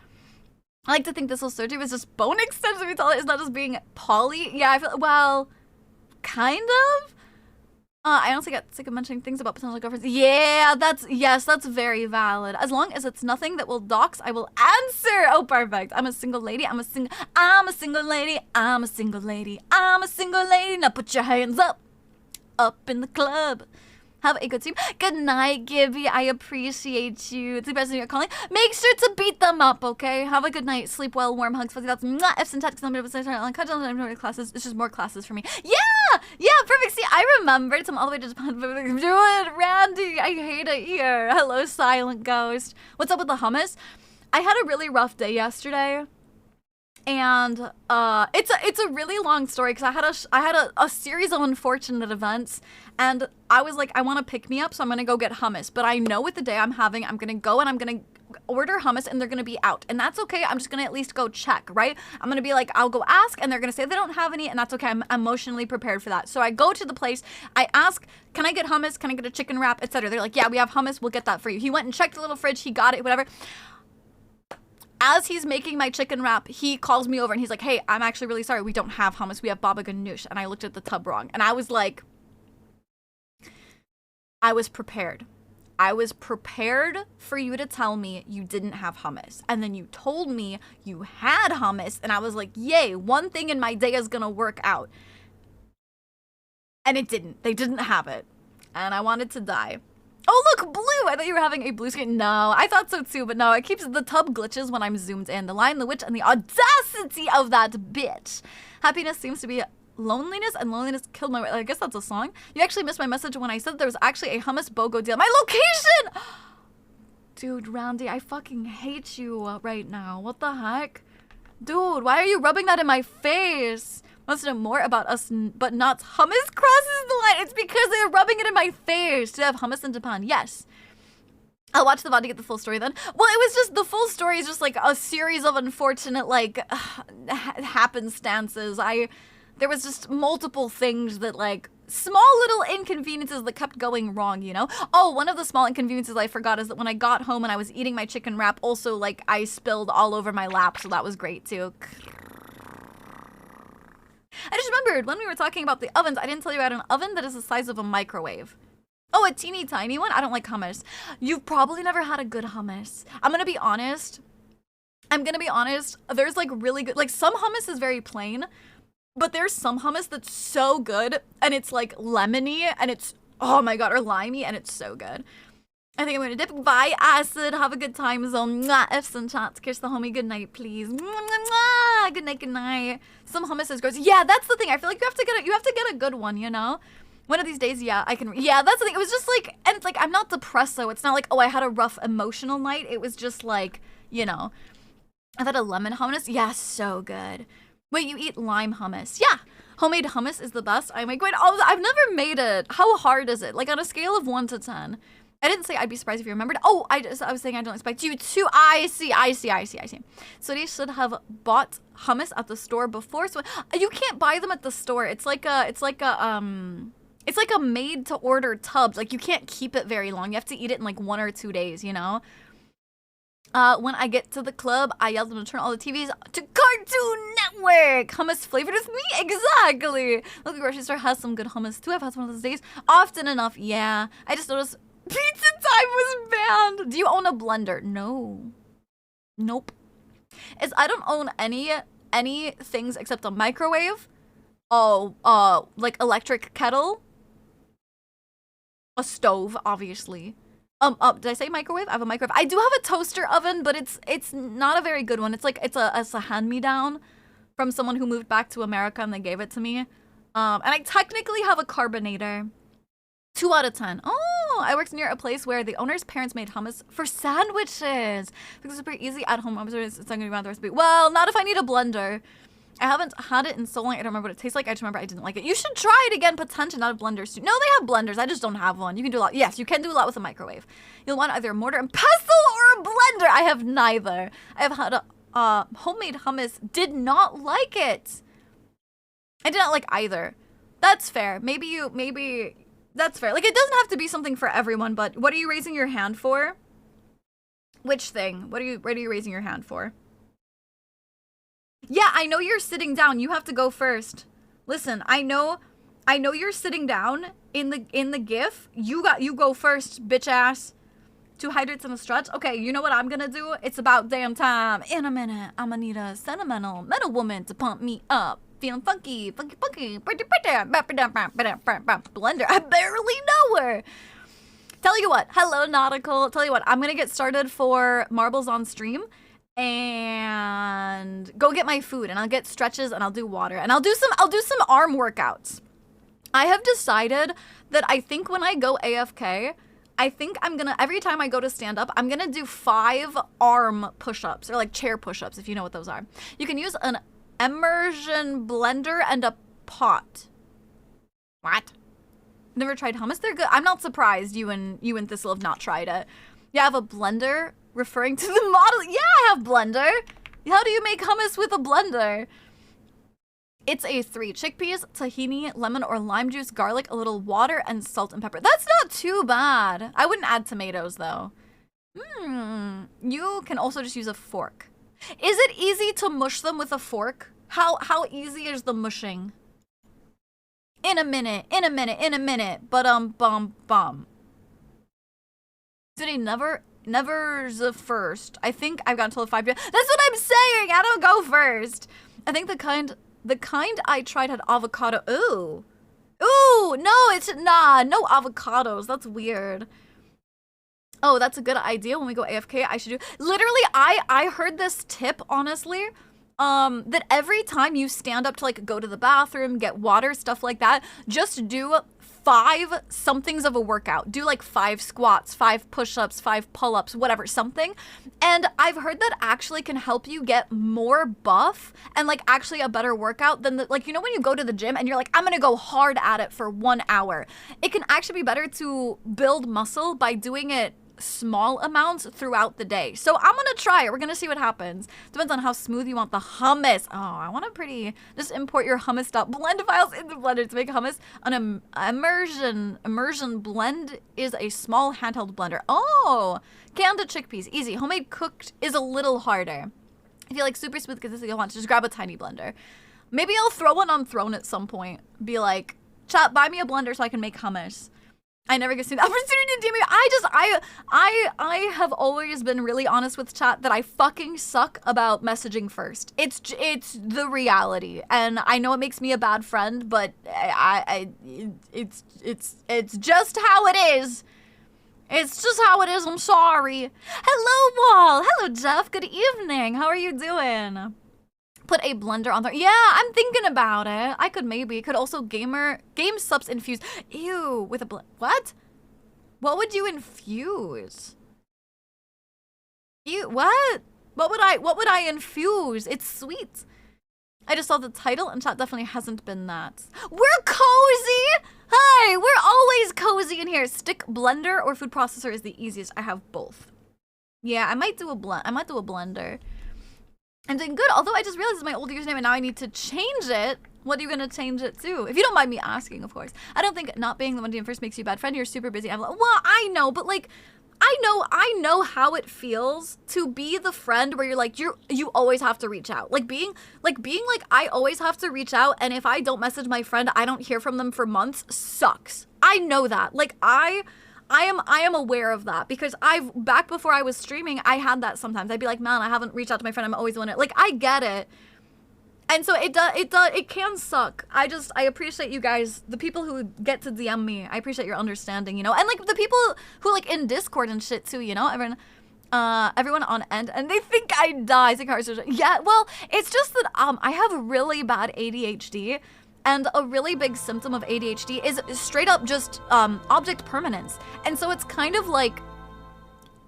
I like to think this whole surgery was just bone extension. We tell it it's not just being poly. Yeah, I feel, well, kind of. I honestly get sick of mentioning things about potential girlfriends. Yeah, that's very valid. As long as it's nothing that will dox, I will answer. Oh, perfect. I'm a single lady. I'm a single lady. I'm a single lady. I'm a single lady. Now put your hands up in the club. Have a good team. Good night, Gibby. I appreciate you. It's the best of you're calling. Make sure to beat them up, okay? Have a good night. Sleep well. Warm hugs. Fuzzy thoughts. F's and tats. Classes. It's just more classes for me. Yeah, perfect. See, I remembered. So I'm all the way to Japan. Do it, Randy. I hate it here. Hello, Silent Ghost. What's up with the hummus? I had a really rough day yesterday. And it's a really long story because I had a series of unfortunate events, and I was like, I want to pick me up, so I'm gonna go get hummus. But I know with the day I'm having, I'm gonna go and I'm gonna order hummus, and they're gonna be out, and that's okay. I'm just gonna at least go check, right? I'm gonna be like, I'll go ask, and they're gonna say they don't have any, and that's okay. I'm emotionally prepared for that. So I go to the place, I ask, can I get hummus? Can I get a chicken wrap, etc. They're like, yeah, we have hummus. We'll get that for you. He went and checked the little fridge. He got it, whatever. As he's making my chicken wrap, he calls me over and he's like, hey, I'm actually really sorry. We don't have hummus. We have baba ganoush. And I looked at the tub wrong. And I was like, I was prepared. I was prepared for you to tell me you didn't have hummus. And then you told me you had hummus. And I was like, yay, one thing in my day is going to work out. And it didn't. They didn't have it. And I wanted to die. Oh, look, blue! I thought you were having a blue screen. No, I thought so too, but no, it keeps the tub glitches when I'm zoomed in. The Lion, the Witch, and the audacity of that bitch. Happiness seems to be loneliness, and loneliness killed my way. I guess that's a song. You actually missed my message when I said there was actually a hummus BOGO deal. My location! Dude, Roundy, I fucking hate you right now. What the heck? Dude, why are you rubbing that in my face? Wants to know more about us, but not hummus crosses the line. It's because they're rubbing it in my face. Do they have hummus in Japan? Yes. I'll watch the VOD to get the full story then. Well, it was just, the full story is just like a series of unfortunate, like, happenstances. There was just multiple things that, like, small little inconveniences that kept going wrong, you know? Oh, one of the small inconveniences I forgot is that when I got home and I was eating my chicken wrap, also, like, I spilled all over my lap, so that was great, too. I just remembered when we were talking about the ovens, I didn't tell you I had an oven that is the size of a microwave. Oh, a teeny tiny one? I don't like hummus. You've probably never had a good hummus. I'm gonna be honest. There's like really good, like some hummus is very plain, but there's some hummus that's so good and it's like lemony and it's, oh my god, or limey and it's so good. I think I'm gonna dip. Bye, Acid. Have a good time zone. F's and chats. Kiss the homie. Good night, please. Good night, good night. Some hummus is gross. Yeah, that's the thing. I feel like you have to get a good one, you know? One of these days, yeah, I can. Yeah, that's the thing. It was just like, and it's like, I'm not depressed though. It's not like, oh, I had a rough emotional night. It was just like, you know, I've had a lemon hummus. Yeah, so good. Wait, you eat lime hummus? Yeah. Homemade hummus is the best. I make. Wait, I've never made it. How hard is it? Like on a scale of 1 to 10. I didn't say I'd be surprised if you remembered. Oh, I was saying I don't expect you to. I see. So they should have bought hummus at the store before. So you can't buy them at the store. It's like a made to order tub. Like you can't keep it very long. You have to eat it in like 1 or 2 days, you know? When I get to the club, I yell them to turn all the TVs to Cartoon Network. Hummus flavored with me? Exactly. Local grocery store has some good hummus too. I've had one of those days. Often enough, yeah. I just noticed pizza time was banned. Do you own a blender? No. Nope. I don't own any things except a microwave, like electric kettle, a stove, obviously. Did I say microwave? I have a microwave. I do have a toaster oven, but it's not a very good one. It's a hand-me-down from someone who moved back to America and they gave it to me. And I technically have a carbonator. 2 out of 10. Oh, I worked near a place where the owner's parents made hummus for sandwiches. Because it's super easy at home. It's not gonna be on the recipe. Well, not if I need a blender. I haven't had it in so long, I don't remember what it tastes like. I just remember I didn't like it. You should try it again, potentially, not a blender. No, they have blenders. I just don't have one. You can do a lot. Yes, you can do a lot with a microwave. You'll want either a mortar and pestle or a blender. I have neither. I have had a homemade hummus. Did not like it. I did not like either. That's fair. Maybe that's fair. Like, it doesn't have to be something for everyone, but what are you raising your hand for? Which thing? What are you raising your hand for? Yeah, I know you're sitting down. You have to go first. Listen, I know you're sitting down in the GIF. You go first, bitch ass. 2 hydrates and a stretch. Okay, you know what I'm gonna do? It's about damn time. In a minute, I'm gonna need a sentimental metal woman to pump me up. Feeling funky. Blender. I barely know her. Tell you what, hello Nautical. Tell you what, I'm gonna get started for marbles on stream. And go get my food, and I'll get stretches, and I'll do water, and I'll do some arm workouts. I have decided that I think when I go AFK, I think I'm gonna, every time I go to stand up, I'm gonna do 5 arm push-ups, or like chair push-ups, if you know what those are. You can use an immersion blender and a pot. What? Never tried hummus? They're good. I'm not surprised you and Thistle have not tried it. You have a blender? Referring to the model. Yeah, I have blender. How do you make hummus with a blender? It's a 3. Chickpeas, tahini, lemon or lime juice, garlic, a little water, and salt and pepper. That's not too bad. I wouldn't add tomatoes, though. You can also just use a fork. Is it easy to mush them with a fork? How easy is the mushing? In a minute. Bum. Did he Never's the first. I think I've got until 5 p.m. That's what I'm saying. I don't go first. I think the kind I tried had avocado. Ooh, no, no avocados. That's weird. Oh, that's a good idea. When we go AFK, I should do. Literally, I heard this tip, honestly. That every time you stand up to like go to the bathroom, get water, stuff like that, just do 5 somethings of a workout. Do like 5 squats, 5 push-ups, 5 pull-ups, whatever, something. And I've heard that actually can help you get more buff and like actually a better workout than like, you know, when you go to the gym and you're like, I'm gonna go hard at it for 1 hour. It can actually be better to build muscle by doing it small amounts throughout the day. So I'm gonna try it. We're gonna see what happens. Depends on how smooth you want the hummus. Oh, I want to just import your hummus style blend files into Blender to make hummus. An immersion blend is a small handheld blender. Oh, canned chickpeas, easy. Homemade cooked is a little harder. If you like super smooth consistency, you'll want to just grab a tiny blender. Maybe I'll throw one on Throne at some point. Be like, chat, buy me a blender so I can make hummus. I never get seen the opportunity to DM you. I have always been really honest with chat that I fucking suck about messaging first. It's the reality, and I know it makes me a bad friend, but it's just how it is. It's just how it is. I'm sorry. Hello, Wall. Hello, Jeff. Good evening. How are you doing? Put a blender on there. Yeah, I'm thinking about it. I could also game subs infuse. Ew, with a what? What would you infuse? Ew, what? What would I infuse? It's sweet. I just saw the title and chat definitely hasn't been that. We're cozy. Hi, we're always cozy in here. Stick blender or food processor is the easiest. I have both. Yeah, I might do a blender. I'm doing good, although I just realized it's my old username and now I need to change it. What are you gonna change it to? If you don't mind me asking, of course. I don't think not being the one DM first makes you a bad friend. You're super busy. I'm like, well, I know, but like, I know how it feels to be the friend where you're like, you always have to reach out. Being like, I always have to reach out, and if I don't message my friend, I don't hear from them for months, sucks. I know that. Like, I I am aware of that because back before I was streaming, I had that sometimes. I'd be like, man, I haven't reached out to my friend. I'm always doing it. Like, I get it. And so it can suck. I appreciate you guys, the people who get to DM me. I appreciate your understanding, you know? And like the people who like in Discord and shit too, you know? Everyone on end, and they think I die. Yeah, well, it's just that I have really bad ADHD, and a really big symptom of ADHD is straight up just object permanence. And so it's kind of like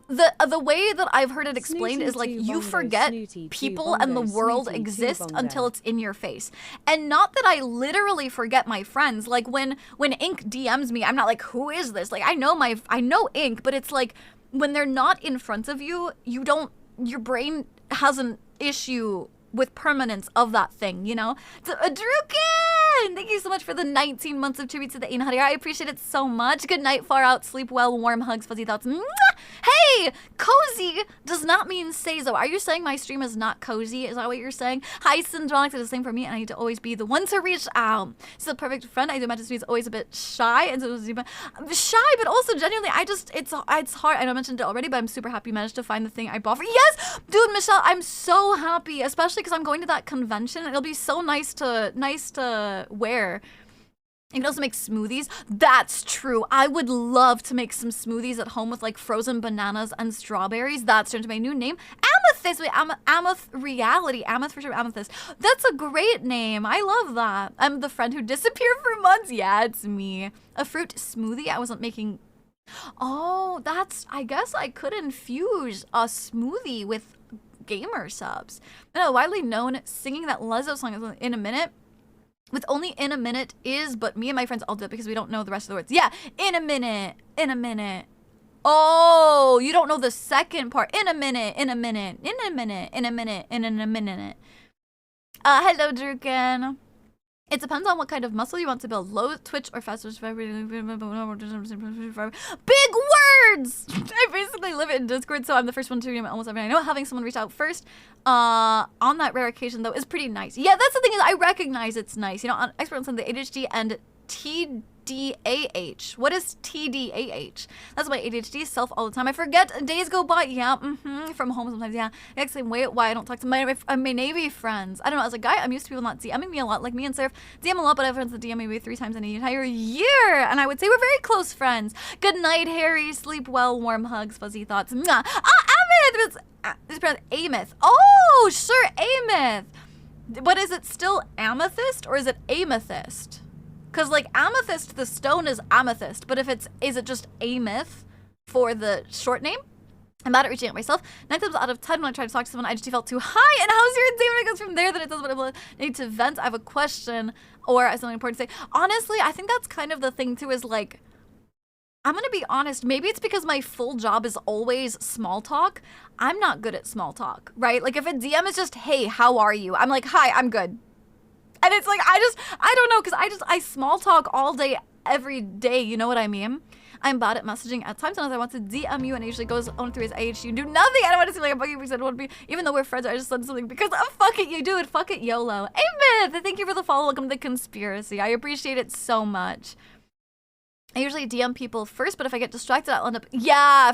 the way that I've heard it explained is like you forget people and the world exist until it's in your face. And not that I literally forget my friends. Like when Ink DMs me, I'm not like, who is this? Like I know Ink, but it's like when they're not in front of you, your brain has an issue with permanence of that thing, you know? So, Druken! Thank you so much for the 19 months of tribute to the Einhadir. I appreciate it so much. Good night, far out, sleep well, warm hugs, fuzzy thoughts. Mwah! Hey! Cozy does not mean Seizo. Are you saying my stream is not cozy? Is that what you're saying? Hi, Syndronics. It's the same for me, and I need to always be the one to reach out. She's a perfect friend. I do imagine she's always a bit shy, and so shy, but also genuinely, it's hard. I know I mentioned it already, but I'm super happy you managed to find the thing I bought for. Yes! Dude, Michelle, I'm so happy, especially because I'm going to that convention. It'll be so nice to wear. You can also make smoothies. That's true. I would love to make some smoothies at home with like frozen bananas and strawberries. That's turned to my new name. Amethyst. Wait, Reality. Amethyst for sure. Amethyst. That's a great name. I love that. I'm the friend who disappeared for months. Yeah, it's me. A fruit smoothie. I wasn't making. Oh, I guess I could infuse a smoothie with gamer subs. No, widely known singing that Lizzo song is in a minute. With only in a minute is, but me and my friends all do it because we don't know the rest of the words. Yeah, in a minute, in a minute. Oh, you don't know the second part. In a minute, in a minute, in a minute, in a minute, in a minute. Hello, Druken. It depends on what kind of muscle you want to build. Low Twitch or faster. Big words! I basically live in Discord, so I'm the first one to read almost everything. I know having someone reach out first on that rare occasion, though, is pretty nice. Yeah, that's the thing is I recognize it's nice. You know, on experts on the ADHD and TDAH. What is TDAH? That's my ADHD self all the time. I forget. Days go by. Yeah, from home sometimes. Yeah. The same way why I don't talk to my Navy friends. I don't know. As a guy, I'm used to people not DMing me a lot. Like me and Surf DM a lot, but I have friends that DM me maybe 3 times in an entire year. And I would say we're very close friends. Good night, Harry. Sleep well. Warm hugs. Fuzzy thoughts. Mwah. Amith! This is pronounced Amith. Oh, sure, Amith. But is it still amethyst or is it amethyst? Because, like, amethyst, the stone is amethyst. But is it just ameth for the short name? I'm bad at reaching out myself. 9 times out of 10 when I try to talk to someone, I just felt too high. And how's your day when it goes from there? Then it does what I need to vent. I have a question or something important to say. Honestly, I think that's kind of the thing, too, is, like, I'm going to be honest. Maybe it's because my full job is always small talk. I'm not good at small talk, right? Like, if a DM is just, hey, how are you? I'm like, hi, I'm good. And it's like, I don't know, because I small talk all day, every day, you know what I mean? I'm bad at messaging at times, and I want to DM you, and it usually goes on through his age. You do nothing. I don't want to seem like a buggy because I don't want to be, even though we're friends, I just said something because, fuck it, you do it. Fuck it, YOLO. Amen. Thank you for the follow. Welcome to the conspiracy. I appreciate it so much. I usually DM people first, but if I get distracted, I'll end up,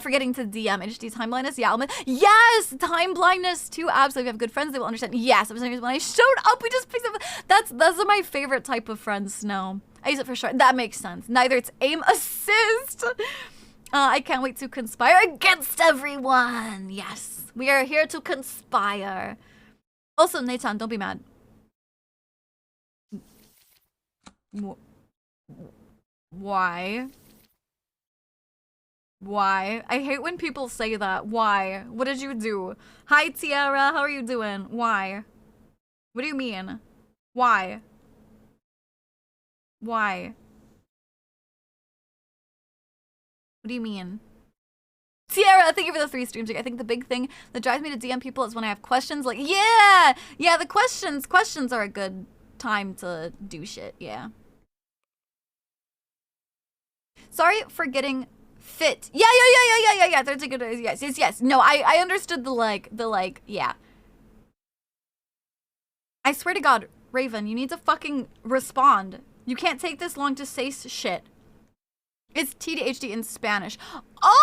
forgetting to DM. HD time blindness, yes, time blindness too, absolutely. If you have good friends, they will understand. Yes, when I showed up, we just picked up. That's my favorite type of friend, Snow. I use it for short. That makes sense. Neither it's aim assist. I can't wait to conspire against everyone. Yes, we are here to conspire. Also, Nathan, don't be mad. Why? Why? I hate when people say that. Why? What did you do? Hi, Tiara. How are you doing? Why? What do you mean? Why? Why? What do you mean? Tiara, thank you for the 3 streams. I think the big thing that drives me to DM people is when I have questions. Like, yeah, the questions are a good time to do shit. Yeah. Sorry for getting fit. Yeah. There's a good, yes. No, I understood the yeah. I swear to God, Raven, you need to fucking respond. You can't take this long to say shit. It's TDHD in Spanish. Oh,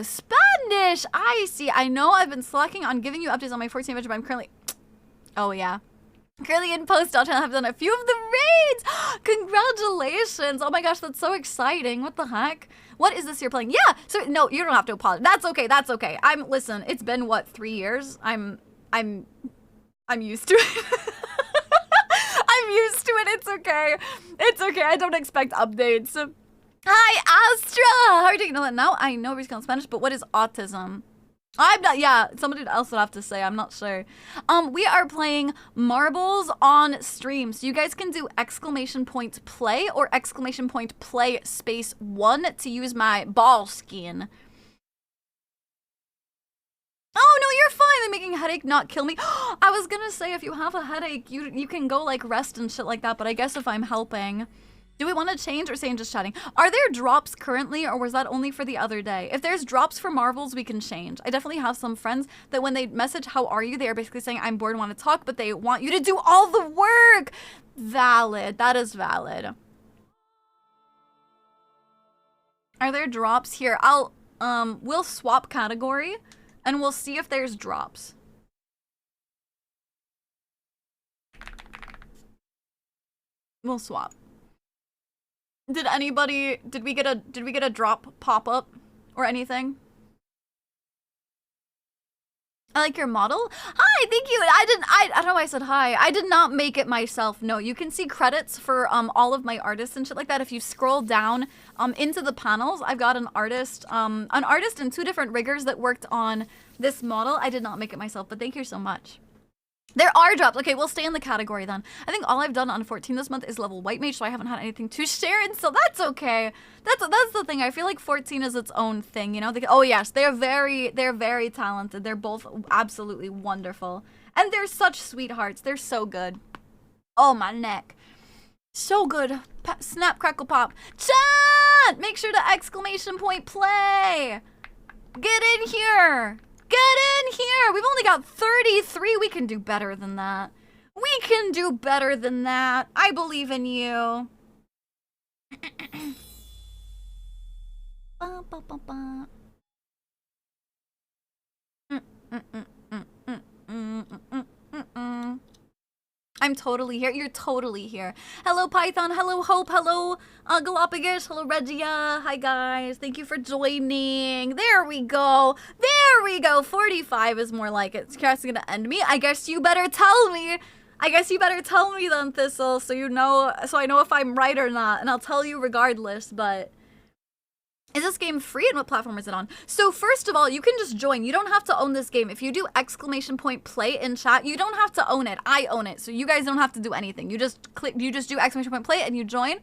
Spanish. I see. I know I've been slacking on giving you updates on my 14 adventure, but I'm currently... Oh, yeah. Currently in post-out and have done a few of the raids. Congratulations. Oh my gosh, that's so exciting. What the heck? What is this you're playing? Yeah. So no, you don't have to apologize. That's okay. That's okay. Listen, it's been what, 3 years? I'm used to it. I'm used to it. It's okay. It's okay. I don't expect updates. Hi, Astra. How are you doing? Now I know we're in Spanish, but what is autism? I'm not, yeah, somebody else would have to say, I'm not sure. We are playing Marbles on stream. So you guys can do !play or !play space 1 to use my ball skin. Oh, no, you're fine. I'm making a headache not kill me. I was gonna say, if you have a headache, you can go, like, rest and shit like that, but I guess if I'm helping... Do we want to change or stay in just chatting? Are there drops currently, or was that only for the other day? If there's drops for Marvels, we can change. I definitely have some friends that when they message, how are you? They are basically saying, I'm bored and want to talk, but they want you to do all the work. Valid. That is valid. Are there drops here? We'll swap category and we'll see if there's drops. We'll swap. Did we get a drop pop up or anything? I like your model. Hi, thank you. I don't know why I said hi. I did not make it myself. No, you can see credits for all of my artists and shit like that. If you scroll down into the panels, I've got an artist and 2 different riggers that worked on this model. I did not make it myself, but thank you so much. There are drops. Okay, we'll stay in the category then. I think all I've done on 14 this month is level White Mage, so I haven't had anything to share, and so that's okay. That's the thing. I feel like 14 is its own thing, you know? Oh yes, they're very talented. They're both absolutely wonderful. And they're such sweethearts. They're so good. Oh, my neck. So good. Snap, crackle, pop. Chat! Make sure to !play. Get in here. Get in here! We've only got 33. We can do better than that. We can do better than that. I believe in you. I'm totally here. You're totally here. Hello, Python. Hello, Hope. Hello, Galapagos. Hello, Regia. Hi, guys. Thank you for joining. There we go. There we go. 45 is more like it. It's gonna end me. I guess you better tell me. I guess you better tell me then, Thistle, so you know, so I know if I'm right or not. And I'll tell you regardless, but... Is this game free and what platform is it on? So first of all, you can just join. You don't have to own this game. If you do !play in chat, you don't have to own it. I own it. So you guys don't have to do anything. You just click, you just do !play and you join.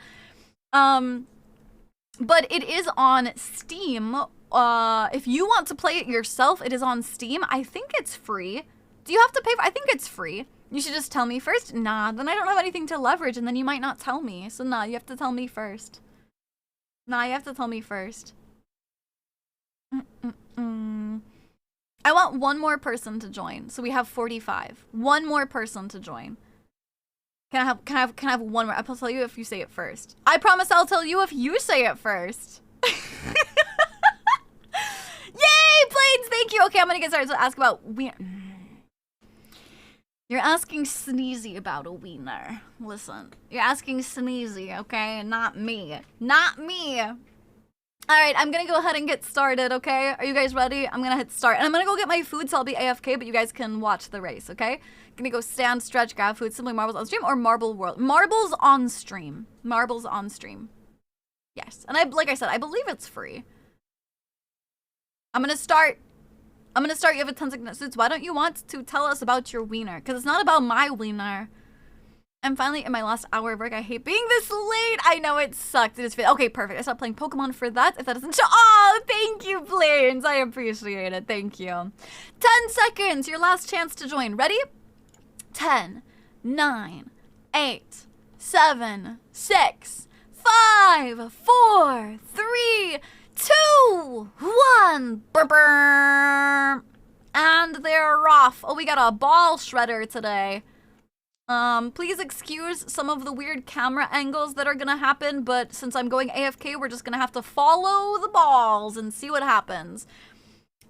But it is on Steam. If you want to play it yourself, it is on Steam. I think it's free. Do you have to pay for I think it's free. You should just tell me first. Nah, then I don't have anything to leverage and then you might not tell me. So nah, you have to tell me first. Nah, you have to tell me first. I want one more person to join. So we have 45. One more person to join. Can I have one more? I'll tell you if you say it first. I promise I'll tell you if you say it first. Yay, Planes! Thank you. Okay, I'm gonna get started. So ask about You're asking Sneezy about a wiener. Listen, you're asking Sneezy, okay? Not me. Not me. All right, I'm gonna go ahead and get started, okay? Are you guys ready? I'm gonna hit start. And I'm gonna go get my food, so I'll be AFK, but you guys can watch the race, okay? Gonna go stand, stretch, grab food, simply Marbles on stream, or Marble World. Marbles on stream. Marbles on stream. Yes, and like I said, I believe it's free. I'm gonna start. You have a 10-second suits. Why don't you want to tell us about your wiener? Because it's not about my wiener. I'm finally in my last hour of work. I hate being this late. I know it sucked. It is okay, perfect. I stopped playing Pokemon for that. If that doesn't show. Oh, thank you, Plains. I appreciate it. Thank you. 10 seconds. Your last chance to join. Ready? 10, 9, 8, 7, 6, 5, 4, 3, 2, 1. Burr. And they're off. Oh, we got a ball shredder today. Please excuse some of the weird camera angles that are gonna happen, but since I'm going AFK, we're just gonna have to follow the balls and see what happens.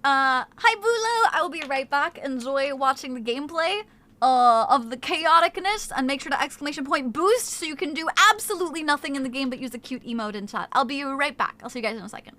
Hi Bulo, I will be right back. Enjoy watching the gameplay of the chaoticness, and make sure to exclamation point boost so you can do absolutely nothing in the game but use a cute emote in chat. I'll be right back. I'll see you guys in a second.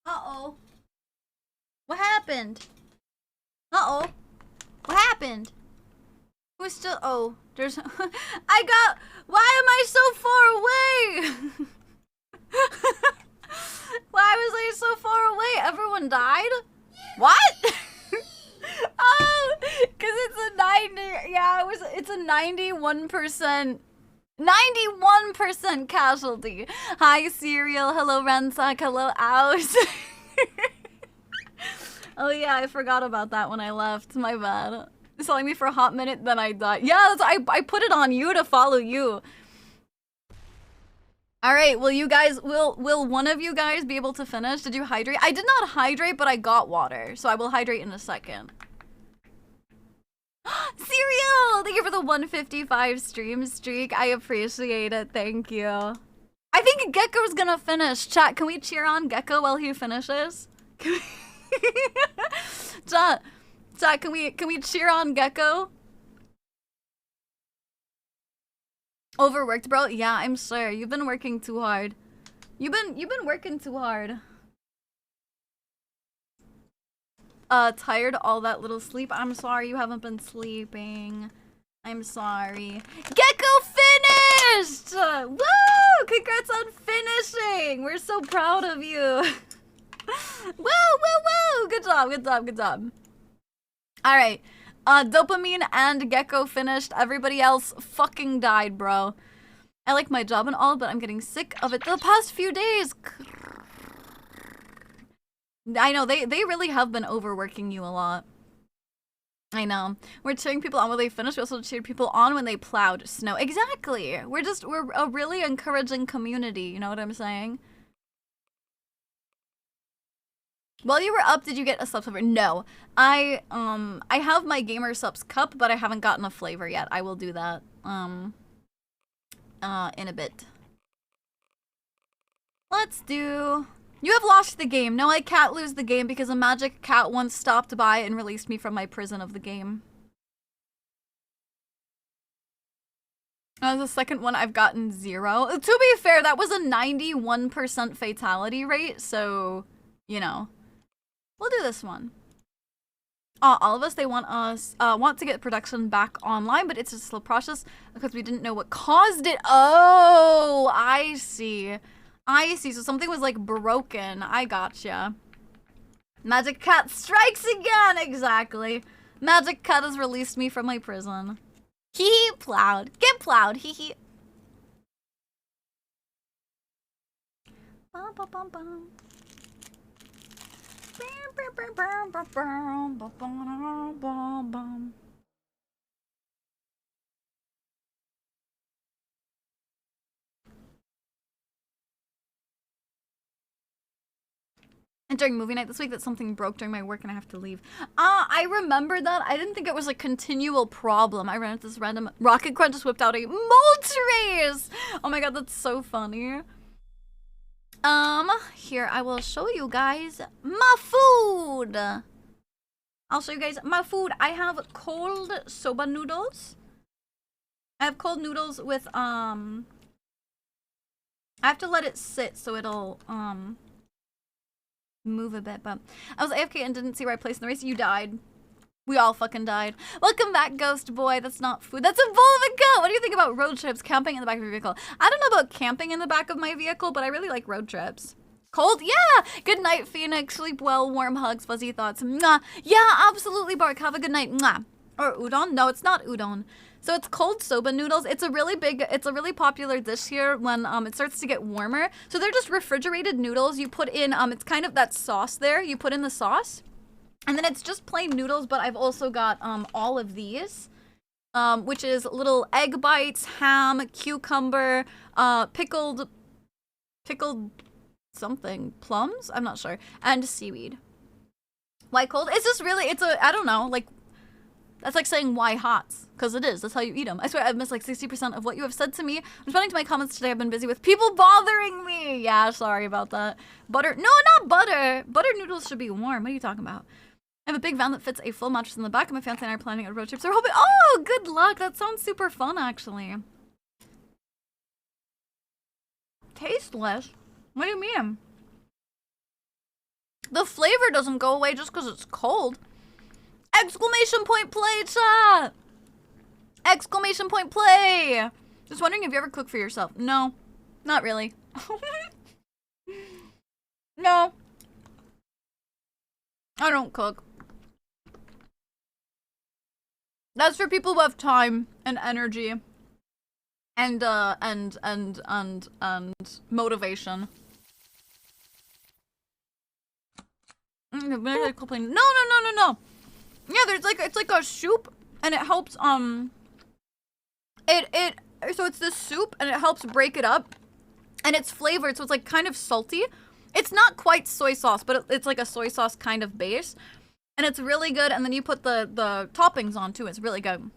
Uh-oh. What happened? Uh-oh. What happened? Who's still... Oh, there's... I got... Why am I so far away? Why was I so far away? Everyone died? What? Oh, because it's a 90... Yeah, it's a 91%... 91% casualty. Hi, Cereal. Hello, Rensak. Hello, Aus. Oh, yeah, I forgot about that when I left. My bad. Selling me for a hot minute, then I died. Yeah, I put it on you to follow you. All right, will you guys, will one of you guys be able to finish? Did you hydrate? I did not hydrate, but I got water, so I will hydrate in a second. Cereal! Thank you for the 155 stream streak. I appreciate it. Thank you. I think Gecko's gonna finish. Chat, can we cheer on Gecko while he finishes? Chat, can we cheer on Gecko? Overworked, bro? Yeah, I'm sure. You've been working too hard. You've been working too hard. Tired all that little sleep. I'm sorry you haven't been sleeping. I'm sorry. Gecko finished! Woo! Congrats on finishing! We're so proud of you. Woo, woo, woo! Good job, good job, good job. Alright. Dopamine and Gecko finished. Everybody else fucking died, bro. I like my job and all, but I'm getting sick of it the past few days. I know, they really have been overworking you a lot. I know. We're cheering people on when they finish. We also cheered people on when they plowed snow. Exactly. We're a really encouraging community. You know what I'm saying? While you were up, did you get a sub flavor? No. I have my Gamer Subs cup, but I haven't gotten a flavor yet. I will do that, in a bit. Let's do... You have lost the game. No, I can't lose the game because a magic cat once stopped by and released me from my prison of the game. That was the second one I've gotten 0. To be fair, that was a 91% fatality rate, so, you know. We'll do this one. All of us, they want us, want to get production back online, but it's a slow process because we didn't know what caused it. Oh, I see. I see. So something was like broken. I gotcha. Magic Cat strikes again. Exactly. Magic Cat has released me from my prison. Hee plowed. Get plowed. Hee hee. Bum, bum, bum, bum. And during movie night this week, that something broke during my work and I have to leave. I remember that. I didn't think it was a continual problem. I ran into this random Rocket Crunch just whipped out a Moltres! Oh my god, that's so funny. Here, I will show you guys my food. I'll show you guys my food. I have cold soba noodles. I have cold noodles with, I have to let it sit so it'll, move a bit, but I was AFK and didn't see where I placed in the race. You died. We all fucking died. Welcome back, Ghost Boy. That's not food. That's a bowl of a goat. What do you think about road trips, camping in the back of your vehicle? I don't know about camping in the back of my vehicle, but I really like road trips. Cold? Yeah! Good night, Phoenix. Sleep well. Warm hugs. Fuzzy thoughts. Mwah. Yeah, absolutely, Bark. Have a good night. Mwah. Or udon? No, it's not udon. So it's cold soba noodles. It's a really popular dish here when it starts to get warmer. So they're just refrigerated noodles. You put in, it's kind of that sauce there. You put in the sauce. And then it's just plain noodles, but I've also got all of these. Which is little egg bites, ham, cucumber, pickled something, plums? I'm not sure. And seaweed. Why cold? It's just really, I don't know, like, that's like saying why hot, because it is. That's how you eat them. I swear I've missed like 60% of what you have said to me. I'm responding to my comments today. I've been busy with people bothering me. Yeah, sorry about that. Butter, no, not butter. Butter noodles should be warm. What are you talking about? I have a big van that fits a full mattress in the back. My fiance and I are planning a road trip. So we're hoping, oh, good luck. That sounds super fun, actually. Tasteless? What do you mean? The flavor doesn't go away just because it's cold. Exclamation point play, chat! Exclamation point play! Just wondering if you ever cook for yourself. No, not really. No. I don't cook. That's for people who have time and energy and motivation. No. Yeah, there's like, it's like a soup and it helps, so it's this soup and it helps break it up and it's flavored, so it's like kind of salty. It's not quite soy sauce, but it's like a soy sauce kind of base. And it's really good, and then you put the toppings on too. It's really good.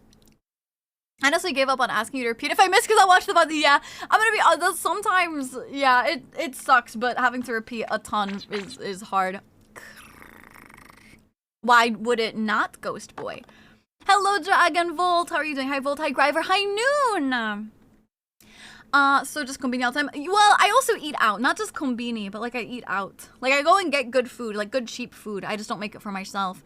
I honestly gave up on asking you to repeat if I missed because I watched the VOD. Yeah, I'm gonna be honest, sometimes, yeah, it sucks, but having to repeat a ton is hard. Why would it not, Ghost Boy? Hello, Dragon Volt. How are you doing? Hi, Volt. Hi, Griver. Hi, Noon. So just kombini all the time. Well, I also eat out. Not just kombini, but like I eat out. Like I go and get good food, like good cheap food. I just don't make it for myself.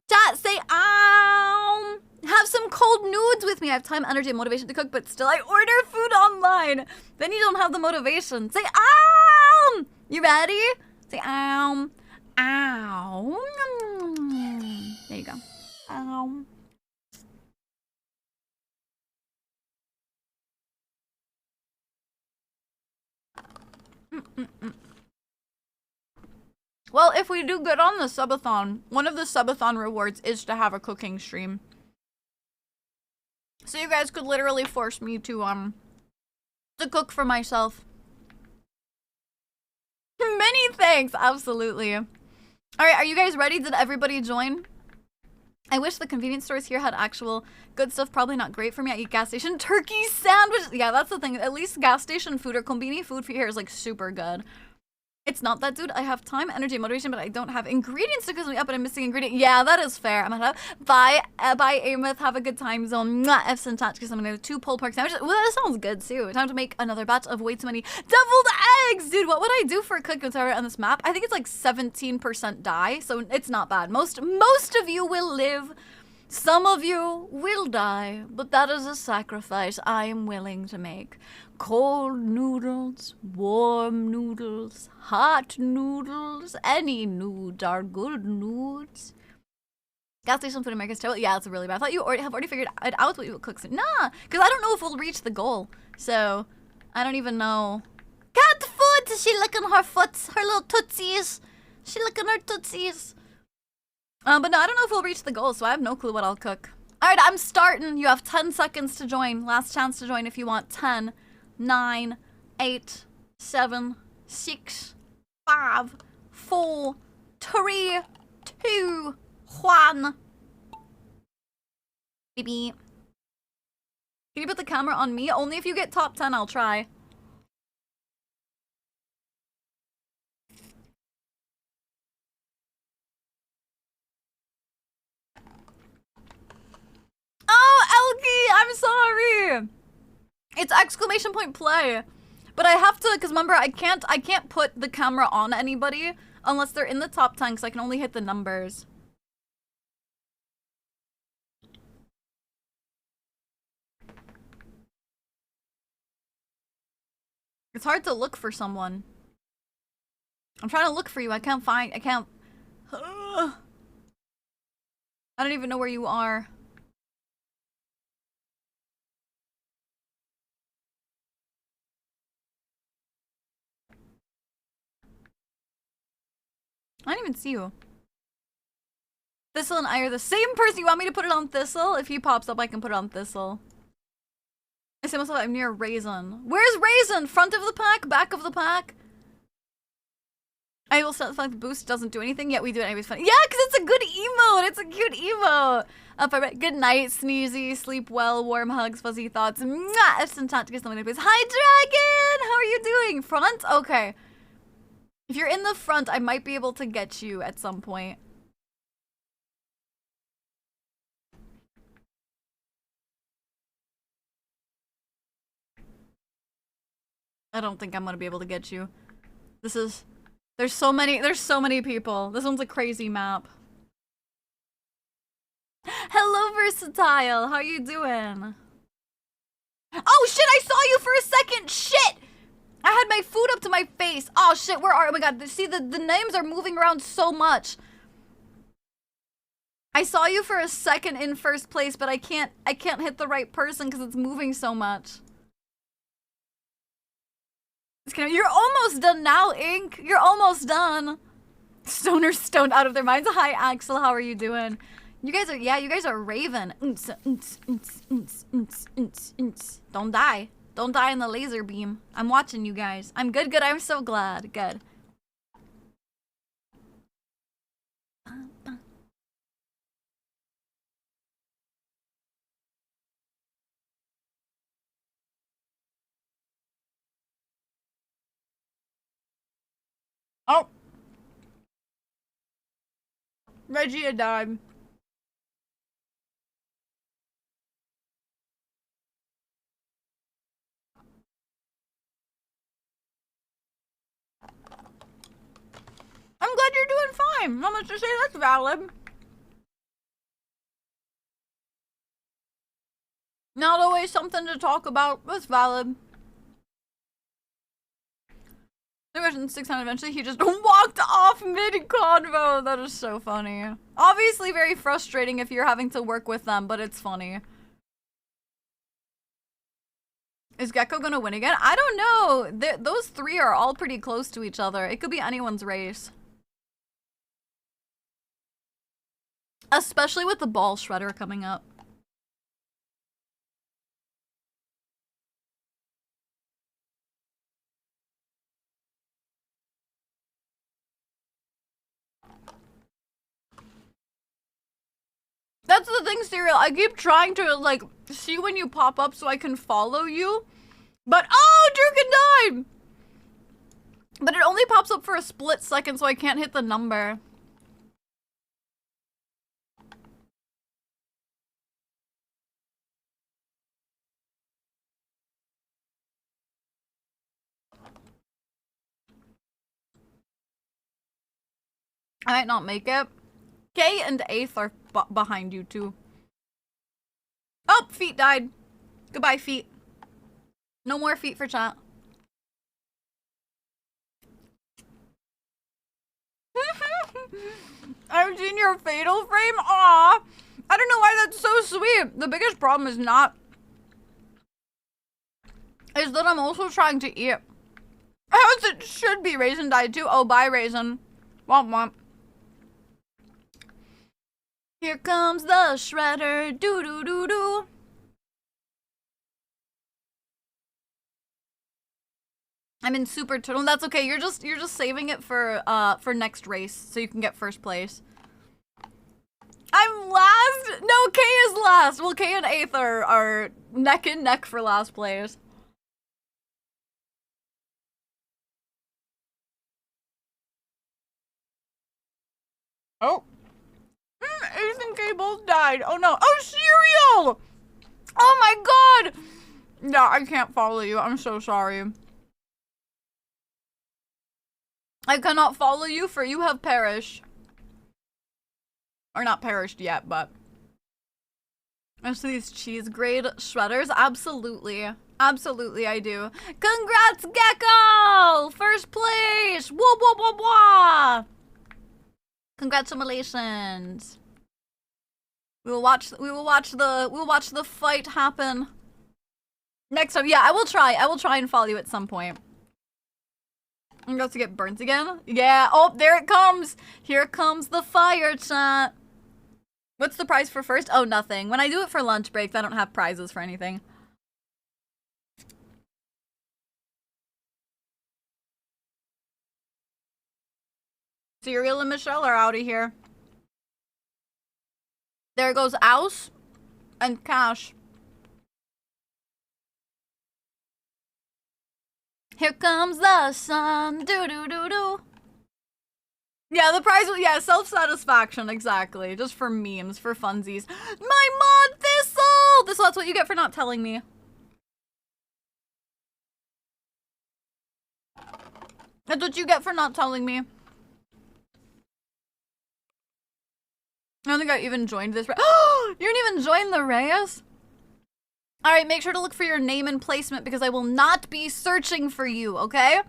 Chat, say ow. Have some cold nudes with me. I have time, energy, and motivation to cook, but still I order food online. Then you don't have the motivation. Say ow. You ready? Say ow. Ow. There you go. Ow. Well, if we do good on the subathon, one of the subathon rewards is to have a cooking stream. So you guys could literally force me to cook for myself. Many thanks, absolutely. All right, are you guys ready? Did everybody join? I wish the convenience stores here had actual good stuff. Probably not great for me. I eat gas station turkey sandwiches. Yeah, that's the thing. At least gas station food or kombini food for here is like super good. It's not that, dude. I have time, energy, and motivation, but I don't have ingredients to cook me up, and I'm missing ingredient. Yeah, that is fair. I'm gonna have bye, Ameth. Have a good time zone. F's and touch because I'm gonna do 2 pulled pork sandwiches. Well, that sounds good too. Time to make another batch of way too many deviled eggs, dude. What would I do for a cooking tutorial on this map? I think it's like 17% die, so it's not bad. Most of you will live. Some of you will die, but that is a sacrifice I am willing to make. Cold noodles, warm noodles, hot noodles, any nudes are good nudes. Gas station food in America is terrible. Yeah, it's really bad. I thought you have already figured it out what you would cook. Nah, because I don't know if we'll reach the goal. So, I don't even know. Cat foot! She licking her foot, her little tootsies. She licking her tootsies. But no, I don't know if we'll reach the goal, so I have no clue what I'll cook. Alright, I'm starting. You have 10 seconds to join. Last chance to join if you want. 10, 9, 8, 7, 6, 5, 4, 3, 2, 1. Baby. Can you put the camera on me? Only if you get top 10, I'll try. Oh, Elkie, I'm sorry. It's exclamation point play. But I have to, because remember, I can't put the camera on anybody unless they're in the top 10, because I can only hit the numbers. It's hard to look for someone. I'm trying to look for you. I can't. I don't even know where you are. I don't even see you. Thistle and I are the same person. You want me to put it on Thistle? If he pops up, I can put it on Thistle. I say myself, I'm near Raisin. Where's Raisin? Front of the pack? Back of the pack? I will set the fact the boost doesn't do anything, yet we do it anyways. Funny. Yeah, because it's a good emote. It's a cute emote. Good night, Sneezy. Sleep well. Warm hugs. Fuzzy thoughts. Mwah! It's time to get someone to place. Hi, Dragon! How are you doing? Front? Okay. If you're in the front, I might be able to get you at some point. I don't think I'm gonna be able to get you. This is There's so many people. This one's a crazy map. Hello, Versatile. How you doing? Oh shit, I saw you for a second. Shit! I had my food up to my face. Oh shit, where are, oh my god, see the names are moving around so much. I saw you for a second in first place, but I can't hit the right person because it's moving so much. You're almost done now, Ink. You're almost done. Stoners stoned out of their minds. Hi, Axel. How are you doing? You guys are Raven. Don't die. Don't die in the laser beam. I'm watching you guys. I'm good. I'm so glad. Good. Oh. Reggie had died. I'm glad you're doing fine. Not much to say, that's valid. Not always something to talk about. That's valid. There was 600 eventually. He just walked off mid-convo. That is so funny. Obviously very frustrating if you're having to work with them, but it's funny. Is Gecko gonna win again? I don't know. Those three are all pretty close to each other. It could be anyone's race. Especially with the ball shredder coming up. That's the thing, Serial. I keep trying to, like, see when you pop up so I can follow you. But, oh, Druken died! But it only pops up for a split second, so I can't hit the number. I might not make it. K and Eighth are behind you, too. Oh, Feet died. Goodbye, Feet. No more Feet for chat. I've seen your fatal frame. Aw. I don't know why that's so sweet. The biggest problem is that I'm also trying to eat. As it should be. Raisin died too. Oh, bye, Raisin. Womp womp. Here comes the shredder. Doo doo doo doo. I'm in Super Turtle. That's okay. You're just saving it for next race so you can get first place. I'm last. No, K is last. Well, K and Eighth are neck and neck for last place. Oh. Ace and K both died. Oh no. Oh, Cereal! Oh my god! Yeah, I can't follow you. I'm so sorry. I cannot follow you, for you have perished. Or not perished yet, but... Especially these cheese grade shredders. Absolutely. Absolutely, I do. Congrats, Gecko! First place! Whoa, whoa, whoa, whoa! Congratulations. We will watch the fight happen next time. Yeah, I will try and follow you at some point. I'm about to get burnt again. Yeah. Oh, there it comes. Here comes the fire, chat. What's the prize for first? Oh, nothing. When I do it for lunch breaks, I don't have prizes for anything. Cereal and Michelle are out of here. There goes Ouse and Cash. Here comes the sun. Do do do do. Yeah, the prize. Yeah, self-satisfaction. Exactly. Just for memes, for funsies. My mod Thistle. Thistle. That's what you get for not telling me. That's what you get for not telling me. I don't think I even joined this. You didn't even join the race? Alright, make sure to look for your name and placement because I will not be searching for you, okay?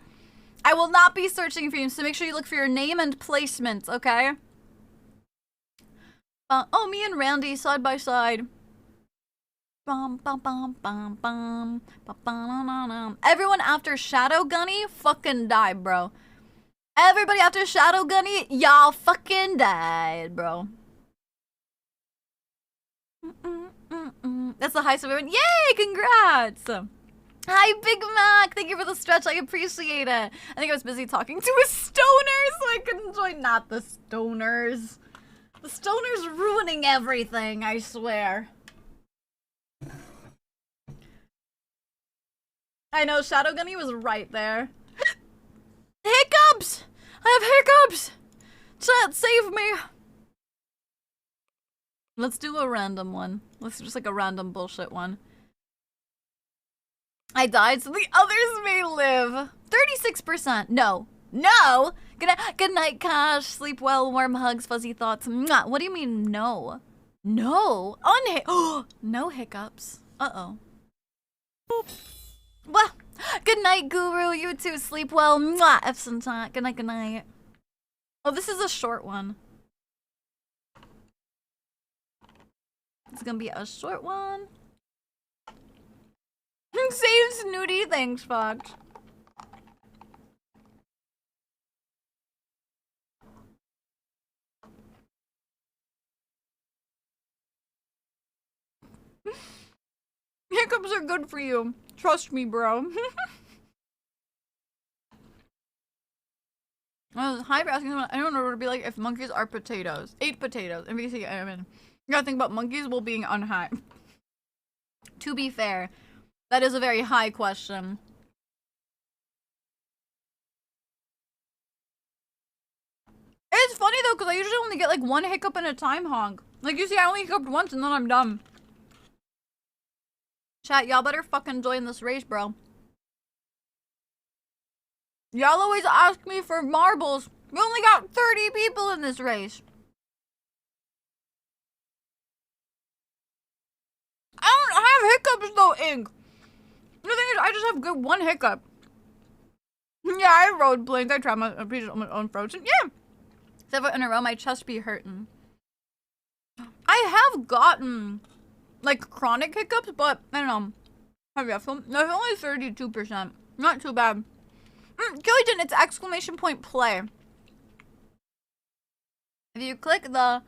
I will not be searching for you, so make sure you look for your name and placement, okay? Oh, me and Randy side by side. Bum, bum, bum, bum, bum, bum, bum. Everyone after Shadow Gunny fucking died, bro. Everybody after Shadow Gunny, y'all fucking died, bro. That's the highest of everyone. Yay! Congrats! Hi, Big Mac! Thank you for the stretch. I appreciate it. I think I was busy talking to a stoner, so I couldn't join. Not the stoners. The stoners ruining everything, I swear. I know, Shadow Gunny was right there. Hiccups! I have hiccups! Chat, save me! Let's do a random one. Let's do just like a random bullshit one. I died so the others may live. 36%. No. No! Good night, Cash. Sleep well, warm hugs, fuzzy thoughts. Mwah. What do you mean, no? No? No hiccups. Uh-oh. Boop. Well, good night, Guru. You too. Sleep well. Mwah. Epson talk. Good night, good night. Oh, this is a short one. It's gonna be a short one. Save Snooty. Thanks, Fox. Hiccups are good for you. Trust me, bro. Hi for asking someone. I don't know what it would be like if monkeys are potatoes. 8 potatoes. MVC, I mean. You gotta think about monkeys while being unhigh. To be fair, that is a very high question. It's funny though, because I usually only get like 1 hiccup in a time honk. Like you see, I only hiccuped once and then I'm done. Chat, y'all better fucking join this race, bro. Y'all always ask me for marbles. We only got 30 people in this race. I don't have hiccups though, Ink. The thing is, I just have good 1 hiccup. Yeah, I rode blink. I tried my own frozen. Yeah. 7 in a row, my chest be hurting. I have gotten like chronic hiccups, but I don't know. Have you feel? No, it's only 32%. Not too bad. Killiton, it's exclamation point play. If you click the...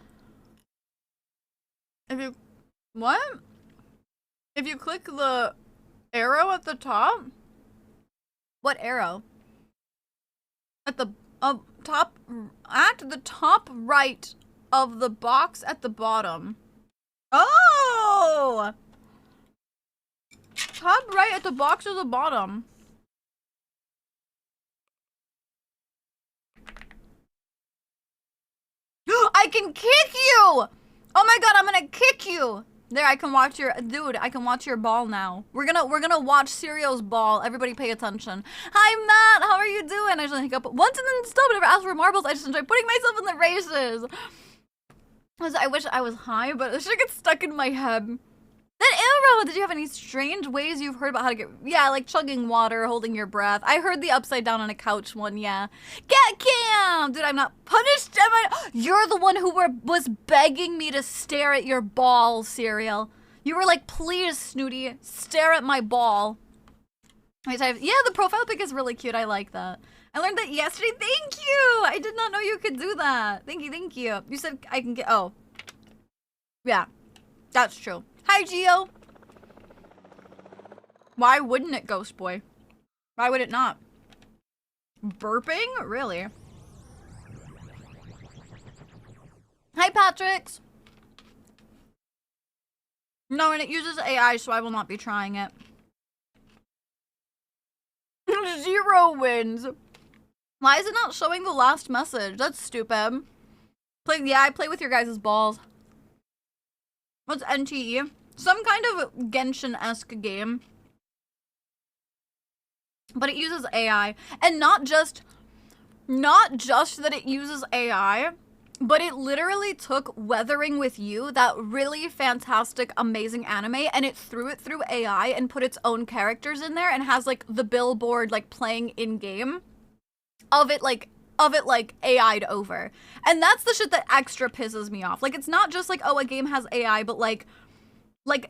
What? If you click the arrow at the top... What arrow? At the top... At the top right of the box at the bottom. Oh! Top right at the box at the bottom. I can kick you! Oh my god, I'm gonna kick you! There, I can watch your dude. I can watch your ball now. We're gonna watch Cereal's ball. Everybody, pay attention. Hi, Matt. How are you doing? I just hiccup once and then stop. Never ask for marbles. I just enjoy putting myself in the races. I wish I was high, but this shit gets stuck in my head. That arrow! Did you have any strange ways you've heard about how to get... Yeah, like chugging water, holding your breath. I heard the upside down on a couch one, yeah. Get Cam! Dude, I'm not punished, am I? You're the one who was begging me to stare at your ball, Cereal. You were like, please, Snooty, stare at my ball. Yeah, the profile pic is really cute. I like that. I learned that yesterday. Thank you! I did not know you could do that. Thank you, thank you. You said I can get... Oh. Yeah, that's true. Hi, Gio. Why wouldn't it, Ghost Boy? Why would it not? Burping? Really? Hi, Patricks. No, and it uses AI, so I will not be trying it. 0 wins. Why is it not showing the last message? That's stupid. Yeah, I play with your guys' balls. What's NTE? Some kind of Genshin-esque game. But it uses AI. And not just not just that it uses AI, but it literally took Weathering With You, that really fantastic, amazing anime, and it threw it through AI and put its own characters in there and has like the billboard like playing in game of it like AI'd over. And that's the shit that extra pisses me off. Like, it's not just like, oh, a game has AI, but like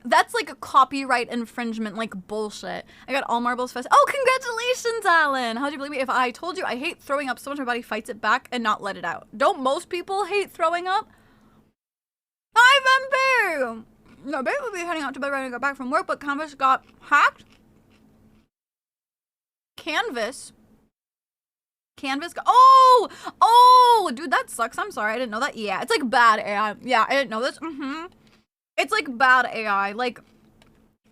that's like a copyright infringement, like bullshit. I got all marbles fest. Oh, congratulations, Alan. How'd you believe me if I told you I hate throwing up so much my body fights it back and not let it out? Don't most people hate throwing up? Hi, Vampire. No, babe will be heading out to bed ready to go back from work, but Canvas got hacked. Canvas got, oh, dude, that sucks. I'm sorry, I didn't know that. Yeah, it's like bad AI. Yeah, I didn't know this. It's like bad AI. Like,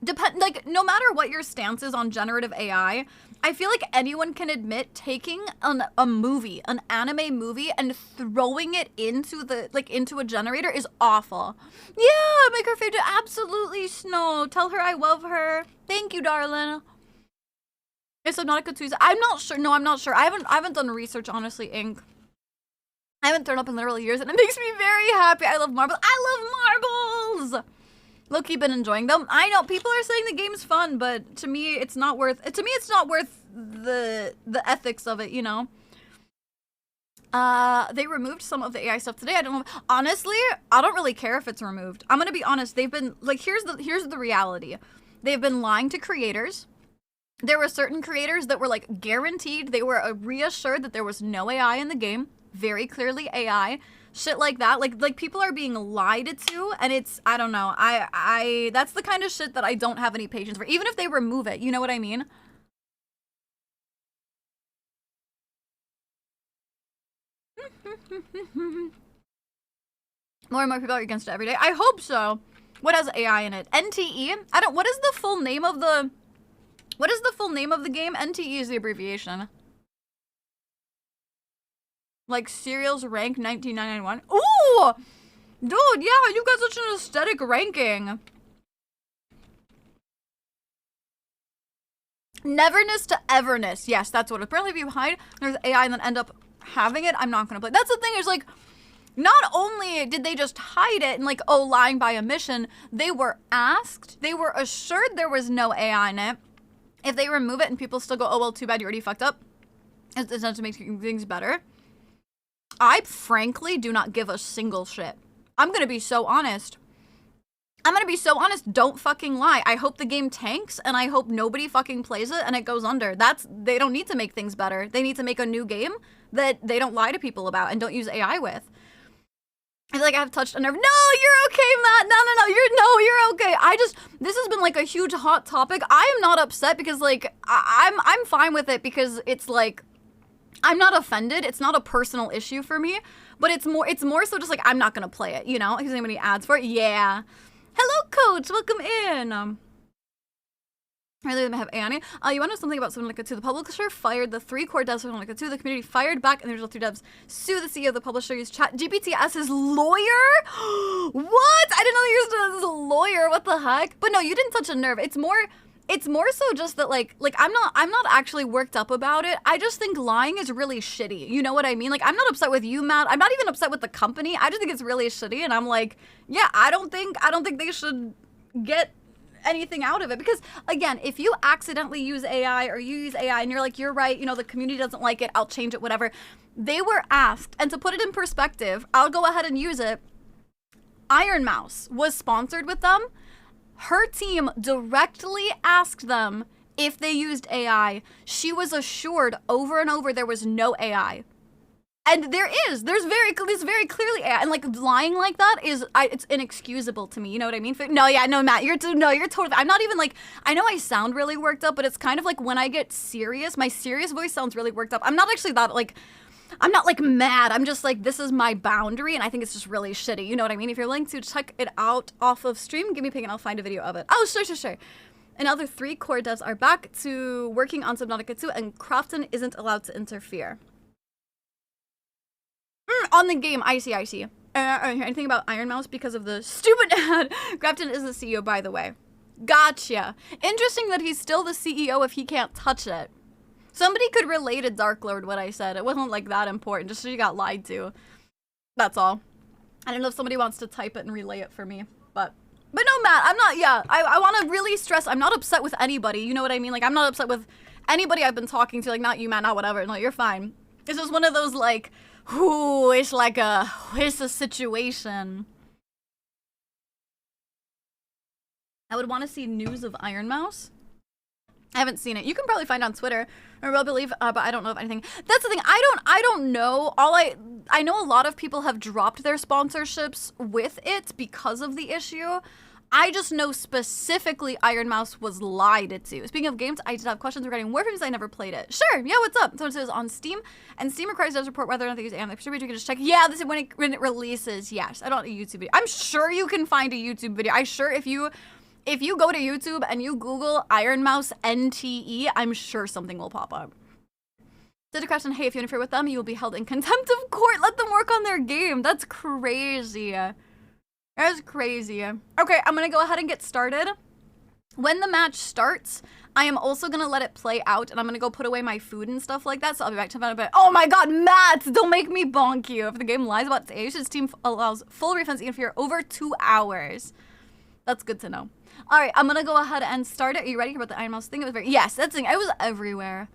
no matter what your stance is on generative AI, I feel like anyone can admit taking a movie, an anime movie, and throwing it into into a generator is awful. Yeah, make her favorite. Absolutely, Snow. Tell her I love her. Thank you, darling. Is Subnautica 2? I'm not sure. No, I'm not sure. I haven't done research, honestly, Inc. I haven't thrown up in literal years, and it makes me very happy. I love marbles. I love marbles! Low-key been enjoying them. I know, people are saying the game's fun, but to me, it's not worth the ethics of it, you know? They removed some of the AI stuff today. I don't know. Honestly, I don't really care if it's removed. I'm gonna be honest. They've been, like, here's the reality. They've been lying to creators. There were certain creators that were, like, guaranteed. They were reassured that there was no AI in the game. Very clearly AI. Shit like that. Like people are being lied to, and it's, I don't know. That's the kind of shit that I don't have any patience for. Even if they remove it, you know what I mean? More and more people are against it every day. I hope so. What has AI in it? NTE? What is the full name of the... What is the full name of the game? NTE is the abbreviation. Like Serials Rank 1991. Ooh! Dude, yeah, you got such an aesthetic ranking. Neverness to Everness. Yes, that's what. Apparently if you hide, there's AI and then end up having it, I'm not gonna play. That's the thing, is like, not only did they just hide it and like, oh, lying by omission, they were asked, they were assured there was no AI in it. If they remove it and people still go, oh, well, too bad, you already fucked up. It's not to make things better. I frankly do not give a single shit. I'm gonna be so honest. Don't fucking lie. I hope the game tanks, and I hope nobody fucking plays it and it goes under. They don't need to make things better. They need to make a new game that they don't lie to people about and don't use AI with. I feel like I've touched a nerve. No, you're okay, Matt. No, you're okay. This has been like a huge hot topic. I am not upset because like, I'm fine with it because it's like, I'm not offended. It's not a personal issue for me, but it's more so just like, I'm not gonna play it, you know? Is anybody ads for it? Yeah. Hello, Coach. Welcome in. Rather than have Annie. You want to know something about Subnautica 2? The publisher fired the 3 core devs for Subnautica 2. The community fired back, and the original 2 devs sue the CEO of the publisher. Used ChatGPT as his lawyer? What? I didn't know you used it as a lawyer. What the heck? But no, you didn't touch a nerve. It's more so just that like I'm not actually worked up about it. I just think lying is really shitty. You know what I mean? Like, I'm not upset with you, Matt. I'm not even upset with the company. I just think it's really shitty, and I'm like, yeah, I don't think they should get anything out of it, because again, if you accidentally use AI or you use AI and you're like, you're right, you know, the community doesn't like it, I'll change it, whatever. They were asked, and to put it in perspective, I'll go ahead and use it. Iron Mouse was sponsored with them. Her team directly asked them if they used AI. She was assured over and over there was no AI. And there's very clearly AI, and like lying like that it's inexcusable to me. You know what I mean? No, Matt, you're totally. I'm not even like, I know I sound really worked up, but it's kind of like when I get serious, my serious voice sounds really worked up. I'm not actually that like, I'm not like mad. I'm just like, this is my boundary, and I think it's just really shitty. You know what I mean? If you're willing to check it out off of stream, give me a ping and I'll find a video of it. Oh, sure. And other 3 core devs are back to working on Subnautica 2, and Crofton isn't allowed to interfere. On the game, I see. Anything about Iron Mouse because of the stupid ad? Grafton is the CEO, by the way. Gotcha. Interesting that he's still the CEO if he can't touch it. Somebody could relay to Dark Lord what I said. It wasn't like that important, just so you got lied to. That's all. I don't know if somebody wants to type it and relay it for me, but no, Matt, I'm not, yeah, I want to really stress, I'm not upset with anybody, you know what I mean? Like, I'm not upset with anybody I've been talking to, like, not you, Matt, not whatever, no, you're fine. It's just one of those, like, it's like it's a situation. I would want to see news of Iron Mouse. I haven't seen it. You can probably find it on Twitter, or I believe, but I don't know if anything. That's the thing. I don't know. I know a lot of people have dropped their sponsorships with it because of the issue. I just know specifically Iron Mouse was lied to. Speaking of games, I did have questions regarding Warframe. I never played it. Sure. Yeah. What's up? Someone says on Steam, and Steam requires us to report whether or not they use anime. You can just check. Yeah. This is when it releases. Yes. I don't have a YouTube video. I'm sure you can find a YouTube video. I'm sure if you go to YouTube and you Google Iron Mouse NTE, I'm sure something will pop up. Did a question, hey, if you interfere with them, you will be held in contempt of court. Let them work on their game. That's crazy. That's crazy. Okay, I'm gonna go ahead and get started. When the match starts, I am also gonna let it play out, and I'm gonna go put away my food and stuff like that, so I'll be back to find out. Oh my god, Matt! Don't make me bonk you. If the game lies about its age, its team allows full refunds even if you're over 2 hours. That's good to know. All right, I'm gonna go ahead and start it. Are you ready about the Iron Mouse thing? It was very, yes, that's the thing. It was everywhere.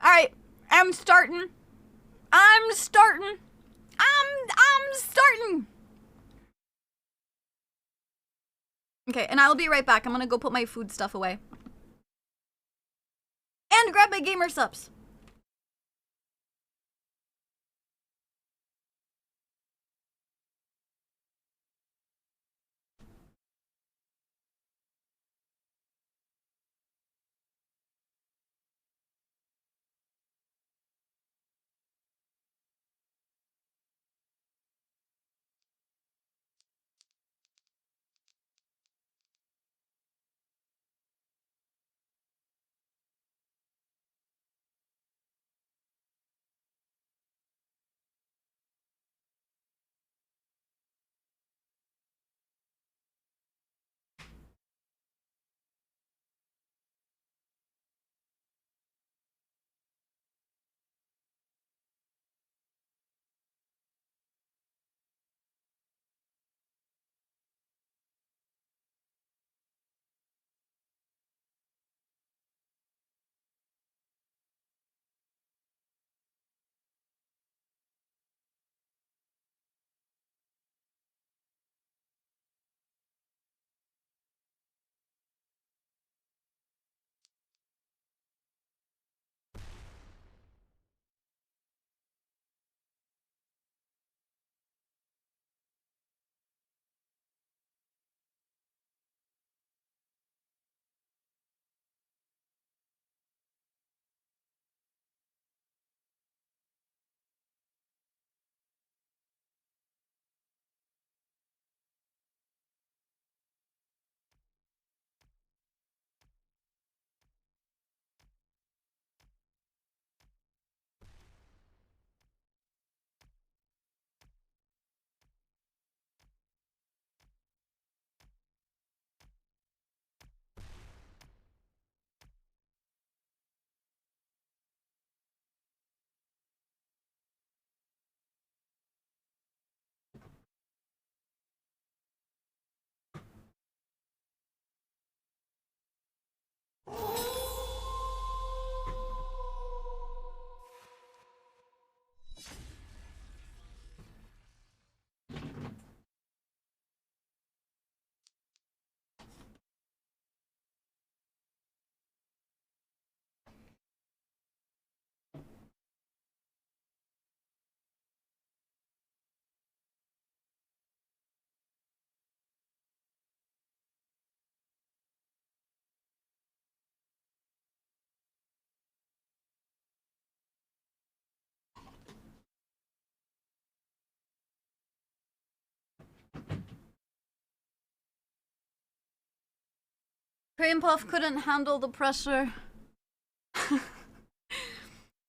All right, I'm starting. I'm starting. Okay, and I'll be right back. I'm gonna go put my food stuff away. And grab my gamer subs. Cream Puff couldn't handle the pressure.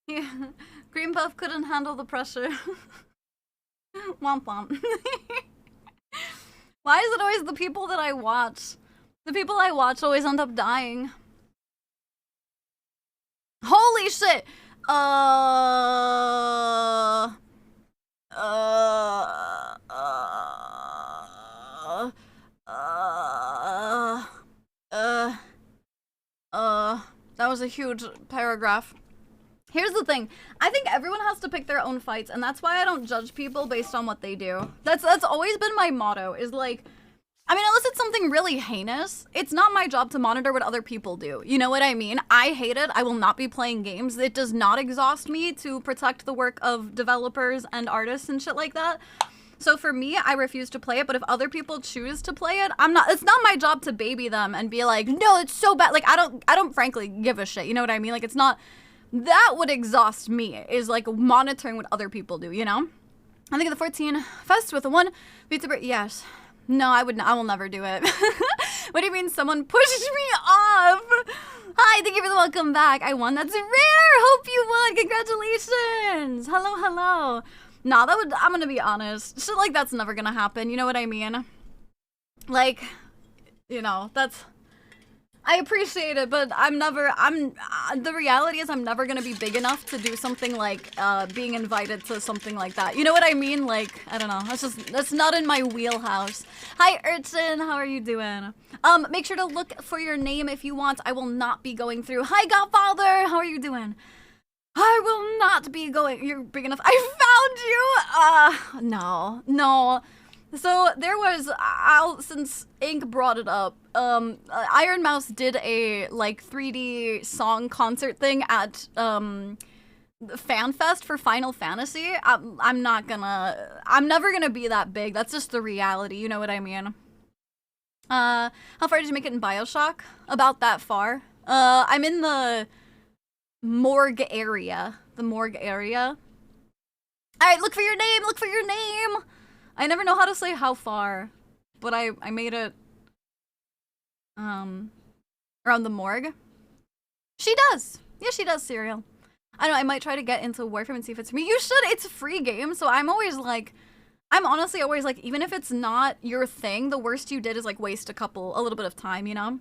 Yeah, Cream Puff couldn't handle the pressure. Womp womp. Why is it always the people that I watch? The people I watch always end up dying. Holy shit! That was a huge paragraph. Here's the thing. I think everyone has to pick their own fights, and that's why I don't judge people based on what they do. That's always been my motto, is like, I mean, unless it's something really heinous, it's not my job to monitor what other people do. You know what I mean? I hate it. I will not be playing games. It does not exhaust me to protect the work of developers and artists and shit like that. So for me, I refuse to play it, but if other people choose to play it, it's not my job to baby them and be like, no, it's so bad. Like, I don't frankly give a shit. You know what I mean? Like, it's not, that would exhaust me, is like monitoring what other people do, you know? I think of the 14 fest with the one VTuber, yes. No, I will never do it. What do you mean someone pushed me off? Hi, thank you for the welcome back. I won, that's rare. Hope you won, congratulations. Hello, hello. Nah, I'm gonna be honest. Shit like that's never gonna happen, you know what I mean? Like, you know, I appreciate it, but the reality is I'm never gonna be big enough to do something like, being invited to something like that. You know what I mean? Like, I don't know, that's not in my wheelhouse. Hi, Urchin, how are you doing? Make sure to look for your name if you want. I will not be going through. Hi, Godfather, how are you doing? I will not be going. You're big enough. I found you. No. So there was, since Ink brought it up, Iron Mouse did a like 3D song concert thing at FanFest for Final Fantasy. I'm never gonna be that big. That's just the reality. You know what I mean? How far did you make it in BioShock? About that far. I'm in the morgue area. Alright, look for your name! I never know how to say how far, but I made it, around the morgue. She does! Yeah, she does, Serial. I don't know, I might try to get into Warframe and see if it's for me. You should! It's a free game, so I'm honestly always like, even if it's not your thing, the worst you did is like waste a little bit of time, you know?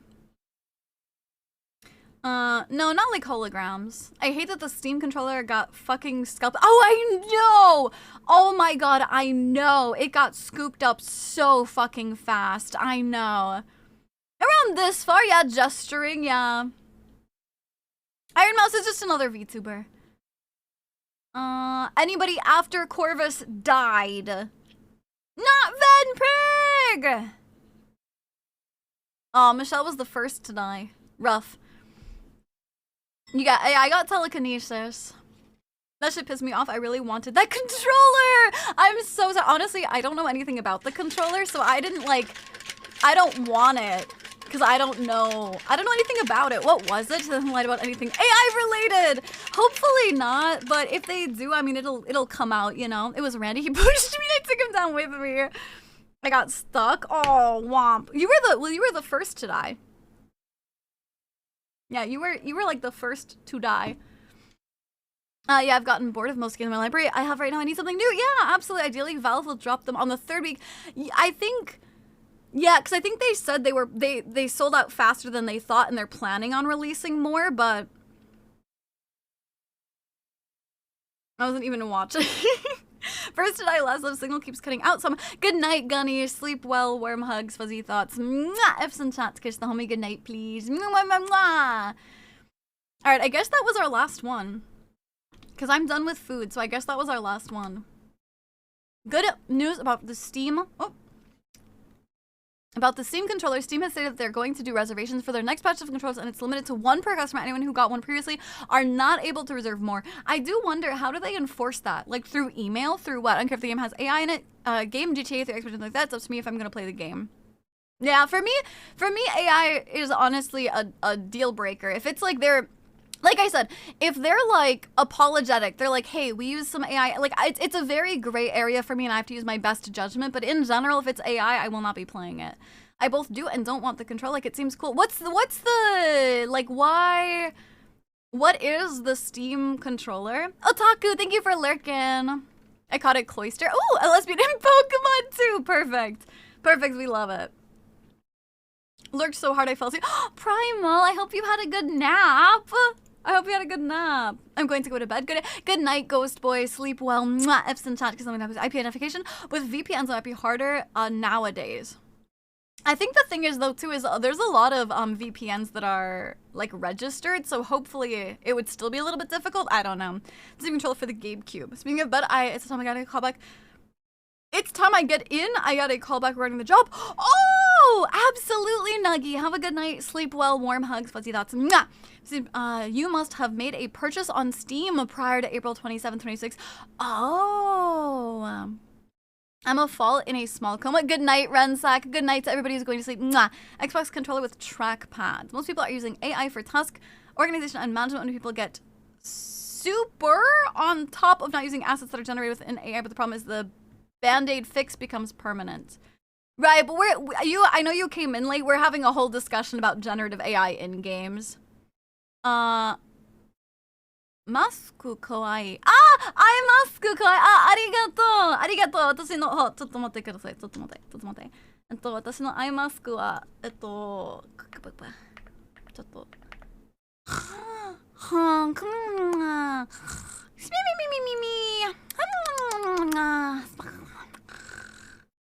No, not like holograms. I hate that the Steam controller got fucking scalped. Oh, I know! Oh my god, I know. It got scooped up so fucking fast. I know. Around this far, yeah, gesturing, yeah. Iron Mouse is just another VTuber. Anybody after Corvus died? Not Venprig! Oh, Michelle was the first to die. Rough. I got telekinesis. That shit pissed me off. I really wanted that controller! I'm so sorry. Honestly, I don't know anything about the controller, so I don't want it. Because I don't know anything about it. What was it? She doesn't lie about anything AI related! Hopefully not, but if they do, I mean, it'll come out, you know? It was Randy. He pushed me. I took him down with me. I got stuck. Oh, womp. You were the first to die. Yeah, you were like the first to die. Yeah, I've gotten bored of most games in my library. I have right now. I need something new. Yeah, absolutely. Ideally, Valve will drop them on the 3rd week. I think, yeah, because I think they said they sold out faster than they thought, and they're planning on releasing more. But I wasn't even watching. First did I last love signal keeps cutting out some. Good night, Gunny. Sleep well, warm hugs, fuzzy thoughts. Mwah! F's and chats, kiss the homie. Good night, please. Mwah, mwah, mwah, mwah. All right, I guess that was our last one. Because I'm done with food, so I guess that was our last one. Good news about the Steam. Oh. About the Steam controller, Steam has stated that they're going to do reservations for their next batch of controllers, and it's limited to 1 per customer. Anyone who got one previously are not able to reserve more. I do wonder, how do they enforce that? Like, through email? Through what? I don't care if the game has AI in it. Game, GTA, through Xbox, like that. It's up to me if I'm going to play the game. Yeah, for me, AI is honestly a deal breaker. If it's like they're... Like I said, if they're like apologetic, they're like, hey, we use some AI, like it's a very gray area for me and I have to use my best judgment, but in general, if it's AI, I will not be playing it. I both do and don't want the control, like it seems cool. What's the, like why, what is the Steam controller? Otaku, thank you for lurking. I caught it Cloister. Ooh, a lesbian in Pokemon too, perfect. Perfect, we love it. Lurked so hard I fell asleep. Primal, I hope you had a good nap. I hope you had a good nap. I'm going to go to bed. Good night, Ghost Boy. Sleep well. Mwah. Epson chat because something happens. IP identification with VPNs it might be harder nowadays. I think the thing is though too is there's a lot of VPNs that are like registered, so hopefully it would still be a little bit difficult. I don't know. Steam controller for the GameCube. Speaking of bed, it's the time I gotta call back. It's time I get in. I got a call back regarding the job. Oh, absolutely, Nuggy. Have a good night. Sleep well. Warm hugs. Fuzzy thoughts. Mwah. You must have made a purchase on Steam prior to April 27, 26. Oh. I'm a fall in a small coma. Good night, Rensack. Good night to everybody who's going to sleep. Mwah. Xbox controller with trackpad. Most people are using AI for task organization and management when people get super on top of not using assets that are generated within AI, but the problem is the Band-Aid fix becomes permanent. Right, but I know you came in late. We're having a whole discussion about generative AI in games. Masku kawaii. Masku kawaii. Arigato. Arigato. Watashi no, chotto motte kudasai. Chotto motte. Watashi no eye mask wa, chotto.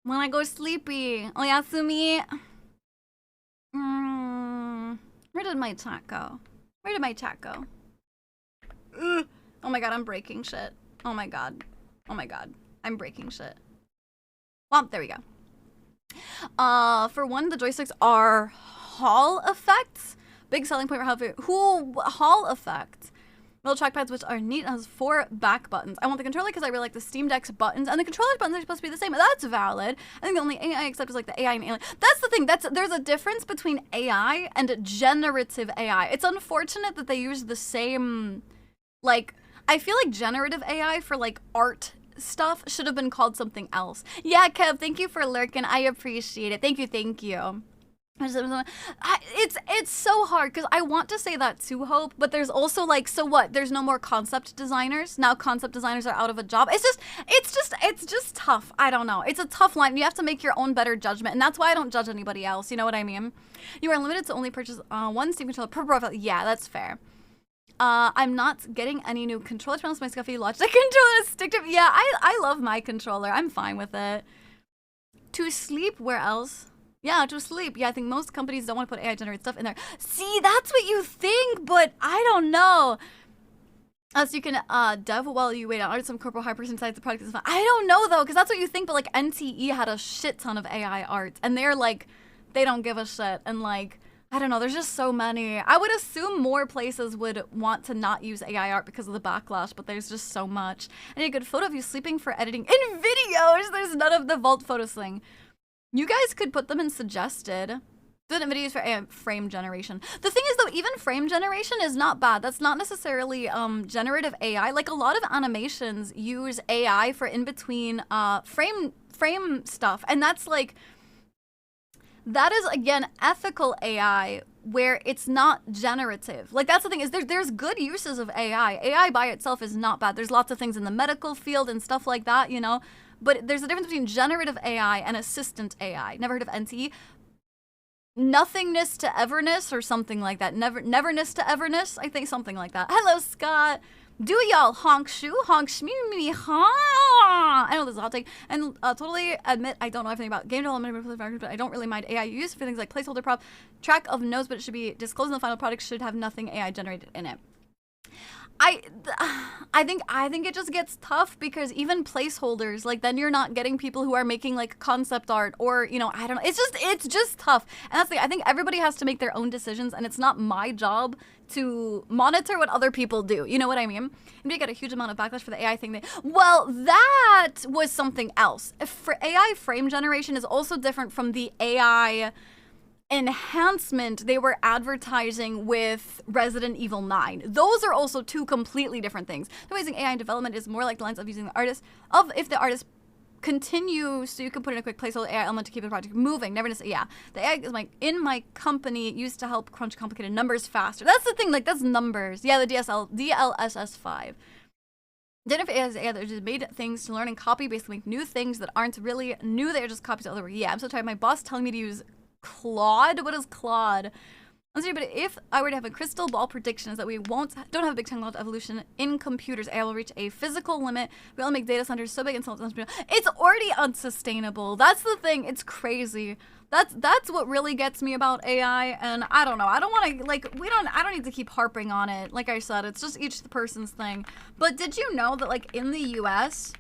When I go sleepy. Oyasumi. Where did my chat go? Where did my chat go? Oh my god, I'm breaking shit. Oh my god. Oh my god. I'm breaking shit. Well, there we go. For one, the joysticks are Hall effects. Big selling point for Hall effects. Little trackpads, which are neat, has 4 back buttons. I want the controller because I really like the Steam Deck's buttons, and the controller buttons are supposed to be the same. That's valid. I think the only AI I accept is like the AI and Alien. That's the thing. There's a difference between AI and generative AI. It's unfortunate that they use the same, like, I feel like generative AI for like art stuff should have been called something else. Yeah, Kev, thank you for lurking. I appreciate it. Thank you. It's so hard because I want to say that too, Hope, but there's also like, so what? There's no more concept designers. Now concept designers are out of a job. It's just tough. I don't know. It's a tough line. You have to make your own better judgment, and that's why I don't judge anybody else. You know what I mean? You are limited to only purchase one Steam controller per profile. Yeah, that's fair. I'm not getting any new controller panels. My Scuffy Logitech controller is stick to. Yeah, I love my controller. I'm fine with it. To sleep, where else? Yeah, to sleep. Yeah, I think most companies don't want to put AI-generated stuff in there. See, that's what you think, but I don't know. So you can dev while you wait on some corporal high person decides the product is fine. I don't know, though, because that's what you think, but, like, NTE had a shit ton of AI art, and they're, like, they don't give a shit, and, like, I don't know, there's just so many. I would assume more places would want to not use AI art because of the backlash, but there's just so much. I need a good photo of you sleeping for editing in videos. There's none of the vault photos thing. You guys could put them in suggested. The videos for frame generation. The thing is, though, even frame generation is not bad. That's not necessarily generative AI. Like, a lot of animations use AI for in-between frame stuff. And that's, like, that is, again, ethical AI where it's not generative. Like, that's the thing, is there's good uses of AI. AI by itself is not bad. There's lots of things in the medical field and stuff like that, you know? But there's a difference between generative AI and assistant AI. Never heard of NTE? Nothingness to everness or something like that. Neverness to everness? I think something like that. Hello, Scott. Do y'all honk shoe? Honk shmee ha. I know this is a hot take. And totally admit I don't know everything about game development, but I don't really mind AI use for things like placeholder prop, track of nodes, but it should be disclosed in the final product, should have nothing AI generated in it. I think it just gets tough because even placeholders, like, then you're not getting people who are making like concept art or, you know, I don't know. It's just tough. And that's the thing. I think everybody has to make their own decisions, and it's not my job to monitor what other people do. You know what I mean? And we got a huge amount of backlash for the AI thing. Well, that was something else. For AI frame generation is also different from the AI enhancement they were advertising with Resident Evil 9. Those are also two completely different things. The way using AI in development is more like the lines of using the artist, if the artist continues, so you can put in a quick placeholder AI element to keep the project moving. Never necessarily, yeah. The AI is like, in my company, used to help crunch complicated numbers faster. That's the thing, like, that's numbers. Yeah, the DLSS5. Jennifer AI that just made things to learn and copy, basically make new things that aren't really new, they're just copies of other work. Yeah, I'm so tired. My boss telling me to use Claude? What is Claude? But if I were to have a crystal ball prediction, is that we don't have a big technological evolution in computers. AI will reach a physical limit. We all make data centers so big and so it's already unsustainable. That's the thing. It's crazy. That's what really gets me about AI, and I don't know. I don't want to, like, I don't need to keep harping on it. Like I said, it's just each person's thing. But did you know that, like, in the US,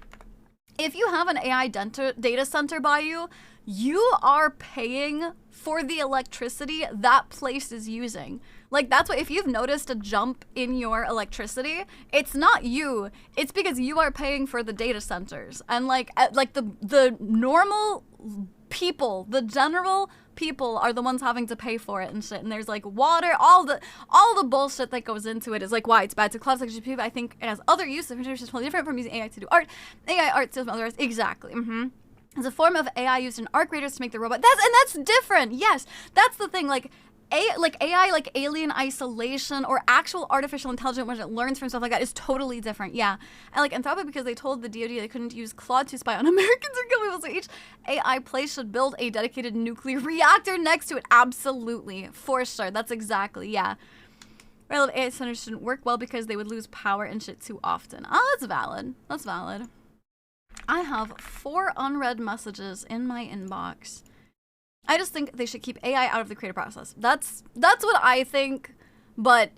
if you have an AI data center by you, you are paying for the electricity that place is using. Like, that's why if you've noticed a jump in your electricity, it's not you. It's because you are paying for the data centers. And like the normal people, the general people are the ones having to pay for it and shit. And there's like water, all the bullshit that goes into it is like why it's bad to cloud section people. I think it has other uses, which is totally different from using AI to do art. AI art steals from others. Exactly. It's a form of AI used in art creators to make the robot. That's different. Yes, that's the thing. Like AI, like alien isolation or actual artificial intelligence when it learns from stuff like that is totally different. Yeah, and like Anthropic, because they told the DoD they couldn't use Claude to spy on Americans or kill people. So each AI place should build a dedicated nuclear reactor next to it. Absolutely, for sure. That's exactly, yeah. Well, AI centers shouldn't work well because they would lose power and shit too often. Oh, that's valid. That's valid. I have 4 unread messages in my inbox. I just think they should keep AI out of the creative process. That's what I think, but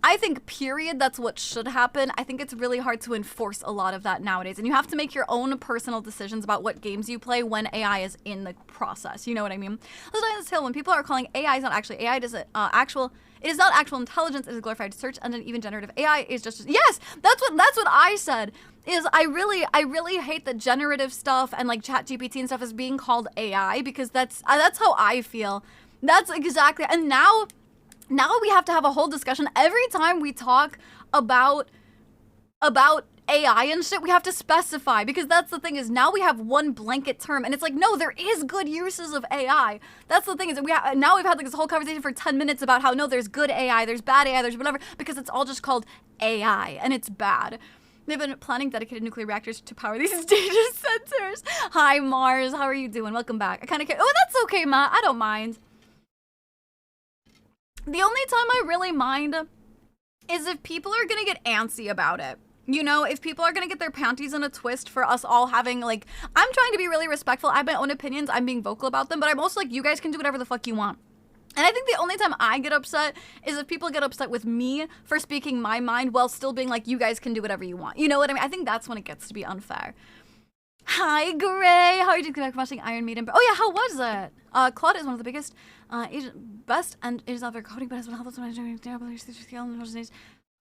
I think period, that's what should happen. I think it's really hard to enforce a lot of that nowadays, and you have to make your own personal decisions about what games you play when AI is in the process. You know what I mean? Let's die on this hill. When people are calling AI is not actually AI, it is it is not actual intelligence. It is a glorified search engine. Even generative AI is just yes. That's what I said. Is I really hate that generative stuff and like ChatGPT and stuff is being called AI because that's how I feel. That's exactly. And now we have to have a whole discussion every time we talk about AI and shit. We have to specify, because that's the thing, is now we have one blanket term and it's like, no, there is good uses of AI. That's the thing, is now we've had like this whole conversation for 10 minutes about how no, there's good AI, there's bad AI, there's whatever, because it's all just called AI and it's bad. They've been planning dedicated nuclear reactors to power these data centers. Hi, Mars. How are you doing? Welcome back. I kind of care. Oh, that's okay, Matt. I don't mind. The only time I really mind is if people are going to get antsy about it. You know, if people are going to get their panties in a twist for us all having, like, I'm trying to be really respectful. I have my own opinions. I'm being vocal about them. But I'm also like, you guys can do whatever the fuck you want. And I think the only time I get upset is if people get upset with me for speaking my mind while still being like, you guys can do whatever you want. You know what I mean? I think that's when it gets to be unfair. Hi, Gray. How are you doing? Back from watching Iron Maiden? Oh, yeah, how was it? Claude is one of the biggest, best, and it is not very coding, but has been helpful to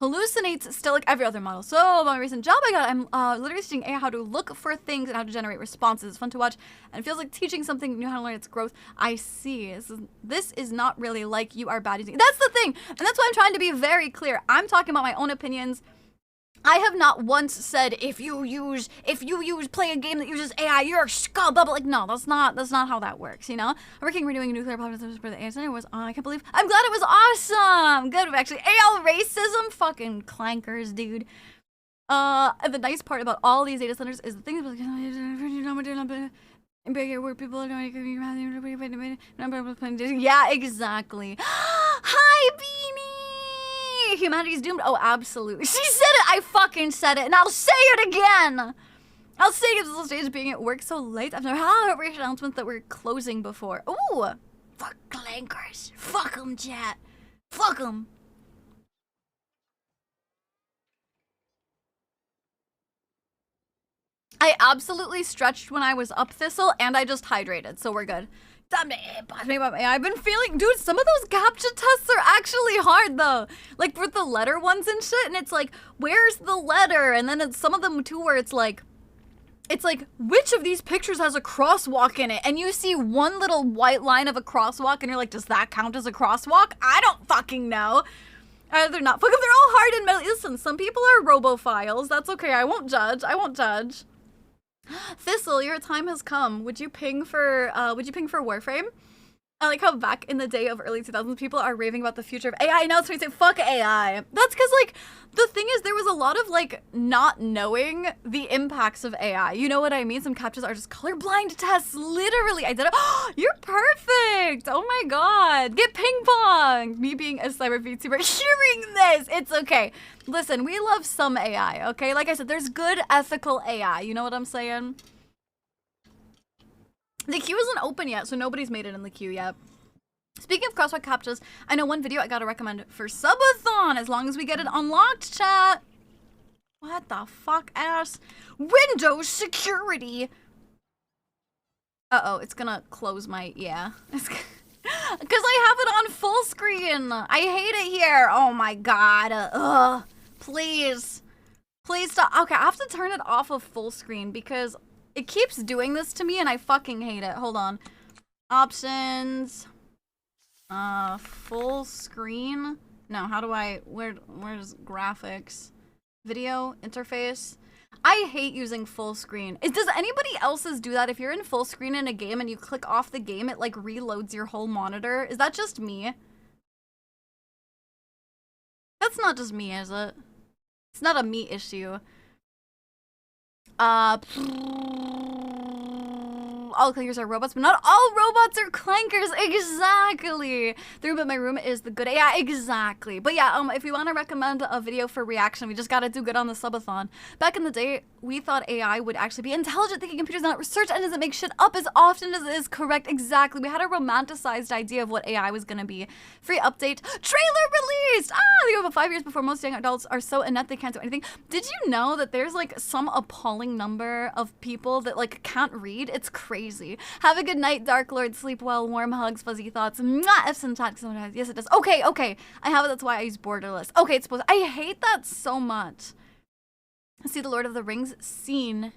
hallucinates still like every other model. So my recent job I got, I'm literally teaching AI how to look for things and how to generate responses. It's fun to watch and it feels like teaching something new, how to learn its growth. I see. This is not really like you are bad using. That's the thing. And that's why I'm trying to be very clear. I'm talking about my own opinions. I have not once said if you play a game that uses AI, you're a skull bubble. Like, no, that's not how that works, you know? We're doing a nuclear power for the AI center was I can't believe. I'm glad it was awesome. Good, actually. AL racism, fucking clankers, dude. The nice part about all these data centers is the things where people are yeah, exactly. Hi, Beanie. Humanity's doomed. Oh, absolutely. She said it. I fucking said it, and I'll say it again. I'll say it at the stage of being at work so late. I've never had a racial announcement that we're closing before. Ooh, fuck clankers. Fuck them, chat. Fuck them. I absolutely stretched when I was up, Thistle, and I just hydrated, so we're good. I've been feeling, dude, some of those CAPTCHA tests are actually hard though. Like with the letter ones and shit, and it's like, where's the letter? And then it's some of them too where it's like, which of these pictures has a crosswalk in it? And you see one little white line of a crosswalk and you're like, does that count as a crosswalk? I don't fucking know. They're not, fuck them, they're all hard and metal. Listen, some people are robophiles. That's okay, I won't judge. Thistle, your time has come. Would you ping for Warframe? I like how back in the day of early 2000s, people are raving about the future of AI. Now it's 20 say fuck AI. That's because, like, the thing is, there was a lot of, like, not knowing the impacts of AI. You know what I mean? Some captures are just colorblind tests. Literally, I did it. You're perfect. Oh my god. Get ping pong. Me being a cyber VTuber, hearing this. It's okay. Listen, we love some AI, okay? Like I said, there's good ethical AI. You know what I'm saying? The queue isn't open yet, so nobody's made it in the queue yet. Speaking of crosswalk captchas, I know one video I gotta recommend for subathon, as long as we get it unlocked, chat. What the fuck ass? Windows security. Uh-oh, it's gonna close my, yeah. Because I have it on full screen. I hate it here. Oh my god. Ugh. Please. Please stop. Okay, I have to turn it off of full screen because it keeps doing this to me and I fucking hate it. Hold on. Options. Full screen. No, how do I, where's graphics? Video, interface. I hate using full screen. Does anybody else's do that? If you're in full screen in a game and you click off the game, it like reloads your whole monitor. Is that just me? That's not just me, is it? It's not a me issue. All clankers are robots, but not all robots are clankers. Exactly. The room in my room is the good AI. Exactly. But yeah, if we want to recommend a video for reaction, we just gotta do good on the subathon. Back in the day, we thought AI would actually be intelligent thinking computers, not research engines that make shit up as often as it is correct. Exactly. We had a romanticized idea of what AI was gonna be. Free update. Trailer released! They go about 5 years before most young adults are so inept they can't do anything. Did you know that there's like some appalling number of people that like can't read? It's crazy. Have a good night, Dark Lord. Sleep well. Warm hugs, fuzzy thoughts. Mwah! F's and chat. Yes, it does. Okay, okay. I have it. That's why I use borderless. Okay, it's supposed. I hate that so much. See the Lord of the Rings scene.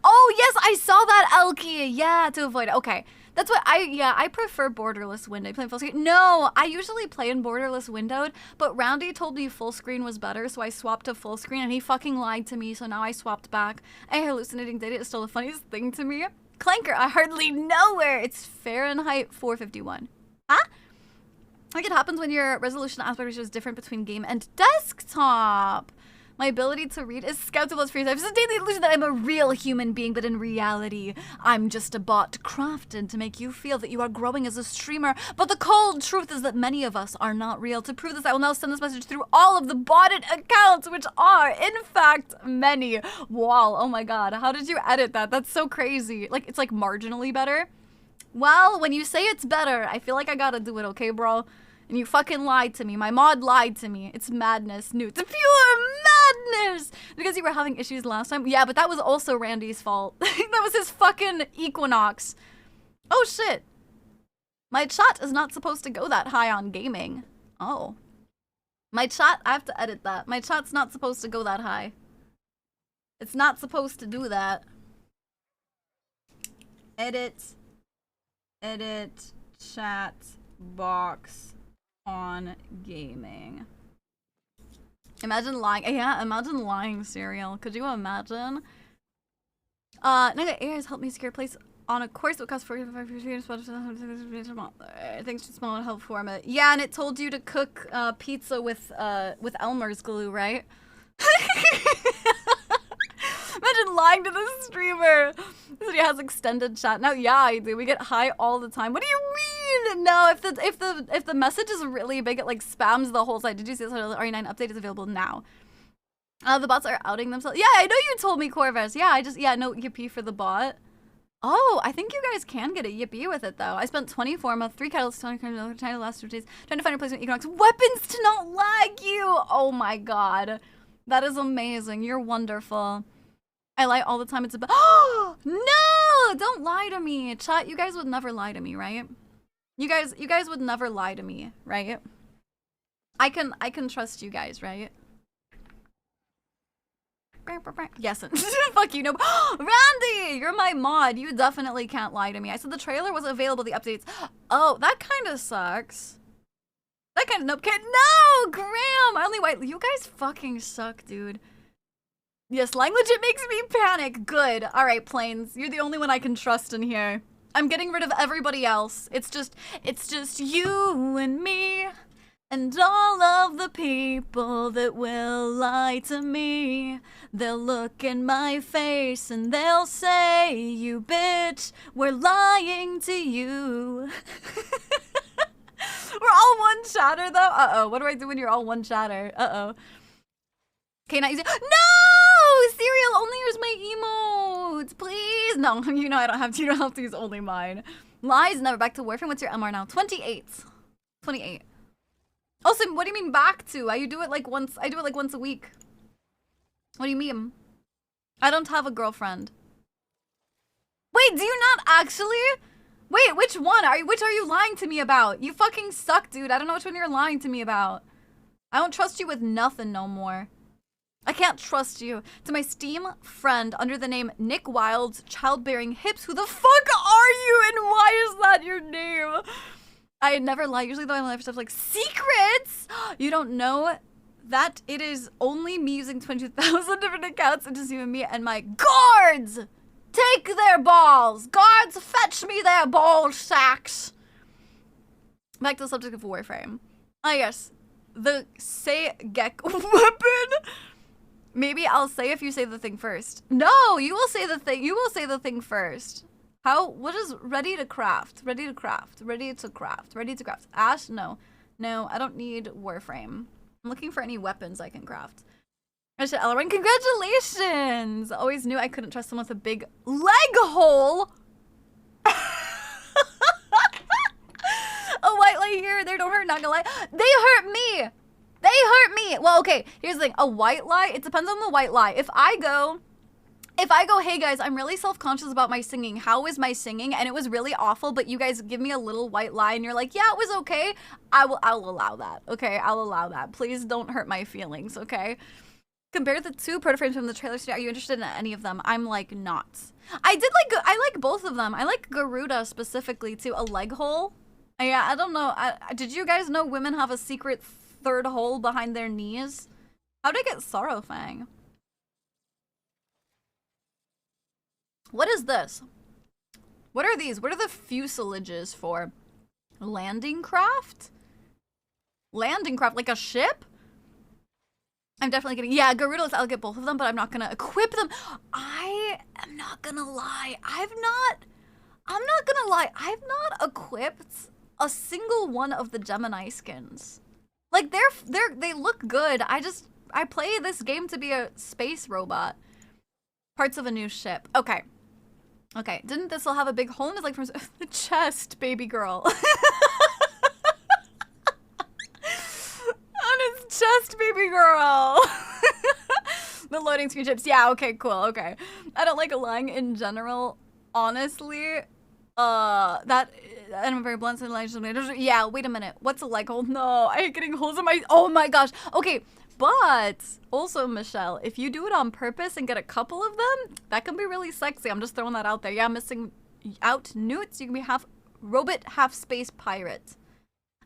Oh yes, I saw that, Elky. Yeah, to avoid it. Okay, that's what I prefer borderless windowed. Playing full screen. No, I usually play in borderless windowed, but Roundy told me full screen was better, so I swapped to full screen, and he fucking lied to me. So now I swapped back. Hallucinating data is still the funniest thing to me. Clanker, I hardly know where. It's Fahrenheit 451. Huh? Like it happens when your resolution aspect ratio is different between game and desktop. My ability to read is scoutable as free. I've sustained the illusion that I'm a real human being, but in reality, I'm just a bot crafted to make you feel that you are growing as a streamer. But the cold truth is that many of us are not real. To prove this, I will now send this message through all of the botted accounts, which are, in fact, many. Wow, oh my god, how did you edit that? That's so crazy. Like, it's like marginally better. Well, when you say it's better, I feel like I gotta do it, okay, bro? And you fucking lied to me. My mod lied to me. It's madness, Newt. It's pure madness! Because you were having issues last time. Yeah, but that was also Randy's fault. That was his fucking Equinox. Oh, shit. My chat is not supposed to go that high on gaming. Oh. My chat, I have to edit that. My chat's not supposed to go that high. It's not supposed to do that. Edit. Edit. Chat. Box. On gaming. Imagine lying. Yeah, imagine lying, Serial. Could you imagine? Naga AI has helped me secure a place on a course that would cost 45 thanks to small help format. Yeah, and it told you to cook pizza with Elmer's glue, right? Imagine lying to the streamer. He has extended chat. Now, yeah, I do. We get high all the time. What do you mean? No, if the message is really big, it like spams the whole site. Did you see this? RE9 update is available now. The bots are outing themselves. Yeah, I know you told me, Corvus. Yeah, no yippee for the bot. Oh, I think you guys can get a yippee with it though. I spent 24 months, 3 catalysts, 20 last 2 days trying to find a replacement Equinox weapons to not lag you. Oh my god, that is amazing. You're wonderful. I lie all the time. It's about. Oh no! Don't lie to me, chat. You guys would never lie to me, right? You guys would never lie to me, right? I can trust you guys, right? Yes. Fuck you, no. Randy, you're my mod. You definitely can't lie to me. I said the trailer was available. The updates. Oh, that kind of sucks. That kind of nope. No, Graham. Only white. You guys fucking suck, dude. Yes, lying legit makes me panic. Good. All right, Plains. You're the only one I can trust in here. I'm getting rid of everybody else. It's just you and me and all of the people that will lie to me. They'll look in my face and they'll say, you bitch, we're lying to you. We're all one chatter though? Uh-oh, what do I do when you're all one chatter? Uh-oh. Okay, not using— No! Serial only use my emotes, please. No, you know I don't have to. You don't have to use only mine. Lies, never. Back to Warframe. What's your MR now? 28. 28. Also, what do you mean back to? I do it like once. I do it like once a week. What do you mean? I don't have a girlfriend. Wait, do you not actually? Wait, which one? Which are you lying to me about? You fucking suck, dude. I don't know which one you're lying to me about. I don't trust you with nothing no more. I can't trust you. To my Steam friend under the name Nick Wild's Childbearing Hips, who the fuck are you and why is that your name? I never lie. Usually though I lie for stuff like secrets. You don't know that it is only me using 22,000 different accounts and just you and me and my guards. Take their balls. Guards, fetch me their ball sacks. Back to the subject of Warframe. Ah yes, the Say-Gek weapon. Maybe I'll say if you say the thing first. No, you will say the thing. You will say the thing first. How? What is ready to craft? Ready to craft. Ready to craft. Ready to craft. Ash? No. No, I don't need Warframe. I'm looking for any weapons I can craft. I should Elrond. Congratulations! Always knew I couldn't trust someone with a big leg hole. A white light here or there don't hurt, not gonna lie. They hurt me! They hurt me! Well, okay, here's the thing. A white lie, it depends on the white lie. If I go, hey guys, I'm really self-conscious about my singing. How is my singing? And it was really awful, but you guys give me a little white lie and you're like, yeah, it was okay. I'll allow that, okay? I'll allow that. Please don't hurt my feelings, okay? Compared to the two proto-frames from the trailer today, are you interested in any of them? I'm like, not. I like both of them. I like Garuda specifically too. A leg hole? Yeah, I don't know. Did you guys know women have a secret third hole behind their knees? How'd I get Sorrowfang? What is this? What are these? What are the fuselages for? Landing craft? Landing craft, like a ship? I'm definitely getting— yeah, Garudas, I'll get both of them, but I'm not gonna equip them. I am not gonna lie. I'm not gonna lie. I've not equipped a single one of the Gemini skins. Like, they look good. I play this game to be a space robot. Parts of a new ship. Okay. Okay, didn't this'll have a big hole in his leg from the chest, baby girl? On his chest, baby girl. The loading screen chips. Yeah, okay, cool, okay. I don't like lying in general, honestly. And I'm very blunt, so yeah, wait a minute. What's a leg hole? No, I hate getting holes in my— oh my gosh. Okay, but also, Michelle, if you do it on purpose and get a couple of them, that can be really sexy. I'm just throwing that out there. Yeah, missing out newts. You can be half robot, half space pirate.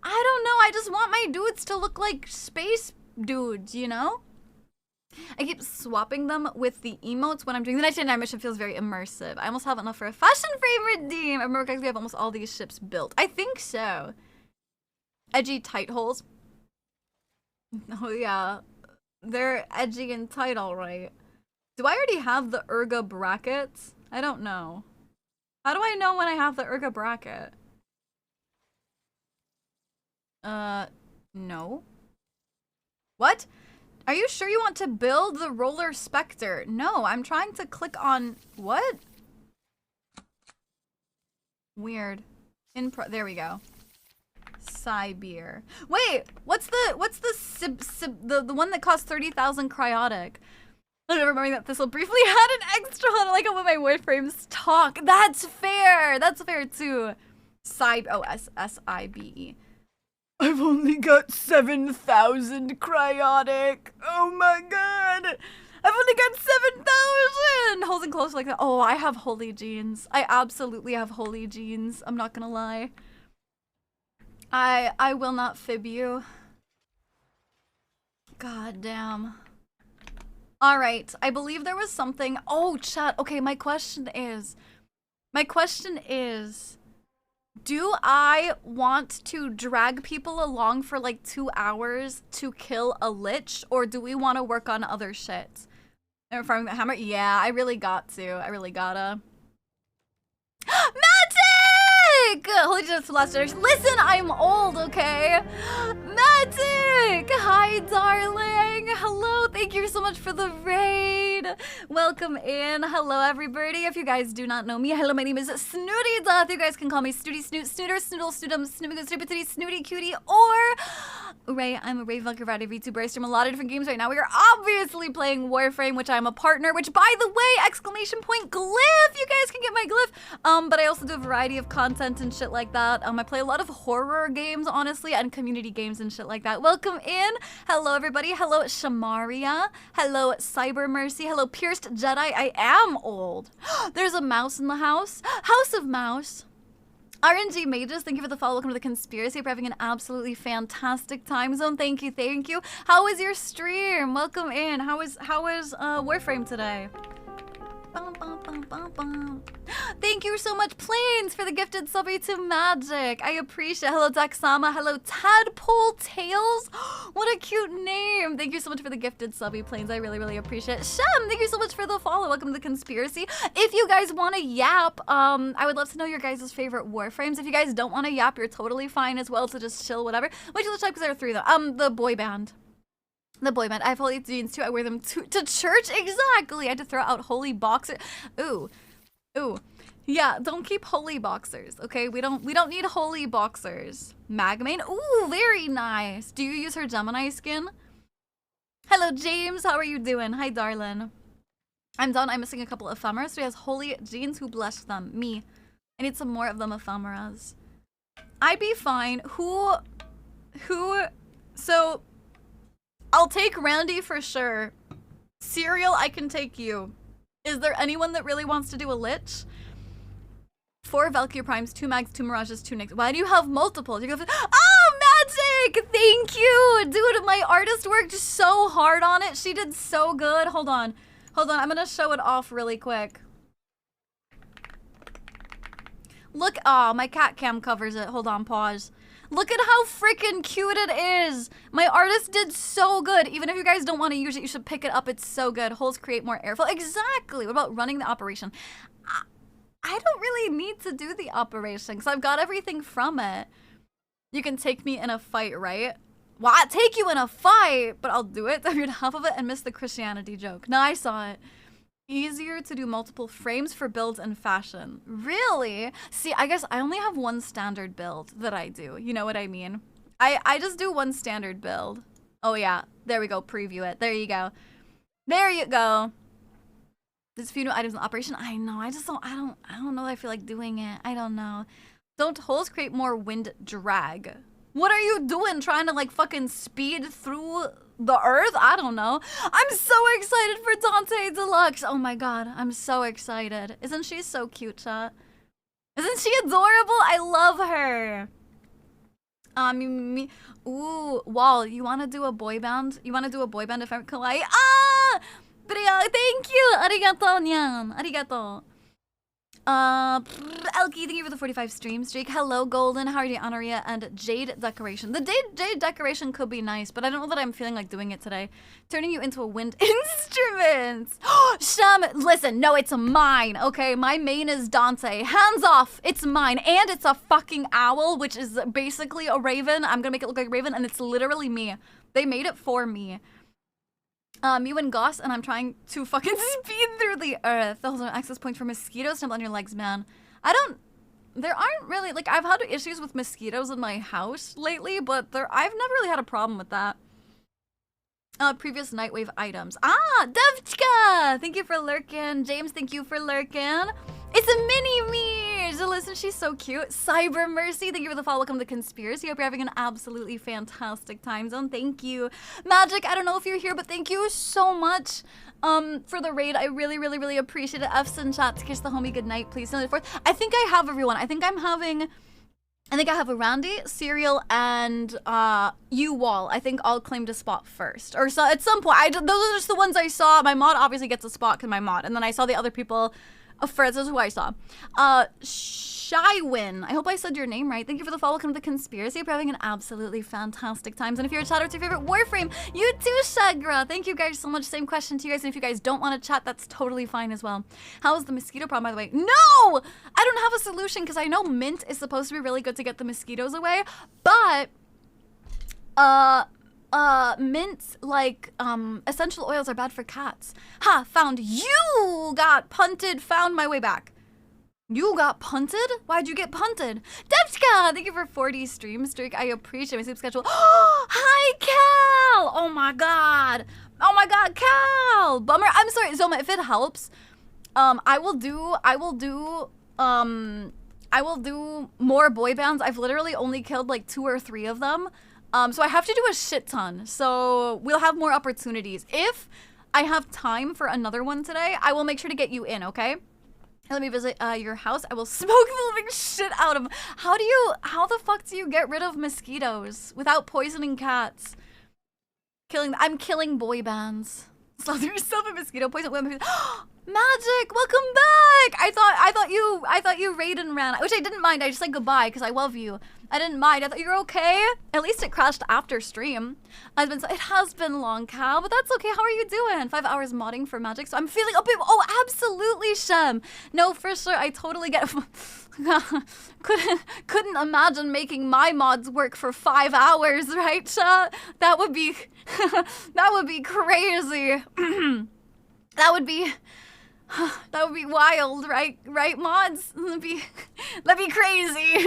I don't know. I just want my dudes to look like space dudes, you know? I keep swapping them with the emotes when I'm doing the 99 mission. Feels very immersive. I almost have enough for a fashion frame redeem. I remember correctly, I have almost all these ships built. I think so. Edgy tight holes. Oh yeah, they're edgy and tight, all right. Do I already have the Urga brackets? I don't know. How do I know when I have the Urga bracket? No. What? Are you sure you want to build the Roller Spectre? No, I'm trying to click on— what? Weird. There we go. Cyber. Wait, what's the one that costs 30,000 cryotic? I'm remembering that Thistle briefly had an extra one. I like it when my Warframes talk. That's fair. That's fair too. S-I-B-E. I've only got 7,000 cryotic. Oh my god. I've only got 7,000. Holding close like that. Oh, I have holy genes. I absolutely have holy genes. I'm not gonna lie. I will not fib you. God damn. All right. I believe there was something. Oh, chat. Okay, my question is My question is, do I want to drag people along for like 2 hours to kill a lich, or do we want to work on other shit? Farming the hammer? Yeah, I really got to. I really gotta. Magic! Holy Jesus, last generation. Listen, I'm old, okay? Magic! Hi, darling. Hello, thank you so much for the raid. Welcome in. Hello, everybody. If you guys do not know me, hello, my name is Snooty Death. You guys can call me Snooty Snoot, Snooter, Snoodle, Snootum, Snooty, Stupidity, Snooty Cutie, or Ray. I'm a Ray Velker VTuber. I stream a lot of different games right now. We are obviously playing Warframe, which I'm a partner, which, by the way, exclamation point glyph. You guys can get my glyph. But I also do a variety of content and shit like that. I play a lot of horror games, honestly, and community games and shit like that. Welcome in. Hello, everybody. Hello, Shamaria. Hello, Cyber Mercy. Hello, Pierced Jedi. I am old. There's a mouse in the house. House of Mouse. RNG Mages, thank you for the follow. Welcome to the Conspiracy. We're having an absolutely fantastic time zone. Thank you, thank you. How was your stream? Welcome in. How was Warframe today? Bum, bum, bum, bum, bum. Thank you so much, Plains, for the gifted subby to Magic. I appreciate it. Hello, Daxama. Hello, Tadpole Tails. What a cute name. Thank you so much for the gifted subby, Plains. I really, really appreciate it. Shem, thank you so much for the follow. Welcome to the Conspiracy. If you guys want to yap, I would love to know your guys' favorite Warframes. If you guys don't want to yap, you're totally fine as well to just chill, whatever. Wait till the check because there are 3 though. The boy band. The boy band. I have holy jeans too. I wear them to church. Exactly. I had to throw out holy boxers. Ooh. Ooh. Yeah, don't keep holy boxers, okay? We don't need holy boxers. Magmane. Ooh, very nice. Do you use her Gemini skin? Hello, James. How are you doing? Hi, darling. I'm done. I'm missing a couple of ephemeras. So he has holy jeans. Who blessed them? Me. I need some more of them ephemeras. I'd be fine. So I'll take Randy for sure. Serial, I can take you. Is there anyone that really wants to do a lich? 4 Valkyrie Primes, 2 Mags, 2 Mirages, 2 Nyx. Why do you have multiples? You go, oh, Magic! Thank you! Dude, my artist worked so hard on it. She did so good. Hold on. Hold on, I'm gonna show it off really quick. Look, oh, my cat cam covers it. Hold on, pause. Look at how freaking cute it is. My artist did so good. Even if you guys don't want to use it, you should pick it up. It's so good. Holes create more airflow. Exactly. What about running the operation? I don't really need to do the operation because I've got everything from it. You can take me in a fight, right? Well, I'll take you in a fight, but I'll do it. I heard half of it and missed the Christianity joke. No, I saw it. Easier to do multiple frames for builds and fashion. Really? See, I guess I only have 1 standard build that I do. You know what I mean? I just do 1 standard build. Oh yeah, there we go. Preview it. There you go. There you go. There's a few new items in operation. I know. I don't know. I feel like doing it. I don't know. Don't holes create more wind drag? What are you doing? Trying to like fucking speed through the earth? I don't know. I'm so excited for Dante Deluxe. Oh my god, I'm so excited. Isn't she so cute, chat? Isn't she adorable? I love her. Ooh, Wall, you want to do a boy band? You want to do a boy band if I'm kawaii? Ah! Thank you! Arigato, nyan. Arigato. Elky, thank you for the 45 stream streak. Hello, Golden. How are you, Honoria? And Jade Decoration. The Jade Decoration could be nice, but I don't know that I'm feeling like doing it today. Turning you into a wind instrument. Sham, listen, no, it's mine, okay? My main is Dante. Hands off. It's mine. And it's a fucking owl, which is basically a raven. I'm gonna make it look like a raven, and it's literally me. They made it for me. You and Goss, and I'm trying to fucking speed through the earth. Those are access points for mosquitoes. Stumble on your legs, man. There aren't really, like, I've had issues with mosquitoes in my house lately, but I've never really had a problem with that. Previous Nightwave items. Ah, Devchka! Thank you for lurking. James, thank you for lurking. It's a mini-me! Listen, she's so cute. Cyber Mercy, thank you for the follow. Welcome to the Conspiracy. Hope you're having an absolutely fantastic time zone. Thank you. Magic, I don't know if you're here, but thank you so much for the raid. I really, really, really appreciate it. F's in chat to kiss the homie goodnight, please. So forth. I think I have everyone. I think I have a Randy, Serial, and you, Wall. I think I'll claim to spot first. Or so at some point, those are just the ones I saw. My mod obviously gets a spot because my mod. And then I saw the other people Fred is who I saw. Shywin, I hope I said your name right. Thank you for the follow. Welcome to the conspiracy. We're having an absolutely fantastic time. And if you're a chatter, what's your favorite Warframe? You too, Shagra. Thank you guys so much. Same question to you guys. And if you guys don't want to chat, that's totally fine as well. How is the mosquito problem, by the way? No! I don't have a solution because I know mint is supposed to be really good to get the mosquitoes away, but mint, like, essential oils are bad for cats. Ha, found you got punted, found my way back. You got punted? Why'd you get punted? Devchka, thank you for 40 stream streak. I appreciate my sleep schedule. Hi, Cal! Oh my god. Oh my god, Cal! Bummer. I'm sorry, Zoma, if it helps, I will do more boy bands. I've literally only killed like 2 or 3 of them. So I have to do a shit ton. So we'll have more opportunities. If I have time for another one today, I will make sure to get you in, okay? Let me visit your house. I will smoke the living shit out of them. How the fuck do you get rid of mosquitoes without poisoning cats? I'm killing boy bands. Slaughter yourself a mosquito poison. Magic, welcome back. I thought you raided and ran, which I didn't mind. I just said goodbye because I love you. I didn't mind. I thought you were okay. At least it crashed after stream. It has been long, Cal, but that's okay. How are you doing? 5 hours modding for Magic, so I'm feeling a bit. Oh, absolutely, Shem. No, for sure. I totally get. Couldn't imagine making my mods work for 5 hours, right, chat? That would be crazy. That would be wild, right? Right, mods? That'd be crazy.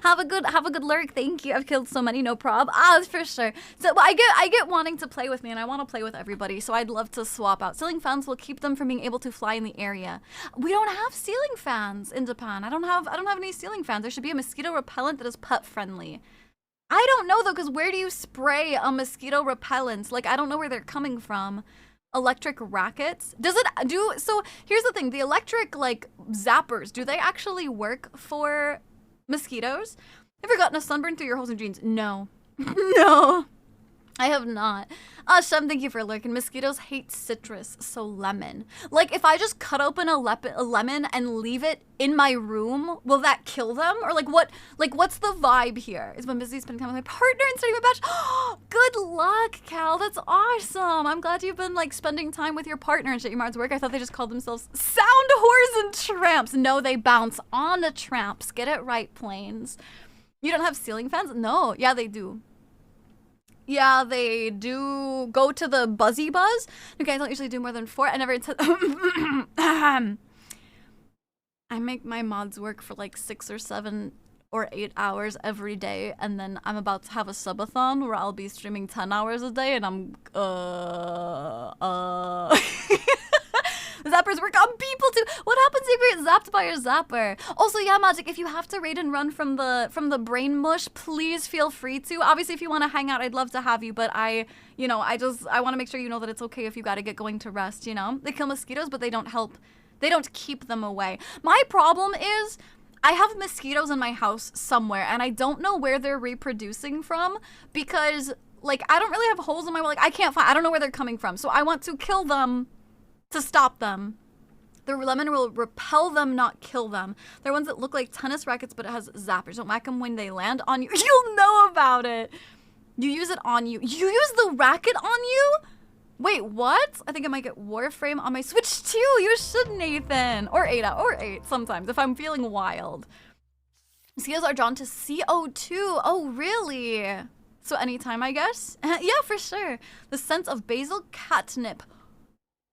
have a good lurk. Thank you. I've killed so many, no prob. For sure. So I get wanting to play with me, and I want to play with everybody. So I'd love to swap out. Ceiling fans will keep them from being able to fly in the area. We don't have ceiling fans in Japan. I don't have any ceiling fans. There should be a mosquito repellent that is pet friendly. I don't know though, because where do you spray a mosquito repellent? Like, I don't know where they're coming from. Electric rackets? So here's the thing, the electric, like, zappers, do they actually work for mosquitoes? Have you gotten a sunburn through your holes in jeans? No. No. I have not. Shem, thank you for lurking. Mosquitoes hate citrus, so lemon. Like, if I just cut open a lemon and leave it in my room, will that kill them? Or what's the vibe here? It's been busy spending time with my partner and studying my batch. Good luck, Cal. That's awesome. I'm glad you've been, like, spending time with your partner and shit your mom's work. I thought they just called themselves sound whores and tramps. No, they bounce on the tramps. Get it right, planes. You don't have ceiling fans? No. Yeah, they do. Yeah, they do go to the buzzy buzz. Okay, I don't usually do more than 4. I never I make my mods work for like 6 or 7 or 8 hours every day, and then I'm about to have a subathon where I'll be streaming 10 hours a day, and I'm Zappers work on people too. What happens if you're zapped by your zapper? Also, yeah, Magic, if you have to raid and run from the brain mush, please feel free to. Obviously, if you want to hang out, I'd love to have you, but I want to make sure you know that it's okay if you got to get going to rest, you know? They kill mosquitoes, but they don't help. They don't keep them away. My problem is I have mosquitoes in my house somewhere, and I don't know where they're reproducing from because, like, I don't really have holes in my wall. Like, I don't know where they're coming from, so I want to kill them to stop them. The lemon will repel them, not kill them. They're ones that look like tennis rackets, but it has zappers. Don't whack them when they land on you. You'll know about it. You use it on you. You use the racket on you? Wait, what? I think I might get Warframe on my Switch too. You should, Nathan. Or 8 sometimes if I'm feeling wild. Mosquitoes are drawn to CO2. Oh, really? So anytime, I guess? Yeah, for sure. The scent of basil catnip.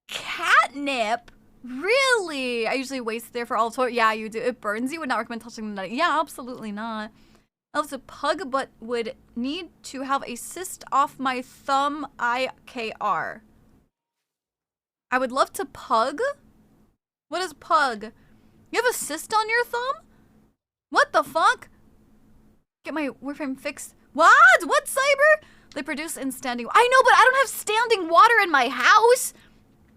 Catnip? Really? I usually waste there for all tour. Yeah, you do. It burns you. Would not recommend touching the nut. Yeah, absolutely not. I love to pug, but would need to have a cyst off my thumb. IKR. I would love to pug? What is pug? You have a cyst on your thumb? What the fuck? Get my Warframe fixed. What? What, Cyber? They produce in standing. I know, but I don't have standing water in my house.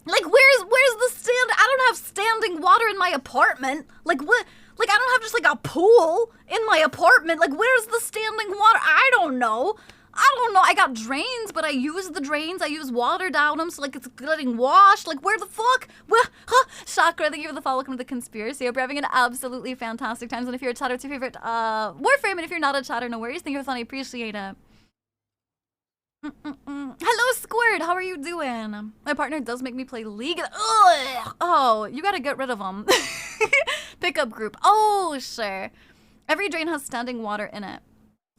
Like, where's the stand? I don't have standing water in my apartment. Like, what? Like, I don't have just, like, a pool in my apartment. Like, where's the standing water? I don't know. I don't know. I got drains, but I use the drains. I use water down them, so like it's getting washed. Like where the fuck? Chakra, thank you for the follow. Welcome to the conspiracy. I hope you're having an absolutely fantastic time. And if you're a chatter, what's your favorite Warframe? And if you're not a chatter, no worries. Thank you for the fun. I appreciate it. Hello, Squirt. How are you doing? My partner does make me play League. Ugh. Oh, you gotta get rid of them. Pickup group. Oh, sure. Every drain has standing water in it.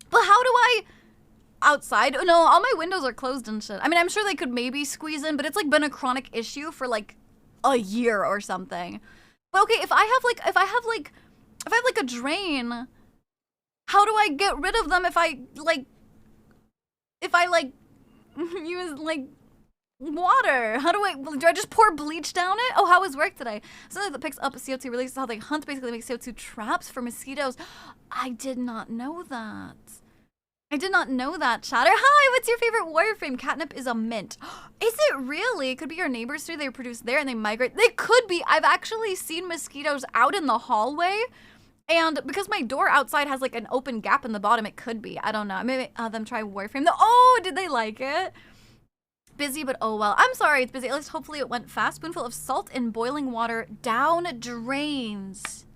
But how do I... Outside? No, all my windows are closed and shit. I mean, I'm sure they could maybe squeeze in, but it's like been a chronic issue for like a year or something. But okay, if I have like a drain, how do I get rid of them if I use like water? How do I just pour bleach down it? Oh, how was work today? Something that picks up CO2 releases how they hunt, basically make CO2 traps for mosquitoes. I did not know that. I did not know that, chatter. Hi, what's your favorite Warframe? Catnip is a mint. Is it really? It could be your neighbors too. They produce there and they migrate. They could be. I've actually seen mosquitoes out in the hallway. And because my door outside has like an open gap in the bottom, it could be. I don't know. Maybe them try Warframe. Oh, did they like it? Busy, but oh well. I'm sorry it's busy. At least hopefully it went fast. Spoonful of salt in boiling water down drains.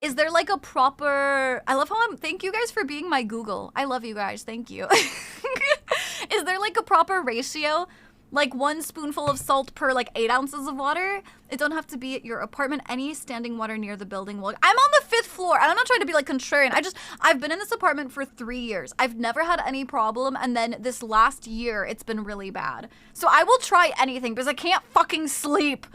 Is there like a proper... I love how thank you guys for being my Google. I love you guys. Thank you. Is there like a proper ratio? Like 1 spoonful of salt per like 8 ounces of water? It don't have to be at your apartment. Any standing water near the building will... I'm on the 5th floor. I'm not trying to be like contrarian. I've been in this apartment for 3 years. I've never had any problem. And then this last year, it's been really bad. So I will try anything because I can't fucking sleep.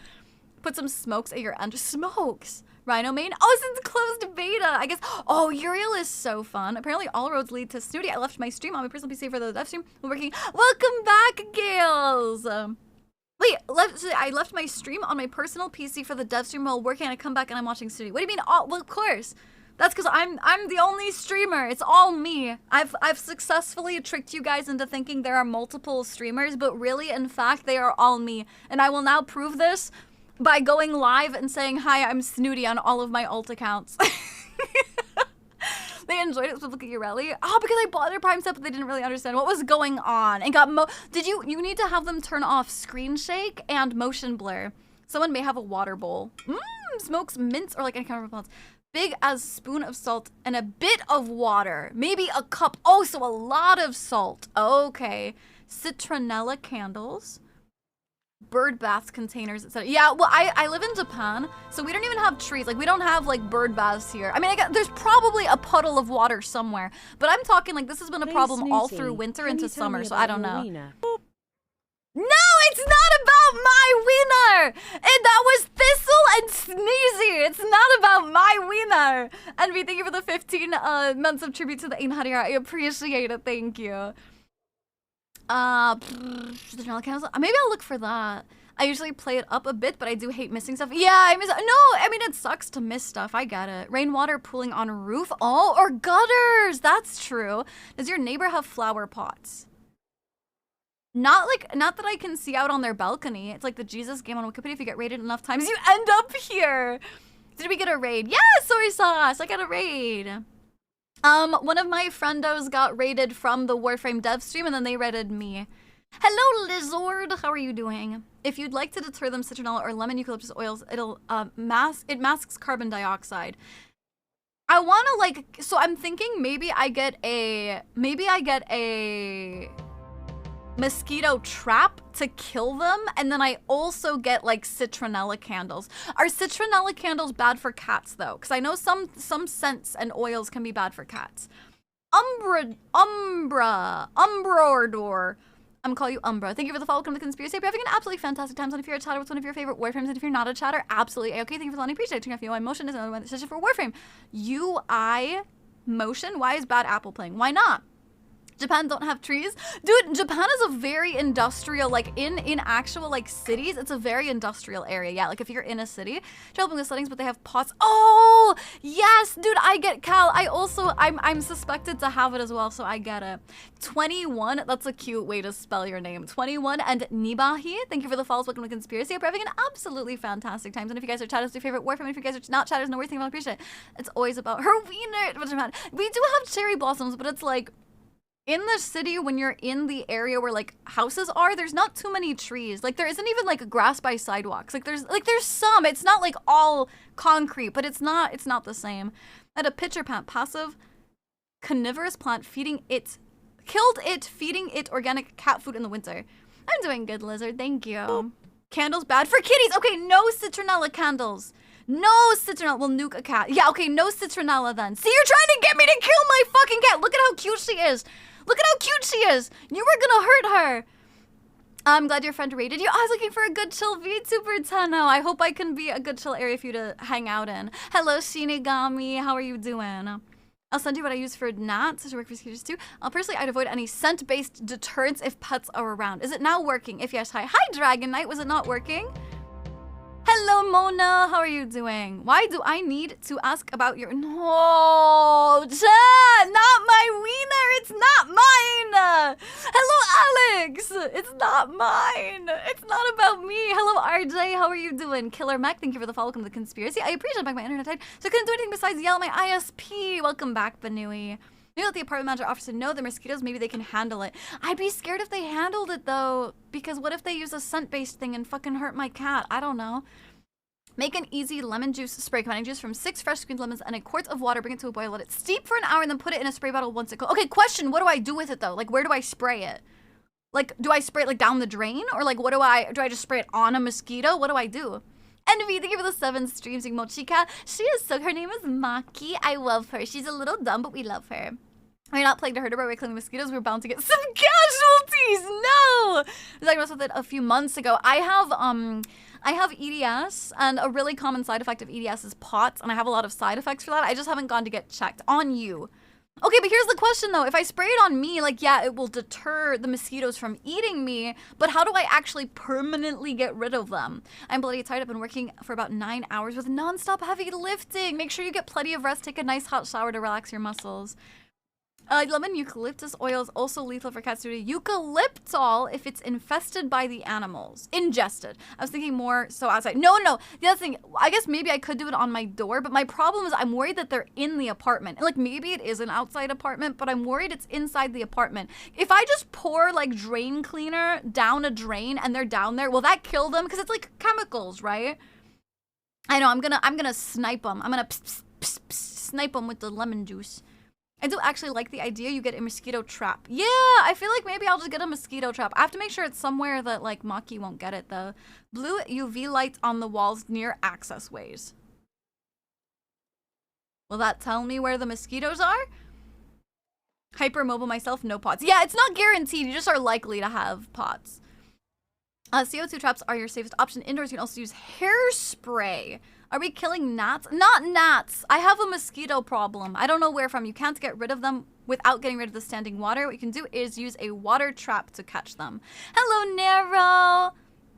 Put some smokes at your under... Smokes? Rhino main? Oh, since closed beta, I guess. Oh, Uriel is so fun. Apparently all roads lead to Snooty. I left my stream on my personal PC for the dev stream. We're working. Welcome back, Gales. Wait, I left my stream on my personal PC for the dev stream while working, and I come back and I'm watching Snooty. What do you mean? Oh, well, of course. That's because I'm the only streamer. It's all me. I've successfully tricked you guys into thinking there are multiple streamers, but really, in fact, they are all me. And I will now prove this by going live and saying, hi, I'm Snooty on all of my alt accounts. They enjoyed it, specifically Ureli. Oh, because I bought their Prime set, but they didn't really understand what was going on. And got you need to have them turn off screen shake and motion blur. Someone may have a water bowl. Smokes mints or like any kind of plants. Big as spoon of salt and a bit of water. Maybe a cup. Oh, so a lot of salt. Okay. Citronella candles. Bird bath containers, etc. Yeah, well, I live in Japan, so we don't even have trees. Like, we don't have, like, bird baths here. I mean, there's probably a puddle of water somewhere, but I'm talking, like, this has been a problem all through winter into summer, so I don't know. No, it's not about my wiener! That was Thistle and Sneezy! It's not about my wiener! And we thank you for the 15 months of tribute to the Einharia. I appreciate it, thank you. Maybe I'll look for that. I usually play it up a bit, but I do hate missing stuff. Yeah, I mean, it sucks to miss stuff. I get it. Rainwater pooling on roof. Oh, or gutters. That's true. Does your neighbor have flower pots? Not that I can see out on their balcony. It's like the Jesus game on Wikipedia. If you get raided enough times, you end up here. Did we get a raid? Yeah, soy sauce. I got a raid. One of my friendos got raided from the Warframe dev stream, and then they raided me. Hello, Lizard. How are you doing? If you'd like to deter them, citronella or lemon eucalyptus oils, it'll masks carbon dioxide. I want to so I'm thinking maybe I get a mosquito trap to kill them, and then I also get like citronella candles. Are citronella candles bad for cats though? Because I know some scents and oils can be bad for cats. Umbrador. I'm gonna call you Umbra. Thank you for the follow. Welcome to the conspiracy. You're having an absolutely fantastic time. So if you're a chatter, what's one of your favorite Warframes? And if you're not a chatter, absolutely okay. Thank you for letting me appreciate it. Turning off UI motion is another one that's for Warframe. UI motion? Why is bad apple playing? Why not? Japan don't have trees. Dude, Japan is a very industrial, like in actual like cities, it's a very industrial area. Yeah, like if you're in a city, trouble with settings, but they have pots. Oh, yes, dude, I get Cal. I'm suspected to have it as well, so I get it. 21, that's a cute way to spell your name. 21 and Nibahi, thank you for the follows. Welcome to Conspiracy. We're having an absolutely fantastic time. And if you guys are chatters, do your favorite Warframe. If you guys are not chatters, no worries, I appreciate it. It's always about her wiener. We do have cherry blossoms, but it's like, in the city, when you're in the area where like houses are, there's not too many trees. Like there isn't even like grass by sidewalks. Like there's some. It's not like all concrete, but it's not the same. I had a pitcher plant, passive carnivorous plant, killed it, feeding it organic cat food in the winter. I'm doing good, lizard. Thank you. Candles bad for kitties. Okay, no citronella candles. No citronella. We'll nuke a cat. Yeah, okay, no citronella then. See, you're trying to get me to kill my fucking cat. Look at how cute she is. Look at how cute she is. You were gonna hurt her. I'm glad your friend rated you. I was looking for a good chill VTuber Tenno. I hope I can be a good chill area for you to hang out in. Hello, Shinigami. How are you doing? I'll send you what I use for gnats to work for mosquitoes too. Personally, I'd avoid any scent-based deterrents if pets are around. Is it now working? If yes, hi. Hi, Dragon Knight. Was it not working? Hello, Mona. How are you doing? Why do I need to ask about your... No, chat, not my wiener. It's not mine. Hello, Alex. It's not mine. It's not about me. Hello, RJ. How are you doing? Killer Mac, thank you for the follow. Welcome to the conspiracy. I appreciate my internet died, so I couldn't do anything besides yell at my ISP. Welcome back, Banui. Maybe let the apartment manager offers to know the mosquitoes, maybe they can handle it. I'd be scared if they handled it though, because what if they use a scent-based thing and fucking hurt my cat? I don't know. Make an easy lemon juice spray, combining juice from 6 fresh squeezed lemons and a quart of water. Bring it to a boil, let it steep for an hour, and then put it in a spray bottle once it cools. Okay, question, what do I do with it though? Like, where do I spray it? Like, do I spray it like down the drain? Or like, do I just spray it on a mosquito? What do I do? Envy, thank you for the 7 streams, Mochika. She is so, her name is Maki. I love her. She's a little dumb, but we love her. We're not playing to hurt her, but we're killing mosquitoes. We're bound to get some casualties. No! I was diagnosed with it a few months ago. I have EDS, and a really common side effect of EDS is POTS, and I have a lot of side effects for that. I just haven't gone to get checked. On you. Okay, but here's the question though. If I spray it on me, like, yeah, it will deter the mosquitoes from eating me, but how do I actually permanently get rid of them? I'm bloody tired. I've been working for about 9 hours with non-stop heavy lifting. Make sure you get plenty of rest. Take a nice hot shower to relax your muscles. Lemon eucalyptus oil is also lethal for cats due to eucalyptol if it's infested by the animals. Ingested. I was thinking more so outside. No. The other thing, I guess maybe I could do it on my door, but my problem is I'm worried that they're in the apartment. And like maybe it is an outside apartment, but I'm worried it's inside the apartment. If I just pour like drain cleaner down a drain and they're down there, will that kill them? Because it's like chemicals, right? I know, I'm gonna snipe them. I'm gonna snipe them with the lemon juice. I do actually like the idea you get a mosquito trap. Yeah, I feel like maybe I'll just get a mosquito trap. I have to make sure it's somewhere that like Maki won't get it though. Blue UV lights on the walls near access ways. Will that tell me where the mosquitoes are? Hypermobile myself, no pots. Yeah, it's not guaranteed. You just are likely to have pots. CO2 traps are your safest option. Indoors, you can also use hairspray. Are we killing gnats? Not gnats. I have a mosquito problem. I don't know where from. You can't get rid of them without getting rid of the standing water. What you can do is use a water trap to catch them. Hello, Nero.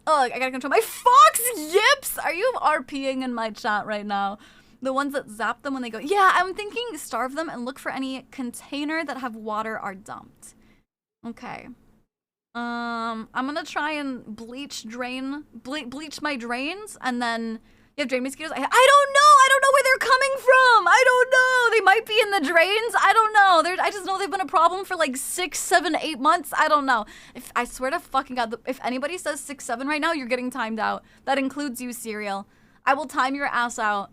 Oh, I gotta control my fox yips. Are you RPing in my chat right now? The ones that zap them when they go. Yeah, I'm thinking starve them and look for any container that have water are dumped. Okay. I'm gonna try and bleach my drains, and then you have drain mosquitoes. I don't know where they're coming from. I don't know. They might be in the drains. I don't know. I just know they've been a problem for like 6, 7, 8 months. I don't know. If I swear to fucking God, if anybody says 6, 7 right now, you're getting timed out. That includes you, Cereal. I will time your ass out.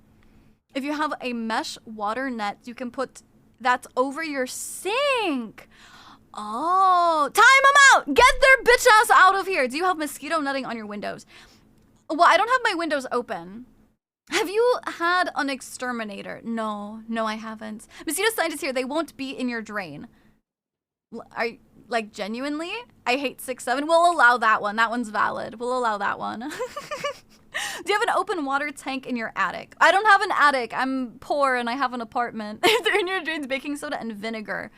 If you have a mesh water net, you can put that over your sink. Oh, time them out! Get their bitch ass out of here! Do you have mosquito netting on your windows? Well, I don't have my windows open. Have you had an exterminator? No, I haven't. Mosquito scientists here, they won't be in your drain. Are you, like, genuinely? I hate 6, 7. We'll allow that one. That one's valid. We'll allow that one. Do you have an open water tank in your attic? I don't have an attic. I'm poor and I have an apartment. If they're in your drains, baking soda and vinegar.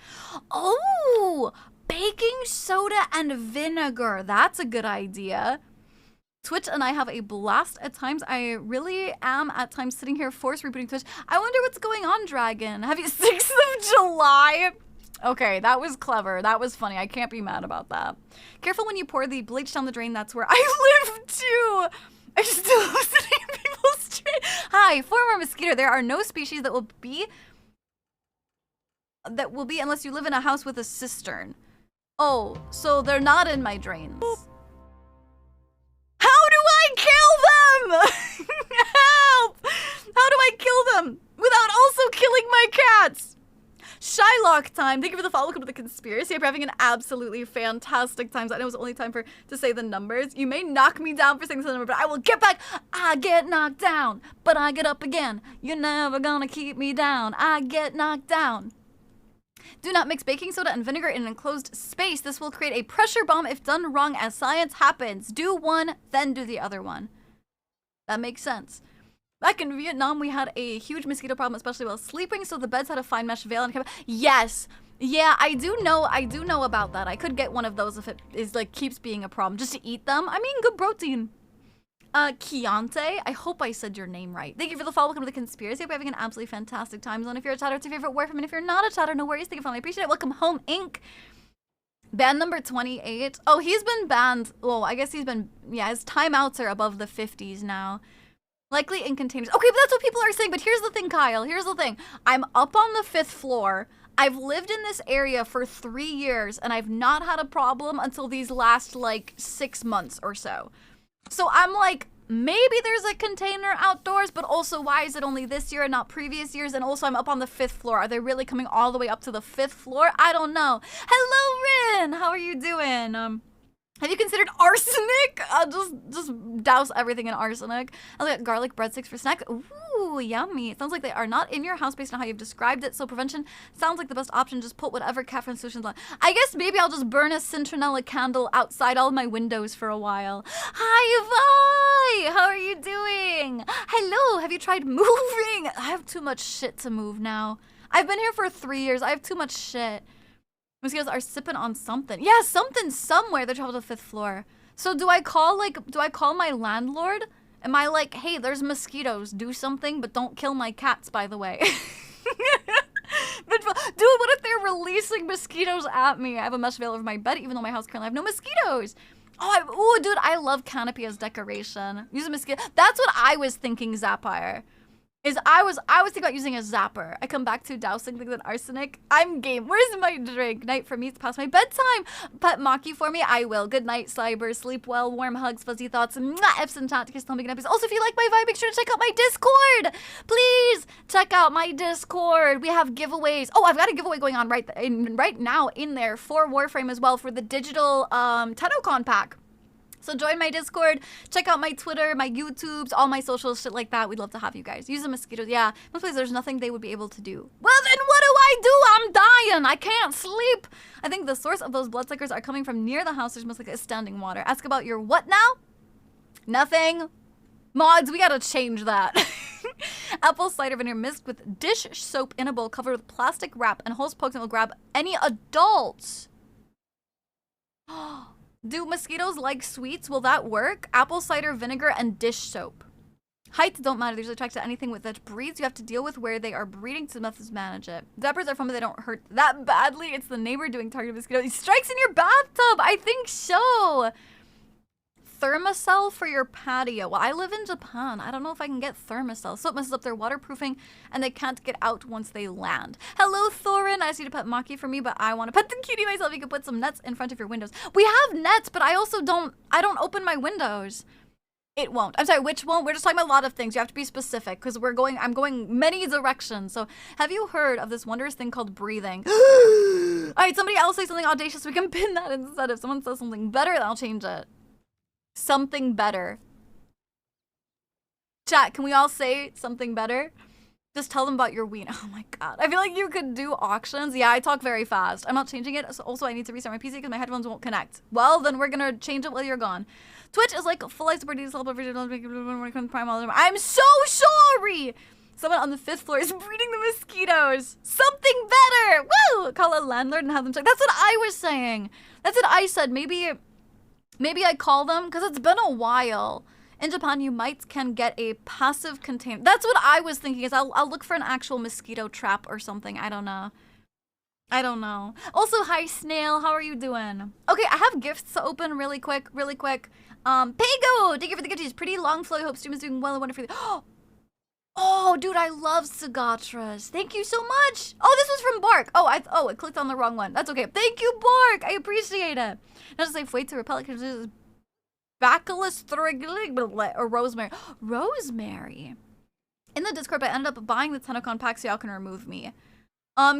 Oh, baking soda and vinegar. That's a good idea. Twitch and I have a blast at times. I really am at times sitting here force rebooting Twitch. I wonder what's going on, Dragon. Have you 6th of July? Okay, that was clever. That was funny. I can't be mad about that. Careful when you pour the bleach down the drain. That's where I live too. I'm still listening to people's train. Hi, former mosquito. There are no species that will be that will be unless you live in a house with a cistern. Oh, so they're not in my drains. How do I kill them? Help! How do I kill them without also killing my cats? Shylock time. Thank you for the follow. Welcome to the conspiracy. I'm having an absolutely fantastic time. I know it was only time to say the numbers. You may knock me down for saying the number, but I will get back. I get knocked down, but I get up again. You're never gonna keep me down. I get knocked down. Do not mix baking soda and vinegar in an enclosed space. This will create a pressure bomb if done wrong, as science happens. Do one, then do the other one. That makes sense. Back in Vietnam, we had a huge mosquito problem, especially while sleeping, so the beds had a fine mesh veil and yes. Yeah, I do know about that. I could get one of those if it is like keeps being a problem, just to eat them. I mean, good protein. Keontae, I hope I said your name right. Thank you for the follow. Welcome to the conspiracy. Hope you're having an absolutely fantastic time zone. If you're a chatter, it's your favorite Warframe, and if you're not a chatter, no worries. Thank you, I appreciate it. Welcome home, Inc. Ban number 28. Oh, he's been banned. Well, I guess he's been, yeah, his timeouts are above the 50s now. Likely in containers. Okay, but that's what people are saying. But here's the thing, Kyle. Here's the thing. I'm up on the 5th floor. I've lived in this area for 3 years, and I've not had a problem until these last, like, 6 months or so. So I'm like, maybe there's a container outdoors, but also why is it only this year and not previous years? And also I'm up on the 5th floor. Are they really coming all the way up to the 5th floor? I don't know. Hello, Rin. How are you doing? Have you considered arsenic? Just douse everything in arsenic. I got garlic breadsticks for snack. Ooh, yummy. It sounds like they are not in your house based on how you've described it. So prevention sounds like the best option. Just put whatever caffeine solutions on. I guess maybe I'll just burn a citronella candle outside all my windows for a while. Hi, Vi! How are you doing? Hello, have you tried moving? I have too much shit to move now. I've been here for 3 years. I have too much shit. Mosquitoes are sipping on something. Yeah, something somewhere. They travel to the 5th floor. So do I call my landlord? Am I like, hey, there's mosquitoes. Do something, but don't kill my cats, by the way. But, dude, what if they're releasing mosquitoes at me? I have a mesh veil over my bed, even though my house currently have no mosquitoes. Oh, dude, I love canopy as decoration. Use a mosquito. That's what I was thinking, Zappire. I was thinking about using a zapper. I come back to dousing things in arsenic. I'm game. Where's my drink? Night for me. It's past my bedtime. Pet Maki for me. I will. Good night, Cyber. Sleep well. Warm hugs. Fuzzy thoughts. Mwah! Epson chat. Kiss stomach and Also, if you like my vibe, make sure to check out my Discord. Please check out my Discord. We have giveaways. Oh, I've got a giveaway going on right now in there for Warframe as well for the digital TennoCon pack. So join my Discord, check out my Twitter, my YouTubes, all my socials, shit like that. We'd love to have you guys. Use the mosquitoes. Yeah, most places there's nothing they would be able to do. Well, then what do I do? I'm dying. I can't sleep. I think the source of those bloodsuckers are coming from near the house. There's most likely standing water. Ask about your what now? Nothing. Mods, we gotta change that. Apple cider vinegar mixed with dish soap in a bowl covered with plastic wrap and holes poked and will grab any adults. Do mosquitoes like sweets? Will that work? Apple cider vinegar and dish soap. Heights don't matter. They're usually attracted to anything with that breeds. You have to deal with where they are breeding to methods manage it. Zappers are fun, but they don't hurt that badly. It's the neighbor doing targeted mosquito. He strikes in your bathtub. I think so. Thermacell for your patio. Well, I live in Japan. I don't know if I can get thermacell. So it messes up their waterproofing and they can't get out once they land. Hello, Thorin. I asked you to pet Maki for me, but I want to pet the cutie myself. You can put some nets in front of your windows. We have nets, but I also don't open my windows. It won't. I'm sorry, which won't? We're just talking about a lot of things. You have to be specific because I'm going many directions. So have you heard of this wondrous thing called breathing? All right, somebody else say something audacious so we can pin that instead. If someone says something better, then I'll change it. Something better. Chat, can we all say something better? Just tell them about your ween. Oh my god. I feel like you could do auctions. Yeah, I talk very fast. I'm not changing it. So also, I need to restart my PC because my headphones won't connect. Well, then we're gonna change it while you're gone. Twitch is like full life support. I'm so sorry! Someone on the 5th floor is breeding the mosquitoes. Something better! Woo! Call a landlord and have them check. That's what I was saying. That's what I said. Maybe I call them, because it's been a while. In Japan, you can get a passive container. That's what I was thinking, is I'll look for an actual mosquito trap or something. I don't know. Also, hi, Snail. How are you doing? Okay, I have gifts to open really quick. Pago! Thank you for the gift. He's pretty long flow. I hope stream is doing well and wonderfully. Oh, dude, I love Sagatras. Thank you so much. Oh, this was from Bark. Oh, it clicked on the wrong one. That's okay. Thank you, Bark. I appreciate it. Now just like wait to repel it because this is Bacillus or Rosemary. Rosemary. In the Discord, I ended up buying the Tenocon pack so y'all can remove me.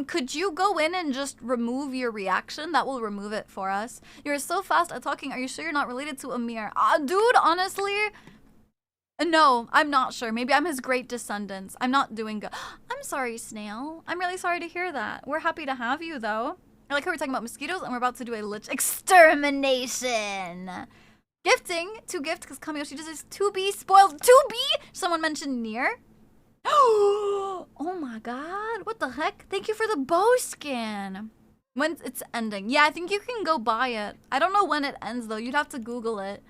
Could you go in and just remove your reaction? That will remove it for us. You're so fast at talking. Are you sure you're not related to Amir? Dude, honestly, no, I'm not sure. Maybe I'm his great descendants. I'm not doing good. I'm sorry, Snail. I'm really sorry to hear that. We're happy to have you, though. I like how we're talking about mosquitoes and we're about to do a lich extermination. Gifting to gift because Kamiyoshi just says to be spoiled. To be? Someone mentioned near. Oh my god, what the heck? Thank you for the bow skin. When it's ending. Yeah, I think you can go buy it. I don't know when it ends though. You'd have to Google it.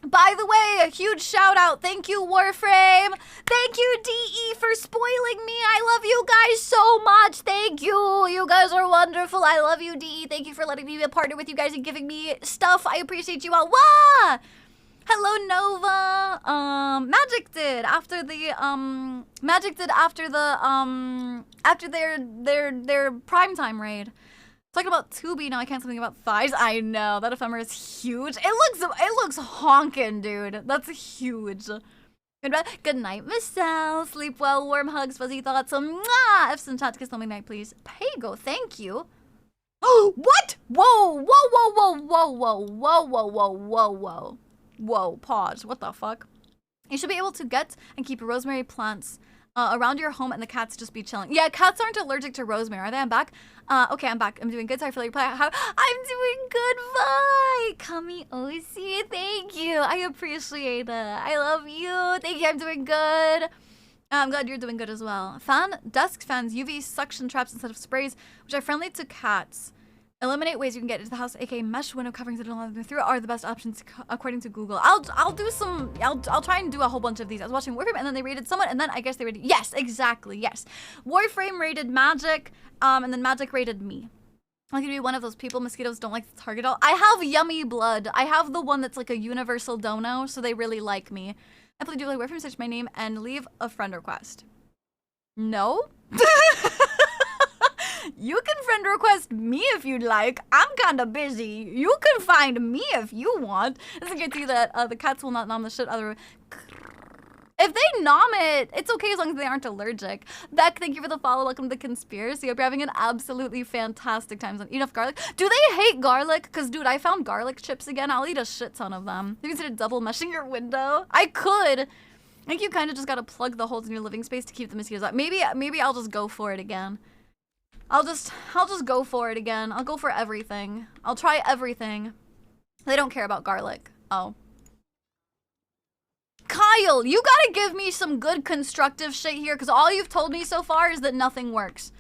By the way, a huge shout out. Thank you, Warframe. Thank you, DE, for spoiling me. I love you guys so much. Thank you. You guys are wonderful. I love you, DE. Thank you for letting me be a partner with you guys and giving me stuff. I appreciate you all. Wah! Hello, Nova. Magic did after their primetime raid. Talking about Tubi, now I can't something about thighs. I know, that ephemera is huge. It looks honkin', dude. That's huge. Good night, Michelle. Sleep well, warm hugs, fuzzy thoughts. Mwah! F's in chat, kiss me night, please. Pago, thank you. Oh, what? Whoa, whoa, pause. What the fuck? You should be able to get and keep rosemary plants around your home and the cats just be chilling. Yeah, cats aren't allergic to rosemary, are they? I'm back. Okay, I'm back. I'm doing good. Sorry for late play. I'm doing good. Bye. Kami Osi, thank you. I appreciate it. I love you. Thank you. I'm doing good. I'm glad you're doing good as well. Desk fans, UV suction traps instead of sprays, which are friendly to cats. Eliminate ways you can get into the house, aka mesh window coverings that don't let them through, are the best options according to Google. I'll try and do a whole bunch of these. I was watching Warframe and then they rated someone and then I guess they rated, yes, exactly, yes. Warframe rated Magic, and then Magic rated me. I could be one of those people mosquitoes don't like to target all. I have yummy blood. I have the one that's like a universal dono, so they really like me. I play do like Warframe, search my name and leave a friend request. No? You can friend request me if you'd like. I'm kinda busy. You can find me if you want. It's a guarantee that the cats will not nom the shit other. If they nom it, it's okay as long as they aren't allergic. Beck, thank you for the follow. Welcome to the conspiracy. Hope you're having an absolutely fantastic time. Eat enough garlic. Do they hate garlic? Because, dude, I found garlic chips again. I'll eat a shit ton of them. You consider double meshing your window? I could. I think you kind of just gotta plug the holes in your living space to keep the mosquitoes out. Maybe I'll just go for it again. I'll just go for it again. I'll go for everything. I'll try everything. They don't care about garlic. Oh. Kyle, you gotta give me some good constructive shit here, because all you've told me so far is that nothing works.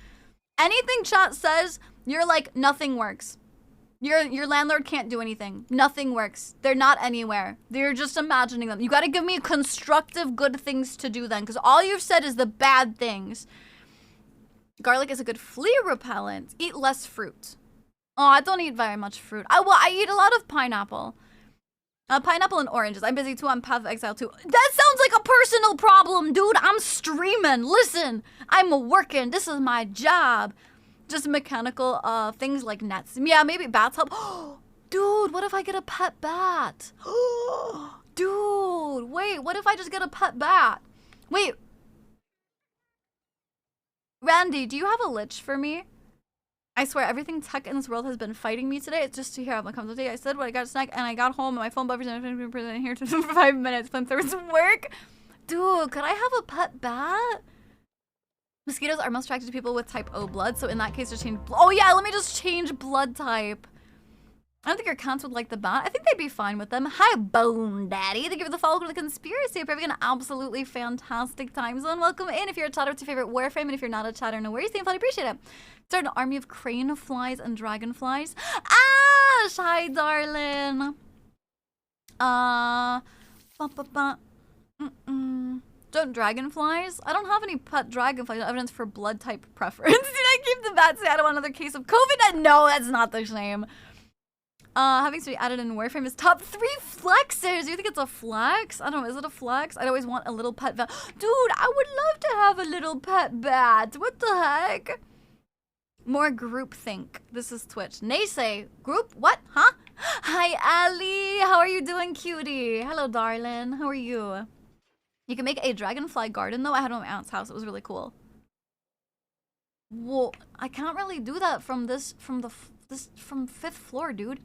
Anything chat says, you're like, nothing works. Your landlord can't do anything. Nothing works. They're not anywhere. They're just imagining them. You gotta give me constructive good things to do then, because all you've said is the bad things. Garlic is a good flea repellent. Eat less fruit. Oh, I don't eat very much fruit. I eat a lot of pineapple. Pineapple and oranges. I'm busy too. I'm Path of Exile too. That sounds like a personal problem, dude. I'm streaming. Listen, I'm working. This is my job. Just mechanical things like nets. Yeah, maybe bats help. Dude, what if I get a pet bat? Dude, wait, what if I just get a pet bat? Wait. Randy, do you have a lich for me? I swear, everything tech in this world has been fighting me today. It's just to hear how my comes today. I said when I got a snack and I got home and my phone buffers and I've been here for 5 minutes. Flamethrowers work. Dude, could I have a pet bat? Mosquitoes are most attracted to people with type O blood, so in that case, just change. Oh yeah, let me just change blood type. I don't think your cats would like the bat. I think they'd be fine with them. Hi, Bone Daddy. Thank you for the follow to the conspiracy. If you're having an absolutely fantastic time zone, welcome in. If you're a chatter, what's your favorite Warframe? And if you're not a chatter, no worries. I appreciate it. Start an army of crane flies and dragonflies. Ash! Hi, darling. Don't dragonflies? I don't have any pet dragonflies. Evidence for blood type preference. Did I keep the bat? Say I don't want another case of COVID? No, that's not the same. Having to be added in Warframe is top 3 flexes. Do you think it's a flex? I don't know. Is it a flex? I'd always want a little pet bat. Dude, I would love to have a little pet bat. What the heck? More groupthink. This is Twitch. Naysay. Group? What? Huh? Hi, Ali. How are you doing, cutie? Hello, darling. How are you? You can make a dragonfly garden, though. I had one at my aunt's house. It was really cool. Whoa. I can't really do that from from 5th floor, dude.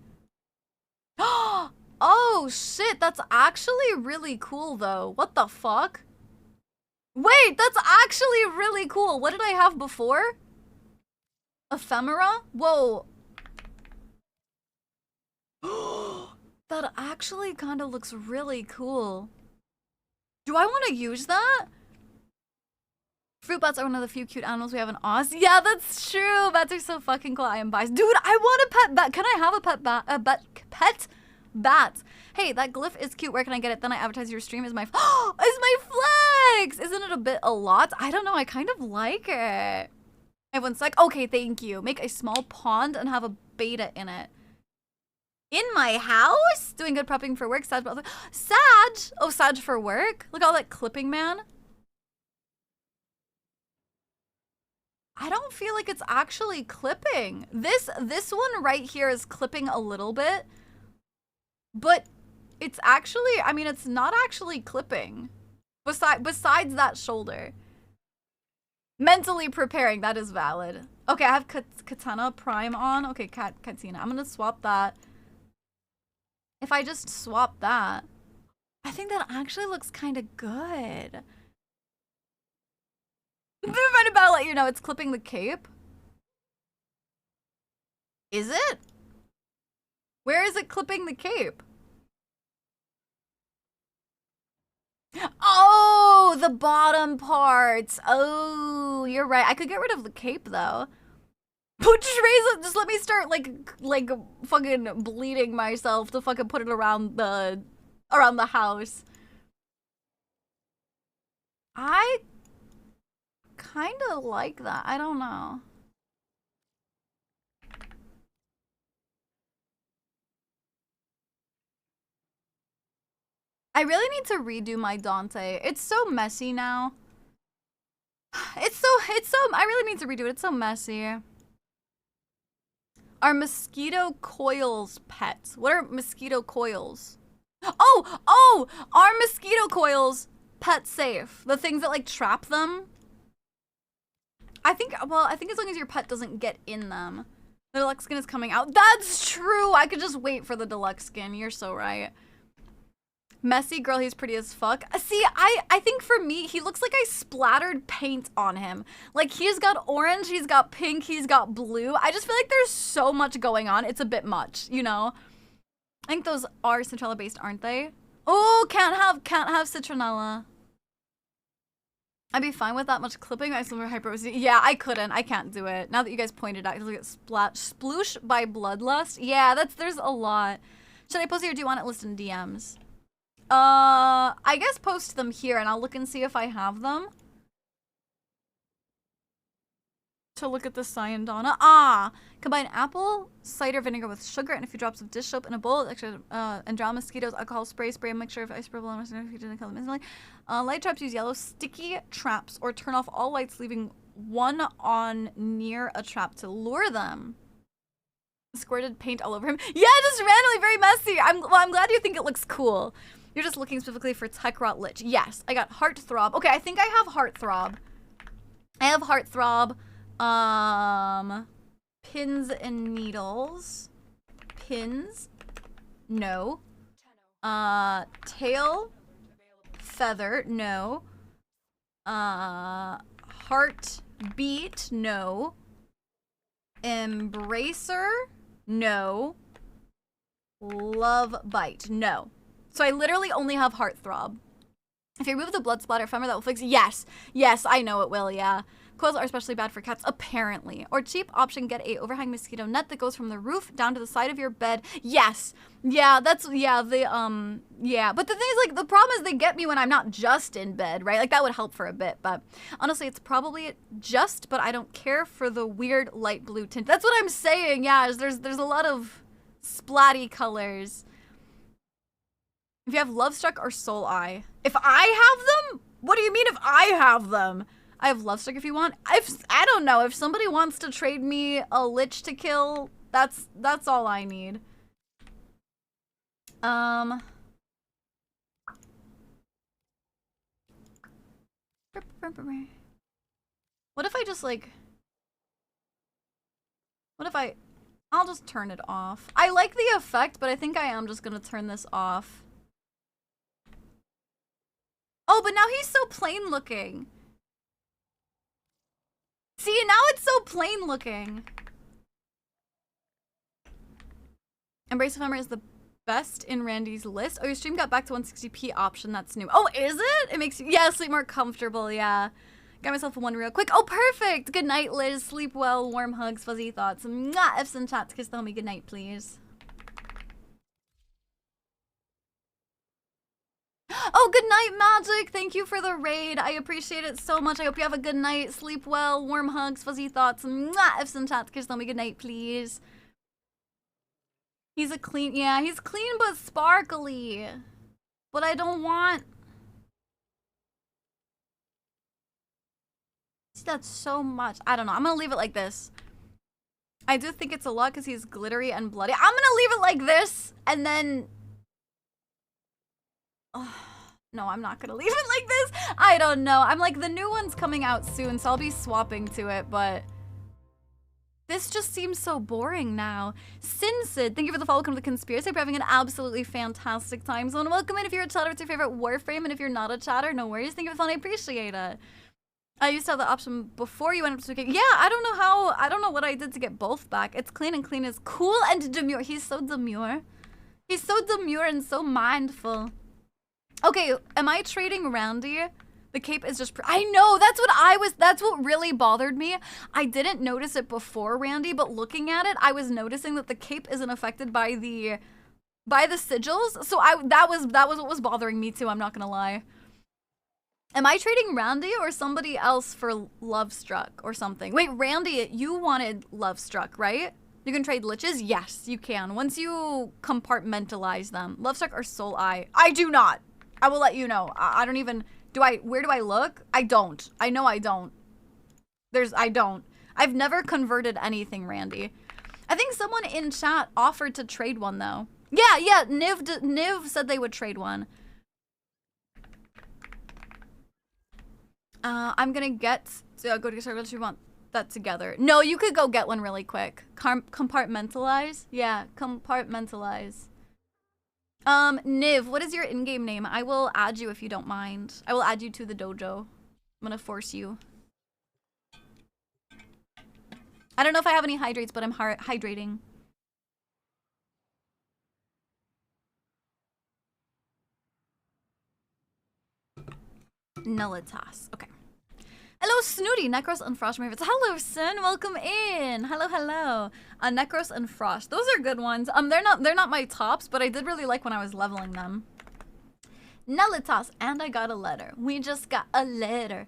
Oh, shit. That's actually really cool, though. What the fuck? Wait, that's actually really cool. What did I have before? Ephemera? Whoa. That actually kind of looks really cool. Do I want to use that? Fruit bats are one of the few cute animals we have in Oz. Yeah, that's true. Bats are so fucking cool. I am biased. Dude, I want a pet bat. Can I have a pet bat? Pet bat. Hey, that glyph is cute. Where can I get it? Then I advertise your stream. Is my flex. Isn't it a lot? I don't know. I kind of like it. Everyone's like, okay, thank you. Make a small pond and have a beta in it. In my house? Doing good prepping for work. Sag. Sag? Oh, Sag for work? Look at all that clipping, man. I don't feel like it's actually clipping. This one right here is clipping a little bit. But it's actually, I mean, it's not actually clipping. Besides that shoulder. Mentally preparing, that is valid. Okay, I have Katana Prime on. Okay, Katina. I'm gonna swap that. If I just swap that, I think that actually looks kind of good. Right about to let you know it's clipping the cape. Is it? Where is it clipping the cape? Oh, the bottom parts. Oh, you're right. I could get rid of the cape though. Just raise it. Just let me start like fucking bleeding myself to fucking put it around the house. I kind of like that. I don't know. I really need to redo my Dante. It's so messy now. It's so, I really need to redo it. It's so messy. Are mosquito coils pets? What are mosquito coils? Oh, are mosquito coils pet safe? The things that like trap them? I think as long as your pet doesn't get in them. The deluxe skin is coming out. That's true. I could just wait for the deluxe skin. You're so right. Messy girl, he's pretty as fuck. See, I think for me, he looks like I splattered paint on him. Like, he's got orange, he's got pink, he's got blue. I just feel like there's so much going on. It's a bit much, you know? I think those are citronella based, aren't they? Oh, can't have citronella. I'd be fine with that much clipping. I still hyper OCD. Yeah, I couldn't. I can't do it. Now that you guys pointed out, look at sploosh by bloodlust. Yeah, there's a lot. Should I post it or do you want it listed in DMs? I guess post them here and I'll look and see if I have them. To look at the Cyandana. Ah! Combine apple cider vinegar with sugar and a few drops of dish soap in a bowl. Extra and drown mosquitoes. Alcohol spray a mixture of ice purple and if you didn't kill them instantly. Light traps use yellow sticky traps or turn off all lights, leaving one on near a trap to lure them. Squirted paint all over him. Yeah, just randomly very messy. I'm glad you think it looks cool. You're just looking specifically for Tech Rot Lich. Yes, I got Heartthrob. Okay, I think I have Heartthrob. I have Heartthrob. Pins and needles. Pins. No. Tail. Feather. No. Heartbeat. No. Embracer. No. Love bite. No. So I literally only have Heartthrob. If you remove the blood splatter ephemeral, that will fix. Yes. Yes, I know it will, yeah. Coils are especially bad for cats, apparently. Or cheap option, get a overhang mosquito net that goes from the roof down to the side of your bed. Yes. Yeah, that's, yeah, yeah. But the thing is, like, the problem is they get me when I'm not just in bed, right? Like, that would help for a bit, but honestly, it's probably but I don't care for the weird light blue tint. That's what I'm saying, yeah, there's a lot of Splatty colors. If you have Love Struck or Soul Eye. If I have them? What do you mean if I have them? I have Love Struck if you want. I don't know. If somebody wants to trade me a Lich to kill, that's all I need. What if I just like... What if I'll just turn it off. I like the effect, but I think I am just gonna turn this off. Oh, but now he's so plain looking. See, now it's so plain looking. Embrace of Hammer is the best in Randy's list. Oh, your stream got back to 160p option. That's new. Oh, is it? It makes you, yeah, sleep more comfortable. Yeah. Got myself a one real quick. Oh, perfect. Good night, Liz. Sleep well. Warm hugs. Fuzzy thoughts. Mwah. F's and chats. Kiss the homie. Good night, please. Oh, good night, Magic. Thank you for the raid. I appreciate it so much. I hope you have a good night. Sleep well. Warm hugs. Fuzzy thoughts. Mwah. F's and chats. Kiss the homie. Good night, please. He's a clean, yeah, he's clean but sparkly. But I don't want... That's so much. I don't know. I'm gonna leave it like this. I do think it's a lot because he's glittery and bloody. I'm gonna leave it like this and then... Oh, no, I'm not gonna leave it like this. I don't know. I'm like, the new one's coming out soon, so I'll be swapping to it, but... This just seems so boring now. Sinsid, thank you for the follow. Welcome to the conspiracy. We're having an absolutely fantastic time. So welcome in if you're a chatter. It's your favorite Warframe, and if you're not a chatter, no worries. Thank you for the fun. I appreciate it. I used to have the option before you went up to the... Yeah, I don't know how... I don't know what I did to get both back. It's clean, and clean is cool and demure. He's so demure. He's so demure and so mindful. Okay, am I trading Randy? The cape is just... I know, that's what I was... That's what really bothered me. I didn't notice it before, Randy, but looking at it, I was noticing that the cape isn't affected by the sigils. So that was what was bothering me too, I'm not gonna lie. Am I trading Randy or somebody else for Love Struck or something? Wait, Randy, you wanted Love Struck, right? You can trade liches? Yes, you can. Once you compartmentalize them. Love Struck or Soul Eye? I do not. I will let you know. I don't even... Where do I look? I don't. I know I don't. I don't. I've never converted anything, Randy. I think someone in chat offered to trade one, though. Yeah, Niv said they would trade one. I'm gonna get... go to get started. We want that together. No, you could go get one really quick. Compartmentalize? Yeah, compartmentalize. Niv, what is your in-game name? I will add you if you don't mind. I will add you to the dojo. I'm gonna force you. I don't know if I have any hydrates, but I'm hydrating. Nullitas. Okay. Hello, Snooty, Necros and Frost Mavericks. Hello, Sin. Welcome in. Hello. Necros and Frost. Those are good ones. They're not my tops, but I did really like when I was leveling them. Nullitas, and I got a letter. We just got a letter.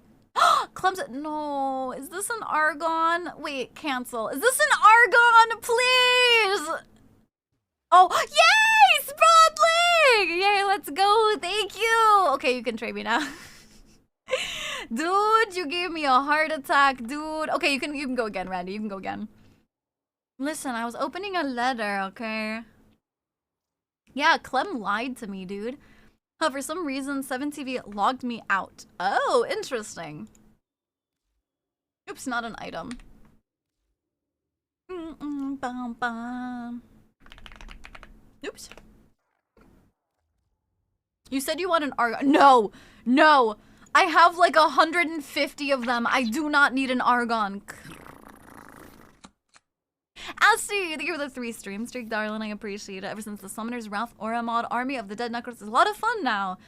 Clumsy. No, is this an Argon? Wait, cancel. Is this an Argon? Please. Oh, yay, Sprodling! Yay, let's go. Thank you. Okay, you can trade me now. Dude, you gave me a heart attack, dude. Okay, you can go again, Randy. You can go again. Listen, I was opening a letter, okay? Yeah, Clem lied to me, dude. For some reason, 7TV logged me out. Oh, interesting. Oops, not an item. Oops. You said you want an Argon. No. I have like 150 of them. I do not need an Argon. Asti, thank you for the 3 stream streak, darling. I appreciate it. Ever since the Summoner's Wrath Aura mod Army of the Dead Necros is a lot of fun now.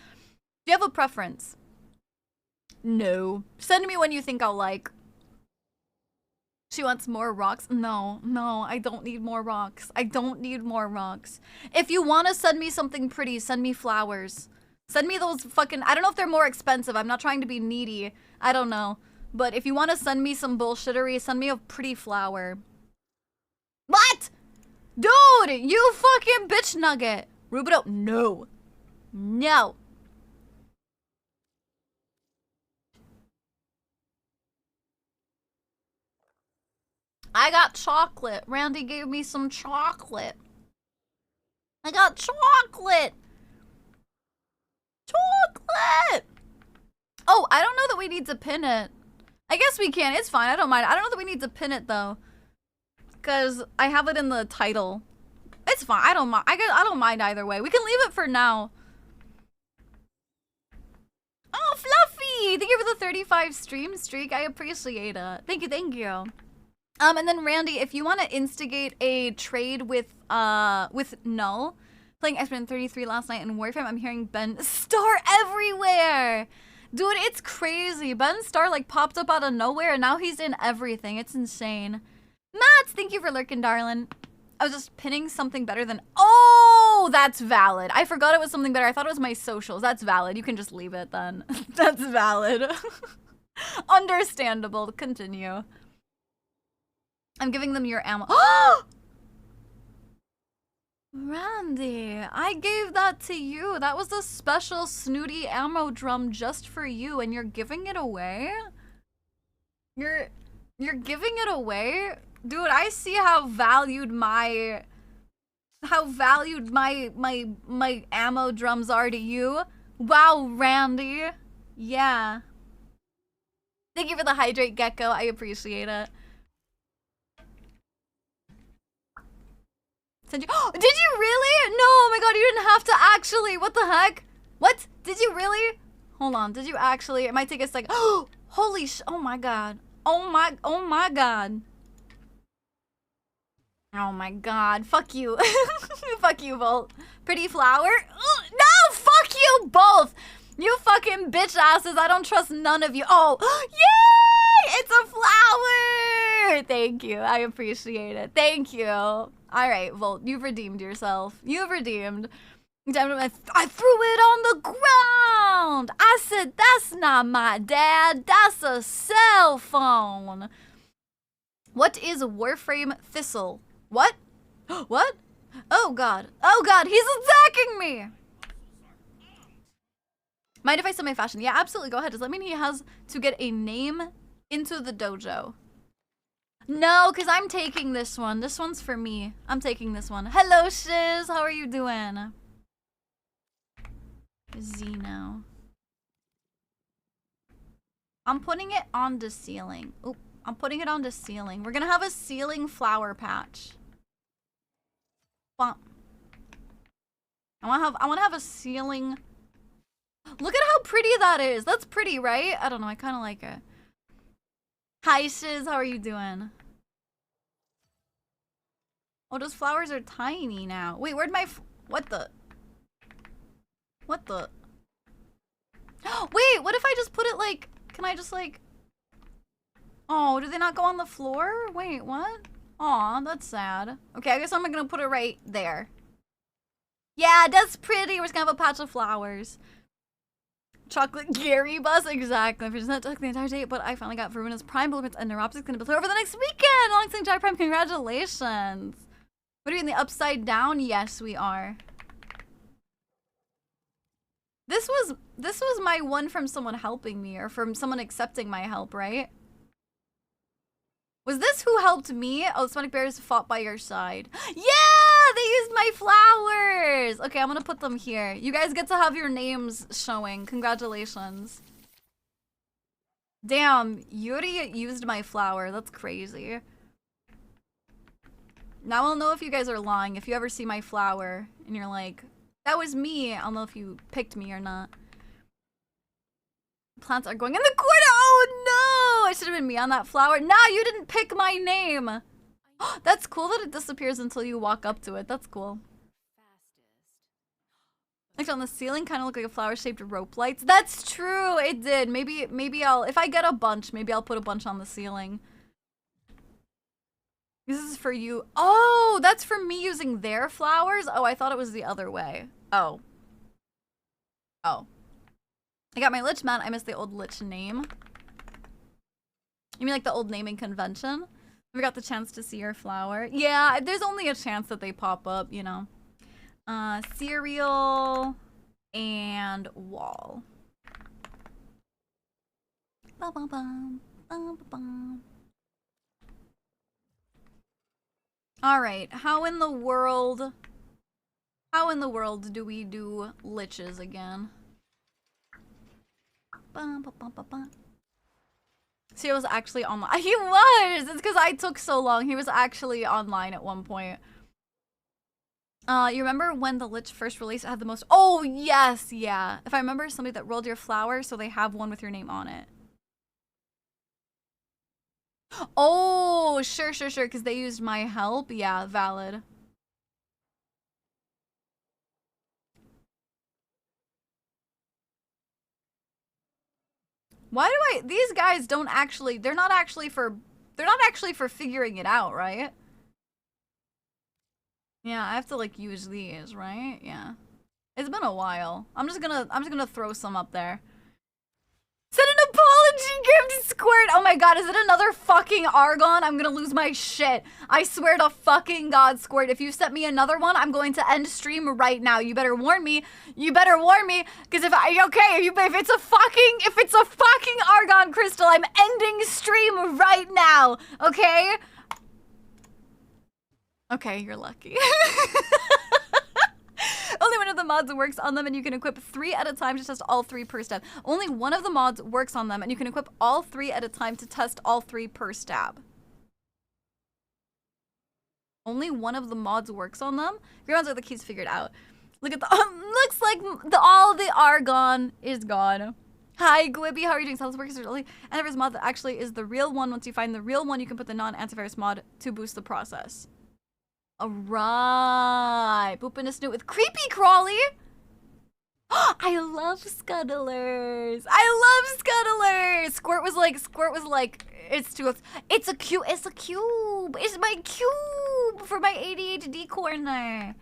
Do you have a preference? No. Send me when you think I'll like. She wants more rocks. No, I don't need more rocks. I don't need more rocks. If you want to send me something pretty, send me flowers. Send me those fucking... I don't know if they're more expensive. I'm not trying to be needy. I don't know. But if you want to send me some bullshittery, send me a pretty flower. What? Dude, you fucking bitch nugget. Rubido, no. No. I got chocolate. Randy gave me some chocolate. I got chocolate. Chocolate. Oh, I don't know that we need to pin it. I guess we can. It's fine. I don't mind. I don't know that we need to pin it though, because I have it in the title. It's fine. I don't mind. I don't mind either way. We can leave it for now. Oh, Fluffy! Thank you for the 35 stream streak. I appreciate it. Thank you. Thank you. And then Randy, if you want to instigate a trade with Null, playing X-Men 33 last night in Warframe, I'm hearing Ben Star everywhere. Dude, it's crazy. Ben Star like popped up out of nowhere and now he's in everything. It's insane. Mats, thank you for lurking, darling. I was just pinning something better than... Oh, that's valid. I forgot it was something better. I thought it was my socials. That's valid. You can just leave it then. That's valid. Understandable. Continue. I'm giving them your ammo. Randy, I gave that to you. That was a special snooty ammo drum just for you, and you're giving it away? You're giving it away? Dude, I see how valued my ammo drums are to you. Wow, Randy. Yeah. Thank you for the hydrate, Gecko. I appreciate it. Did you really? No, oh my god, you didn't have to actually. What the heck? What? Did you really? Hold on, did you actually? It might take a second. Oh, holy oh my god. Oh my god. Oh my god, fuck you. Fuck you, Volt. Pretty flower? No, fuck you both. You fucking bitch asses, I don't trust none of you. Oh, yay! It's a flower! Thank you, I appreciate it. Thank you. All right, Volt, you've redeemed yourself. You've redeemed. I threw it on the ground. I said, that's not my dad. That's a cell phone. What is Warframe Thistle? What? What? Oh, God. Oh, God, he's attacking me. Mind if I sell my fashion? Yeah, absolutely. Go ahead. Does that mean he has to get a name into the dojo? No, because I'm taking this one. This one's for me. I'm taking this one. Hello, Shiz. How are you doing? Z now. I'm putting it on the ceiling. Oh, I'm putting it on the ceiling. We're going to have a ceiling flower patch. Bump. I want to have a ceiling. Look at how pretty that is. That's pretty, right? I don't know. I kind of like it. Hi, Shiz. How are you doing? Oh, those flowers are tiny now. Wait, where'd my... What the... What the... Wait, what if I just put it like... Can I just like... Oh, do they not go on the floor? Wait, what? Aw, that's sad. Okay, I guess I'm gonna put it right there. Yeah, that's pretty. We're just gonna have a patch of flowers. Chocolate Gary bus, exactly. I've just not took the entire day, but I finally got Veruna's Prime Blueprints and Neuroptic's gonna be clear over the next weekend. Alongside Jai Prime, congratulations. What are you in the upside down? Yes, we are. This was my one from someone helping me, or from someone accepting my help, right? Was this who helped me? Oh, the Sonic Bears fought by your side. Yeah, they used my flowers. Okay, I'm gonna put them here. You guys get to have your names showing. Congratulations. Damn, Yuri used my flower. That's crazy. Now I'll know if you guys are lying. If you ever see my flower and you're like, that was me, I'll know if you picked me or not. Plants are going in the corner. Oh no! It should have been me on that flower. Nah, you didn't pick my name. That's cool that it disappears until you walk up to it. That's cool. Like on the ceiling, kind of look like a flower-shaped rope lights. That's true. It did. Maybe I'll, if I get a bunch, maybe I'll put a bunch on the ceiling. This is for you. Oh, that's for me using their flowers? Oh, I thought it was the other way. Oh. Oh. I got my Lich mat. I missed the old Lich name. You mean like the old naming convention? We got the chance to see your flower. Yeah, there's only a chance that they pop up, you know. Cereal and wall. Bum, bum, bum, bum, bum. All right, how in the world do we do liches again? Bum, bum, bum, bum, bum. He was actually online. He was! It's because I took so long. He was actually online at one point. You remember when the Lich first release had the most— oh, yes, yeah. If I remember, somebody that rolled your flower, so they have one with your name on it. Oh, sure, because they used my help. Yeah, valid. Why do these guys don't actually— they're not actually for figuring it out, right? Yeah, I have to like use these, right? Yeah. It's been a while. I'm just gonna throw some up there. Send an apology gift, Squirt! Oh my god, is it another fucking Argon? I'm gonna lose my shit. I swear to fucking god, Squirt, if you sent me another one, I'm going to end stream right now. You better warn me. You better warn me, because if it's a fucking Argon crystal, I'm ending stream right now, okay? Okay, you're lucky. Only one of the mods works on them, and you can equip 3 at a time to test all 3 per stab. Only one of the mods works on them, and you can equip all 3 at a time to test all 3 per stab. Only one of the mods works on them? Your ones are the keys figured out. Look at the— looks like all the Argon is gone. Hi, Glibby, how are you doing? So this works early. Antivirus mod that actually is the real one. Once you find the real one, you can put the non-antivirus mod to boost the process. Alright. Booping a snoot with creepy crawly. I love scuttlers. Squirt was like, it's a cube. It's my cube for my ADHD corner.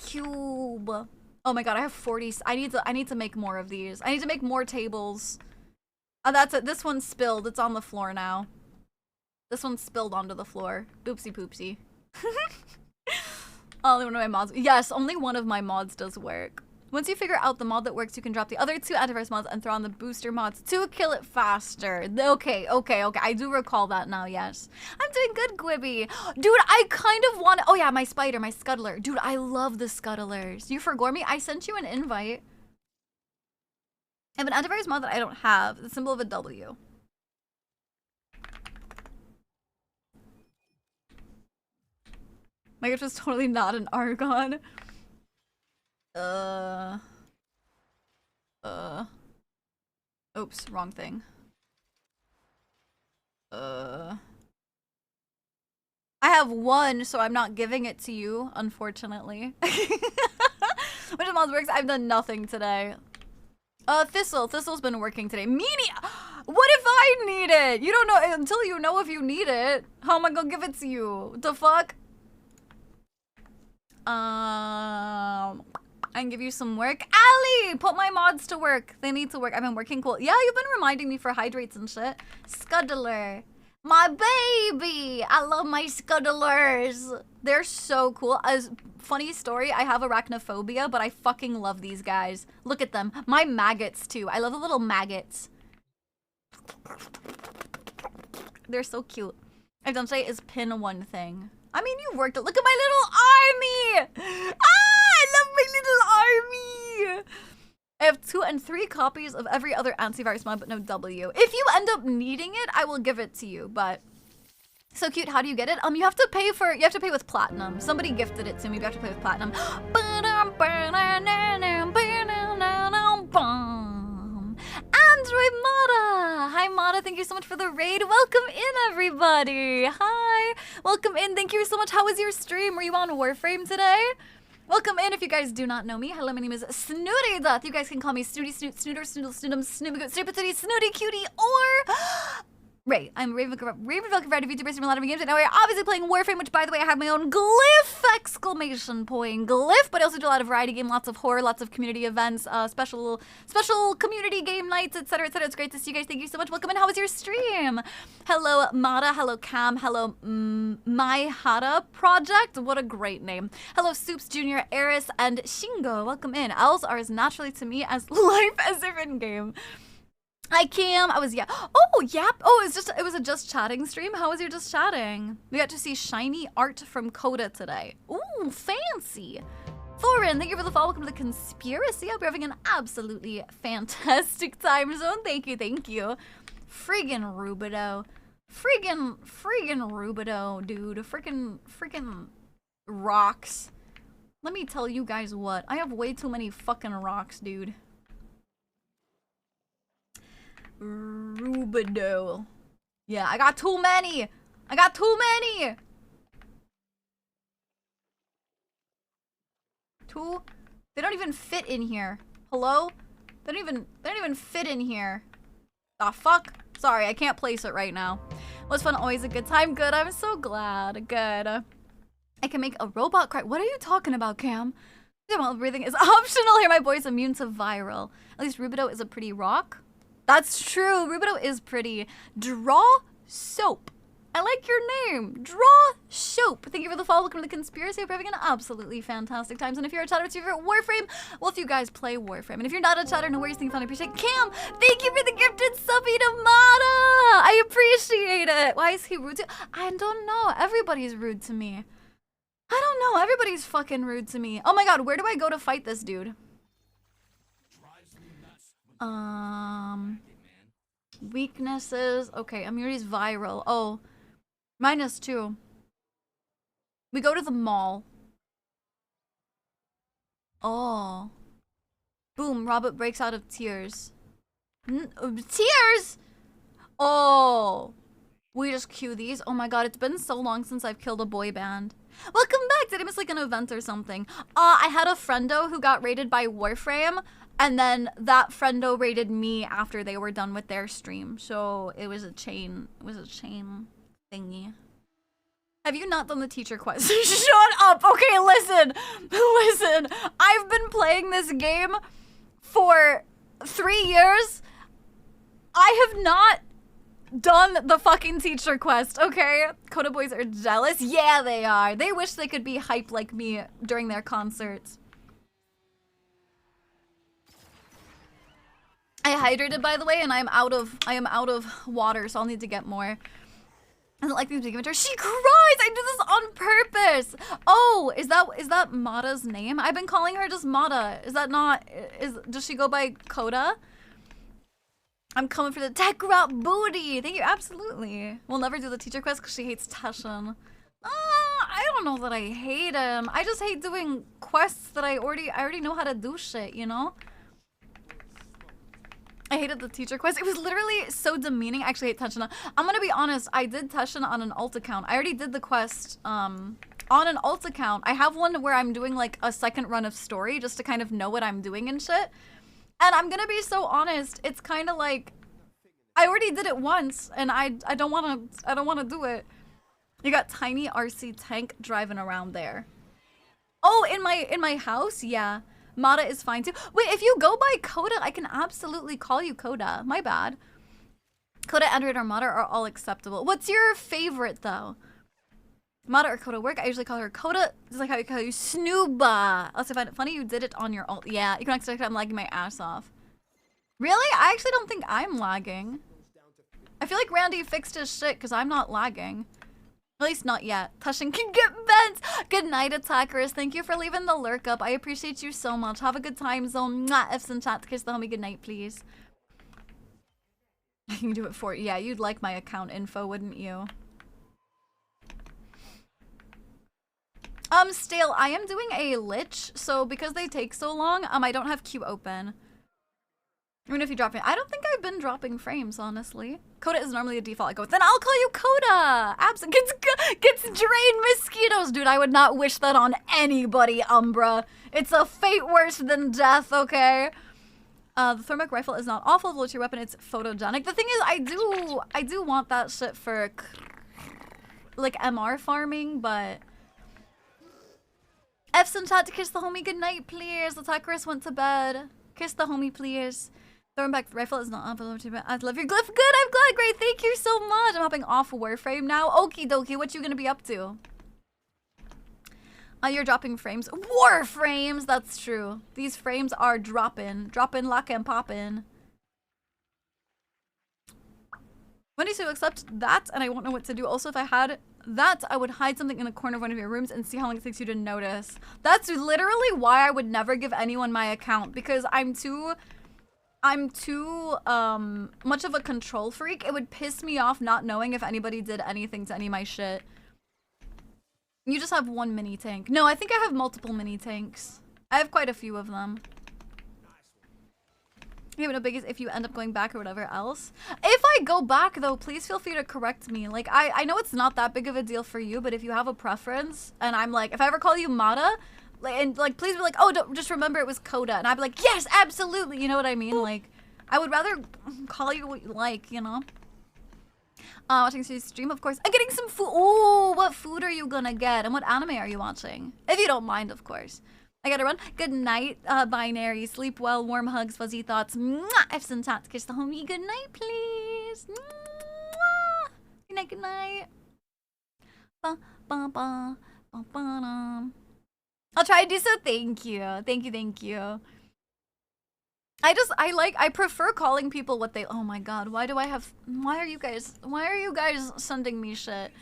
Cube. Oh my god, I have 40. I need to make more of these. I need to make more tables. Oh, that's it. This one's spilled. It's on the floor now. This one's spilled onto the floor. Oopsie poopsie. Only one of my mods— yes, only one of my mods does work. Once you figure out the mod that works, you can drop the other 2 antivirus mods and throw on the booster mods to kill it faster. Okay. I do recall that now, yes. I'm doing good, Gwibby. Dude, I kind of want— oh yeah, my spider, my scuttler. Dude, I love the scuttlers. You forgot me? I sent you an invite. I have an antivirus mod that I don't have. The symbol of a W. My gift was totally not an Argon. Oops, wrong thing. I have 1, so I'm not giving it to you, unfortunately. Which of mods works? I've done nothing today. Thistle. Thistle's been working today. Meanie! What if I need it? You don't know until you know if you need it. How am I gonna give it to you? The fuck? I can give you some work. Ali, put my mods to work. They need to work. I've been working cool. Yeah, you've been reminding me for hydrates and shit. Scuttler. My baby. I love my scuttlers. They're so cool. As funny story, I have arachnophobia, but I fucking love these guys. Look at them. My maggots too. I love the little maggots. They're so cute. I've done today is pin 1 thing. I mean, you worked it. Look at my little army! Ah, I love my little army! I have 2 and 3 copies of every other antivirus mod, but no W. If you end up needing it, I will give it to you, but... so cute, how do you get it? You have to pay with platinum. Somebody gifted it to me, but you have to pay with platinum. Android Mata! Hi Mata, thank you so much for the raid. Welcome in, everybody. Hi, welcome in. Thank you so much. How was your stream? Were you on Warframe today? Welcome in. If you guys do not know me, hello, my name is Snooty Duth. You guys can call me Snooty Snoot, Snooter, Snoodle, Snoodum, Snooty Goat, Snooty Snooty Cutie, or Right, I'm Ravenville Converted VTubers from a lot of games, and now we're obviously playing Warframe, which, by the way, I have my own glyph! Exclamation point glyph! But I also do a lot of variety game, lots of horror, lots of community events, special community game nights, etc., etc. It's great to see you guys. Thank you so much. Welcome in. How was your stream? Hello, Mata. Hello, Cam. Hello, My Hara Project. What a great name. Hello, Soups Jr., Eris, and Shingo. Welcome in. Owls are as naturally to me as life as if in game. Hi Cam, oh yep. Oh, it was a just chatting stream. How was your just chatting? We got to see shiny art from Coda today. Ooh, fancy. Thorin, thank you for the follow. Welcome to the conspiracy. I hope you're having an absolutely fantastic time zone. Thank you. Friggin' Rubido. Friggin' Rubido, dude. Friggin' rocks. Let me tell you guys what. I have way too many fucking rocks, dude. Rubido. Yeah, I got too many. They don't even fit in here. Hello? They don't even fit in here. The fuck? Sorry, I can't place it right now. Was fun, always a good time. Good, I'm so glad. Good. I can make a robot cry. What are you talking about, Cam? Well, breathing is optional here. My boy's immune to viral. At least Rubido is a pretty rock. That's true. Rubido is pretty. Draw Soap. I like your name. Draw Soap. Thank you for the follow. Welcome to the conspiracy. Hope you're having an absolutely fantastic time. And if you're a chatter, it's your favorite Warframe. Well, if you guys play Warframe. And if you're not a chatter, no worries. Think fun. I appreciate it. Cam, thank you for the gifted subby to Mata. I appreciate it. Why is he rude to? I don't know. Everybody's rude to me. I don't know. Everybody's fucking rude to me. Oh my god, where do I go to fight this dude? Weaknesses. Okay, immunity's viral. Oh, -2. We go to the mall. Oh. Boom, Robert breaks out of tears. Tears? Oh. We just cue these. Oh my god, it's been so long since I've killed a boy band. Welcome back. Did I miss like an event or something? I had a friendo who got raided by Warframe. And then that friendo raided me after they were done with their stream. So it was a chain thingy. Have you not done the teacher quest? Shut up! Okay, listen. I've been playing this game for 3 years. I have not done the fucking teacher quest, okay? Coda boys are jealous. Yeah, they are. They wish they could be hype like me during their concerts. I hydrated, by the way, and I am out of water, so I'll need to get more. I don't like these big images. She cries! I do this on purpose! Oh, is that Mata's name? I've been calling her just Mata. Is that not, does she go by Coda? I'm coming for the tech route booty! Thank you, absolutely. We'll never do the teacher quest because she hates Teshin. I don't know that I hate him. I just hate doing quests that I already know how to do shit, you know? I hated the teacher quest. It was literally so demeaning. I actually hate Teshin. I'm gonna be honest, I did Teshin on an alt account. I already did the quest on an alt account. I have one where I'm doing like a second run of story just to kind of know what I'm doing and shit. And I'm gonna be so honest, it's kind of like I already did it once and I don't wanna do it. You got tiny RC tank driving around there. Oh, in my house? Yeah. Mata is fine too. Wait, if you go by Coda, I can absolutely call you Coda. My bad. Coda, Android, or Mata are all acceptable. What's your favorite though? Mata or Coda work? I usually call her Coda. Just like how you call you Snooba. Also find it funny you did it on your alt. Yeah, you can expect I'm lagging my ass off. Really? I actually don't think I'm lagging. I feel like Randy fixed his shit because I'm not lagging. At least not yet. Teshin can get bent. Good night, attackers. Thank you for leaving the lurk up. I appreciate you so much. Have a good time zone. Mwah. F's in chat. Kiss the homie. Good night, please. I can do it for you. Yeah, you'd like my account info, wouldn't you? Stale, I am doing a lich, so because they take so long, I don't have queue open. Even if you drop it, I don't think I've been dropping frames, honestly. Coda is normally a default I go with. Then I'll call you Coda! Gets drained mosquitoes! Dude, I would not wish that on anybody, Umbra. It's a fate worse than death, okay? The thermic rifle is not awful. What's your weapon? It's photogenic. The thing is, I do want that shit for like MR farming, but F's in chat to kiss the homie goodnight, please. Attackers went to bed. Kiss the homie, please. Throwing back the rifle is not awful. I love your glyph. Good, I'm glad. Great, thank you so much. I'm hopping off Warframe now. Okie dokie, what you gonna be up to? You're dropping frames. Warframes, that's true. These frames are dropping, lock and poppin'. When do you accept that? And I won't know what to do. Also, if I had that, I would hide something in a corner of one of your rooms and see how long it takes you to notice. That's literally why I would never give anyone my account, because I'm too much of a control freak. It would piss me off not knowing if anybody did anything to any of my shit. You just have one mini tank. No, I think I have multiple mini tanks. I have quite a few of them. Yeah, but no biggies if you end up going back or whatever else. If I go back though, please feel free to correct me. Like, I know it's not that big of a deal for you, but if you have a preference, and I'm like, if I ever call you Mata, and like, please be like, oh, don't, just remember it was Coda, and I'd be like, yes, absolutely, you know what I mean? Like, I would rather call you what you like, you know? Watching the stream, of course. I'm getting some food. Ooh, what food are you gonna get? And what anime are you watching? If you don't mind, of course. I gotta run. Good night, binary. Sleep well, warm hugs, fuzzy thoughts. Mwah! I've some tats. Kiss the homie. Good night, please. Mwah! Good night, good night. Ba, ba, ba, ba, ba, da. I'll try to do so. Thank you. Thank you, thank you. I prefer calling people what they, oh my god, why are you guys sending me shit?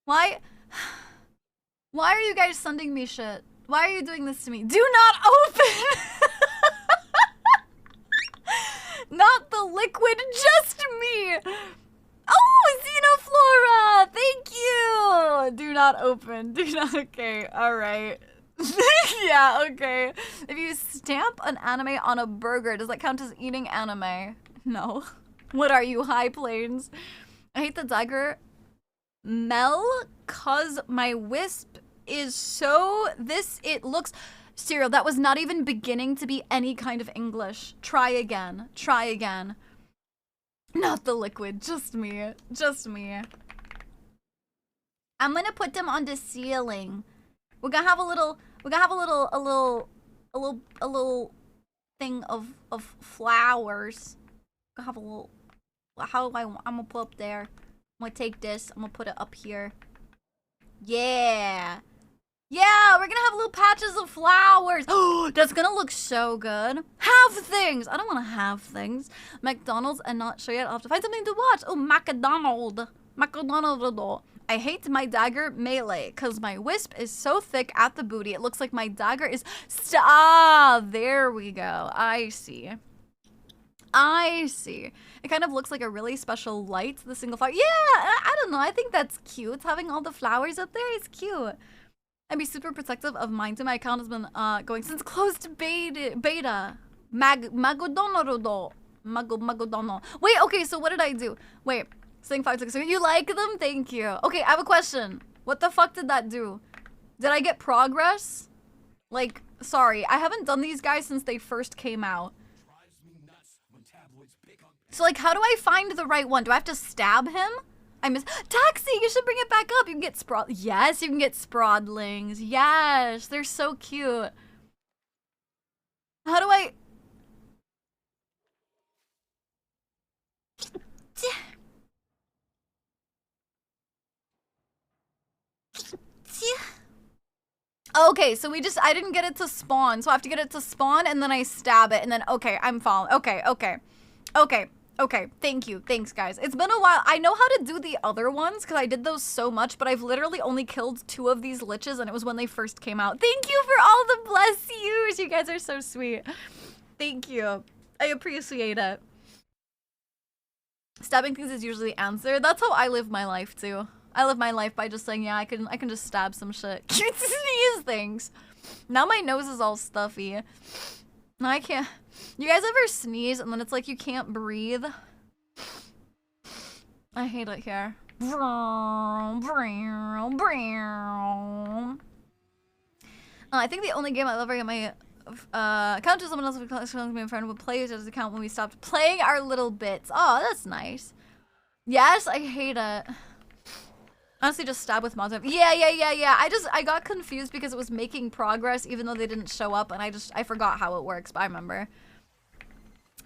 Why are you guys sending me shit? Why are you doing this to me? Do not open! Not the liquid, just me! Oh, Xenoflora! Thank you! Do not open. Do not, okay, alright. Yeah, okay. If you stamp an anime on a burger, does that count as eating anime? No. What are you, High Plains? I hate the dagger. Mel, cause my wisp is so... it looks... Cyril, that was not even beginning to be any kind of English. Try again. Try again. Not the liquid. Just me. Just me. I'm gonna put them on the ceiling. We're gonna have a little thing of flowers. We're gonna have a little, I'm gonna put up there. I'm gonna take this, I'm gonna put it up here. Yeah. Yeah, we're gonna have little patches of flowers. Oh, that's gonna look so good. Have things. I don't wanna have things. McDonald's and not sure yet. I'll have to find something to watch. Oh, McDonald. I hate my dagger melee because my wisp is so thick at the booty. It looks like my dagger is... there we go. I see. I see. It kind of looks like a really special light, the single flower. Yeah, I don't know. I think that's cute. Having all the flowers up there is cute. I'd be super protective of mine too. My account has been going since closed beta. Magodono. Wait, okay, so what did I do? Wait. Saying 5 6 you like them? Thank you. Okay, I have a question. What the fuck did that do? Did I get progress? Like, sorry, I haven't done these guys since they first came out. So like, how do I find the right one? Do I have to stab him? I miss Taxi, you should bring it back up. You can get yes, you can get Sprodlings. Yes, they're so cute. How do I Okay, so I didn't get it to spawn, so I have to get it to spawn and then I stab it and then, okay, I'm following. Okay, thank you. Thanks, guys. It's been a while. I know how to do the other ones because I did those so much, but I've literally only killed 2 of these liches and it was when they first came out. Thank you for all the bless yous. You guys are so sweet. Thank you. I appreciate it. Stabbing things is usually the answer. That's how I live my life, too. I live my life by just saying, yeah, I can just stab some shit. Cute sneeze things. Now my nose is all stuffy. No, I can't. You guys ever sneeze and then it's like you can't breathe? I hate it here. I think the only game I'll ever get my account to someone else with a friend would play his account when we stopped playing our little bits. Oh, that's nice. Yes, I hate it. Honestly, just stab with mods. Yeah. I got confused because it was making progress even though they didn't show up, and I forgot how it works, but I remember.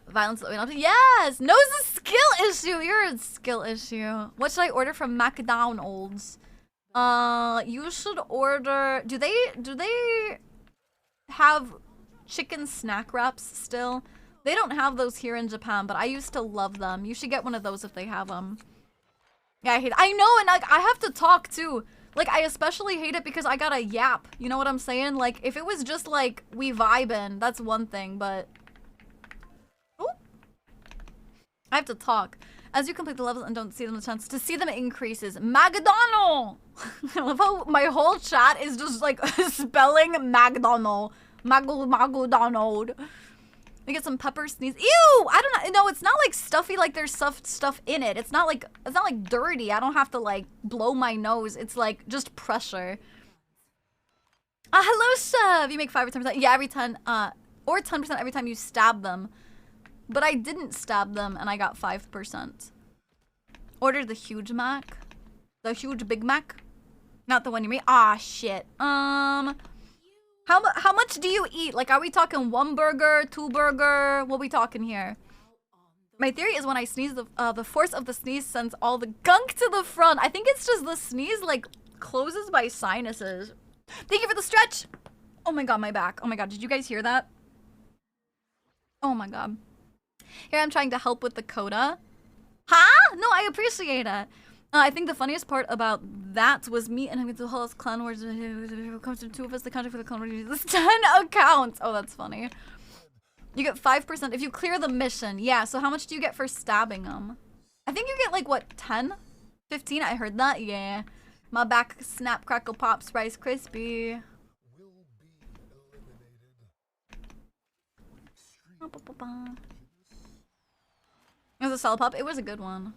Violence that we don't. Yes! No, it's a skill issue! You're a skill issue. What should I order from McDonald's? You should order... Do they have chicken snack wraps still? They don't have those here in Japan, but I used to love them. You should get one of those if they have them. Yeah, I know, and like, I have to talk too. Like, I especially hate it because I gotta yap. You know what I'm saying? Like, if it was just like, we vibin', that's one thing, but... Ooh. I have to talk. As you complete the levels and don't see them, the chance to see them increases. McDonald! I love how my whole chat is just like spelling McDonald. McDonald. We get some pepper sneeze. Ew! I don't know. No, it's not like stuffy like there's stuff in it. It's not like dirty. I don't have to like blow my nose. It's like just pressure. Hello, Chef! You make 5 or 10%. Yeah, every 10, or 10% every time you stab them. But I didn't stab them and I got 5%. Order the huge Mac. The huge Big Mac. Not the one you made. Ah, shit. How much do you eat? Like, are we talking 1 burger, 2 burger? What are we talking here? My theory is when I sneeze, the force of the sneeze sends all the gunk to the front. I think it's just the sneeze, like, closes my sinuses. Thank you for the stretch. Oh my god, my back. Oh my god, did you guys hear that? Oh my god. Here I'm trying to help with the coda. Huh? No, I appreciate it. I think the funniest part about that was me and him the whole clan wars. Comes to 2 of us, the country for the clan wars. This 10 accounts. Oh, that's funny. You get 5% if you clear the mission. Yeah, so how much do you get for stabbing them? I think you get like, what, 10? 15? I heard that? Yeah. My back, snap, crackle, pops, Rice Krispie. It was a solid pop. It was a good one.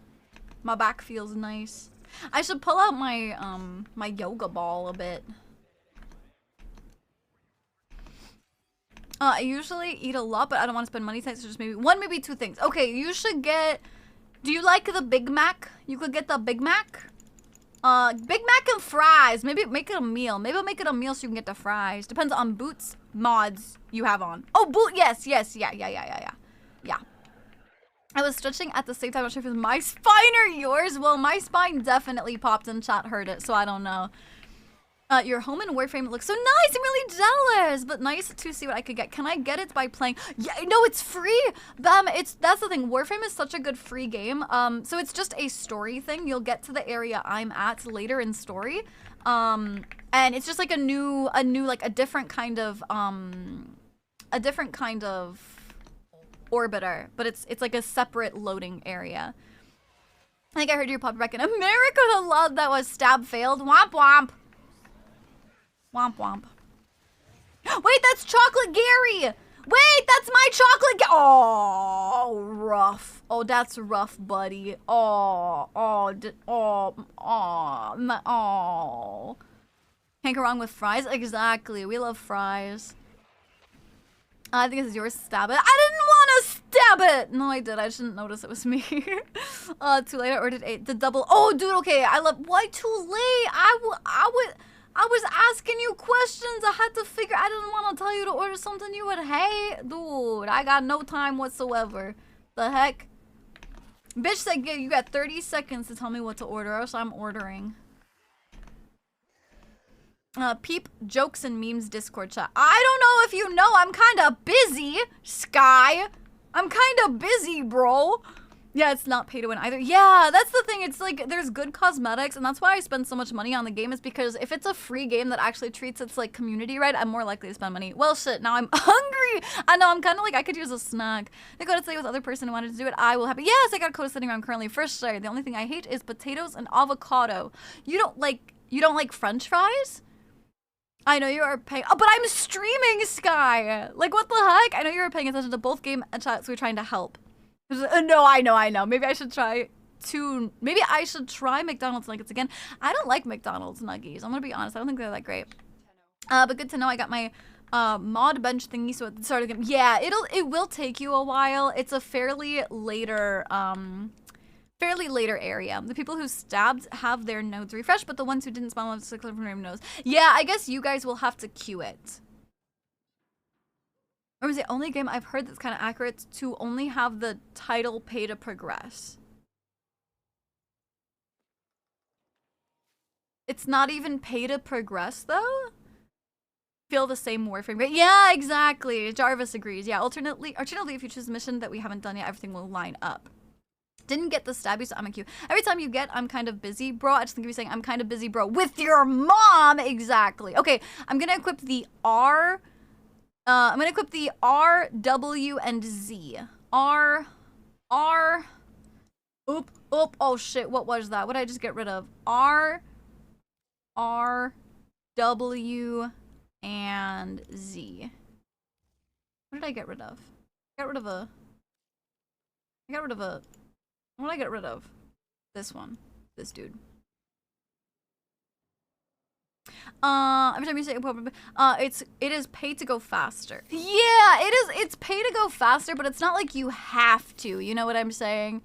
My back feels nice. I should pull out my my yoga ball a bit. I usually eat a lot, but I don't want to spend money tonight, so just maybe 1, maybe 2 things. Okay, you should get... Do you like the Big Mac? You could get the Big Mac. Big Mac and fries. Maybe make it a meal. Maybe I'll make it a meal so you can get the fries. Depends on boots, mods you have on. Oh, yes, yeah. I was stretching at the same time. I'm not sure if it was my spine or yours. Well, my spine definitely popped and chat heard it, so I don't know. Your home in Warframe looks so nice. I'm really jealous, but nice to see what I could get. Can I get it by playing? Yeah, no, it's free. That's the thing. Warframe is such a good free game. So it's just a story thing. You'll get to the area I'm at later in story. And it's just like a different kind of orbiter, but it's like a separate loading area. I think I heard you pop back in America. The love that was stab failed. Womp womp. Womp womp. Wait, that's Chocolate Gary. Wait, that's my Chocolate Oh, rough. Oh, that's rough, buddy. Oh. Can't go wrong with fries. Exactly. We love fries. I think this is yours. Stab it. I didn't want to stab it. No, I did. I shouldn't notice it was me. Too late. I ordered the double. Oh, dude. Okay. Why too late? I was asking you questions. I had to figure. I didn't want to tell you to order something you would hate. Dude, I got no time whatsoever. The heck? Bitch said you got 30 seconds to tell me what to order, or else I'm ordering. Peep jokes and memes Discord chat. I don't know if you know, I'm kind of busy, Sky. I'm kind of busy, bro. Yeah, it's not pay to win either. Yeah, that's the thing. It's like there's good cosmetics, and that's why I spend so much money on the game, is because if it's a free game that actually treats its like community right, I'm more likely to spend money. Well, shit, now I'm hungry. I know, I'm kind of like, I could use a snack. I go to say with other person who wanted to do it, I will have it. Yes, I got a code sitting around currently for sure. The only thing I hate is potatoes and avocado. You don't like French fries? I know you are paying. Oh, but I'm streaming, Sky. Like, what the heck? I know you were paying attention to both game and chat, so we're trying to help. No, I know. Maybe I should try McDonald's nuggets again. I don't like McDonald's nuggies. I'm gonna be honest. I don't think they're that great. But good to know. I got my mod bench thingy, so at the start of the game. Yeah, it will take you a while. It's a fairly later area. The people who stabbed have their nodes refreshed, but the ones who didn't spawn will have to click from random nodes. Yeah, I guess you guys will have to queue it. Or was the only game I've heard that's kind of accurate to only have the title pay to progress. It's not even pay to progress though? Feel the same Warframe. But yeah, exactly. Jarvis agrees. Yeah, alternately, if you choose a mission that we haven't done yet, everything will line up. Didn't get the stabby, so I'm a queue. Every time you get, I'm kind of busy, bro. I just think of you saying, I'm kind of busy, bro. With your mom! Exactly. Okay, I'm gonna equip the R. I'm gonna equip the R, W, and Z. R. Oop. Oh shit, what was that? What did I just get rid of? R, W, and Z. What did I get rid of? What did I get rid of? This one. This dude. Every time you say it is pay to go faster. Yeah, it's pay to go faster, but it's not like you have to, you know what I'm saying?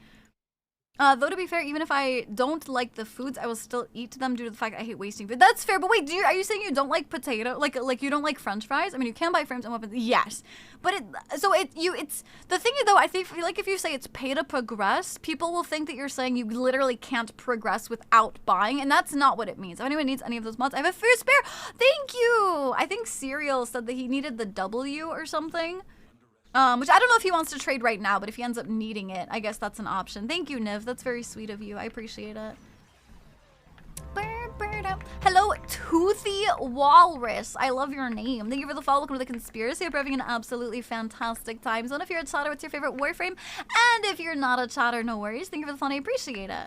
Though to be fair, even if I don't like the foods, I will still eat them due to the fact I hate wasting food. That's fair, but wait, are you saying you don't like potato? Like you don't like French fries? I mean, you can buy frames and weapons. Yes, but it's the thing though. I feel like if you say it's pay to progress, people will think that you're saying you literally can't progress without buying, and that's not what it means. If anyone needs any of those mods, I have a few spare. Thank you. I think Serial said that he needed the W or something. Which I don't know if he wants to trade right now, but if he ends up needing it, I guess that's an option. Thank you, Niv. That's very sweet of you. I appreciate it. Hello, Toothy Walrus. I love your name. Thank you for the follow. Welcome to the conspiracy. Hope you're having an absolutely fantastic time zone. If you're a chatter, what's your favorite Warframe? And if you're not a chatter, no worries. Thank you for the fun. I appreciate it.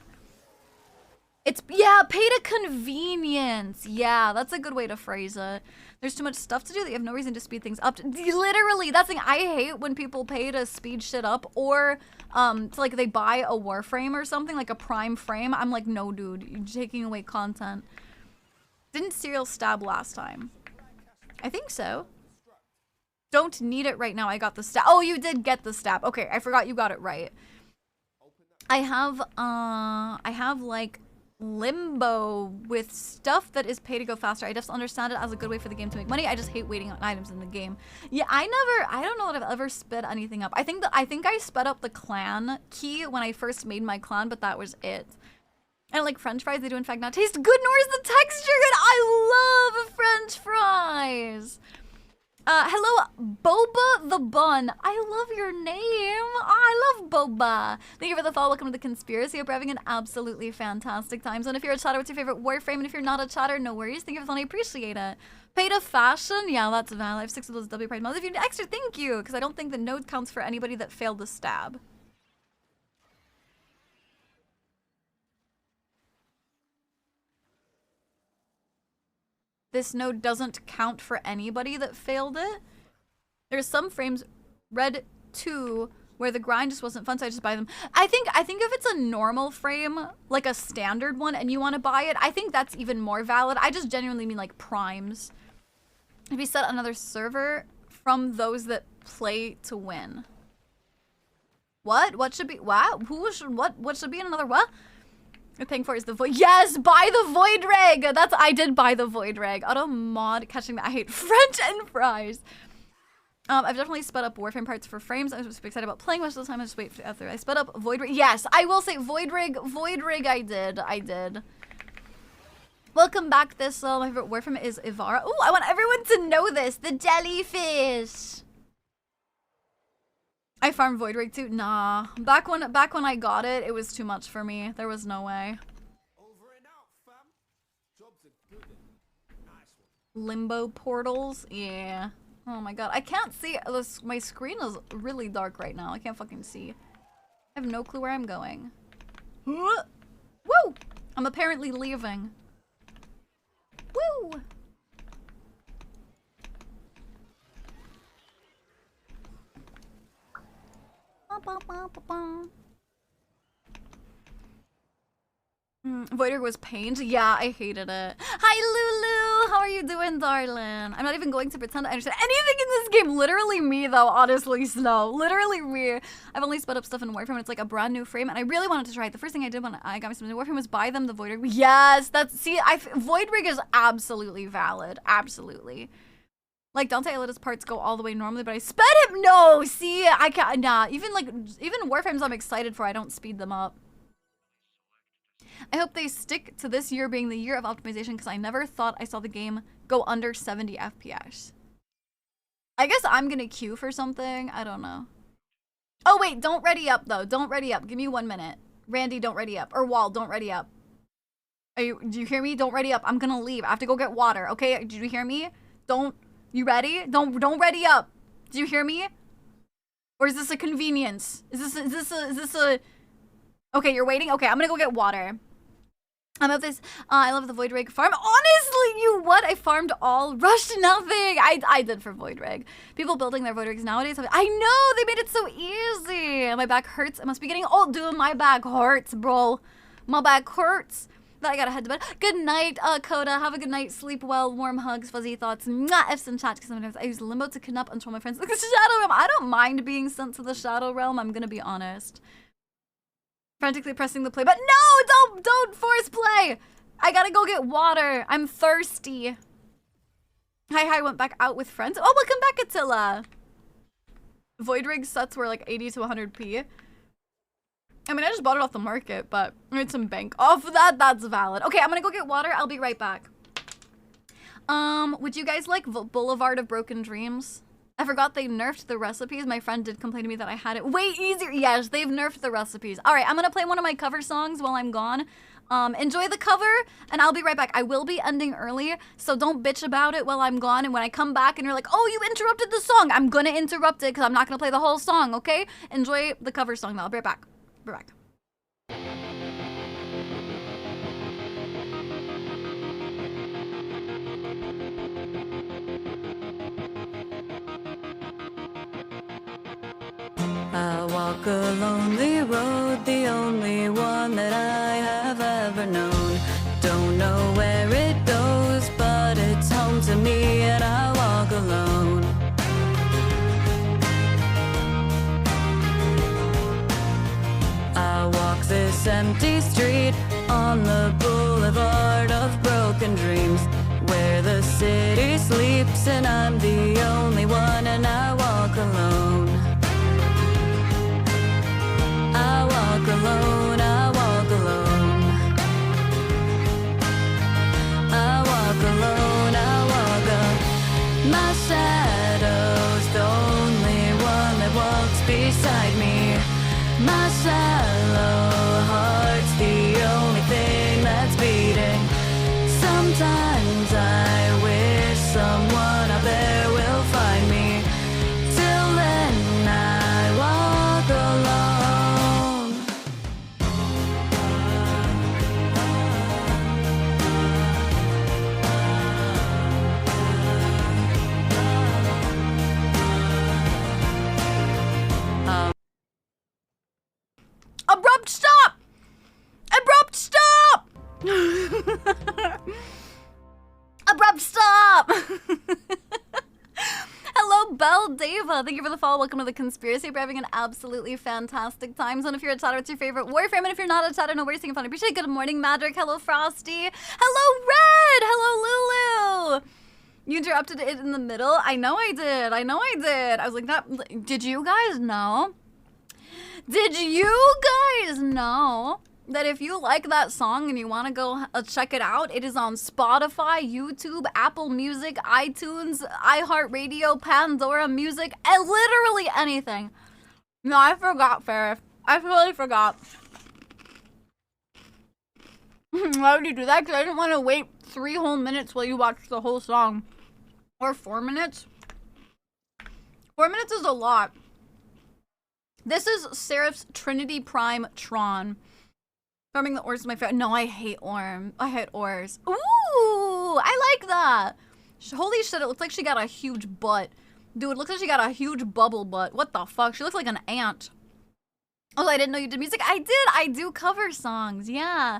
Yeah, pay to convenience. Yeah, that's a good way to phrase it. There's too much stuff to do that you have no reason to speed things up. Literally, that's the thing. I hate when people pay to speed shit up or to like they buy a Warframe or something, like a Prime frame. I'm like, no, dude, you're taking away content. Didn't Serial stab last time? I think so. Don't need it right now. I got the stab. Oh, you did get the stab. Okay, I forgot you got it right. I have like limbo with stuff that is pay to go faster. I just understand it as a good way for the game to make money. I just hate waiting on items in the game. Yeah, I don't know that I've ever sped anything up. I think I sped up the clan key when I first made my clan, but that was it. And like French fries, they do in fact not taste good, nor is the texture good. I love French fries. Hello, Boba the Bun. I love your name. I love Boba. Thank you for the follow. Welcome to the conspiracy. Hope you're having an absolutely fantastic time zone. If you're a chatter, what's your favorite Warframe? And if you're not a chatter, no worries. Thank you for the fun. I appreciate it. Pay to fashion? Yeah, that's valid. I have 6 of those W prize mods. If you need extra, thank you. Because I don't think the node counts for anybody that failed the stab. This node doesn't count for anybody that failed it. There's some frames, Red 2, where the grind just wasn't fun, so I just buy them. I think if it's a normal frame, like a standard one, and you want to buy it, I think that's even more valid. I just genuinely mean like primes. If you set another server from those that play to win. What? What should be? What? Who should? What should be in another what? You're paying for is the void. Yes, buy the void reg. I did buy the void reg. Auto mod catching that. I hate French and fries. I've definitely sped up Warframe parts for frames. I was just excited about playing most of the time. I just wait after I sped up void rig. Yes, I will say void rig. I did. Welcome back. This my favorite Warframe is Ivara. Oh, I want everyone to know this. The jellyfish. I farmed Void Rig too. Nah. Back when I got it, it was too much for me. There was no way.
Over and out, fam. Jobs are good. Nice one.
Limbo portals? Yeah. Oh my god. I can't see. My screen is really dark right now. I can't fucking see. I have no clue where I'm going. Woo! I'm apparently leaving. Woo! Voider was pained. Yeah, I hated it. Hi, Lulu. How are you doing understand, darling. I'm not even going to pretend I understand anything in this game. Literally me, though, honestly, Snow. Literally me. I've only sped up stuff in Warframe, and it's like a brand new frame, and I really wanted to try it. The first thing I did when I got myself into Warframe was buy them the Void Rig. Yes, that's, see, Void Rig is absolutely valid. Absolutely. Like, Dante, I let his parts go all the way normally, but I sped him. No, see, I can't, nah. Even Warframes I'm excited for, I don't speed them up. I hope they stick to this year being the year of optimization because I never thought I saw the game go under 70 FPS. I guess I'm gonna queue for something. I don't know. Oh, wait, don't ready up, though. Don't ready up. Give me 1 minute. Randy, don't ready up. Or Wall, don't ready up. Do you hear me? Don't ready up. I'm gonna leave. I have to go get water, okay? Did you hear me? Don't. You ready? Don't ready up. Do you hear me? Or is this a convenience? Is this a... Okay, you're waiting? Okay, I'm gonna go get water. I love the Void Rig farm. Honestly, you what? I farmed all, rushed nothing. I did for Void Rig. People building their Void Rigs nowadays. I know, they made it so easy. My back hurts. I must be getting old. Dude, my back hurts, bro. My back hurts. I gotta head to bed. Good night, Coda. Have a good night. Sleep well. Warm hugs. Fuzzy thoughts. Mwah. F's in chat. Because sometimes I use Limbo to kidnap and troll my friends. Look at the Shadow Realm. I don't mind being sent to the Shadow Realm. I'm gonna be honest. Frantically pressing the play button. No, don't force play. I gotta go get water. I'm thirsty. Hi, went back out with friends. Oh, welcome back, Attila. Void Rig sets were like 80 to 100p. I mean, I just bought it off the market, but I made some bank off of that. That's valid. Okay, I'm gonna go get water. I'll be right back. Would you guys like Boulevard of Broken Dreams? I forgot they nerfed the recipes. My friend did complain to me that I had it way easier. Yes, they've nerfed the recipes. All right, I'm gonna play one of my cover songs while I'm gone. Enjoy the cover, and I'll be right back. I will be ending early, so don't bitch about it while I'm gone. And when I come back and you're like, oh, you interrupted the song, I'm gonna interrupt it because I'm not gonna play the whole song, okay? Enjoy the cover song, though. I'll be right back. Be right back.
I walk a lonely road, the only one that I have ever known. Don't know where it goes, but it's home to me, and I walk alone. I walk this empty street on the boulevard of broken dreams, where the city sleeps and I'm the only one, and I walk alone. I walk alone, I walk alone. I walk alone, I walk alone. My shadow's the only one that walks beside me. My shallow heart's the only thing that's beating. Sometimes I wish someone out there will find me. Till then I walk alone.
Abrupt stop! Abrupt stop! Abrupt stop! Hello, Belle Deva. Thank you for the follow. Welcome to the conspiracy. We're having an absolutely fantastic time zone. If you're a chatter, what's your favorite Warframe? And if you're not a chatter, no worries, you can find it. Appreciate it. Good morning, Madrick. Hello, Frosty. Hello, Red. Hello, Lulu. You interrupted it in the middle. I know I did. I know I did. I was like, that. Did you guys know? Did you guys know that if you like that song and you want to go check it out, it is on Spotify, YouTube, Apple Music, iTunes, iHeartRadio, Pandora Music, and literally anything. No, I forgot, Farrah. I really forgot. Why would you do that? Because I didn't want to wait 3 whole minutes while you watched the whole song. Or 4 minutes. 4 minutes is a lot. This is Seraph's Trinity Prime Tron. Farming the ores is my favorite. No, I hate ores. I hate ores. Ooh, I like that. Holy shit, it looks like she got a huge butt. Dude, it looks like she got a huge bubble butt. What the fuck? She looks like an ant. Oh, I didn't know you did music. I did. I do cover songs. Yeah.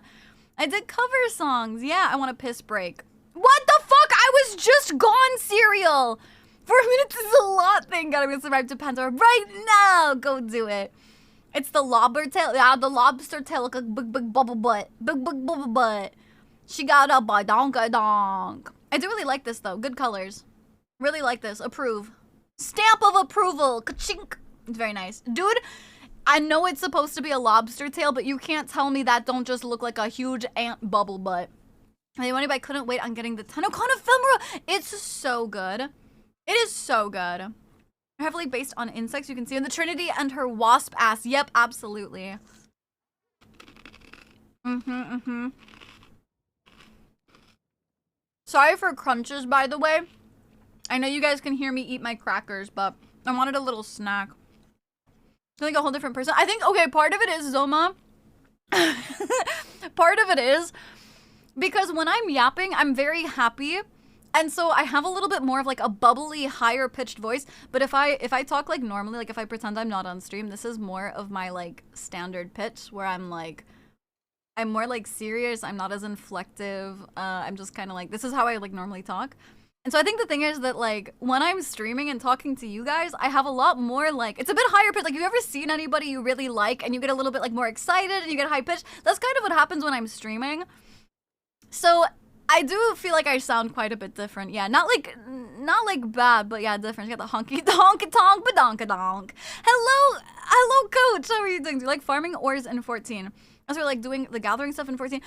I did cover songs. Yeah, I want a piss break. What the fuck? I was just gone cereal. 4 minutes is a lot thing. Gotta subscribe to Pandora right now. Go do it. It's the lobster tail. Yeah, the lobster tail like a big bubble butt. Big bubble butt. She got a badonka-donk. I do really like this though. Good colors. Really like this. Approve. Stamp of approval. Ka-chink. It's very nice. Dude, I know it's supposed to be a lobster tail, but you can't tell me that don't just look like a huge ant bubble butt. Anybody couldn't wait on getting the Tenocon ephemera. It's so good. It is so good. Heavily based on insects. You can see in the Trinity and her wasp ass. Yep, absolutely. Sorry for crunches, by the way. I know you guys can hear me eat my crackers, but I wanted a little snack. I think a whole different person. I think, okay, part of it is, Zoma. Part of it is because when I'm yapping, I'm very happy. And so I have a little bit more of like a bubbly, higher pitched voice. But if I talk like normally, like if I pretend I'm not on stream, this is more of my like standard pitch where I'm more like serious. I'm not as inflective. I'm just kind of like, this is how I like normally talk. And so I think the thing is that like when I'm streaming and talking to you guys, I have a lot more like, it's a bit higher pitch. Like you ever seen anybody you really like and you get a little bit like more excited and you get high pitch? That's kind of what happens when I'm streaming. So I do feel like I sound quite a bit different. Yeah, not like bad, but yeah, different. You got the honky tonk badonka donk. Hello coach. How are you doing? Do you like farming ores in 14? As we're like doing the gathering stuff in 14.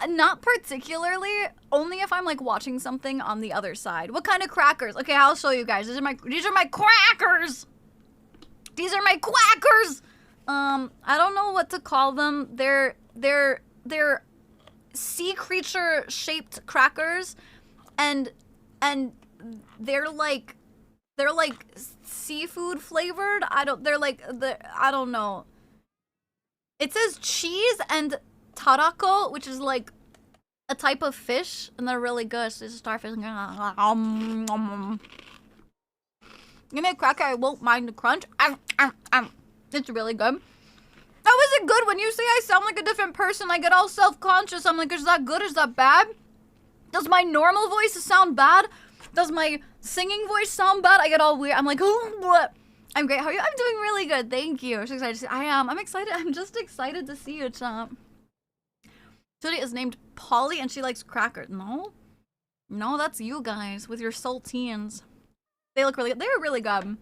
Not particularly, only if I'm like watching something on the other side. What kind of crackers? Okay, I'll show you guys. These are my crackers. These are my quackers. I don't know what to call them. They're sea creature shaped crackers, and they're like seafood flavored. I don't know. It says cheese and tarako, which is like a type of fish, and they're really good. So it's a starfish. Give me a cracker, I won't mind the crunch. It's really good. How is it good? When you say I sound like a different person, I get all self-conscious. I'm like, is that good? Is that bad? Does my normal voice sound bad? Does my singing voice sound bad? I get all weird. I'm like, oh, what? I'm great. How are you? I'm doing really good. Thank you. I'm so excited to see. I am. I'm excited. I'm just excited to see you, chat. Judy is named Polly and she likes crackers. No, that's you guys with your saltines. They look really good. They're really good.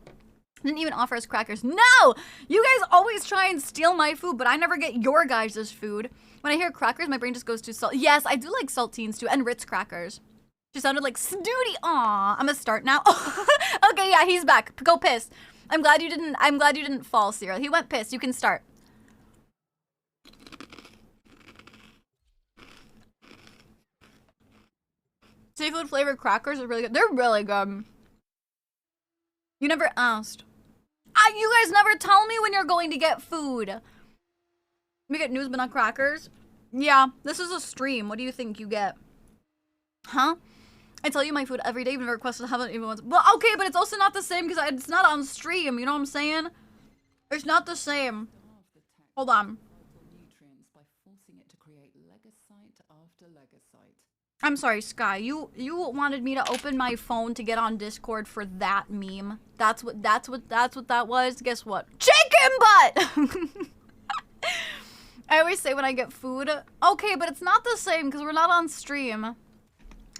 Didn't even offer us crackers. No! You guys always try and steal my food, but I never get your guys' food. When I hear crackers, my brain just goes to salt. Yes, I do like saltines too, and Ritz crackers. She sounded like Snooty. Aw, I'm gonna start now. Okay, yeah, he's back. Go piss. I'm glad you didn't fall, Cyril. He went piss. You can start. Seafood flavored crackers are really good. They're really good. You never asked. You guys never tell me when you're going to get food. We get news but not crackers. Yeah, this is a stream. What do you think you get? Huh? I tell you my food every day, even if I requested haven't even once. Well, okay, but it's also not the same because it's not on stream. You know what I'm saying? It's not the same. Hold on. I'm sorry, Sky. You wanted me to open my phone to get on Discord for that meme. That's what that was. Guess what? Chicken butt. I always say when I get food, okay, but it's not the same because we're not on stream.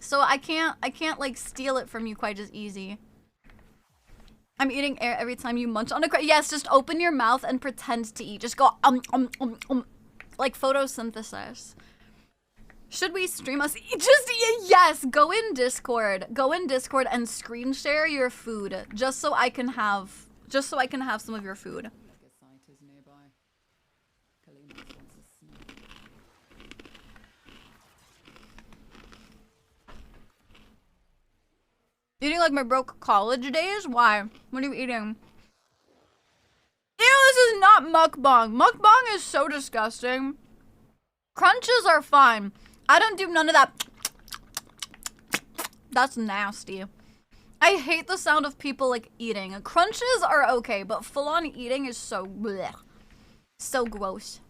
So I can't like steal it from you quite as easy. I'm eating air every time you munch on a cracker. Yes, just open your mouth and pretend to eat. Just go like photosynthesis. Should we stream us? Just yes, go in Discord. Go in Discord and screen share your food just so I can have some of your food. Eating like my broke college days? Why? What are you eating? Ew, this is not mukbang. Mukbang is so disgusting. Crunches are fine. I don't do none of that. That's nasty. I hate the sound of people like eating. Crunches are okay, but full-on eating is so bleh. So gross.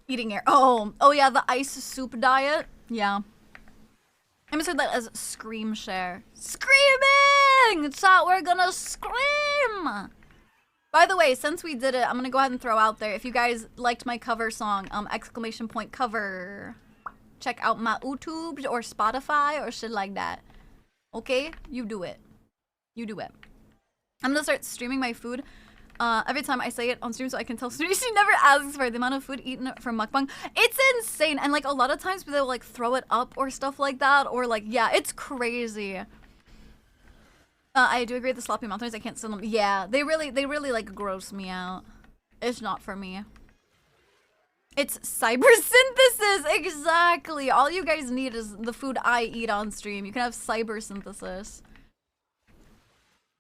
Eating air. Oh yeah, the ice soup diet. Yeah. I misheard that as scream share. Screaming! Chat, we're gonna scream! By the way, since we did it, I'm gonna go ahead and throw out there, if you guys liked my cover song, exclamation point cover. Check out my YouTube or Spotify or shit like that. Okay? You do it. You do it. I'm gonna start streaming my food every time I say it on stream so I can tell Snooty she never asks for the amount of food eaten from mukbang. It's insane. And like a lot of times they'll like throw it up or stuff like that, or like, yeah, it's crazy. I do agree with the sloppy mouth noise. I can't stand them. Yeah, they really like gross me out. It's not for me. It's cyber synthesis, exactly. All you guys need is the food I eat on stream. You can have cyber synthesis.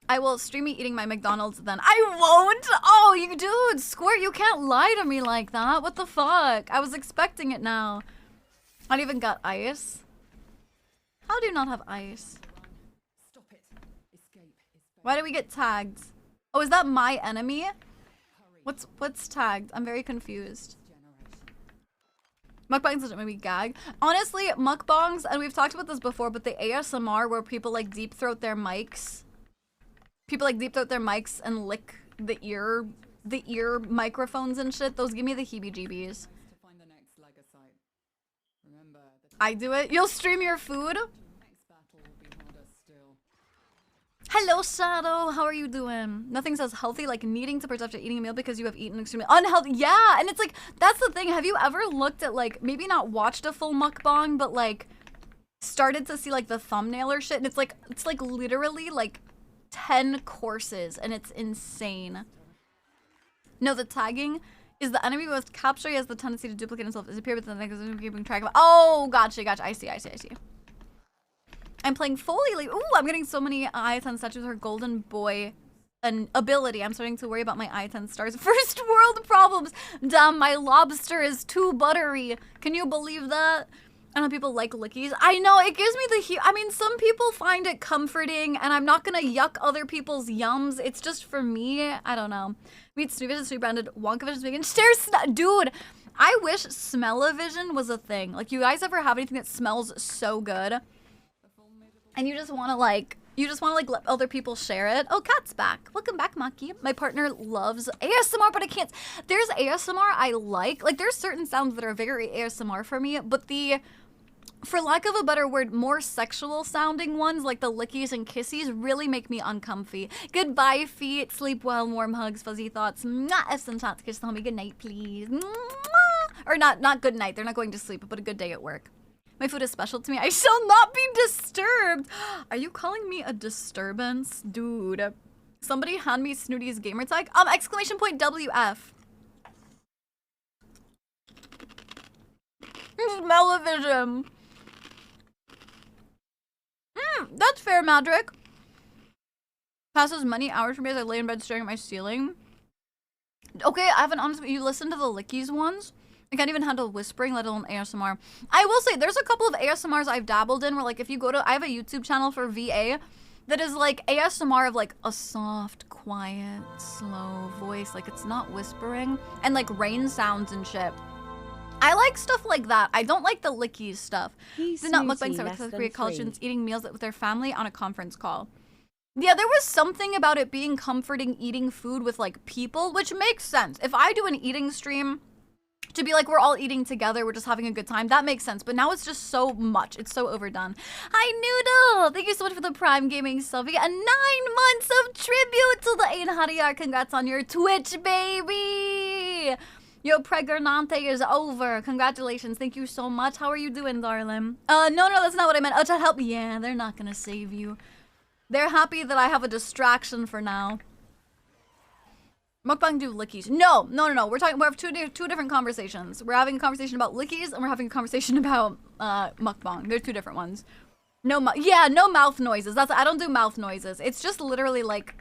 I will stream me eating my McDonald's then. I won't! Oh, you dude, Squirt, you can't lie to me like that. What the fuck? I was expecting it now. I don't even got ice. How do you not have ice? Why do we get tagged? Oh, is that my enemy? What's tagged? I'm very confused. Mukbangs doesn't make me gag. Honestly, mukbangs, and we've talked about this before, but the ASMR where people like deep throat their mics. People like deep throat their mics and lick the ear microphones and shit. Those give me the heebie-jeebies. I do it. You'll stream your food? Hello, Shadow. How are you doing? Nothing says healthy like needing to purge after eating a meal because you have eaten extremely unhealthy. Yeah, and it's like, that's the thing. Have you ever looked at like, maybe not watched a full mukbang, but like started to see like the thumbnail or shit? And it's like literally like 10 courses and it's insane. No, the tagging is the enemy with capture. He has the tendency to duplicate himself, disappear, but then the keeping track of. Oh, gotcha. I see. I'm playing Foley Leaf. Ooh, I'm getting so many I-10 statues with her golden boy an ability. I'm starting to worry about my I-10 stars. First world problems. Damn, my lobster is too buttery. Can you believe that? I know people like lickies. I know, it gives me the I mean, some people find it comforting, and I'm not gonna yuck other people's yums. It's just for me. I don't know. Meet Snoop Sweet Branded Wonkavision vegan. Dude, I wish smell-o-vision was a thing. Like, you guys ever have anything that smells so good? And you just want to like let other people share it. Oh, Cat's back. Welcome back, Maki. My partner loves ASMR, but I can't. There's ASMR I like. Like, there's certain sounds that are very ASMR for me, but for lack of a better word, more sexual sounding ones, like the lickies and kissies, really make me uncomfy. Goodbye, feet. Sleep well. Warm hugs. Fuzzy thoughts. Mwah. F some shots. Kiss the homie. Good night, please. Mwah. Or not good night. They're not going to sleep, but a good day at work. My food is special to me. I shall not be disturbed. Are you calling me a disturbance? Dude. Somebody hand me Snooty's gamer tag. Exclamation point WF. Smell-o-vision. That's fair, Madrick. Passes many hours for me as I lay in bed staring at my ceiling. Okay, I have an honest. You listen to the Lickies ones? I can't even handle whispering, let alone ASMR. I will say, there's a couple of ASMRs I've dabbled in where, like, if you go to, I have a YouTube channel for VA that is, like, ASMR of, like, a soft, quiet, slow voice. Like, it's not whispering. And, like, rain sounds and shit. I like stuff like that. I don't like the lickies stuff. Did not look like South Korea college students eating meals with their family on a conference call. Yeah, there was something about it being comforting eating food with, like, people, which makes sense. If I do an eating stream, to be like, we're all eating together, we're just having a good time, that makes sense. But now it's just so much. It's so overdone. Hi, Noodle! Thank you so much for the Prime Gaming Sylvie. And 9 months of tribute to the Ain Hariyar. Congrats on your Twitch, baby! Yo, Pregnante is over. Congratulations. Thank you so much. How are you doing, darling? No, that's not what I meant. Oh, to help. Yeah, they're not gonna save you. They're happy that I have a distraction for now. Mukbang do lickies. No. We have two different conversations. We're having a conversation about lickies and we're having a conversation about mukbang. They're two different ones. No mouth noises. I don't do mouth noises. It's just literally like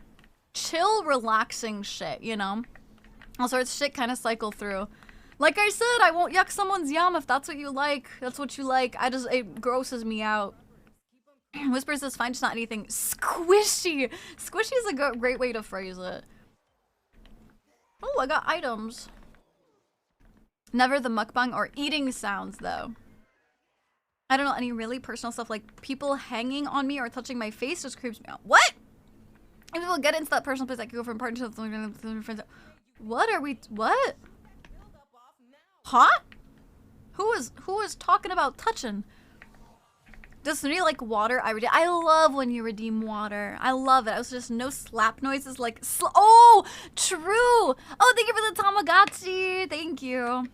chill, relaxing shit, you know? Also, it's shit kind of cycle through. Like I said, I won't yuck someone's yum if that's what you like. That's what you like. It grosses me out. Whispers is fine, just not anything squishy. Squishy is a great way to phrase it. Oh, I got items. Never the mukbang or eating sounds, though. I don't know, any really personal stuff like people hanging on me or touching my face just creeps me out. What? If people get into that personal place, I could go from partnership to friends. What are we? What? Huh? Who is talking about touching? Does somebody like water? I love when you redeem water. I love it. I was just no slap noises like oh, true. Oh, thank you for the Tamagotchi. Thank you.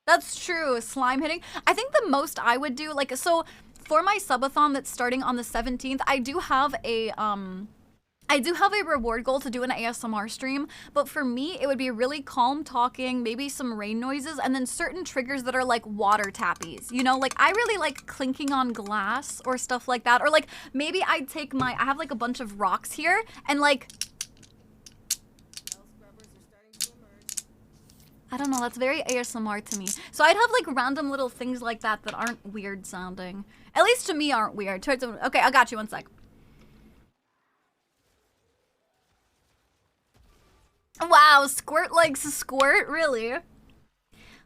That's true. Slime hitting. I think the most I would do, like, so for my subathon that's starting on the 17th, I do have a reward goal to do an ASMR stream, but for me, it would be really calm talking, maybe some rain noises, and then certain triggers that are like water tappies. You know, like I really like clinking on glass or stuff like that. Or like maybe I'd take I have like a bunch of rocks here and like, I don't know, that's very ASMR to me. So I'd have like random little things like that that aren't weird sounding. At least to me aren't weird. Okay, I got you, one sec. Wow, Squirt likes a squirt? Really?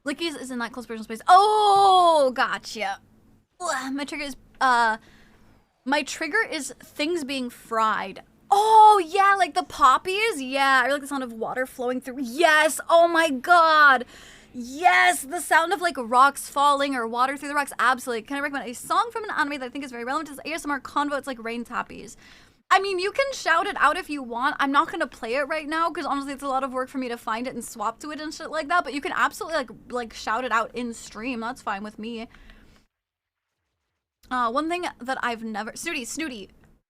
Lickies is in that close personal space. Oh, gotcha. Ugh, my trigger is things being fried. Oh, yeah, like the poppies? Yeah, I really like the sound of water flowing through. Yes, oh my god. Yes, the sound of like rocks falling or water through the rocks. Absolutely. Can I recommend a song from an anime that I think is very relevant to this ASMR convo? It's like rain tappies. I mean, you can shout it out if you want. I'm not gonna play it right now because honestly, it's a lot of work for me to find it and swap to it and shit like that. But you can absolutely like shout it out in stream. That's fine with me. One thing that I've never Snooty.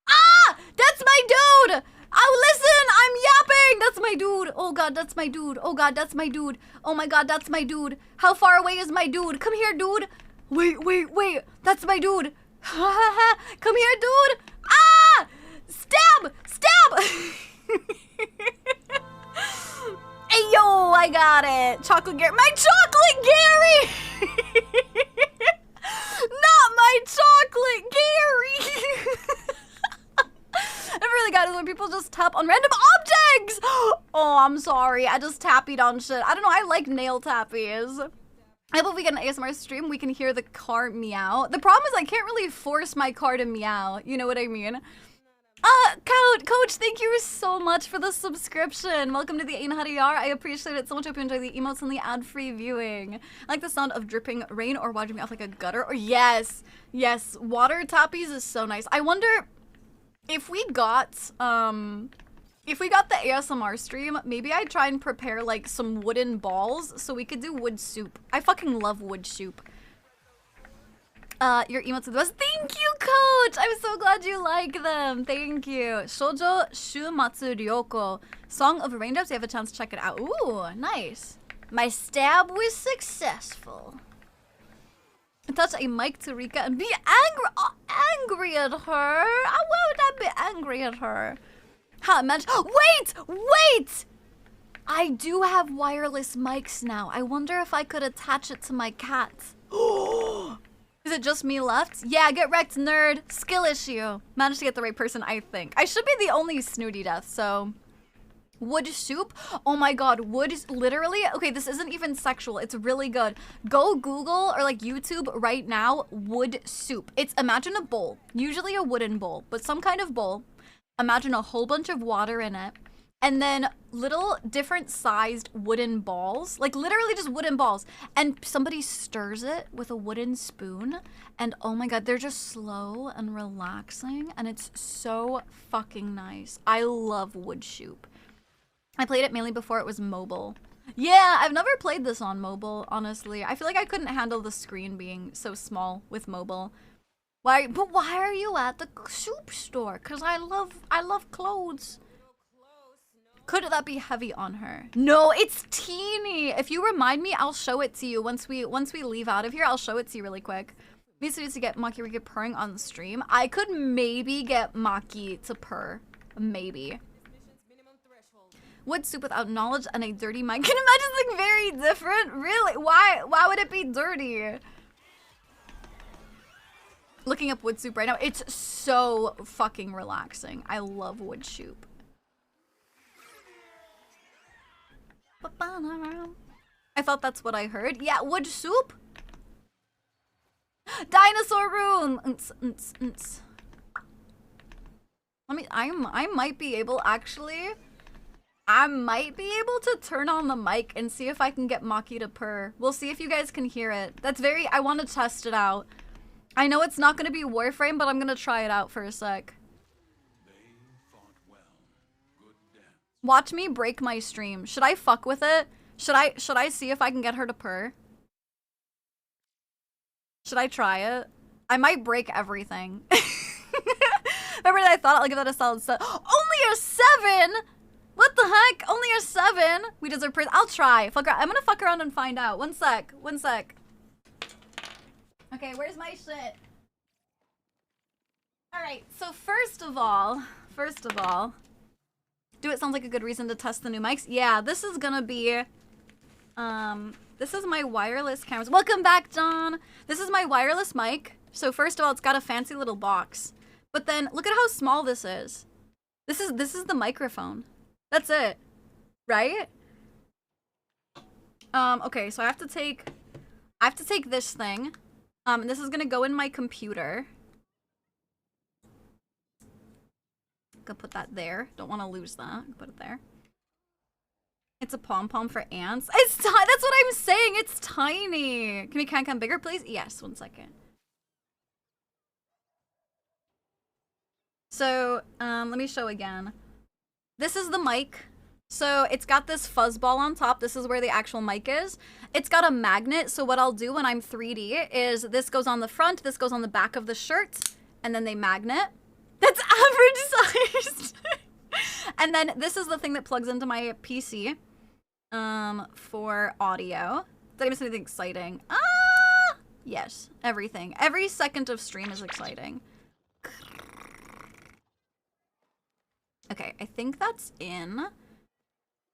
Ah, that's my dude. Oh, listen, I'm yapping. That's my dude. Oh god, that's my dude. Oh god, that's my dude. Oh my god, that's my dude. How far away is my dude? Come here, dude. Wait. That's my dude. Come here, dude. Ah! Stab! Hey, yo, I got it. Chocolate Gary. My Chocolate Gary! Not my Chocolate Gary! I really got it when people just tap on random objects! Oh, I'm sorry. I just tappied on shit. I don't know. I like nail tappies. I hope if we get an ASMR stream, we can hear the car meow. The problem is I can't really force my car to meow. You know what I mean? Coach, thank you so much for the subscription. Welcome to the Einhadiyar. I appreciate it so much. I hope you enjoy the emotes and the ad-free viewing. I like the sound of dripping rain or watching me off like a gutter. Or yes, water tappies is so nice. I wonder if we got the ASMR stream, maybe I'd try and prepare like some wooden balls so we could do wood soup. I fucking love wood soup. Your emotes are the best. Thank you, Coach! I'm so glad you like them. Thank you. Shoujo Shumatsu Ryoko. Song of Raindrops. You have a chance to check it out. Ooh, nice. My stab was successful. Touch a mic to Rika and be angry at her. Why would I be angry at her? Huh, imagine. Wait! I do have wireless mics now. I wonder if I could attach it to my cat. Is it just me left? Yeah, get wrecked, nerd. Skill issue. Managed to get the right person, I think. I should be the only snooty death, so. Wood soup? Oh my god, wood is literally, okay, this isn't even sexual. It's really good. Go Google or like YouTube right now, wood soup. It's, imagine a bowl, usually a wooden bowl, but some kind of bowl. Imagine a whole bunch of water in it. And then little different sized wooden balls, like literally just wooden balls. And somebody stirs it with a wooden spoon. And oh my god, they're just slow and relaxing. And it's so fucking nice. I love wood soup. I played it mainly before it was mobile. Yeah, I've never played this on mobile, honestly. I feel like I couldn't handle the screen being so small with mobile. But why are you at the soup store? Cause I love clothes. Could that be heavy on her? No, it's teeny. If you remind me, I'll show it to you once we leave out of here. I'll show it to you really quick. We used to get Maki Rika purring on the stream. I could maybe get Maki to purr. Maybe. Wood soup without knowledge and a dirty mic. Can you imagine something very different? Really? Why would it be dirty? Looking up wood soup right now. It's so fucking relaxing. I love wood soup. I thought that's what I heard. Yeah, wood soup? Dinosaur room. Let me. I might be able actually. I might be able to turn on the mic and see if I can get Maki to purr. We'll see if you guys can hear it. That's very. I want to test it out. I know it's not gonna be Warframe, but I'm gonna try it out for a sec. Watch me break my stream. Should I fuck with it? Should I see if I can get her to purr? Should I try it? I might break everything. Remember that I thought I'll give that a solid 7. Only a 7? What the heck? Only a 7? We deserve praise. I'll try. Fuck around. I'm gonna fuck around and find out. One sec. One sec. Okay, where's my shit? Alright, so first of all, do it sounds like a good reason to test the new mics? Yeah, this is gonna be, this is my wireless cameras. Welcome back, John! This is my wireless mic. So first of all, it's got a fancy little box. But then, look at how small this is. This is the microphone. That's it. Right? Okay, so I have to take this thing. And this is gonna go in my computer. Gonna put that there. Don't want to lose that. Put it there. It's a pom-pom for ants. It's that's what I'm saying. It's tiny. Can we come bigger, please? Yes. 1 second. So, let me show again. This is the mic. So it's got this fuzzball on top. This is where the actual mic is. It's got a magnet. So what I'll do when I'm 3D is this goes on the front, this goes on the back of the shirt, and then they magnet. That's average sized. And then this is the thing that plugs into my PC for audio. Did I miss anything exciting? Yes, everything. Every second of stream is exciting. Okay, I think that's in.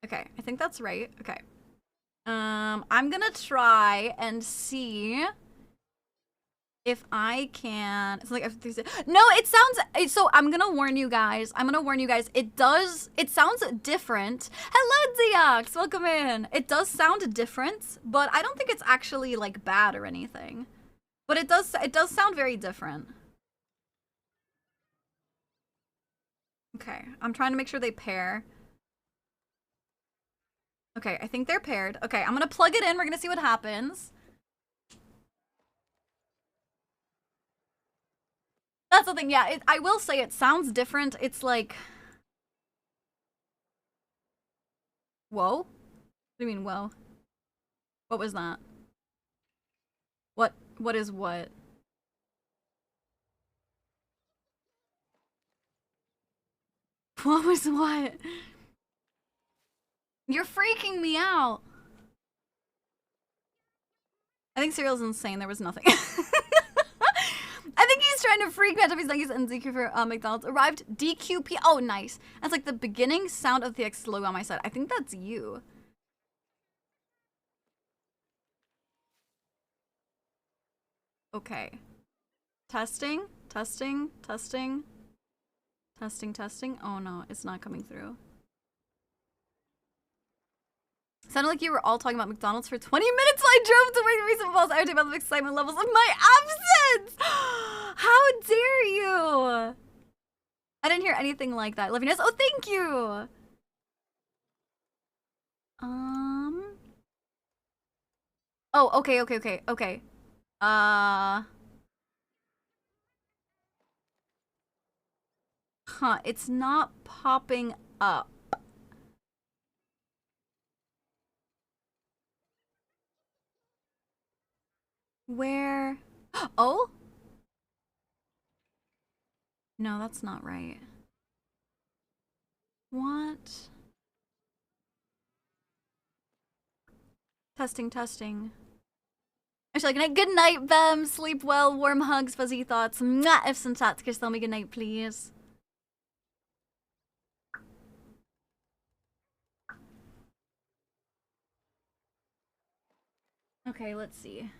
Okay, I think that's right. Okay. I'm gonna try and see if I can. It's like no, it sounds. So I'm gonna warn you guys. It sounds different. Hello, Deox. Welcome in. It does sound different, but I don't think it's actually like bad or anything. But it does sound very different. Okay, I'm trying to make sure they pair. Okay, I think they're paired. Okay, I'm gonna plug it in. We're gonna see what happens. That's the thing, yeah. I will say it sounds different. It's like... Whoa? What do you mean, whoa? What was that? What is what? What was what? You're freaking me out. I think Serial's insane. There was nothing. I think he's trying to freak me out. He's like, he's in DQ for McDonald's. Arrived DQP. Oh, nice. That's like the beginning sound of the X logo on my side. I think that's you. Okay. Testing. Testing. Testing. Testing. Testing. Oh no, it's not coming through. Sounded like you were all talking about McDonald's for 20 minutes while I drove to wait recent balls. I would about the excitement levels of my absence! How dare you! I didn't hear anything like that. Love you, Ness. Oh, thank you! Oh, okay. Huh, it's not popping up. Where? Oh? No, that's not right. What? Testing, testing. Actually, good night, Bem. Sleep well, warm hugs, fuzzy thoughts. Mwah, if some chats, kiss, tell me good night, please. Okay, let's see.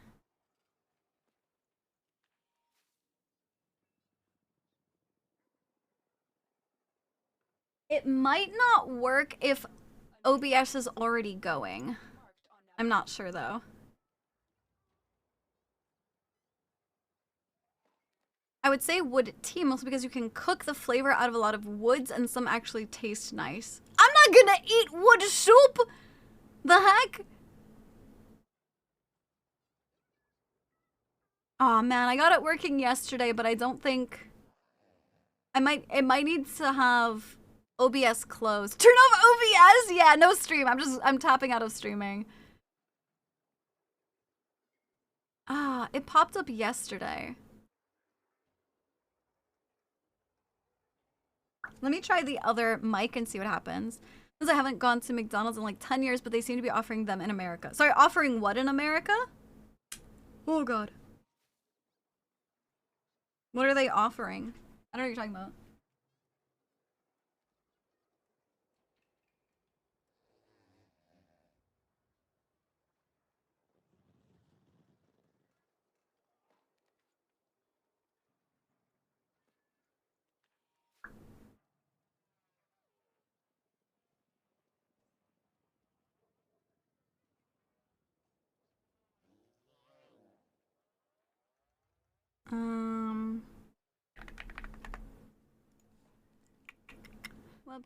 It might not work if OBS is already going. I'm not sure though. I would say wood tea, mostly because you can cook the flavor out of a lot of woods and some actually taste nice. I'm not gonna eat wood soup! The heck? Aw, man, I got it working yesterday, but I don't think... it might need to have OBS closed. Turn off OBS? Yeah, no stream. I'm tapping out of streaming. Ah, it popped up yesterday. Let me try the other mic and see what happens. Because I haven't gone to McDonald's in like 10 years, but they seem to be offering them in America. Sorry, offering what in America? Oh, God. What are they offering? I don't know what you're talking about.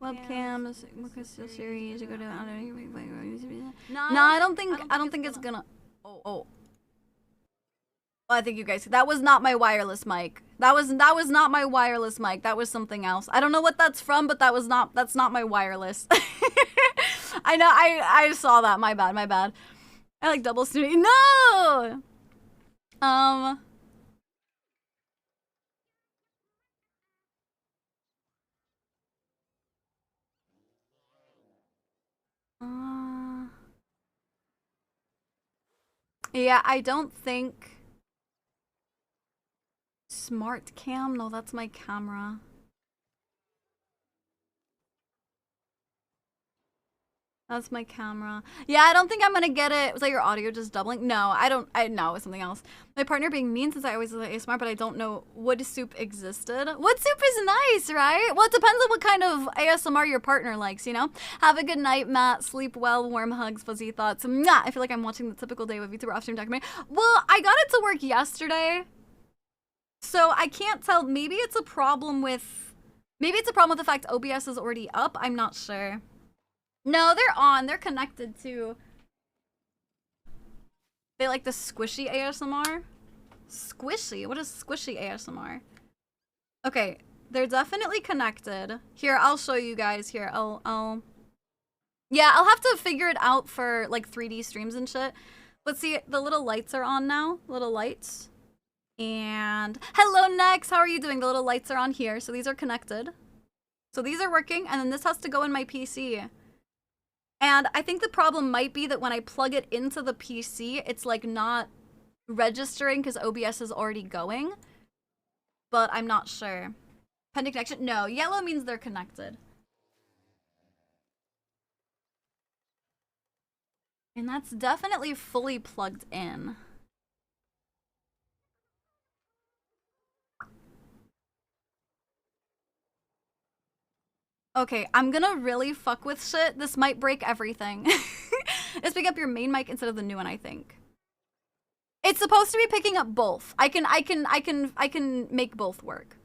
Webcams, series, you go to no, I don't think it's gonna. Oh, I think you guys. That was not my wireless mic. That was not my wireless mic. That was something else. I don't know what that's from, but that's not my wireless. I know. I saw that. My bad. I like double snooty. No. Yeah, I don't think smart cam. No, that's my camera. That's my camera. Yeah, I don't think I'm gonna get it. Was that your audio just doubling? No, I know it's something else. My partner being mean since I always like ASMR, but I don't know wood soup existed. Wood soup is nice, right? Well, it depends on what kind of ASMR your partner likes, you know? Have a good night, Matt. Sleep well, warm hugs, fuzzy thoughts. Mwah! I feel like I'm watching the typical day of a VTuber off-stream documentary. Well, I got it to work yesterday, so I can't tell. Maybe it's a problem with the fact OBS is already up. I'm not sure. No, they're on. They're connected to. They like the squishy ASMR? Squishy? What is squishy ASMR? Okay, they're definitely connected. Here, I'll show you guys. Here, yeah, I'll have to figure it out for like 3D streams and shit. Let's see, the little lights are on now. Little lights. And hello, Nex. How are you doing? The little lights are on here, so these are connected. So these are working, and then this has to go in my PC. And I think the problem might be that when I plug it into the PC, it's like not registering because OBS is already going. But I'm not sure. Pending connection? No, yellow means they're connected. And that's definitely fully plugged in. Okay, I'm gonna really fuck with shit. This might break everything. Let's pick up your main mic instead of the new one, I think. It's supposed to be picking up both. I can make both work.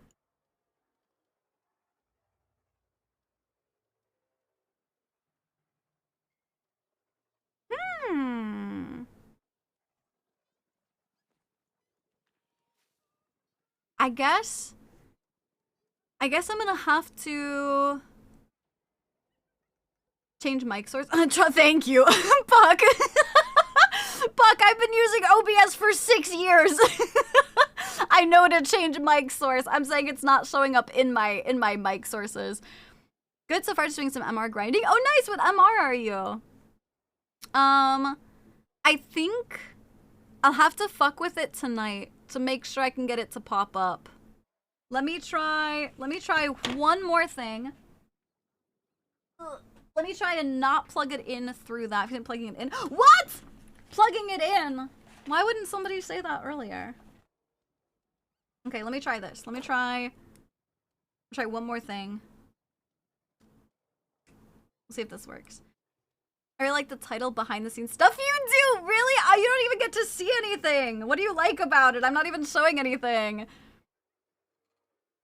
I guess I'm gonna have to change mic source. Thank you, Puck. Puck, I've been using OBS for 6 years. I know to change mic source. I'm saying it's not showing up in my mic sources. Good so far, just doing some MR grinding. Oh, nice. What MR are you? I think I'll have to fuck with it tonight to make sure I can get it to pop up. Let me try one more thing. Let me try to not plug it in through that. Because I'm plugging it in. What? Plugging it in? Why wouldn't somebody say that earlier? Okay, let me try this. Let me try one more thing. We'll see if this works. I really like the title behind the scenes stuff you do. Really? You don't even get to see anything. What do you like about it? I'm not even showing anything.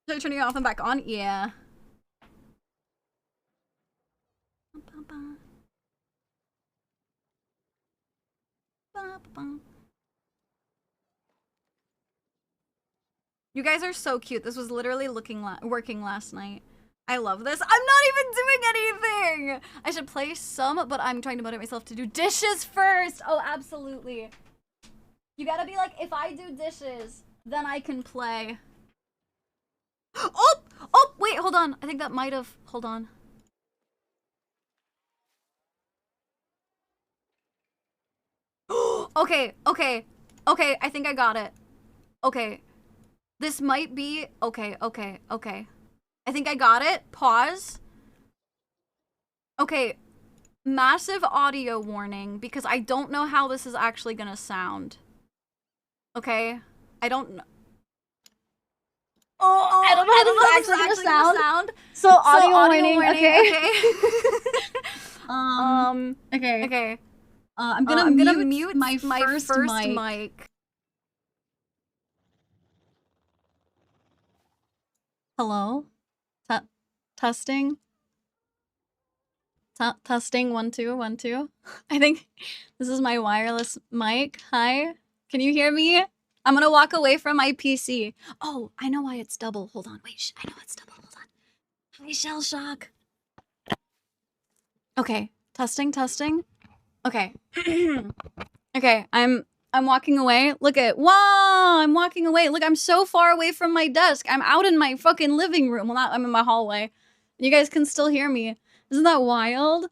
Should I turn it off and back on? Yeah. You guys are so cute. This was literally working last night. I love this. I'm not even doing anything! I should play some, but I'm trying to motivate myself to do dishes first! Oh, absolutely. You gotta be like, if I do dishes, then I can play. Oh! Oh, wait, hold on. I think that might have... Hold on. Okay, okay. Okay, I think I got it. Okay. This might be... Okay, okay, okay. I think I got it. Pause. Okay. Massive audio warning, because I don't know how this is actually gonna sound. Okay? I don't know. I don't know how this is actually gonna sound.
So audio warning,
okay.
Okay.
Okay.
I'm gonna mute my first mic.
mic.
Hello? Testing? Testing, 1 2 1 2. I think this is my wireless mic. Hi. Can you hear me? I'm gonna walk away from my PC. Oh, I know why it's double. Hold on. Wait, I know it's double. Hold on. Hi, Shell Shock. Okay. Testing. Okay. Okay, I'm walking away. Look at, wow, I'm walking away. Look, I'm so far away from my desk. I'm out in my fucking living room. Well, I'm in my hallway. You guys can still hear me. Isn't that wild?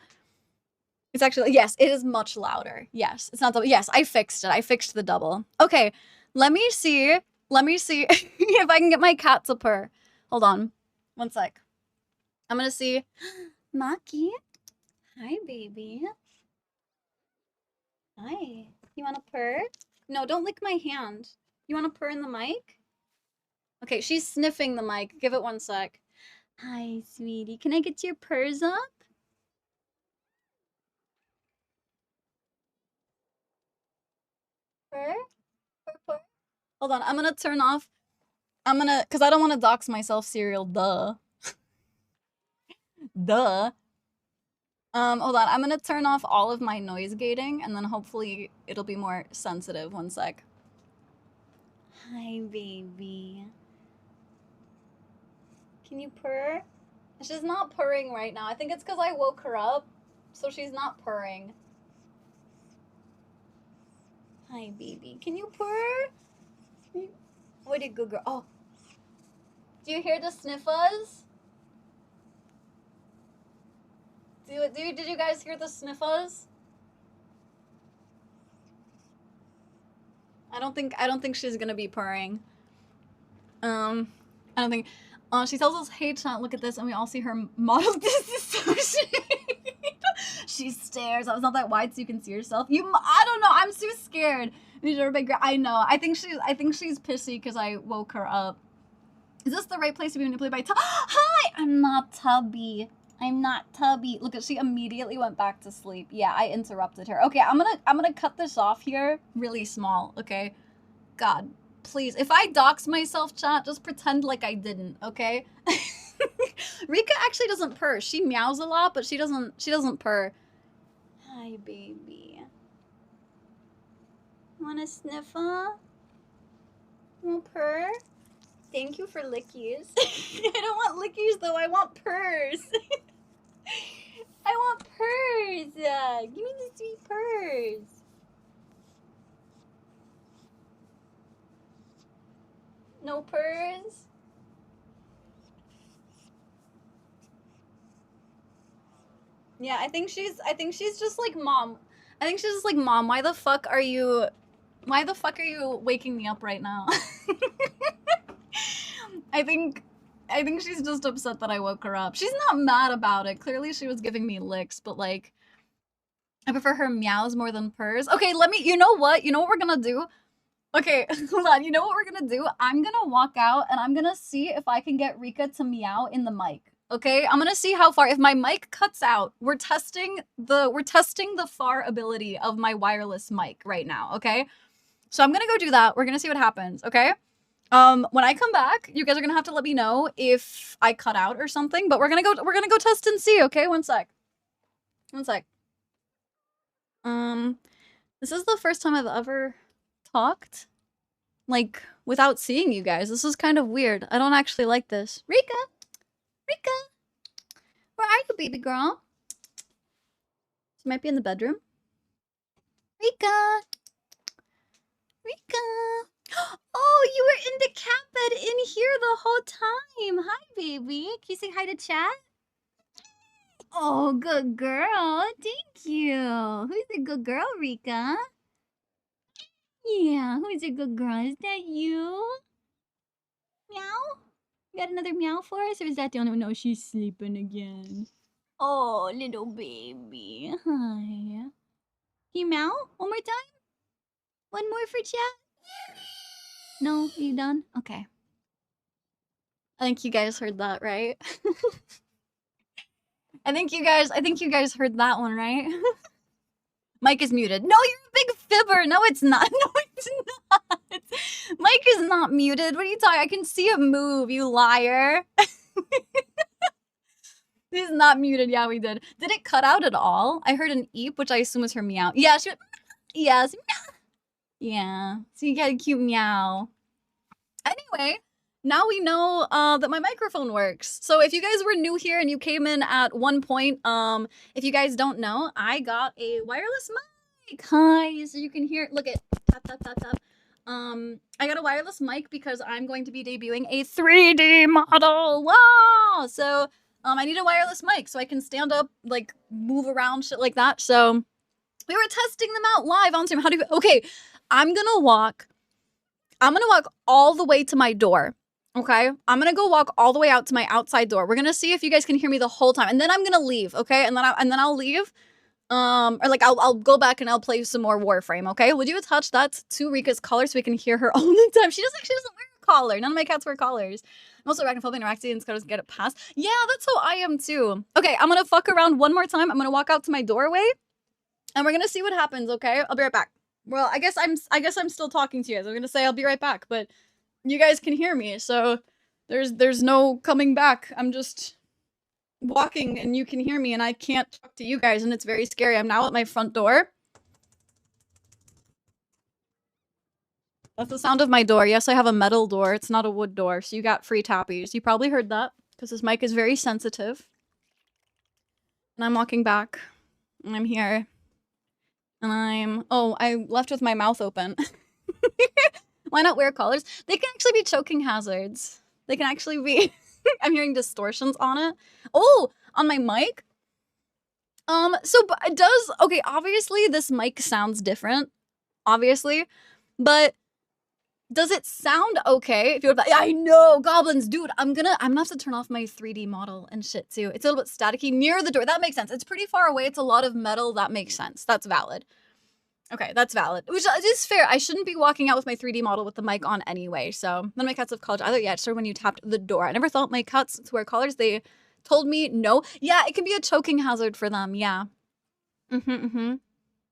It's actually, yes, it is much louder. Yes, it's not double. Yes, I fixed it. I fixed the double. Okay, let me see if I can get my cat to purr. Hold on. 1 sec. I'm gonna see. Maki. Hi, baby. Hi. You wanna purr? No, don't lick my hand. You wanna purr in the mic? Okay, she's sniffing the mic. Give it 1 sec. Hi, sweetie. Can I get your purrs up? Purr? Purr? Hold on, I'm gonna turn off. Cause I don't wanna dox myself, cereal, duh. Duh. Hold on, I'm gonna turn off all of my noise gating, and then hopefully it'll be more sensitive. 1 sec. Hi, baby. Can you purr? She's not purring right now. I think it's because I woke her up, so she's not purring. Hi, baby. Can you purr? What a good girl. Oh. Do you hear the sniffers? Did you guys hear the sniffers? I don't think she's gonna be purring. I don't think. She tells us, "Hey, chat, look at this," and we all see her model disassociate. She stares. I was not that wide, so you can see yourself. I don't know. I'm too scared. I know. I think she's pissy because I woke her up. Is this the right place to be manipulated by? Hi, I'm not Tubby. I'm not Tubby. Look at, she immediately went back to sleep. Yeah, I interrupted her. Okay, I'm gonna cut this off here really small, okay? God, please. If I dox myself, chat, just pretend like I didn't, okay? Rika actually doesn't purr. She meows a lot, but she doesn't purr. Hi, baby. Wanna sniffle? Want purr? Thank you for lickies. I don't want lickies though, I want purrs. I want purrs. Give me the sweet purrs. No purrs? Yeah, I think she's just like, Mom. I think she's just like, Mom, why the fuck are you waking me up right now? I think she's just upset that I woke her up. She's not mad about it. Clearly she was giving me licks, but like, I prefer her meows more than purrs. Okay, you know what? You know what we're gonna do? Okay, hold on. You know what we're gonna do? I'm gonna walk out and I'm gonna see if I can get Rika to meow in the mic. Okay, I'm gonna see how far. If my mic cuts out, we're testing the far ability of my wireless mic right now. Okay, so I'm gonna go do that. We're gonna see what happens. Okay,
When I come back, you guys are gonna have to let me know if I cut out or something, but we're gonna go test and see, okay? One sec. This is the first time I've ever talked, like, without seeing you guys. This is kind of weird. I don't actually like this. Rika! Where are you, baby girl? She might be in the bedroom. Rika! Oh, you were in the cat bed in here the whole time. Hi, baby. Can you say hi to chat? Oh, good girl. Thank you. Who's a good girl, Rika? Yeah, who's a good girl? Is that you? Meow? You got another meow for us? Or is that the only one? No, she's sleeping again. Oh, little baby. Hi. Can you meow one more time? One more for chat? No? Are you done? Okay. I think you guys heard that, right? I think you guys heard that one, right? Mike is muted. No, you're a big fibber. No, it's not. No, it's not. Mike is not muted. What are you talking? I can see it move, you liar. He's not muted. Yeah, we did. Did it cut out at all? I heard an eep, which I assume was her meow. Yeah, she went, yes. Yeah. So you got a cute meow. Anyway, now we know that my microphone works. So if you guys were new here and you came in at one point, if you guys don't know, I got a wireless mic. Hi, so you can hear, look at, tap, tap, tap, tap. I got a wireless mic because I'm going to be debuting a 3D model. Wow! So, I need a wireless mic so I can stand up, like, move around, shit like that. So, we were testing them out live on stream. Okay, I'm gonna walk all the way to my door. Okay? I'm gonna go walk all the way out to my outside door. We're gonna see if you guys can hear me the whole time. And then I'm gonna leave, okay? And then I'll leave. Or like I'll go back and I'll play some more Warframe, okay? Would you attach that to Rika's collar so we can hear her all the time? She doesn't wear a collar. None of my cats wear collars. I'm also arachnophobic and Araxi and Scotus get it past. Yeah, that's how I am too. Okay, I'm gonna fuck around one more time. I'm gonna walk out to my doorway and we're gonna see what happens, okay? I'll be right back. Well, I guess I'm still talking to you guys. I'm gonna say I'll be right back, but you guys can hear me, so there's no coming back. I'm just walking and you can hear me and I can't talk to you guys and it's very scary. I'm now at my front door. That's the sound of my door. Yes, I have a metal door. It's not a wood door, so you got free tappies. You probably heard that because this mic is very sensitive. And I'm walking back. And I'm here. And I left with my mouth open. Why not wear collars? They can actually be choking hazards. They can actually be... I'm hearing distortions on it. Oh, on my mic? So it does... Okay, obviously this mic sounds different. Obviously. But does it sound okay? If you're like, I know, goblins, dude, I'm gonna have to turn off my 3D model and shit too. It's a little bit staticky near the door. That makes sense. It's pretty far away. It's a lot of metal. That makes sense. That's valid. Okay, that's valid. Which is fair. I shouldn't be walking out with my 3D model with the mic on anyway, so... None of my cats have collars either. Yeah, it started when you tapped the door. I never thought my cats to wear collars. They told me no. Yeah, it can be a choking hazard for them, yeah.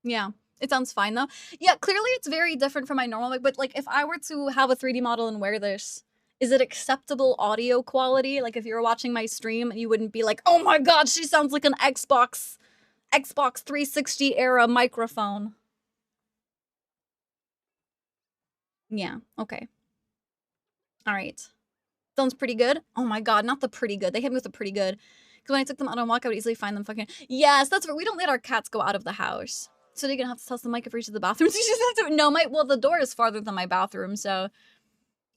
Yeah, it sounds fine though. Yeah, clearly it's very different from my normal mic, but like if I were to have a 3D model and wear this, is it acceptable audio quality? Like if you were watching my stream, you wouldn't be like, oh my god, she sounds like an Xbox 360 era microphone. Yeah, okay. Alright. Sounds pretty good. Oh my god, not the pretty good. They hit me with the pretty good. Because when I took them out on walk, I would easily find them fucking... Yes, that's right. We don't let our cats go out of the house. So you're gonna have to tell the mic if we reach the bathroom. No, well, the door is farther than my bathroom, so...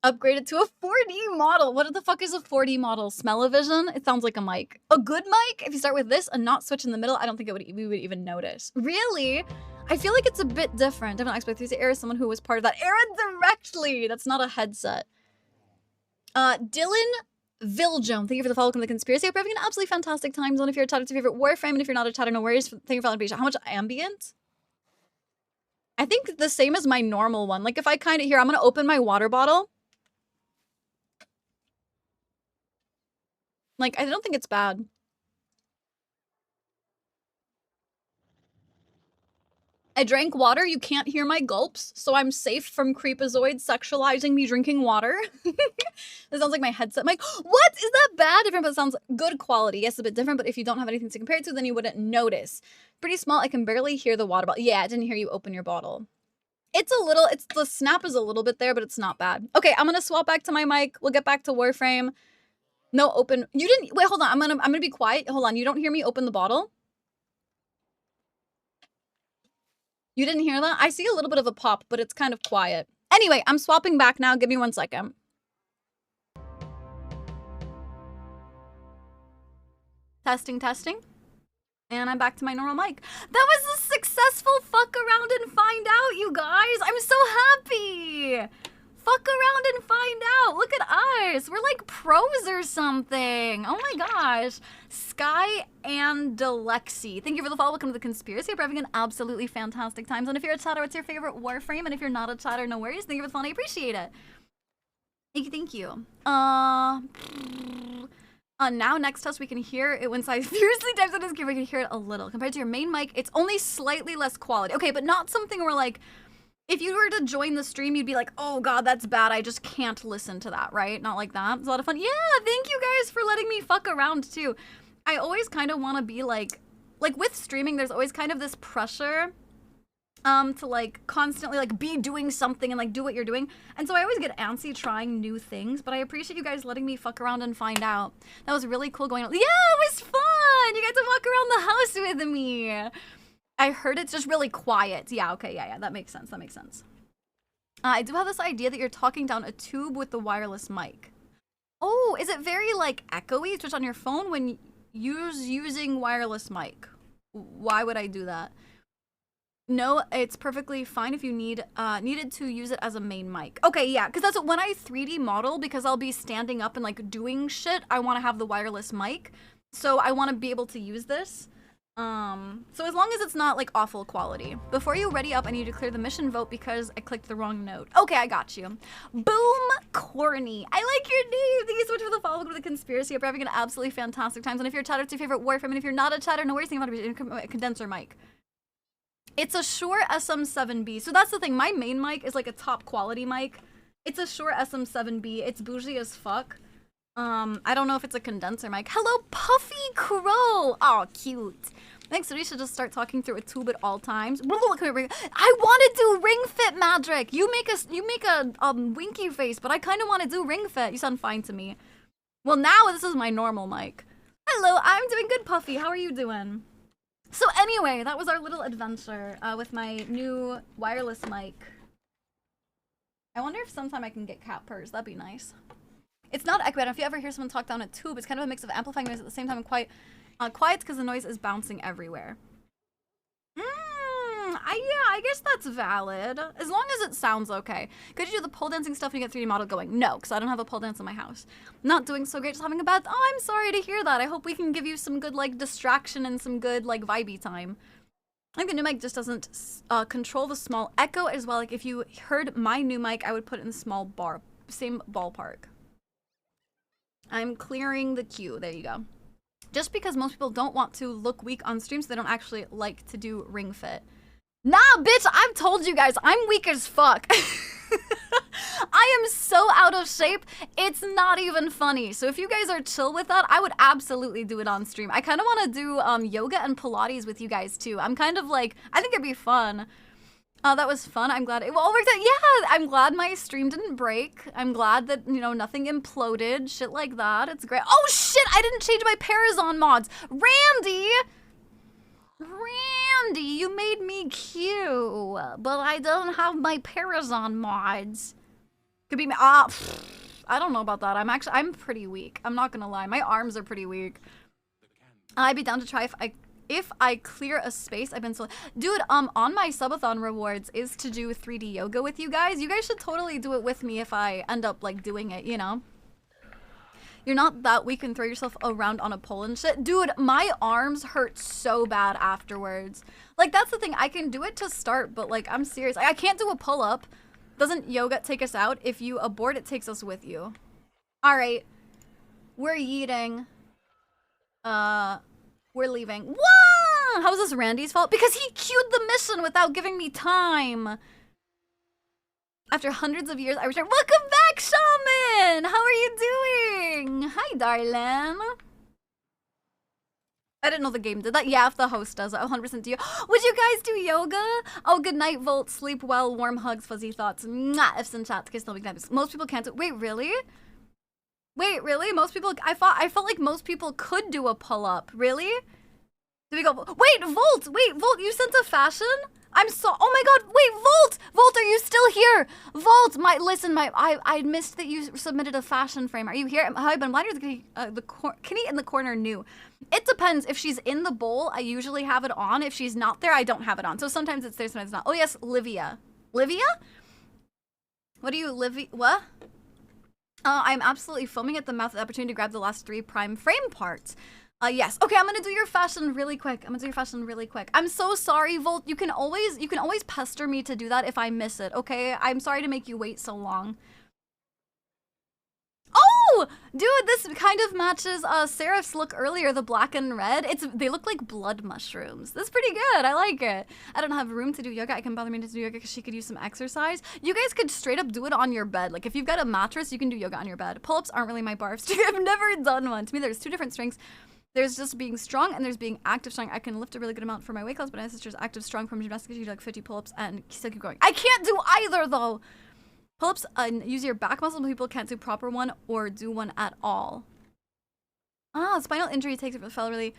Upgrade it to a 4D model. What the fuck is a 4D model? Smell-o-vision? It sounds like a mic. A good mic? If you start with this and not switch in the middle, I don't think we would even notice. Really? I feel like it's a bit different. I don't expect to era someone who was part of that era directly. That's not a headset. Dylan Viljone, thank you for the follow from the conspiracy. I hope you're having an absolutely fantastic time zone. If you're a Tatter to favorite Warframe, and if you're not a Tatter, no worries. Thank you for following. How much ambient? I think the same as my normal one. Like if I kind of here, I'm gonna open my water bottle. Like I don't think it's bad. I drank water. You can't hear my gulps, so I'm safe from creepazoids sexualizing me drinking water. This sounds like my headset mic. What? Is that bad? Different, but it sounds good quality. Yes, a bit different, but if you don't have anything to compare it to, then you wouldn't notice. Pretty small. I can barely hear the water bottle. Yeah, I didn't hear you open your bottle. It's a little, the snap is a little bit there, but it's not bad. Okay, I'm gonna swap back to my mic. We'll get back to Warframe. No open. You didn't, wait, hold on. I'm gonna be quiet. Hold on. You don't hear me open the bottle? You didn't hear that? I see a little bit of a pop, but it's kind of quiet. Anyway, I'm swapping back now. Give me 1 second. Testing, testing. And I'm back to my normal mic. That was a successful fuck around and find out, you guys. I'm so happy. Fuck around and find out. Look at us. We're like pros or something. Oh my gosh. Sky and Delexi. Thank you for the follow. Welcome to the conspiracy. We're having an absolutely fantastic time. And if you're a chatter, what's your favorite Warframe? And if you're not a chatter, no worries. Thank you for the fun. I appreciate it. Thank you. Now next to us, we can hear it when I fiercely types on his keyboard. We can hear it a little. Compared to your main mic, it's only slightly less quality. Okay, but not something where like, if you were to join the stream, you'd be like, oh god, that's bad. I just can't listen to that, right? Not like that. It's a lot of fun. Yeah, thank you guys for letting me fuck around too. I always kind of want to be like with streaming, there's always kind of this pressure to like constantly like be doing something and like do what you're doing. And so I always get antsy trying new things, but I appreciate you guys letting me fuck around and find out. That was really cool going on. Yeah, it was fun. You got to walk around the house with me. I heard it's just really quiet. Yeah, okay, yeah, that makes sense. That makes sense. I do have this idea that you're talking down a tube with the wireless mic. Oh, is it very like echoey just on your phone when using wireless mic? Why would I do that? No, it's perfectly fine if you needed to use it as a main mic. Okay, yeah, because that's what, when I 3D model, because I'll be standing up and like doing shit, I want to have the wireless mic. So I want to be able to use this. So as long as it's not like awful quality. Before you ready up, I need to clear the mission vote because I clicked the wrong note. Okay, I got you. Boom, corny. I like your name. Thank you so much for the follow to the conspiracy. Hope you're having an absolutely fantastic time. And if you're a chatter, it's your favorite Warframe. And if you're not a chatter, no worries, think about it, a condenser mic. It's a Shure SM7B. So that's the thing. My main mic is like a top quality mic. It's a Shure SM7B. It's bougie as fuck. I don't know if it's a condenser mic. Hello, Puffy Crow. Oh, cute. Thanks, so we should just start talking through a tube at all times. I want to do ring fit magic. You make a winky face, but I kind of want to do ring fit. You sound fine to me. Well, now this is my normal mic. Hello, I'm doing good, Puffy. How are you doing? So anyway, that was our little adventure with my new wireless mic. I wonder if sometime I can get cat purrs. That'd be nice. It's not echoey. If you ever hear someone talk down a tube, it's kind of a mix of amplifying noise at the same time and quiet. Quiet's because the noise is bouncing everywhere. Yeah, I guess that's valid. As long as it sounds okay. Could you do the pole dancing stuff when you get 3D model going? No, because I don't have a pole dance in my house. Not doing so great, just having a bad... Oh, I'm sorry to hear that. I hope we can give you some good, like, distraction and some good, like, vibey time. I think the new mic just doesn't control the small echo as well. Like, if you heard my new mic, I would put it in the same ballpark. I'm clearing the queue. There you go. Just because most people don't want to look weak on stream, so they don't actually like to do ring fit. Nah, bitch, I've told you guys, I'm weak as fuck. I am so out of shape, it's not even funny. So if you guys are chill with that, I would absolutely do it on stream. I kind of want to do yoga and Pilates with you guys too. I'm kind of like, I think it'd be fun. That was fun. I'm glad it all worked out. Yeah, I'm glad my stream didn't break. I'm glad that, you know, nothing imploded. Shit like that. It's great. Oh, shit! I didn't change my Parazon mods. Randy! Randy, you made me cute, but I don't have my Parazon mods. Could be me. I don't know about that. I'm pretty weak. I'm not gonna lie. My arms are pretty weak. I'd be down to try if I clear a space. I've been so... Dude, on my subathon rewards is to do 3D yoga with you guys. You guys should totally do it with me if I end up, like, doing it, you know? You're not that weak and throw yourself around on a pole and shit. Dude, my arms hurt so bad afterwards. Like, that's the thing. I can do it to start, but, like, I'm serious. I can't do a pull-up. Doesn't yoga take us out? If you abort, it takes us with you. Alright. We're yeeting. We're leaving. What? How's this Randy's fault? Because he queued the mission without giving me time. After hundreds of years, I returned. Welcome back, Shaman! How are you doing? Hi, darling. I didn't know the game did that. Yeah, if the host does it, 100% do you. Would you guys do yoga? Oh, good night, Volt. Sleep well. Warm hugs, fuzzy thoughts. Mwah. Ifs and chats. Kiss no big naps. Most people can't do. Wait, really? Wait, really? Most people. I felt like most people could do a pull up. Really? Did we go? Wait, Volt. Wait, Volt. You sent a fashion? I'm so. Oh my God. Wait, Volt. Volt, are you still here? Volt. I missed that you submitted a fashion frame. Are you here? Hi, Ben. Why is the kitty in the corner new? It depends. If she's in the bowl, I usually have it on. If she's not there, I don't have it on. So sometimes it's there, sometimes it's not. Oh yes, Livia. Livia? What are you, Livia? What? I'm absolutely foaming at the mouth at the opportunity to grab the last 3 prime frame parts. Yes. Okay, I'm gonna do your fashion really quick. I'm so sorry, Volt. You can always pester me to do that if I miss it, okay? I'm sorry to make you wait so long. Oh! Dude, this kind of matches Seraph's look earlier, the black and red. They look like blood mushrooms. That's pretty good. I like it. I don't have room to do yoga. I can bother me to do yoga because she could use some exercise. You guys could straight up do it on your bed. Like, if you've got a mattress, you can do yoga on your bed. Pull-ups aren't really my barf. I've never done one. To me, there's 2 different strengths. There's just being strong and there's being active strong. I can lift a really good amount for my weight class, but my sister's active strong from gymnastics. She do like 50 pull-ups and still keep going. I can't do either, though. Pull-ups use your back muscles, but people can't do proper one or do one at all. Spinal injury takes it for the fell really.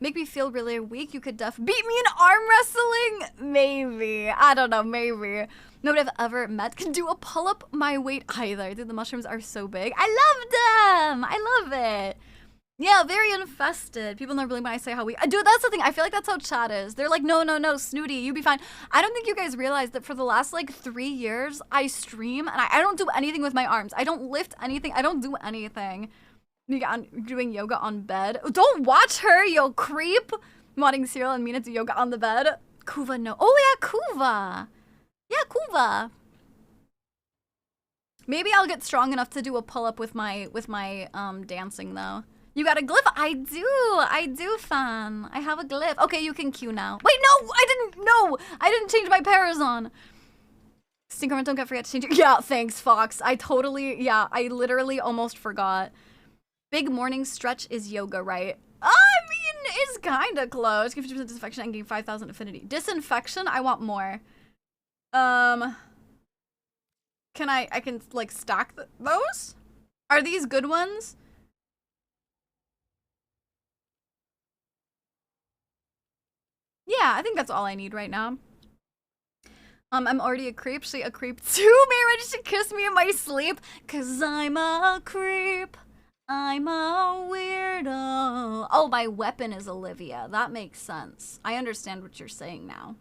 Make me feel really weak. You could beat me in arm wrestling? Maybe. I don't know, maybe. Nobody I've ever met can do a pull-up my weight either. Dude, the mushrooms are so big. I love them! I love it. Yeah, very infested. People never believe when I say how we. Dude, that's the thing. I feel like that's how chat is. They're like, no, Snooty, you be fine. I don't think you guys realize that for the last like 3 years, I stream and I don't do anything with my arms. I don't lift anything. I don't do anything. Doing yoga on bed. Don't watch her, you creep. Wanting Cyril and Mina do yoga on the bed. Kuva, no. Oh yeah, Kuva. Yeah, Kuva. Maybe I'll get strong enough to do a pull-up with my dancing though. You got a glyph? I do, fan. I have a glyph. Okay, you can queue now. Wait, no, I didn't change my Parazon. Synchron, don't forget to change it. Yeah, thanks, Fox. I literally almost forgot. Big morning stretch is yoga, right? I mean, it's kind of close. Give 50% disinfection and gain 5,000 affinity. Disinfection, I want more. I can, like, stack those? Are these good ones? Yeah, I think that's all I need right now. I'm already a creep. She a creep too. May ready to kiss me in my sleep. 'Cause I'm a creep. I'm a weirdo. Oh, my weapon is Olivia. That makes sense. I understand what you're saying now.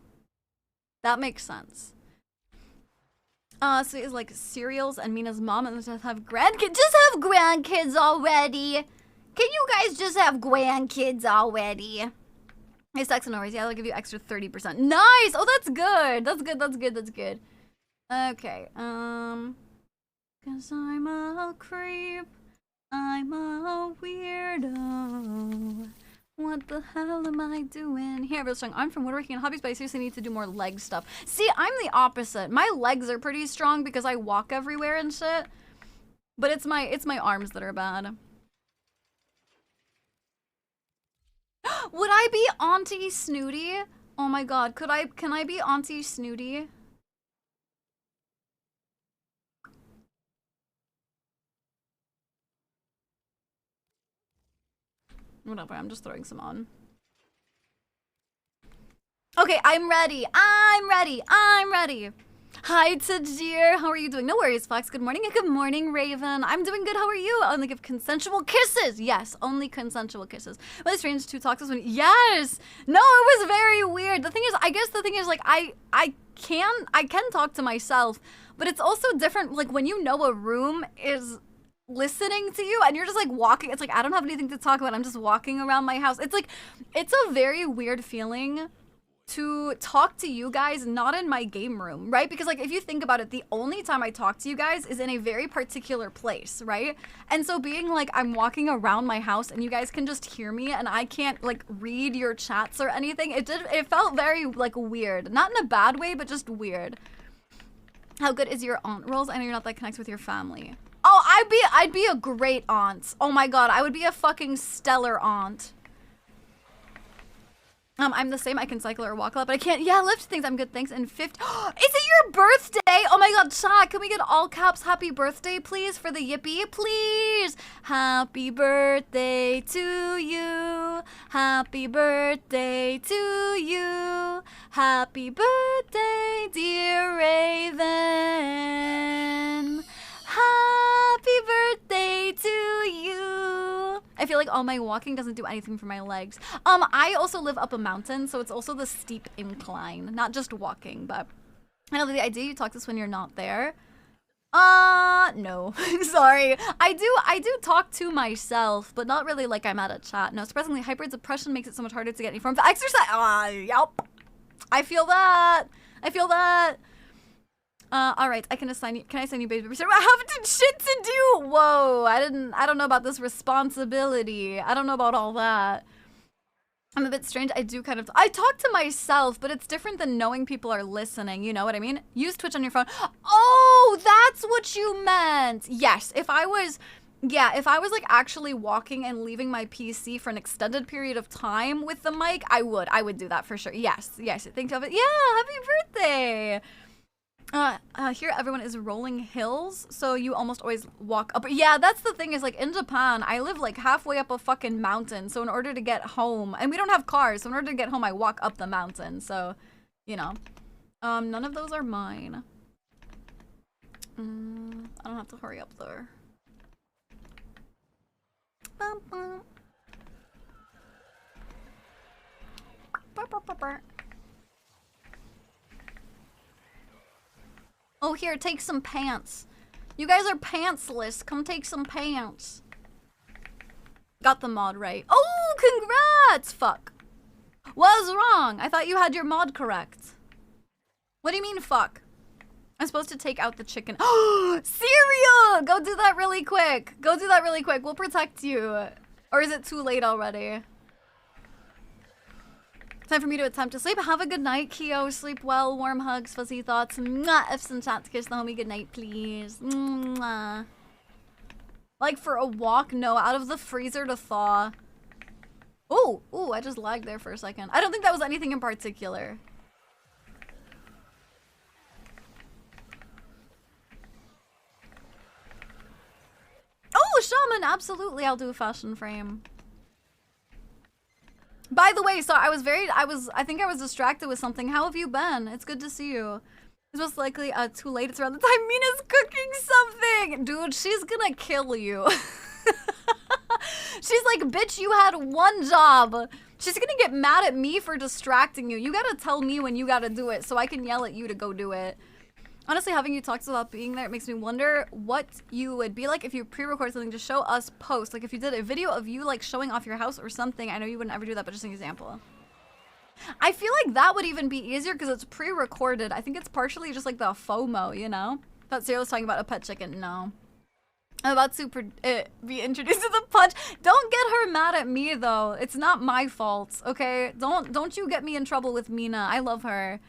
That makes sense. So it's like cereals and Mina's mom and just have grandkids. Just have grandkids already. Can you guys just have grandkids already? Hey, Stacks and Norris, yeah, I'll give you extra 30%. Nice! Oh, that's good. That's good. Okay, 'cause I'm a creep. I'm a weirdo. What the hell am I doing? Here, real strong. I'm from woodworking and hobbies, but I seriously need to do more leg stuff. See, I'm the opposite. My legs are pretty strong because I walk everywhere and shit. But it's my arms that are bad. Would I be Auntie Snooty? Oh my god, can I be Auntie Snooty? Whatever, I'm just throwing some on. Okay, I'm ready. Hi, Tajir. How are you doing? No worries, Fox. Good morning and good morning, Raven. I'm doing good. How are you? I only give consensual kisses. Yes, only consensual kisses. Well, it's strange to talk to someone. Yes. No, it was very weird. The thing is, I guess the thing is, like, I can talk to myself, but it's also different. Like, when you know a room is listening to you and you're just like walking. It's like, I don't have anything to talk about. I'm just walking around my house. It's like, it's a very weird feeling to talk to you guys not in my game room, right? Because like if you think about it, the only time I talk to you guys is in a very particular place, right? And so being like I'm walking around my house and you guys can just hear me and I can't like read your chats or anything, it felt very like weird. Not in a bad way, but just weird. How good is your aunt roles? I know you're not that connected with your family. Oh, I'd be a great aunt. Oh my god, I would be a fucking stellar aunt. I'm the same. I can cycle or walk a lot, but I can't. Yeah, lift things. I'm good. Thanks. And 50. Is it your birthday? Oh my god, chat. Can we get all caps happy birthday, please, for the yippee? Please. Happy birthday to you. Happy birthday to you. Happy birthday, dear Raven. Happy birthday to you. I feel like all my walking doesn't do anything for my legs. I also live up a mountain, so it's also the steep incline, not just walking, but I know the idea you talk this when you're not there. No. Sorry. I do talk to myself, but not really like I'm at a chat. No, surprisingly, hyper depression makes it so much harder to get any form of exercise. Yep. I feel that. All right, I can assign you. Can I assign you baby? I have shit to do. Whoa, I don't know about this responsibility. I don't know about all that. I'm a bit strange. I talk to myself, but it's different than knowing people are listening. You know what I mean? Use Twitch on your phone. Oh, that's what you meant. Yes, if I was like actually walking and leaving my PC for an extended period of time with the mic, I would do that for sure. Yes, think of it. Yeah, happy birthday. Here everyone is rolling hills, so you almost always walk up. Yeah, that's the thing is like in Japan, I live like halfway up a fucking mountain, so in order to get home, and we don't have cars, so in order to get home, I walk up the mountain, so, you know. None of those are mine. I don't have to hurry up there. Bum, bum. Burr, burr, burr, burr. Oh, here, take some pants. You guys are pantsless. Come take some pants. Got the mod right. Oh, congrats! Fuck. What was wrong? I thought you had your mod correct. What do you mean, fuck? I'm supposed to take out the chicken. Oh, cereal! Go do that really quick. We'll protect you. Or is it too late already? Time for me to attempt to sleep. Have a good night, Kyo. Sleep well. Warm hugs, fuzzy thoughts. Mwah. If some chat to kiss the homie good night, please. Mwah. Like for a walk? No, out of the freezer to thaw. Ooh, I just lagged there for a second. I don't think that was anything in particular. Oh, shaman, absolutely. I'll do a fashion frame. By the way, so I think I was distracted with something. How have you been? It's good to see you. It's most likely too late. It's around the time Mina's cooking something. Dude, she's gonna kill you. She's like, bitch, you had one job. She's gonna get mad at me for distracting you. You gotta tell me when you gotta do it so I can yell at you to go do it. Honestly, having you talk about being there, it makes me wonder what you would be like if you pre-record something to show us post. Like if you did a video of you like showing off your house or something. I know you wouldn't ever do that, but just an example. I feel like that would even be easier because it's pre-recorded. I think it's partially just like the FOMO, you know? Thought Sarah was talking about a pet chicken. No. I'm about to be introduced to the punch. Don't get her mad at me though. It's not my fault, okay? Don't you get me in trouble with Mina. I love her.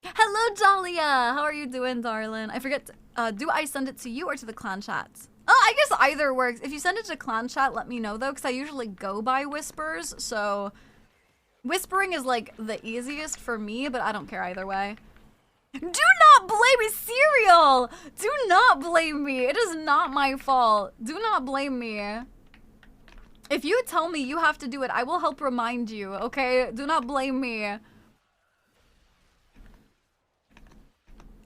Hello, Dahlia! How are you doing, darling? I forget, do I send it to you or to the clan chat? Oh, I guess either works. If you send it to clan chat, let me know, though, because I usually go by whispers, so... Whispering is, like, the easiest for me, but I don't care either way. Do not blame me, Cereal! Do not blame me. It is not my fault. Do not blame me. If you tell me you have to do it, I will help remind you, okay? Do not blame me.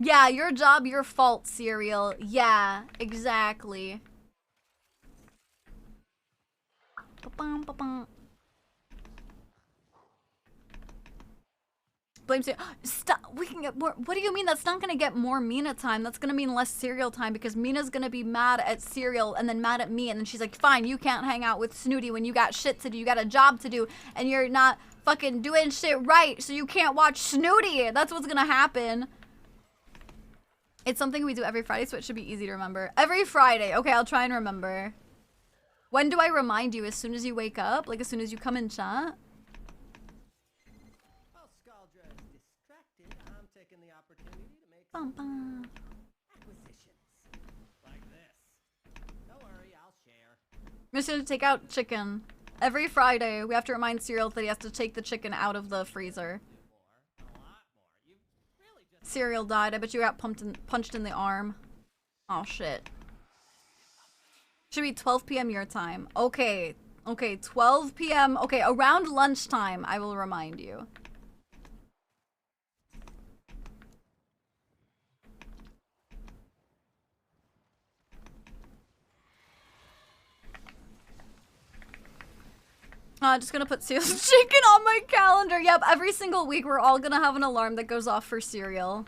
Yeah, your job, your fault, Cereal. Yeah, exactly. Blame cereal. Stop. We can get more. What do you mean? That's not gonna get more Mina time. That's gonna mean less cereal time because Mina's gonna be mad at cereal and then mad at me, and then she's like, "Fine, you can't hang out with Snooty when you got shit to do. You got a job to do, and you're not fucking doing shit right, so you can't watch Snooty." That's what's gonna happen. It's something we do every Friday, so it should be easy to remember. Every Friday. Okay, I'll try and remember. When do I remind you? As soon as you wake up? Like as soon as you come in chat? Bum, bum.
Like this. Don't worry, I'll share.
Mission to take out chicken. Every Friday, we have to remind Cereal that he has to take the chicken out of the freezer. Cereal died. I bet you got punched in the arm. Oh, shit. Should be 12 p.m. your time. Okay. Okay, 12 p.m. Okay, around lunchtime, I will remind you. Just gonna put Cereal's chicken on my calendar. Yep, every single week we're all gonna have an alarm that goes off for Cereal.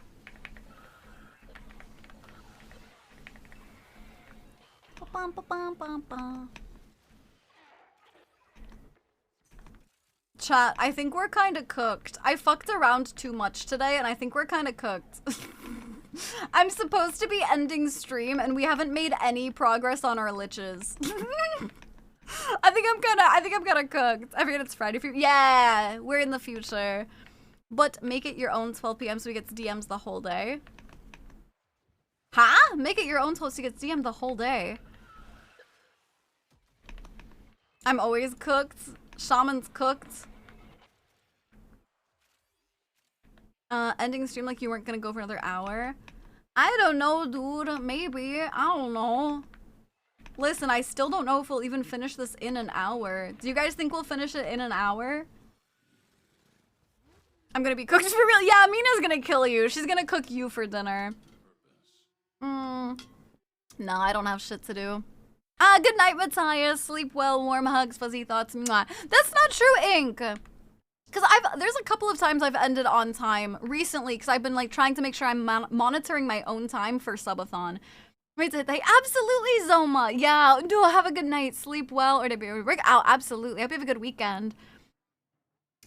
Chat, I think we're kind of cooked. I fucked around too much today and I think we're kind of cooked. I'm supposed to be ending stream and we haven't made any progress on our liches. I think I'm kinda cooked. I forget it's Friday. Yeah, we're in the future. But make it your own 12 p.m. so he gets DMs the whole day. Huh? Make it your own 12 so he gets DMs the whole day. I'm always cooked. Shaman's cooked. Ending stream like you weren't gonna go for another hour. I don't know, dude. Maybe. I don't know. Listen, I still don't know if we'll even finish this in an hour. Do you guys think we'll finish it in an hour? I'm gonna be cooked for real. Yeah, Mina's gonna kill you. She's gonna cook you for dinner. No, I don't have shit to do. Good night, Matthias. Sleep well, warm hugs, fuzzy thoughts. Mwah. That's not true, Ink. Because there's a couple of times I've ended on time recently because I've been like trying to make sure I'm monitoring my own time for subathon. Wait, did they? Absolutely, Zoma. Yeah, no, have a good night. Sleep well. Or did we break out? Absolutely. Hope you have a good weekend.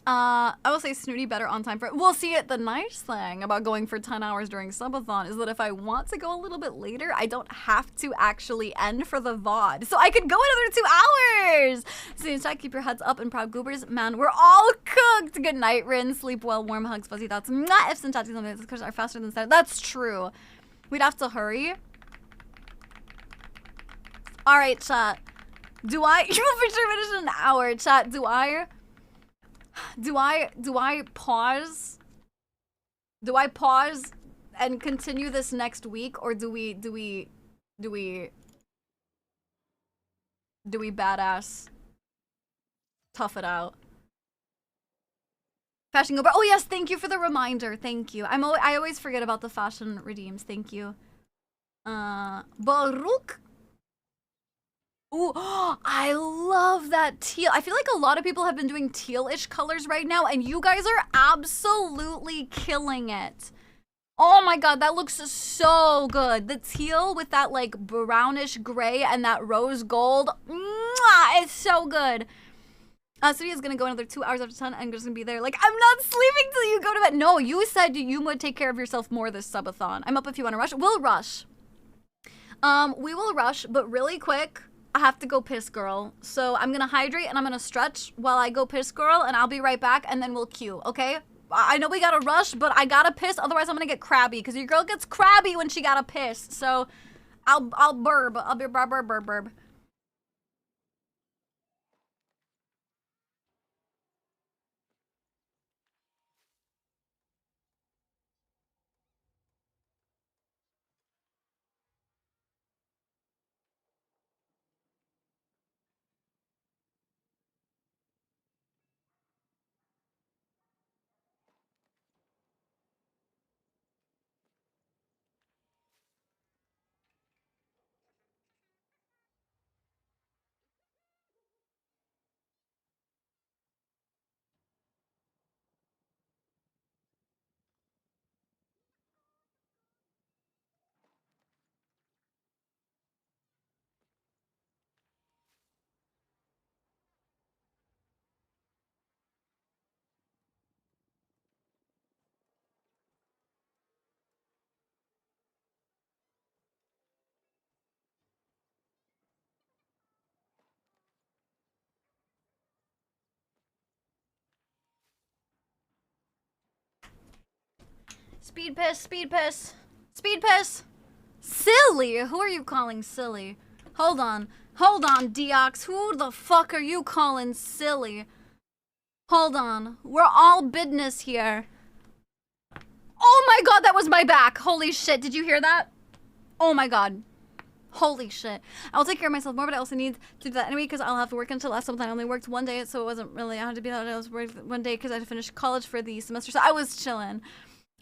I will say Snooty better on time for it. We'll see it. The nice thing about going for 10 hours during subathon is that if I want to go a little bit later, I don't have to actually end for the VOD. So I could go another 2 hours. So in chat, keep your heads up and proud goobers. Man, we're all cooked. Good night, Rin. Sleep well. Warm hugs, fuzzy thoughts. Mwah. Ifs and chat, these are faster than said. That's true. We'd have to hurry. All right, chat. Do I? You will for sure finish in an hour. Chat. Do I pause? Do I pause and continue this next week, or do we badass tough it out? Fashion Gober. Oh yes, thank you for the reminder. Thank you. I always forget about the fashion redeems. Thank you. Baruch. Ooh, I love that teal. I feel like a lot of people have been doing teal-ish colors right now, and you guys are absolutely killing it. Oh my god, that looks so good. The teal with that like brownish gray and that rose gold. Mwah, it's so good. Sudie is gonna go another 2 hours after 10 and just gonna be there like, I'm not sleeping till you go to bed. No, you said you would take care of yourself more this subathon. I'm up if you want to rush. We'll rush. We will rush, but really quick. I have to go piss, girl. So I'm gonna hydrate and I'm gonna stretch while I go piss, girl, and I'll be right back and then we'll queue, okay? I know we gotta rush, but I gotta piss, otherwise I'm gonna get crabby, because your girl gets crabby when she gotta piss. So I'll burb. I'll be burb. Speed piss, speed piss. Speed piss. Silly? Who are you calling silly? Hold on, Deox. Who the fuck are you calling silly? Hold on. We're all business here. Oh my god, that was my back. Holy shit, did you hear that? Oh my god. Holy shit. I'll take care of myself more, but I also need to do that anyway because I'll have to work until last month. I only worked one day, so it wasn't really, I had to be out. I was working one day because I had to finish college for the semester, so I was chilling.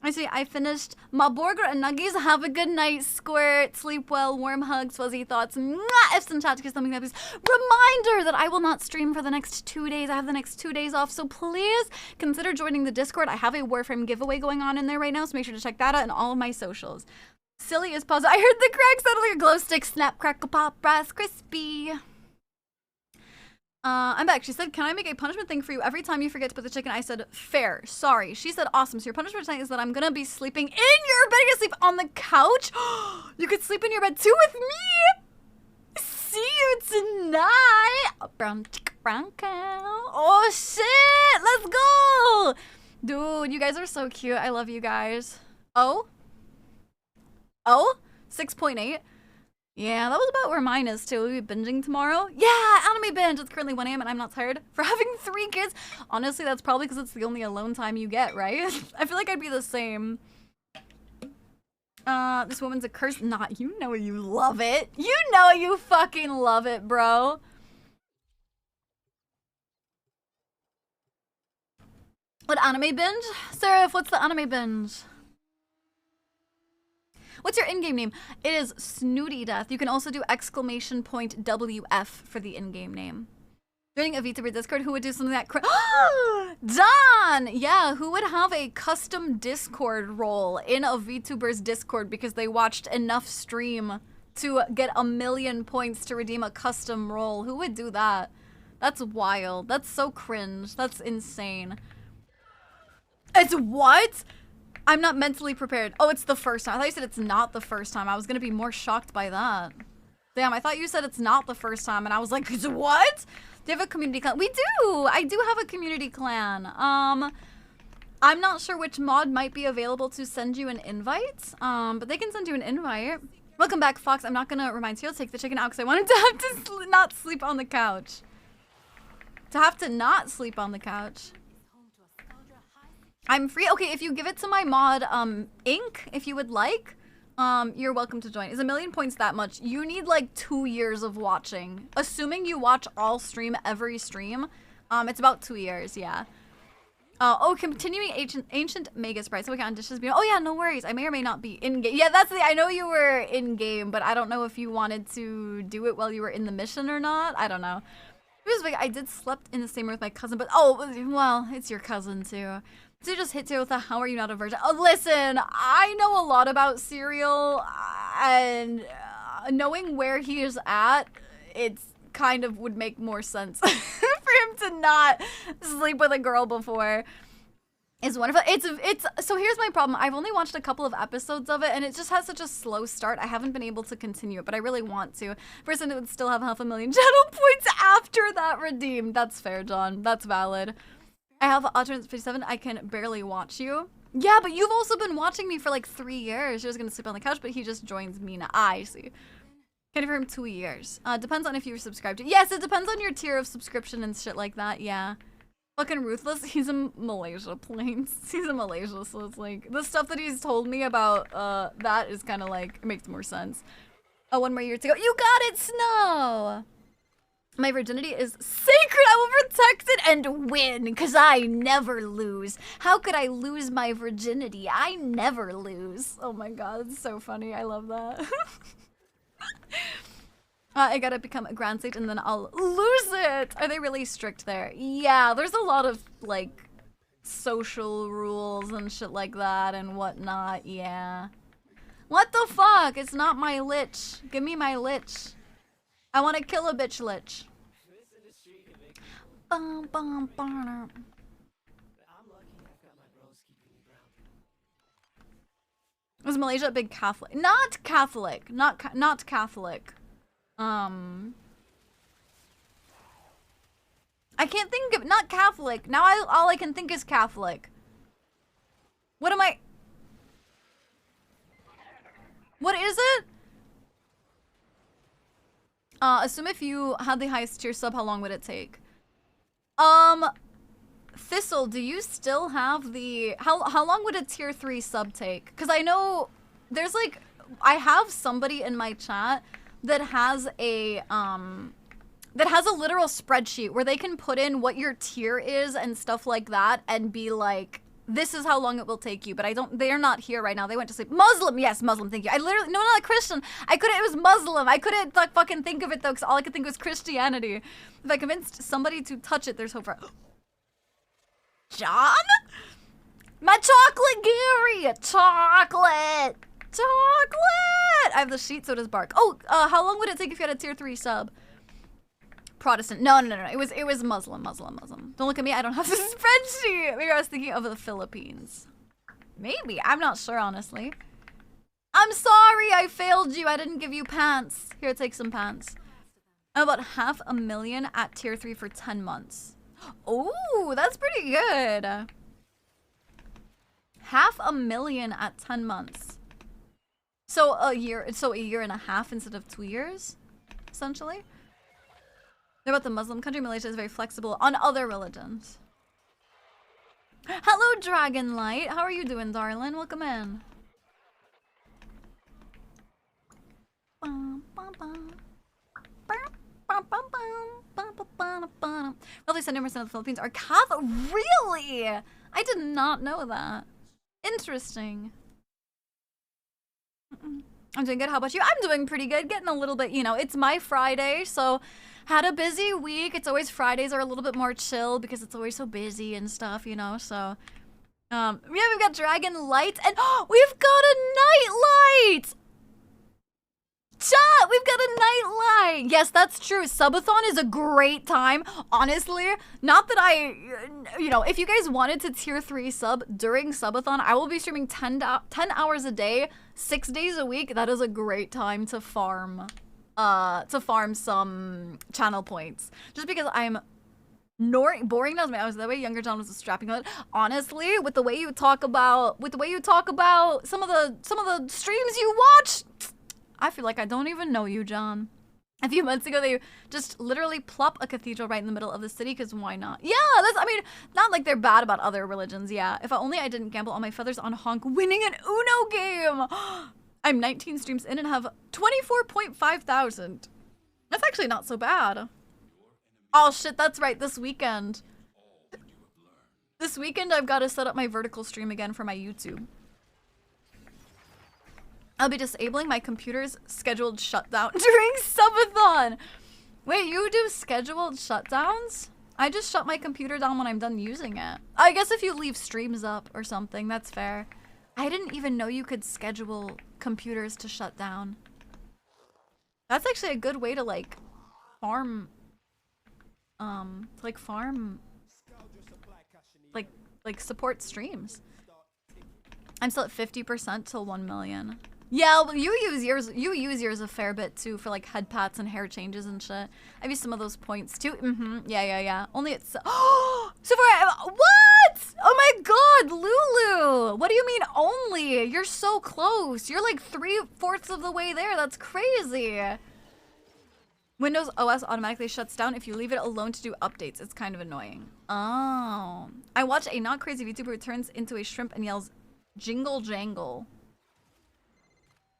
I see, I finished my burger and nuggies. Have a good night, squirt. Sleep well, warm hugs, fuzzy thoughts. Mwah! If some chat, something that please. Reminder that I will not stream for the next 2 days. I have the next 2 days off, so please consider joining the Discord. I have a Warframe giveaway going on in there right now, so make sure to check that out and all of my socials. Silly is positive. I heard the crack sound like a glow stick. Snap, crackle, pop, brass, crispy. I'm back. She said, can I make a punishment thing for you every time you forget to put the chicken? I said, fair. Sorry. She said, awesome. So your punishment tonight is that I'm gonna be sleeping in your bed. You're gonna sleep on the couch. You could sleep in your bed too with me. See you tonight. Brown cow. Oh shit. Let's go. Dude, you guys are so cute. I love you guys. Oh? 6.8. Yeah, that was about where mine is too. We'll be binging tomorrow. Yeah, anime binge. It's currently 1 a.m. and I'm not tired for having 3 kids. Honestly, that's probably because it's the only alone time you get, right? I feel like I'd be the same. This woman's a curse. Not, you know you love it. You know you fucking love it, bro. What anime binge? Seraph, what's the anime binge? What's your in-game name? It is Snooty Death. You can also do exclamation point WF for the in-game name. Joining a VTuber Discord, who would do something that Don! Yeah, who would have a custom Discord role in a VTuber's Discord because they watched enough stream to get 1,000,000 points to redeem a custom role? Who would do that? That's wild. That's so cringe. That's insane. It's what? I'm not mentally prepared. Oh, it's the first time. I thought you said it's not the first time. I was gonna be more shocked by that. Damn, I thought you said it's not the first time, and I was like, what? Do you have a community clan? We do! I do have a community clan. I'm not sure which mod might be available to send you an invite, but they can send you an invite. Welcome back, Fox. I'm not gonna remind you to take the chicken out because I wanted to have to not sleep on the couch. To have to not sleep on the couch. I'm free. Okay, if you give it to my mod, Ink, if you would like, you're welcome to join. Is 1,000,000 points that much? You need like 2 years of watching. Assuming you watch all stream, every stream, it's about 2 years, yeah. Oh, continuing ancient mega sprites. Okay, on dishes. Oh yeah, no worries. I may or may not be in game. Yeah, that's the. I know you were in game, but I don't know if you wanted to do it while you were in the mission or not. I don't know. It was like I did slept in the same room with my cousin, but oh well, it's your cousin too. So just hit you with a how are you not a virgin? Oh, listen, I know a lot about Serial, and knowing where he is at, it's kind of would make more sense for him to not sleep with a girl before. It's wonderful. It's so here's my problem. I've only watched a couple of episodes of it, and it just has such a slow start. I haven't been able to continue it, but I really want to. Person it would still have 500,000 channel points after that redeemed. That's fair, John. That's valid. I have Utterance 57. I can barely watch you. Yeah, but you've also been watching me for like 3 years. She was gonna sleep on the couch, but he just joins me now. I see. Kind of for him 2 years. Depends on if you subscribe to. Yes, it depends on your tier of subscription and shit like that. Yeah. Fucking ruthless. He's in Malaysia, planes. He's in Malaysia, so it's like the stuff that he's told me about that is kind of like it makes more sense. Oh, 1 more year to go. You got it, Snow. My virginity is sacred. I will protect it and win, because I never lose. How could I lose my virginity? I never lose. Oh my god, it's so funny. I love that. I gotta become a grand sage and then I'll lose it. Are they really strict there? Yeah, there's a lot of, like, social rules and shit like that and whatnot. Yeah. What the fuck? It's not my lich. Give me my lich. I want to kill a bitch lich. Bum, bum, bum. Was Malaysia a big Catholic? Not Catholic. Not Catholic. I can't think of not Catholic. Now all I can think is Catholic. What am I? What is it? Assume if you had the highest tier sub, how long would it take? Thistle, do you still have the... How long would a tier 3 sub take? Because I know there's like... I have somebody in my chat that has a literal spreadsheet where they can put in what your tier is and stuff like that and be like, this is how long it will take you. But they're not here right now. They went to sleep. Muslim, yes, Muslim, thank you. I literally, no, not Christian. It was Muslim. I couldn't fucking think of it though, because all I could think was Christianity. If I convinced somebody to touch it, there's hope for... John? My chocolate, Gary! Chocolate! Chocolate! I have the sheet, so does Bark. Oh, how long would it take if you had a tier 3 sub? Protestant. No. It was Muslim. Don't look at me. I don't have the spreadsheet. Maybe I was thinking of the Philippines. Maybe. I'm not sure, honestly. I'm sorry I failed you. I didn't give you pants. Here, take some pants. I'm about 500,000 at tier 3 for 10 months. Oh, that's pretty good. 500,000 at 10 months. So a year and a half instead of 2 years, essentially. They're about the Muslim country. Malaysia is very flexible on other religions. Hello, Dragonlight. How are you doing, darling? Welcome in. Roughly 70% of the Philippines are Catholic. Really? I did not know that. Interesting. I'm doing good. How about you? I'm doing pretty good. Getting a little bit, it's my Friday, so had a busy week. It's always Fridays are a little bit more chill because it's always so busy and stuff, so yeah, we've got dragon lights and we've got a night light. Chat, we've got a night light. Yes, that's true. Subathon is a great time. Honestly, not that if you guys wanted to tier 3 sub during Subathon, I will be streaming 10 hours a day, 6 days a week. That is a great time to farm some channel points. Just because I'm boring as I was that way. Younger John was a strapping on. Honestly, with the way you talk about some of the streams you watch, I feel like I don't even know you, John. A few months ago, they just literally plop a cathedral right in the middle of the city, because why not? Yeah, not like they're bad about other religions, yeah. If only I didn't gamble all my feathers on Honk winning an Uno game! I'm 19 streams in and have 24.5 thousand. That's actually not so bad. Oh shit, that's right, this weekend. This weekend, I've got to set up my vertical stream again for my YouTube. I'll be disabling my computer's scheduled shutdown during Subathon. Wait, you do scheduled shutdowns? I just shut my computer down when I'm done using it. I guess if you leave streams up or something, that's fair. I didn't even know you could schedule computers to shut down. That's actually a good way to farm, support streams. I'm still at 50% till 1 million. Yeah, well, you use yours a fair bit too for head pats and hair changes and shit. I've used some of those points too. Yeah. Only it's so far. What? Oh my god, Lulu! What do you mean only? You're so close. You're like 3/4 of the way there. That's crazy. Windows OS automatically shuts down if you leave it alone to do updates. It's kind of annoying. Oh. I watched a not crazy VTuber who turns into a shrimp and yells, "Jingle jangle."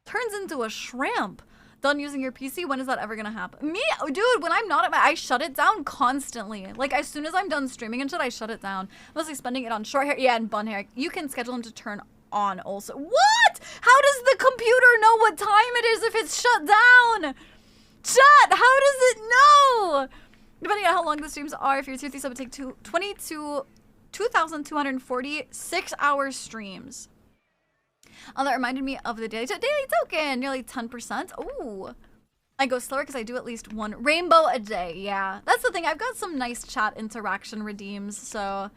Turns into a shrimp. Done using your PC? When is that ever gonna happen? Me? Dude, when I'm not at I shut it down constantly. As soon as I'm done streaming and shit, I shut it down. Mostly spending it on short hair. Yeah, and bun hair. You can schedule them to turn on also. What? How does the computer know what time it is if it's shut down? Chat, how does it know? Depending on how long the streams are, if you're tier 3 sub, it would take 2,240 6-hour streams. Oh, that reminded me of the daily token, nearly 10%. Ooh. I go slower because I do at least one rainbow a day. Yeah, that's the thing. I've got some nice chat interaction redeems, so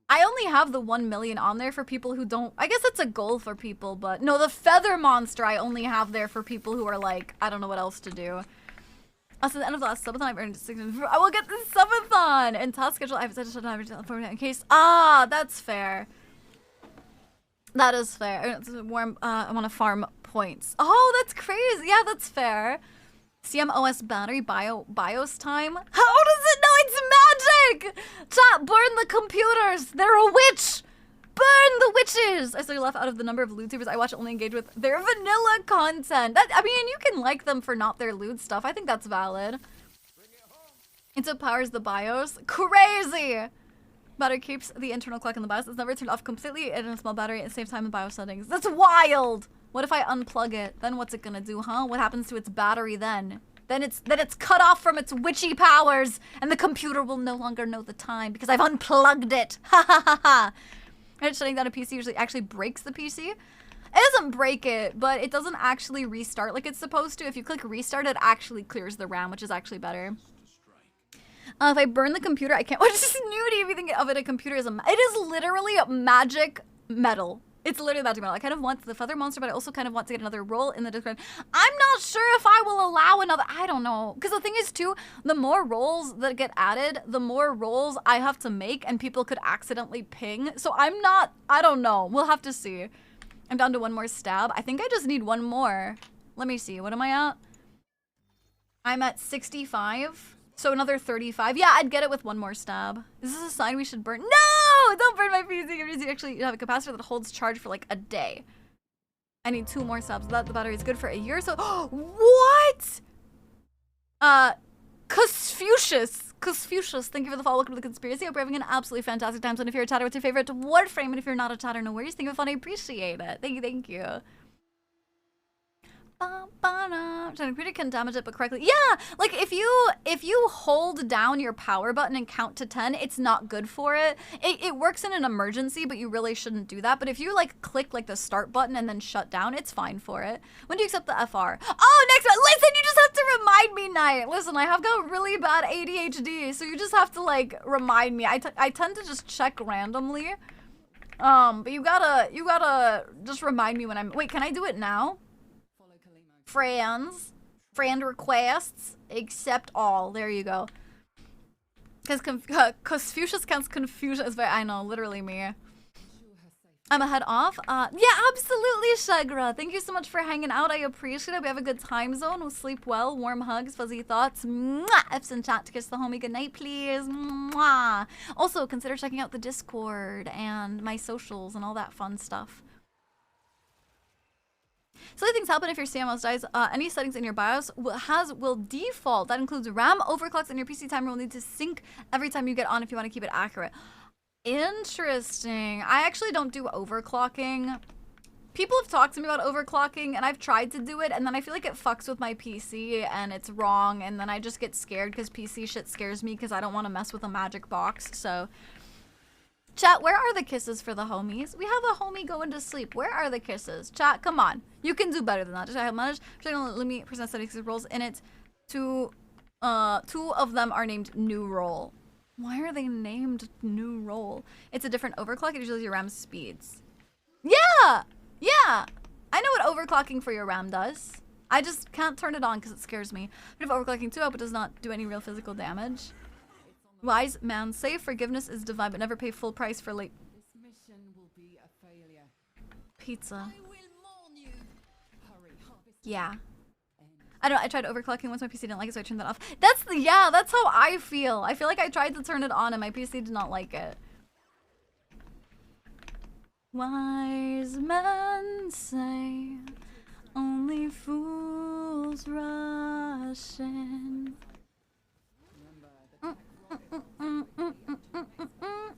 I only have the 1 million on there for people who don't. I guess it's a goal for people, but no, the feather monster I only have there for people who are I don't know what else to do. Also, the end of the last subathon, I've earned 6. I will get the subathon and task schedule. I've set a shutdown in case. Ah, that's fair. That is fair. It's warm. I want to farm
points. Oh, that's crazy. Yeah, that's fair. CMOS battery BIOS time. How does it know it's magic? Chat, burn the computers. They're a witch. Burn the witches! I saw you laugh out of the number of lewd tubers I watch only engage with their vanilla content. I mean, you can like them for not their lewd stuff. I think that's valid. It powers the BIOS. Crazy! Battery keeps the internal clock in the BIOS. It's never turned off completely in a small battery at the same time in BIOS settings. That's wild! What if I unplug it? Then what's it gonna do, huh? What happens to its battery then? Then it's cut off from its witchy powers, and the computer will no longer know the time because I've unplugged it. Ha ha ha ha! Shutting down a PC usually actually breaks the PC. It doesn't break it, but it doesn't actually restart like it's supposed to. If you click restart, it actually clears the RAM, which is actually better. If I burn the computer, I can't watch this nudity if you think of it. A computer is it is literally a magic metal. It's literally magic metal. I kind of want the feather monster, but I also kind of want to get another roll in the Discord. I'm not sure if I will allow another. I don't know. Because the thing is, too, the more rolls that get added, the more rolls I have to make, and people could accidentally ping. So I don't know. We'll have to see. I'm down to one more stab. I think I just need one more. Let me see. What am I at? I'm at 65. So another 35. Yeah, I'd get it with one more stab. Is this a sign we should burn? No! Don't burn my PC. You actually have a capacitor that holds charge for like a day. I need 2 more stabs. The battery is good for a year. So what? Confucius, thank you for the follow. Welcome to the conspiracy. Hope you're having an absolutely fantastic time. So if you're a chatter, what's your favorite Warframe? And if you're not a chatter, no worries. Think of fun. I appreciate it. Thank you. Computer can damage it, but correctly. Yeah, like if you hold down your power button and count to 10, it's not good for it. It works in an emergency, but you really shouldn't do that. But if you like click like the start button and then shut down, it's fine for it. When do you accept the FR? Oh, next one. Listen, you just have to remind me, Night. Listen, I have got really bad ADHD, so you just have to like remind me. I tend to just check randomly. But you gotta just remind me when I'm. Wait, can I do it now? Friend requests, accept all. There you go. Because Confucius counts confusion is very, I know, literally me. I'm a head off. Yeah, absolutely, Shagra. Thank you so much for hanging out. I appreciate it. We have a good time zone. We'll sleep well. Warm hugs, fuzzy thoughts. Mwah! F's in chat to kiss the homie. Good night, please. Mwah! Also, consider checking out the Discord and my socials and all that fun stuff. Silly things happen if your CMOS dies. Any settings in your BIOS will default. That includes RAM overclocks, and your PC timer will need to sync every time you get on if you want to keep it accurate. Interesting. I actually don't do overclocking. People have talked to me about overclocking, and I've tried to do it, and then I feel like it fucks with my PC, and it's wrong, and then I just get scared because PC shit scares me because I don't want to mess with a magic box, so... Chat, where are the kisses for the homies? We have a homie going to sleep. Where are the kisses? Chat, come on. You can do better than that. Just I have managed to limit percent 76 rolls in it. Two of them are named new roll. Why are they named new roll? It's a different overclock. It usually your RAM speeds. Yeah! Yeah! I know what overclocking for your RAM does. I just can't turn it on because it scares me. But if overclocking too, but does not do any real physical damage. Wise man, say forgiveness is divine, but never pay full price for late.
This mission will be a failure.
Pizza.
I will mourn you. Hurry,
yeah. I tried overclocking once my PC didn't like it, so I turned that off. That's how I feel. I feel like I tried to turn it on and my PC did not like it. Wise men say only fools rush in.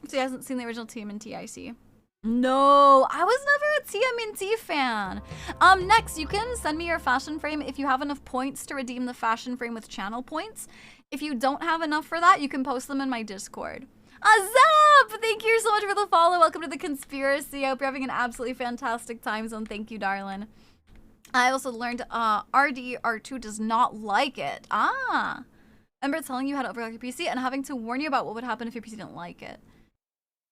So he hasn't seen the original TMNT, I see. No, I was never a TMNT fan. Next, you can send me your fashion frame if you have enough points to redeem the fashion frame with channel points. If you don't have enough for that, you can post them in my Discord. Azap! Thank you so much for the follow. Welcome to the conspiracy. I hope you're having an absolutely fantastic time zone. Thank you, darling. I also learned RD2 does not like it. Ah. Remember telling you how to overclock your PC and having to warn you about what would happen if your PC didn't like it.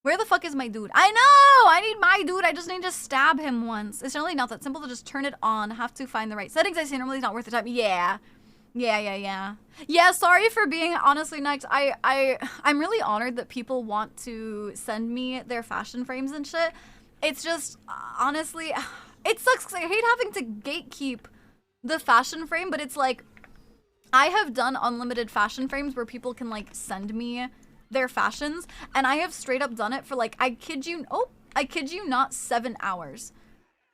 Where the fuck is my dude? I know! I need my dude. I just need to stab him once. It's generally not that simple to just turn it on. Have to find the right settings. I say normally it's not worth the time. Yeah. Yeah, sorry for being honestly nice. I'm really honored that people want to send me their fashion frames and shit. It's just, honestly,
it sucks 'cause I hate having to gatekeep the fashion frame, but it's like, I have done unlimited fashion frames where people can like send me their fashions, and I have straight up done it for like, I kid you not, 7 hours.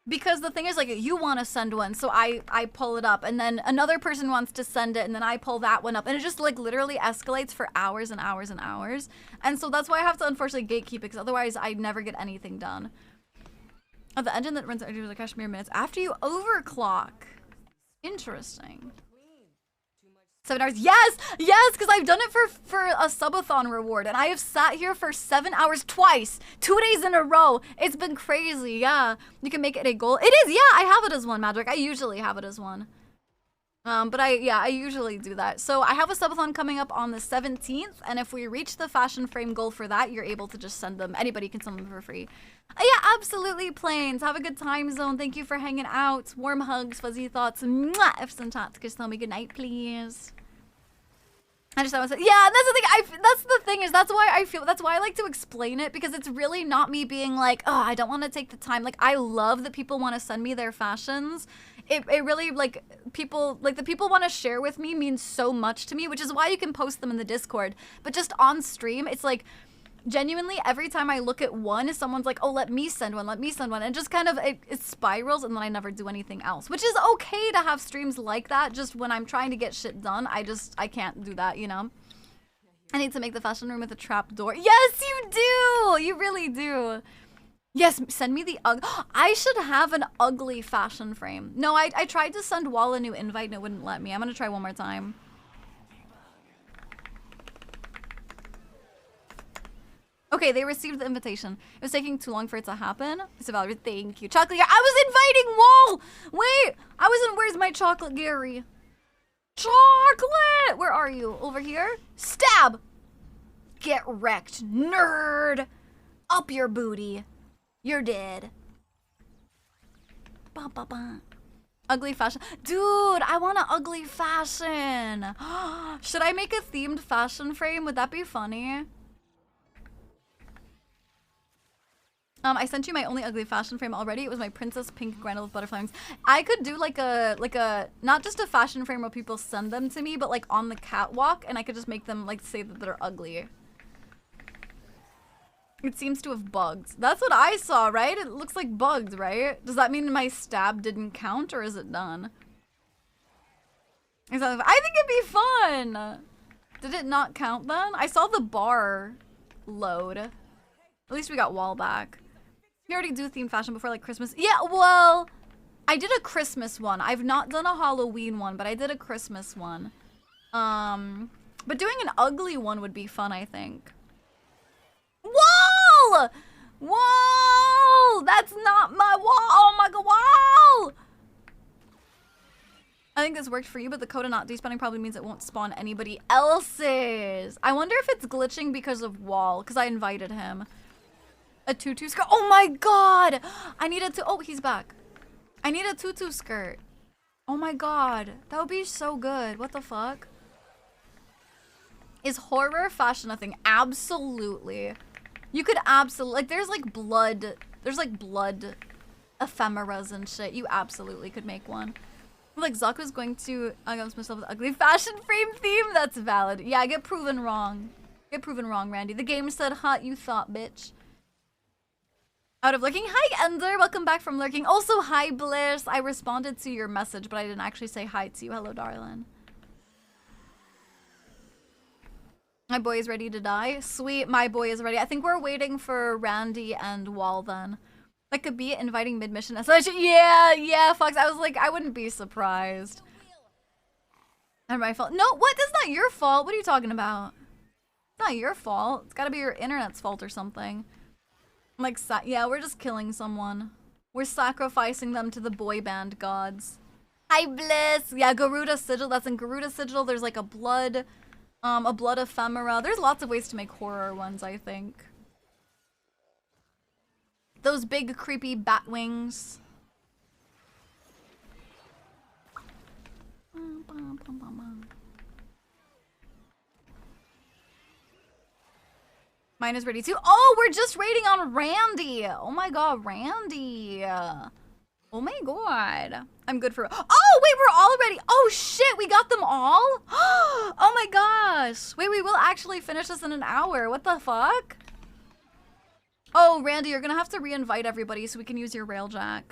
Because the thing is, like, you want to send one, so I pull it up, and then another person wants to send it, and then I pull that one up, and it just, like, literally escalates for hours and hours and hours. And so that's why I have to, unfortunately, gatekeep it, because otherwise I never get anything done. Oh, the engine that runs the Kashmir minutes after you overclock. Interesting. 7 hours. Yes! Yes! Because I've done it for a subathon reward, and I have sat here for 7 hours twice. 2 days in a row. It's been crazy, yeah. You can make it a goal. It is, yeah, I have it as one, Magic. I usually have it as one. But I usually do that. So I have a subathon coming up on the 17th, and if we reach the fashion frame goal for that, you're able to just send them. Anybody can send them for free. Yeah, absolutely, Plains. Have a good time zone. Thank you for hanging out. Warm hugs, fuzzy thoughts. Mwah! If some tots could tell me good night, please. I just want to say, yeah, that's the thing. That's the thing is that's why I like to explain it, because it's really not me being like, oh, I don't want to take the time. Like, I love that people want to send me their fashions. It really, like, people, like, the people want to share with me means so much to me, which is why you can post them in the Discord. But just on stream, it's like, genuinely, every time I look at one, someone's like, oh, let me send one, and just kind of, it spirals, and then I never do anything else, which is okay to have streams like that. Just when I'm trying to get shit done, I can't do that, you know? I need to make the fashion room with a trap door. Yes, you do! You really do. Yes, send me the I should have an ugly fashion frame. No, I tried to send Wall a new invite and it wouldn't let me. I'm gonna try one more time. Okay, they received the invitation. It was taking too long for it to happen. So Valerie, thank you. Chocolate Gary. I was inviting Wall! Wait! Where's my chocolate Gary? Chocolate! Where are you? Over here? Stab! Get wrecked, nerd! Up your booty. You're dead. Ba, ba, ba. Ugly fashion. Dude, I want an ugly fashion. Should I make a themed fashion frame? Would that be funny? I sent you my only ugly fashion frame already. It was my Princess Pink Grendel with butterfly wings. I could do like a not just a fashion frame where people send them to me, but like on the catwalk, and I could just make them like say that they're ugly. It seems to have bugged. That's what I saw, right? It looks like bugged, right? Does that mean my stab didn't count, or is it done? I think it'd be fun. Did it not count then? I saw the bar load. At least we got Wall back. You already do themed fashion before, like Christmas. Yeah, well, I did a Christmas one. I've not done a Halloween one, but I did a Christmas one. But doing an ugly one would be fun, I think. Wall! Wall! That's not my wall! Oh my god, Wall! I think this worked for you, but the code of not despawning probably means it won't spawn anybody else's. I wonder if it's glitching because of Wall, because I invited him. A tutu skirt. Oh my god! I need a oh, he's back. I need a tutu skirt. Oh my god. That would be so good. What the fuck? Is horror fashion a thing? Absolutely. You could absolutely, like, there's like blood ephemeras and shit. You absolutely could make one. Like, Zaku's going to against myself with ugly fashion frame theme. That's valid. Yeah, get proven wrong. Get proven wrong, Randy. The game said, hot, you thought, bitch. Out of lurking. Hi, Ender. Welcome back from lurking. Also, hi, Bliss. I responded to your message, but I didn't actually say hi to you. Hello, darling. My boy is ready to die. Sweet, my boy is ready. I think we're waiting for Randy and Wall then. That could be inviting mid-mission. Yeah, Fox. I was like, I wouldn't be surprised. Not my fault. No, what? That's not your fault. What are you talking about? It's not your fault. It's gotta be your internet's fault or something. Like, yeah, we're just killing someone. We're sacrificing them to the boy band gods. Hi, Bliss. Yeah, Garuda Sigil. That's in Garuda Sigil. There's like a blood ephemera. There's lots of ways to make horror ones, I think. Those big creepy bat wings. Mine is ready too. Oh, we're just raiding on Randy. Oh my god, Randy. Oh my god. I'm good for... Oh, wait, we're already... Oh, shit, we got them all? Oh my gosh. Wait, we will actually finish this in an hour. What the fuck? Oh, Randy, you're gonna have to re-invite everybody so we can use your railjack.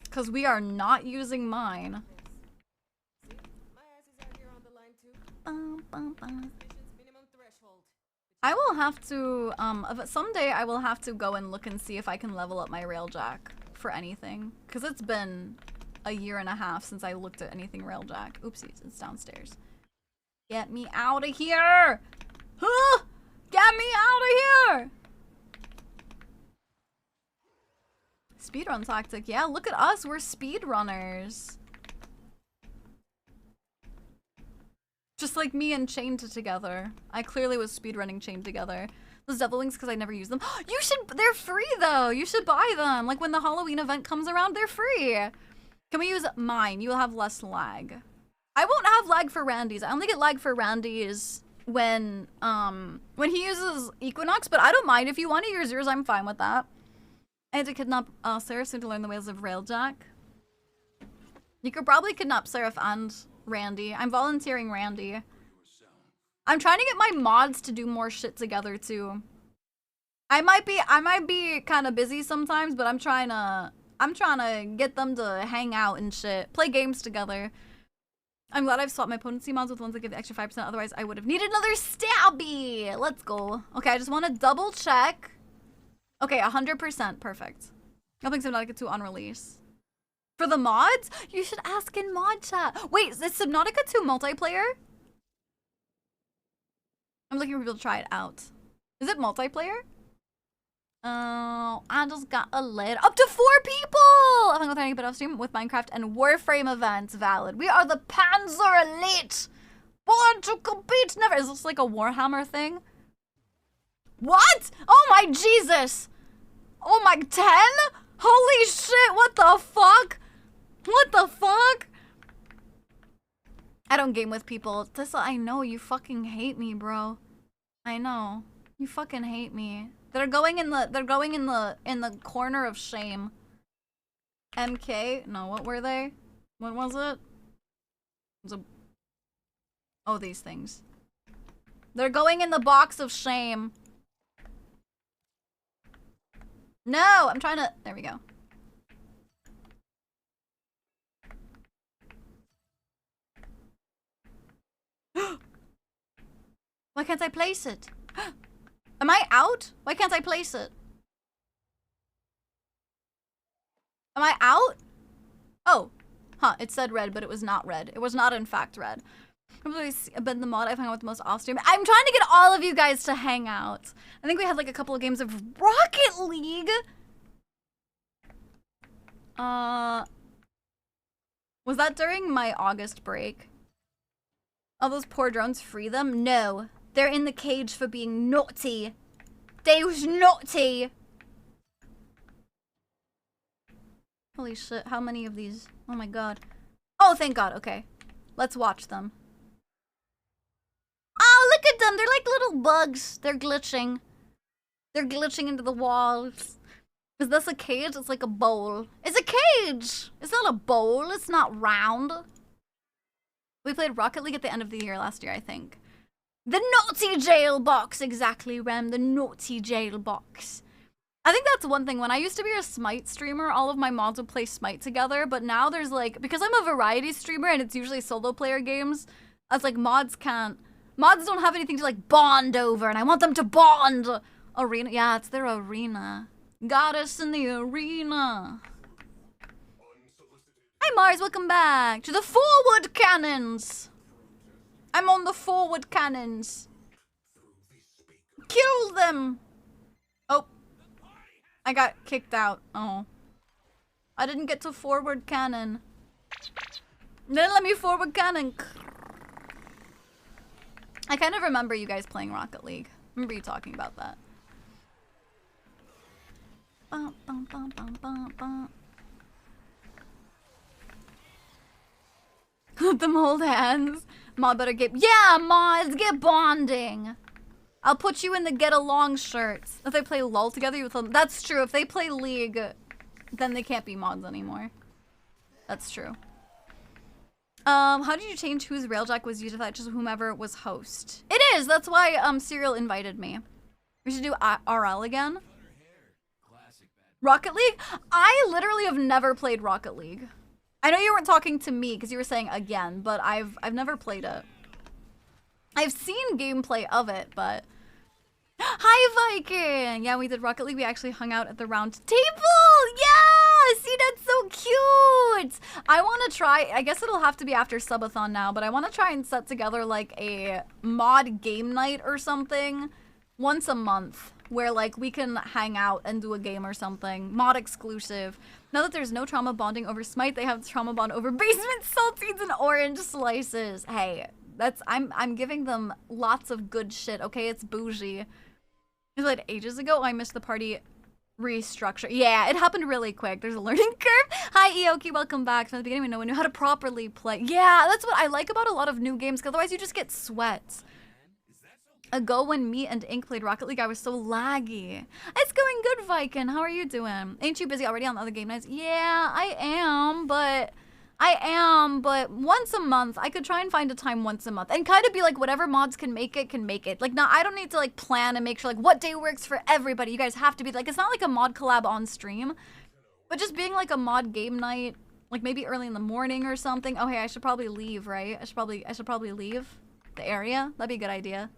Because we are not using mine. I will have to, someday I will have to go and look and see if I can level up my railjack for anything. Because it's been a year and a half since I looked at anything railjack. Oopsies, it's downstairs. Get me out of here! Huh! Get me out of here! Speedrun tactic. Yeah, look at us. We're speedrunners. Just like me and Chained together. I clearly was speedrunning Chained together. Those devil wings because I never use them. You should, they're free though. You should buy them. Like when the Halloween event comes around, they're free. Can we use mine? You'll have less lag. I won't have lag for Randy's. I only get lag for Randy's when he uses Equinox, but I don't mind. If you want to use yours, I'm fine with that. I had to kidnap Seraph soon to learn the ways of Railjack. You could probably kidnap Seraph and Randy. I'm volunteering Randy. I'm trying to get my mods to do more shit together too. I might be kind of busy sometimes, but I'm trying to get them to hang out and shit. Play games together. I'm glad I've swapped my potency mods with ones that give the extra 5%, otherwise I would have needed another stabby. Let's go. Okay, I just want to double check. Okay, 100%, perfect. Nothing Subnautica 2 on release. For the mods? You should ask in mod chat. Wait, is Subnautica 2 multiplayer? I'm looking for people to try it out. Is it multiplayer? Oh, I just got a lid. Up to 4 people! I'm with any bit off stream with Minecraft and Warframe events valid. We are the Panzer Elite! Born to compete never. Is this like a Warhammer thing? What? Oh my Jesus! Oh my 10? Holy shit, what the fuck? What the fuck? I don't game with people. Tessa, I know you fucking hate me, bro. I know. You fucking hate me. They're going in the corner of shame. MK? No, what were they? What was it? It was a... Oh, these things. They're going in the box of shame. No, I'm trying to... There we go. Why can't I place it? Am I out? Why can't I place it? Am I out? Oh. Huh, it said red, but it was not red. It was not, in fact, red. I've been the mod I've hung out with the most off stream. I'm trying to get all of you guys to hang out. I think we had like a couple of games of Rocket League. Was that during my August break? All those poor drones, free them? No. They're in the cage for being naughty. They was naughty. Holy shit, how many of these? Oh my god. Oh, thank god, okay. Let's watch them. Oh, look at them. They're like little bugs. They're glitching. They're glitching into the walls. Is this a cage? It's like a bowl. It's a cage! It's not a bowl. It's not round. We played Rocket League at the end of the year last year, I think. The naughty jail box. Exactly, Rem. The naughty jail box. I think that's one thing. When I used to be a Smite streamer, all of my mods would play Smite together. But now there's like... Because I'm a variety streamer and it's usually solo player games, I was like, mods can't... Mods don't have anything to like bond over, and I want them to bond. Arena, yeah, it's their arena. Got us in the arena. Hi Mars, welcome back to the forward cannons. I'm on the forward cannons. Kill them. Oh, I got kicked out. Oh, I didn't get to forward cannon. Then let me forward cannon. I kind of remember you guys playing Rocket League. I remember you talking about that. Let them hold hands. Mod better get... Yeah, mods, get bonding. I'll put you in the get along shirts. If they play LOL together, you with that's true. If they play League, then they can't be mods anymore. That's true. How did you change whose Railjack was used if that just whomever was host? It is. That's why Serial invited me. We should do RL again. Rocket League? I literally have never played Rocket League. I know you weren't talking to me because you were saying again, but I've never played it. I've seen gameplay of it, but hi Viking! Yeah, we did Rocket League. We actually hung out at the round table! Yeah! See, that's so cute! I want to try, I guess it'll have to be after subathon now, but I want to try and set together like a mod game night or something once a month where like we can hang out and do a game or something. Mod exclusive. Now that there's no trauma bonding over Smite, they have trauma bond over basement saltines and orange slices. Hey, that's, I'm giving them lots of good shit, okay? It's bougie. It was like ages ago. I missed the party restructure. Yeah, it happened really quick. There's a learning curve. Hi, Ioki. Welcome back. From the beginning, no one knew how to properly play. Yeah, that's what I like about a lot of new games, because otherwise you just get sweats. Ago when me and Ink played Rocket League, I was so laggy. It's going good, Viking. How are you doing? Ain't you busy already on the other game nights? Yeah, I am, but once a month. I could try and find a time once a month and kind of be like, whatever mods can make it. Like, now I don't need to like plan and make sure like what day works for everybody. You guys have to be like, it's not like a mod collab on stream, but just being like a mod game night, like maybe early in the morning or something. Oh, hey, I should probably leave, right? I should probably leave the area. That'd be a good idea.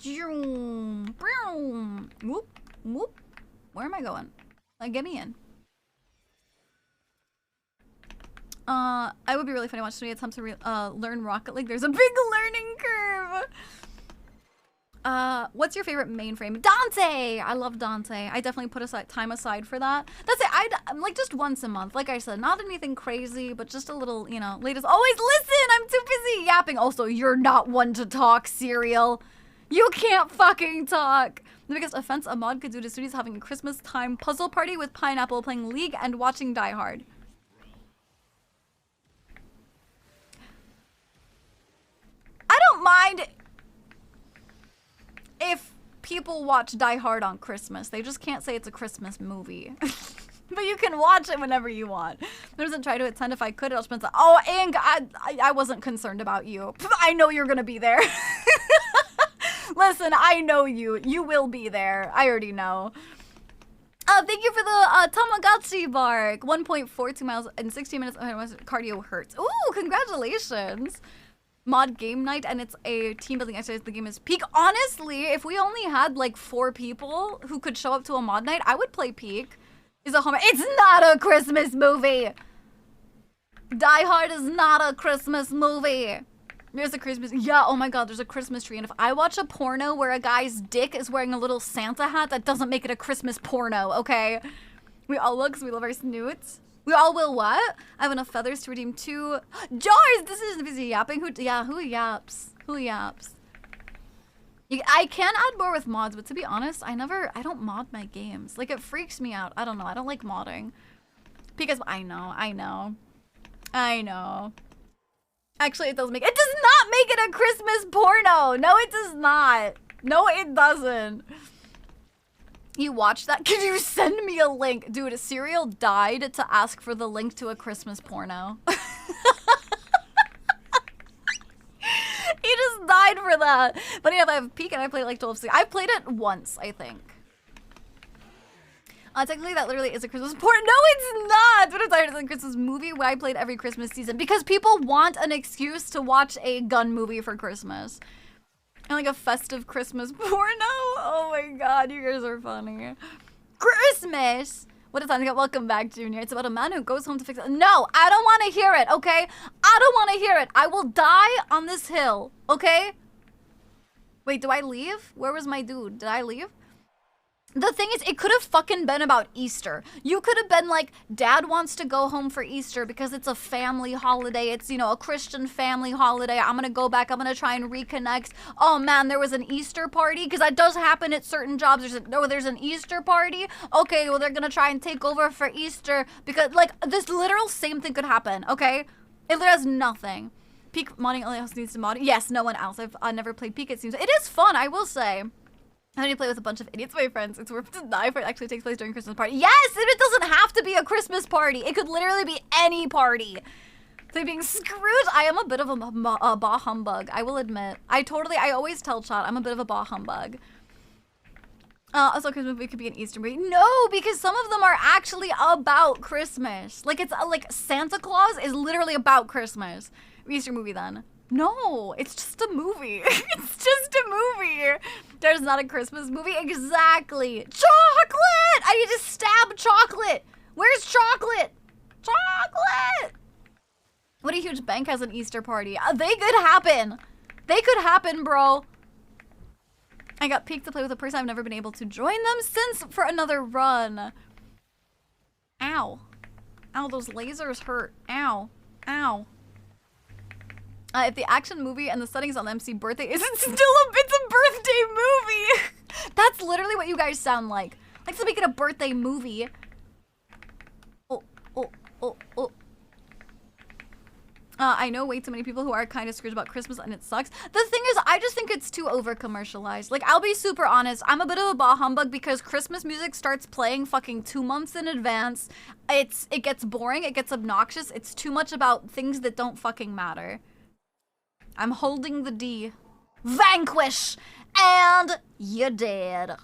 Whoop, whoop. Where am I going? Like, get me in. I would be really funny watching somebody attempt to learn Rocket League. There's a big learning curve. What's your favorite mainframe? Dante! I love Dante. I definitely put time aside for that. That's it. I'm like just once a month. Like I said, not anything crazy, but just a little, you know, ladies always listen. I'm too busy yapping. Also, you're not one to talk, Serial. You can't fucking talk. The biggest offense a mod could do to students having a Christmas time puzzle party with Pineapple playing League and watching Die Hard. I don't mind if people watch Die Hard on Christmas. They just can't say it's a Christmas movie. But you can watch it whenever you want. I doesn't try to attend if I could. I'll spend oh, Ing, I wasn't concerned about you. I know you're gonna be there. Listen, I know you. You will be there. I already know. Thank you for the Tamagotchi bark. 1.42 miles in 16 minutes. Cardio hurts. Ooh, congratulations. Mod game night, and it's a team building exercise. The game is peak. Honestly, if we only had like 4 people who could show up to a mod night, I would play peak. Is a home. It's not a Christmas movie. Die Hard is not a Christmas movie. There's a Christmas. Yeah, oh my god, there's a Christmas tree. And if I watch a porno where a guy's dick is wearing a little Santa hat, that doesn't make it a Christmas porno, okay? We all look because we love our snoots. We all will what? I have enough feathers to redeem 2 jars. This isn't busy yapping. Who yaps? Who yaps? I can add more with mods, but to be honest, I don't mod my games. Like, it freaks me out. I don't know. I don't like modding. Because I know. Actually, it does not make it a Christmas porno. No, it does not. No, it doesn't. You watched that? Could you send me a link? Dude, Serial died to ask for the link to a Christmas porno. He just died for that. But yeah, I have Peak and I played it like 12. I played it once, I think. Technically, that literally is a Christmas porno. No, it's not! But it's a Christmas movie where I played every Christmas season because people want an excuse to watch a gun movie for Christmas. And like a festive Christmas porno. Oh my god, you guys are funny. Christmas! What is that? Welcome back, Junior. It's about a man who goes home to fix it. No, I don't want to hear it, okay? I don't want to hear it. I will die on this hill, okay? Wait, do I leave? Where was my dude? Did I leave? The thing is, it could have fucking been about Easter. You could have been like, Dad wants to go home for Easter because it's a family holiday. It's, you know, a Christian family holiday. I'm gonna go back. I'm gonna try and reconnect. Oh man, there was an Easter party? Because that does happen at certain jobs. There's an Easter party? Okay, well, they're gonna try and take over for Easter because, like, this literal same thing could happen, okay? It has nothing.
Peak modding only else needs to mod. Yes, no one else. I've never played Peak. It seems it is fun. I will say. How do you play with a bunch of idiots, my friends? It's worth to die for it actually takes place during Christmas party. Yes, it doesn't have to be a Christmas party. It could literally be any party. So being screwed. I am a bit of a bah humbug. I will admit. I always tell chat I'm a bit of a bah humbug. Also, Christmas movie could be an Easter movie. No, because some of them are actually about Christmas. Like it's like Santa Claus is literally about Christmas. Easter movie then. No, it's just a movie. It's just a movie. There's not a Christmas movie. Exactly. Chocolate! I need to stab chocolate. Where's chocolate? Chocolate! What a huge bank has an Easter party. They could happen. They could happen, bro. I got Peak to play with a person I've never been able to join them since for another run. Ow. Ow, those lasers hurt. Ow. Ow. If the action movie and the settings on the MC birthday isn't still it's a birthday movie. That's literally what you guys sound like. Like to make it a birthday movie. Oh. I know way too many people who are kind of screwed about Christmas and it sucks. The thing is, I just think it's too over commercialized. Like, I'll be super honest. I'm a bit of a bah humbug because Christmas music starts playing fucking 2 months in advance. It gets boring. It gets obnoxious. It's too much about things that don't fucking matter. I'm holding the D. Vanquish! And you're dead.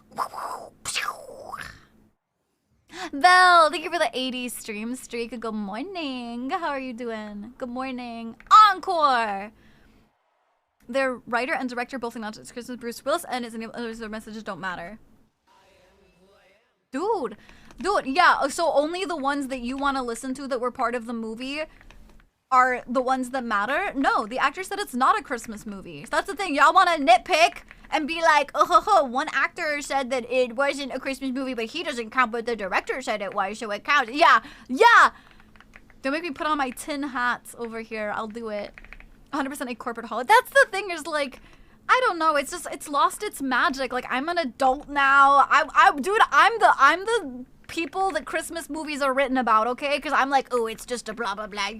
Val, thank you for the 80 stream streak. Good morning. How are you doing? Good morning. Encore! Their writer and director both acknowledge it's Christmas Bruce Willis and their messages don't matter. Dude, yeah, so only the ones that you want to listen to that were part of the movie are the ones that matter? No, the actor said it's not a Christmas movie. So that's the thing. Y'all want to nitpick and be like, one actor said that it wasn't a Christmas movie, but he doesn't count, but the director said it was, so it counts. Yeah. Don't make me put on my tin hats over here. I'll do it. 100% a corporate holiday. That's the thing is like, I don't know. It's just, it's lost its magic. Like, I'm an adult now. Dude, I'm the people that Christmas movies are written about, okay? Because I'm like, oh, it's just a blah, blah, blah.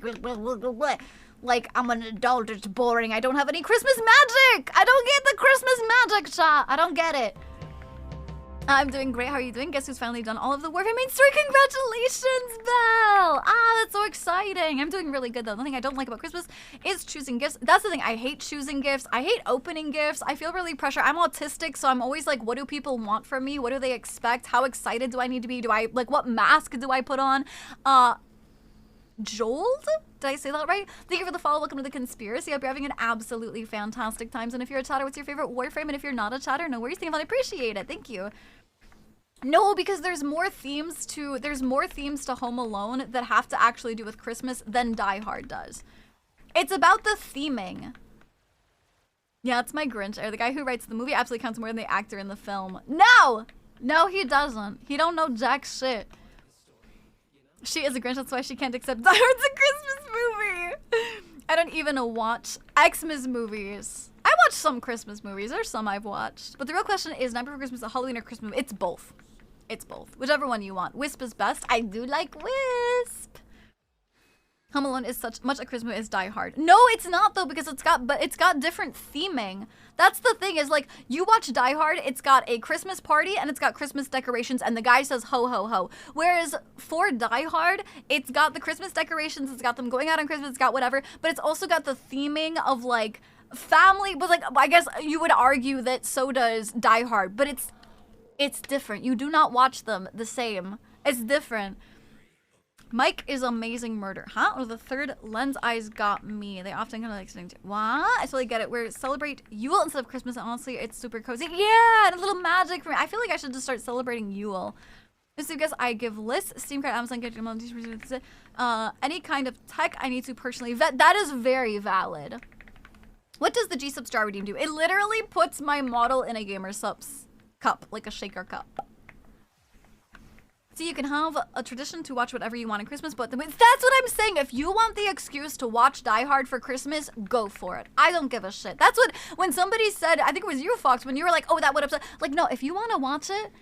Like, I'm an adult, it's boring. I don't have any Christmas magic. I don't get the Christmas magic, chat. I don't get it. I'm doing great. How are you doing? Guess who's finally done all of the Warframe main story? Congratulations, Belle! That's so exciting. I'm doing really good, though. The thing I don't like about Christmas is choosing gifts. That's the thing. I hate choosing gifts. I hate opening gifts. I feel really pressure. I'm autistic, so I'm always like, what do people want from me? What do they expect? How excited do I need to be? What mask do I put on? Joel? Did I say that right? Thank you for the follow. Welcome to the conspiracy. I hope you're having an absolutely fantastic time. And if you're a chatter, what's your favorite Warframe? And if you're not a chatter, no worries. I appreciate it. Thank you. No, because there's more themes to Home Alone that have to actually do with Christmas than Die Hard does. It's about the theming. Yeah, it's my Grinch. The guy who writes the movie absolutely counts more than the actor in the film. No, he doesn't. He don't know jack shit. She is a Grinch, that's why she can't accept Die Hard's a Christmas movie. I don't even watch Xmas movies. I watch some Christmas movies. There's some I've watched. But the real question is, Night Before Christmas, a Halloween or Christmas movie? It's both. It's both. Whichever one you want. Wisp is best. I do like Wisp. Home Alone is such much a Christmas movie as Die Hard. No, it's not though, because it's got different theming. That's the thing is like, you watch Die Hard, it's got a Christmas party and it's got Christmas decorations and the guy says ho ho ho. Whereas for Die Hard, it's got the Christmas decorations, it's got them going out on Christmas, it's got whatever, but it's also got the theming of like family, but like, I guess you would argue that so does Die Hard, but it's different. You do not watch them the same. It's different. Mike is amazing murder. Huh? Or the third lens eyes got me. They often kind of like sitting. What? I totally get it. We celebrate Yule instead of Christmas. And honestly, it's super cozy. Yeah, and a little magic for me. I feel like I should just start celebrating Yule. Just because I give lists, Steam card, Amazon, get any kind of tech I need to personally vet. That is very valid. What does the G-Sub Star Redeem do? It literally puts my model in a Gamer Subs cup, like a shaker cup. So you can have a tradition to watch whatever you want on Christmas, but that's what I'm saying. If you want the excuse to watch Die Hard for Christmas, go for it. I don't give a shit. That's what, when somebody said, I think it was you, Fox, when you were like, oh, that would upset. Like, no, if you want to watch it,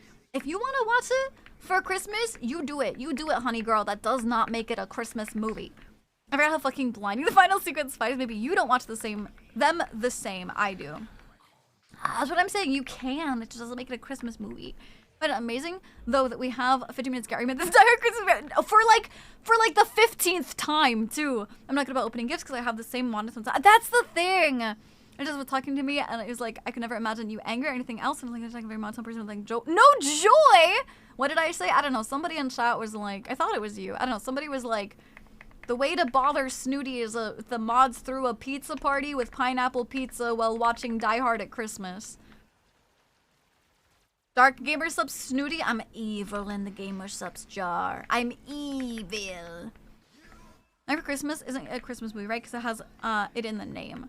for Christmas, you do it. You do it, honey girl. That does not make it a Christmas movie. I forgot how fucking blinding the final sequence fight is. Maybe you don't watch the same I do. That's what I'm saying. You can. It just doesn't make it a Christmas movie. But amazing though that we have a 50 minutes Gary Minute this entire Christmas for like the 15th time too. I'm not good about opening gifts because I have the same monotone. That's the thing. It just was talking to me and it was like I could never imagine you angry or anything else. And I'm like, I'm like a very monotone person with like joy. No joy. What did I say? I don't know. Somebody in chat was like, I thought it was you. I don't know. Somebody was like, the way to bother Snooty is the mods threw a pizza party with pineapple pizza while watching Die Hard at Christmas. Dark Gamer Subs Snooty, I'm evil in the Gamer Subs jar. I'm evil. Night for Christmas isn't a Christmas movie, right? Because it has it in the name.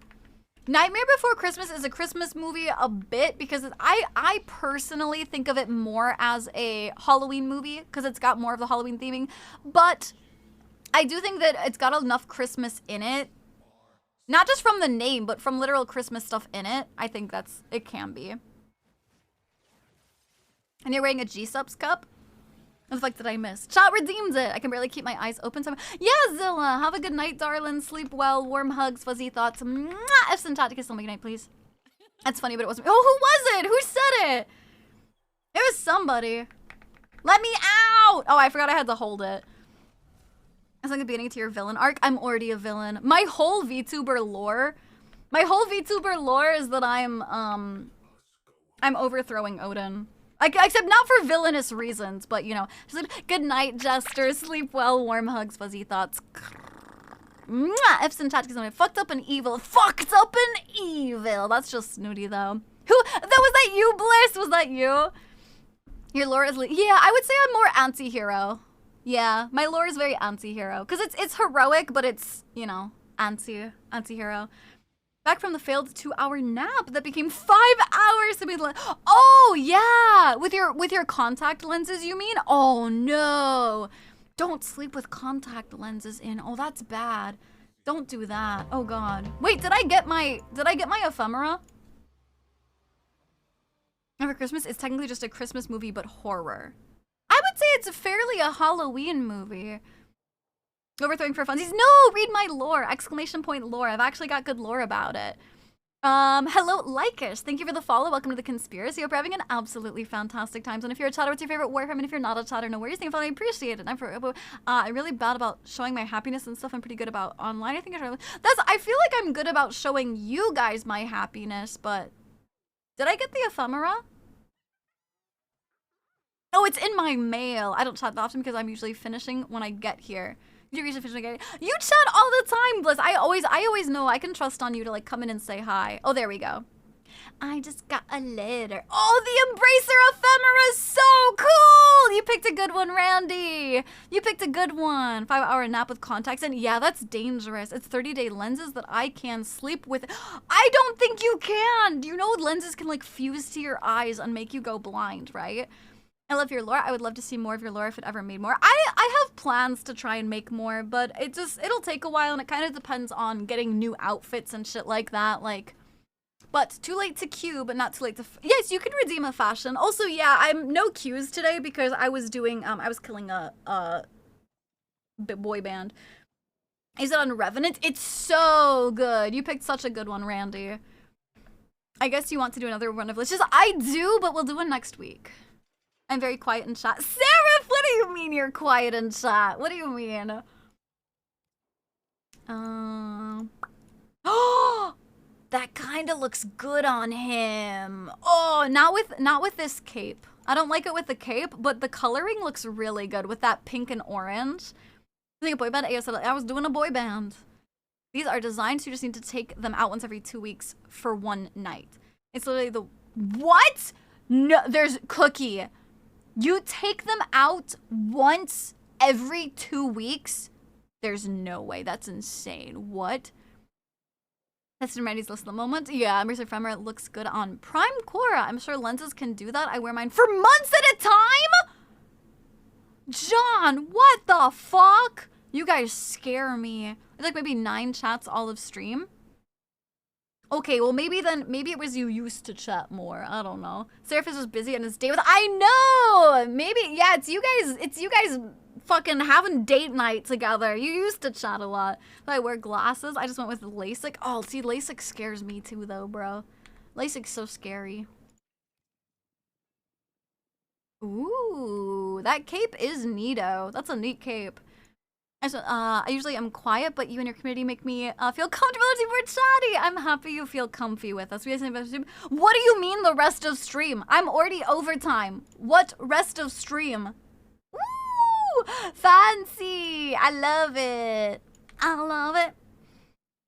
Nightmare Before Christmas is a Christmas movie a bit because I personally think of it more as a Halloween movie because it's got more of the Halloween theming. But I do think that it's got enough Christmas in it. Not just from the name, but from literal Christmas stuff in it. I think it can be. And you're wearing a G-Subs cup? What the fuck did I miss? Chat redeems it. I can barely keep my eyes open. Yeah, Zilla. Have a good night, darling. Sleep well. Warm hugs. Fuzzy thoughts. Mwah! F's and chat to kiss on me. Good night, please. That's funny, but it wasn't. Oh, who was it? Who said it? It was somebody. Let me out. Oh, I forgot I had to hold it. It's like the beginning to your villain arc. I'm already a villain. My whole VTuber lore is that I'm overthrowing Odin. Except not for villainous reasons, but you know. Just like, good night, Jester. Sleep well. Warm hugs. Fuzzy thoughts. Mwah! F's and chat because I'm fucked up and evil. Fucked up and evil. That's just Snooty though. Was that you, Bliss? Was that you? Your lore is yeah. I would say I'm more anti-hero. Yeah, my lore is very anti-hero because it's heroic, but it's you know anti-hero. Back from the failed 2-hour nap that became 5 hours to be oh yeah, with your contact lenses, you mean? Oh no, don't sleep with contact lenses in. Oh, that's bad. Don't do that. Oh god. Wait, did I get my ephemera? Over Christmas, it's technically just a Christmas movie, but horror. I would say it's fairly a Halloween movie. Overthrowing for funsies. No, read my lore! Exclamation point lore. I've actually got good lore about it. Hello, Lykish. Thank you for the follow. Welcome to the conspiracy. Hope you're having an absolutely fantastic time. And if you're a chatter, what's your favorite Warframe? And if you're not a chatter, no worries. Thank you for I appreciate it. I'm really bad about showing my happiness and stuff. I'm pretty good about online. I think I feel like I'm good about showing you guys my happiness, but did I get the ephemera? Oh, it's in my mail. I don't chat that often because I'm usually finishing when I get here. You chat all the time, Bliss. I always know I can trust on you to like come in and say hi. Oh, there we go. I just got a letter. Oh, the Embracer ephemera is so cool. You picked a good one, Randy. You picked a good one. 5-hour nap with contacts. And yeah, that's dangerous. It's 30-day lenses that I can sleep with. I don't think you can. Do you know lenses can like fuse to your eyes and make you go blind, right? I love your lore. I would love to see more of your lore if it ever made more. I have plans to try and make more, but it'll take a while and it kind of depends on getting new outfits and shit like that. Like, but too late to queue, but not too late to. Yes, you can redeem a fashion. Also, yeah, I'm no queues today because I was doing I was killing a boy band. Is it on Revenant? It's so good. You picked such a good one, Randy. I guess you want to do another run of glitches. I do, but we'll do it next week. I'm very quiet in chat. Seraph, what do you mean you're quiet in chat? What do you mean? Oh, that kind of looks good on him. Oh, not with this cape. I don't like it with the cape, but the coloring looks really good with that pink and orange. I think a boy band. I was doing a boy band. These are designed so you just need to take them out once every 2 weeks for one night. It's literally the what? No, there's Cookie. You take them out once every 2 weeks? There's no way. That's insane. What? That's in Randy's list at the moment. Yeah, Embracer ephemera looks good on Prime Cora. I'm sure lenses can do that. I wear mine for months at a time? John, what the fuck? You guys scare me. It's like maybe 9 chats all of stream. Okay, well maybe it was you used to chat more. I don't know. Seraph is just busy on his day with. I know. Maybe yeah. It's you guys fucking having date night together. You used to chat a lot. But I wear glasses. I just went with LASIK. Oh, see, LASIK scares me too, though, bro. LASIK's so scary. Ooh, that cape is neato. That's a neat cape. I usually am quiet, but you and your community make me feel comfortable to be more chatty. I'm happy you feel comfy with us. What do you mean the rest of stream? I'm already overtime. What rest of stream? Woo! Fancy! I love it. I love it.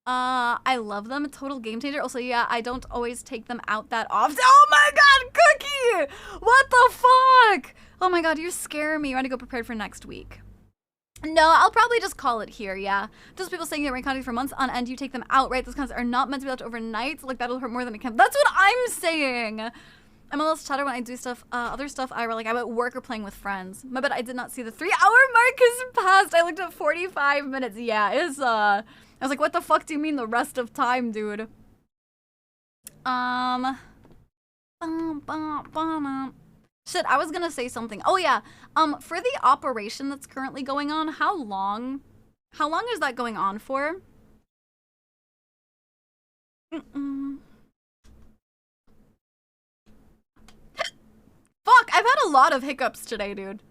I love them. Total game changer. Also, yeah, I don't always take them out that often. Oh my god, Cookie! What the fuck? Oh my god, you scare me. You want to go prepared for next week? No, I'll probably just call it here, yeah. Just people saying that rain content for months on end, you take them out, right? Those kinds are not meant to be left overnight. Like, that'll hurt more than it can. That's what I'm saying! I'm a little chatter when I do stuff, other stuff I'm at work or playing with friends. My bad, I did not see the 3-hour mark has passed. I looked at 45 minutes. Yeah, it's, I was like, what the fuck do you mean the rest of time, dude? Shit, I was gonna say something. Oh yeah, for the operation that's currently going on, how long is that going on for? Fuck, I've had a lot of hiccups today, dude.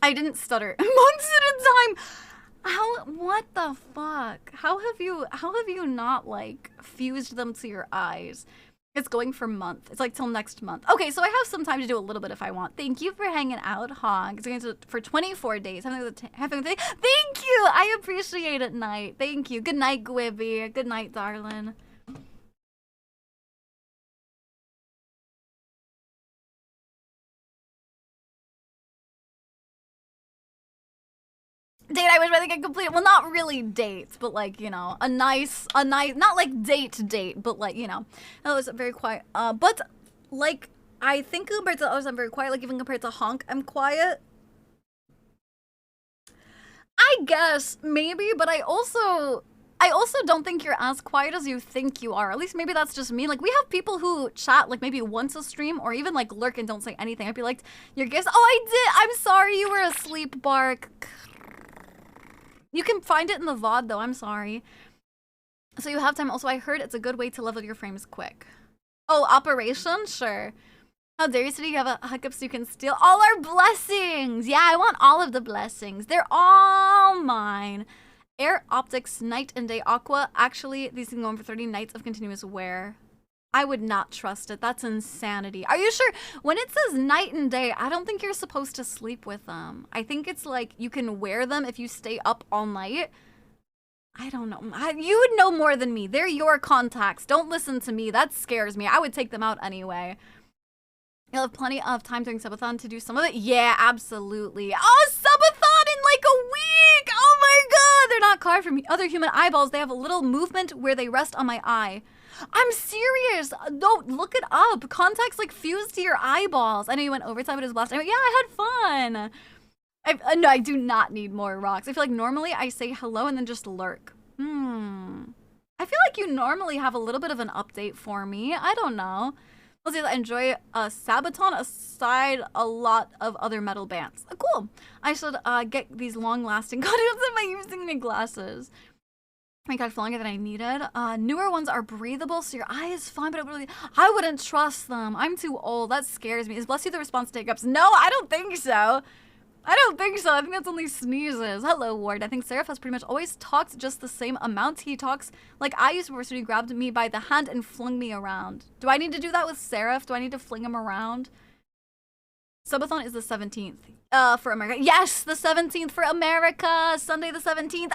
I didn't stutter. Months at a time! What the fuck? How have you not, like, fused them to your eyes? It's going for a month. It's like till next month. Okay, so I have some time to do a little bit if I want. Thank you for hanging out, Hog. It's going to for 24 days. Thank you! I appreciate it, Night. Thank you. Good night, Gwibby. Good night, darling. Date I wish I think I completed. Well, not really dates, but like, you know, a nice, not like date, but like, you know, that was very quiet. But like, I think compared to others, I'm very quiet. Like even compared to Honk, I'm quiet. I guess maybe, but I also don't think you're as quiet as you think you are. At least maybe that's just me. Like we have people who chat like maybe once a stream or even like lurk and don't say anything. I'd be like, your gifts. Oh, I did. I'm sorry you were asleep, Bark. You can find it in the VOD though, I'm sorry. So you have time. Also, I heard it's a good way to level your frames quick. Oh, operation? Sure. How dare you say you have a hiccup so you can steal all our blessings? Yeah, I want all of the blessings. They're all mine. Air Optics Night and Day Aqua. Actually, these can go on for 30 nights of continuous wear. I would not trust it. That's insanity. Are you sure? When it says night and day, I don't think you're supposed to sleep with them. I think it's like you can wear them if you stay up all night. I don't know. You would know more than me. They're your contacts. Don't listen to me. That scares me. I would take them out anyway. You'll have plenty of time during subathon to do some of it. Yeah, absolutely. Oh, subathon in like a week. Oh my god. They're not carved from other human eyeballs. They have a little movement where they rest on my eye. I'm serious. No, look it up. Contacts like fused to your eyeballs. I know you went overtime, but it was last time. Yeah, I had fun. No, I do not need more rocks. I feel like normally I say hello and then just lurk. I feel like you normally have a little bit of an update for me. I don't know. Let's see. I enjoy Sabaton aside a lot of other metal bands. Cool. I should get these long-lasting contacts by using my glasses. I got longer than I needed. Newer ones are breathable, so your eye is fine, but I wouldn't trust them. I'm too old. That scares me. Is bless you the response to hiccups? No, I don't think so. I don't think so. I think that's only sneezes. Hello, Ward. I think Seraph has pretty much always talked just the same amount. He talks like I used to, so he grabbed me by the hand and flung me around. Do I need to do that with Seraph? Do I need to fling him around? Subathon is the 17th. For America. Yes, the 17th for America. Sunday the 17th.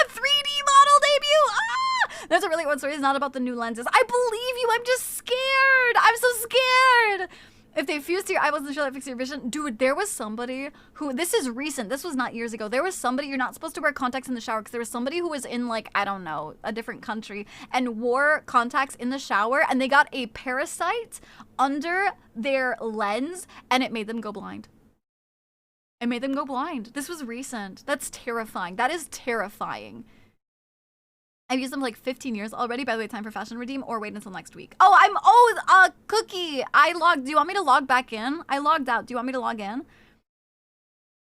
3D model debut! There's a really old story. It's not about the new lenses. I believe you. I'm just scared. I'm so scared. If they fuse to your eyeballs and show that fix your vision. Dude, there was somebody who, this is recent. This was not years ago. There was somebody, you're not supposed to wear contacts in the shower because there was somebody who was in like, I don't know, a different country and wore contacts in the shower and they got a parasite under their lens and it made them go blind. It made them go blind. This was recent. That's terrifying. That is terrifying.
I've used them for like 15 years already. By the way, time for fashion redeem or wait until next week. Oh, I'm always Cookie. Do you want me to log back in? I logged out. Do you want me to log in?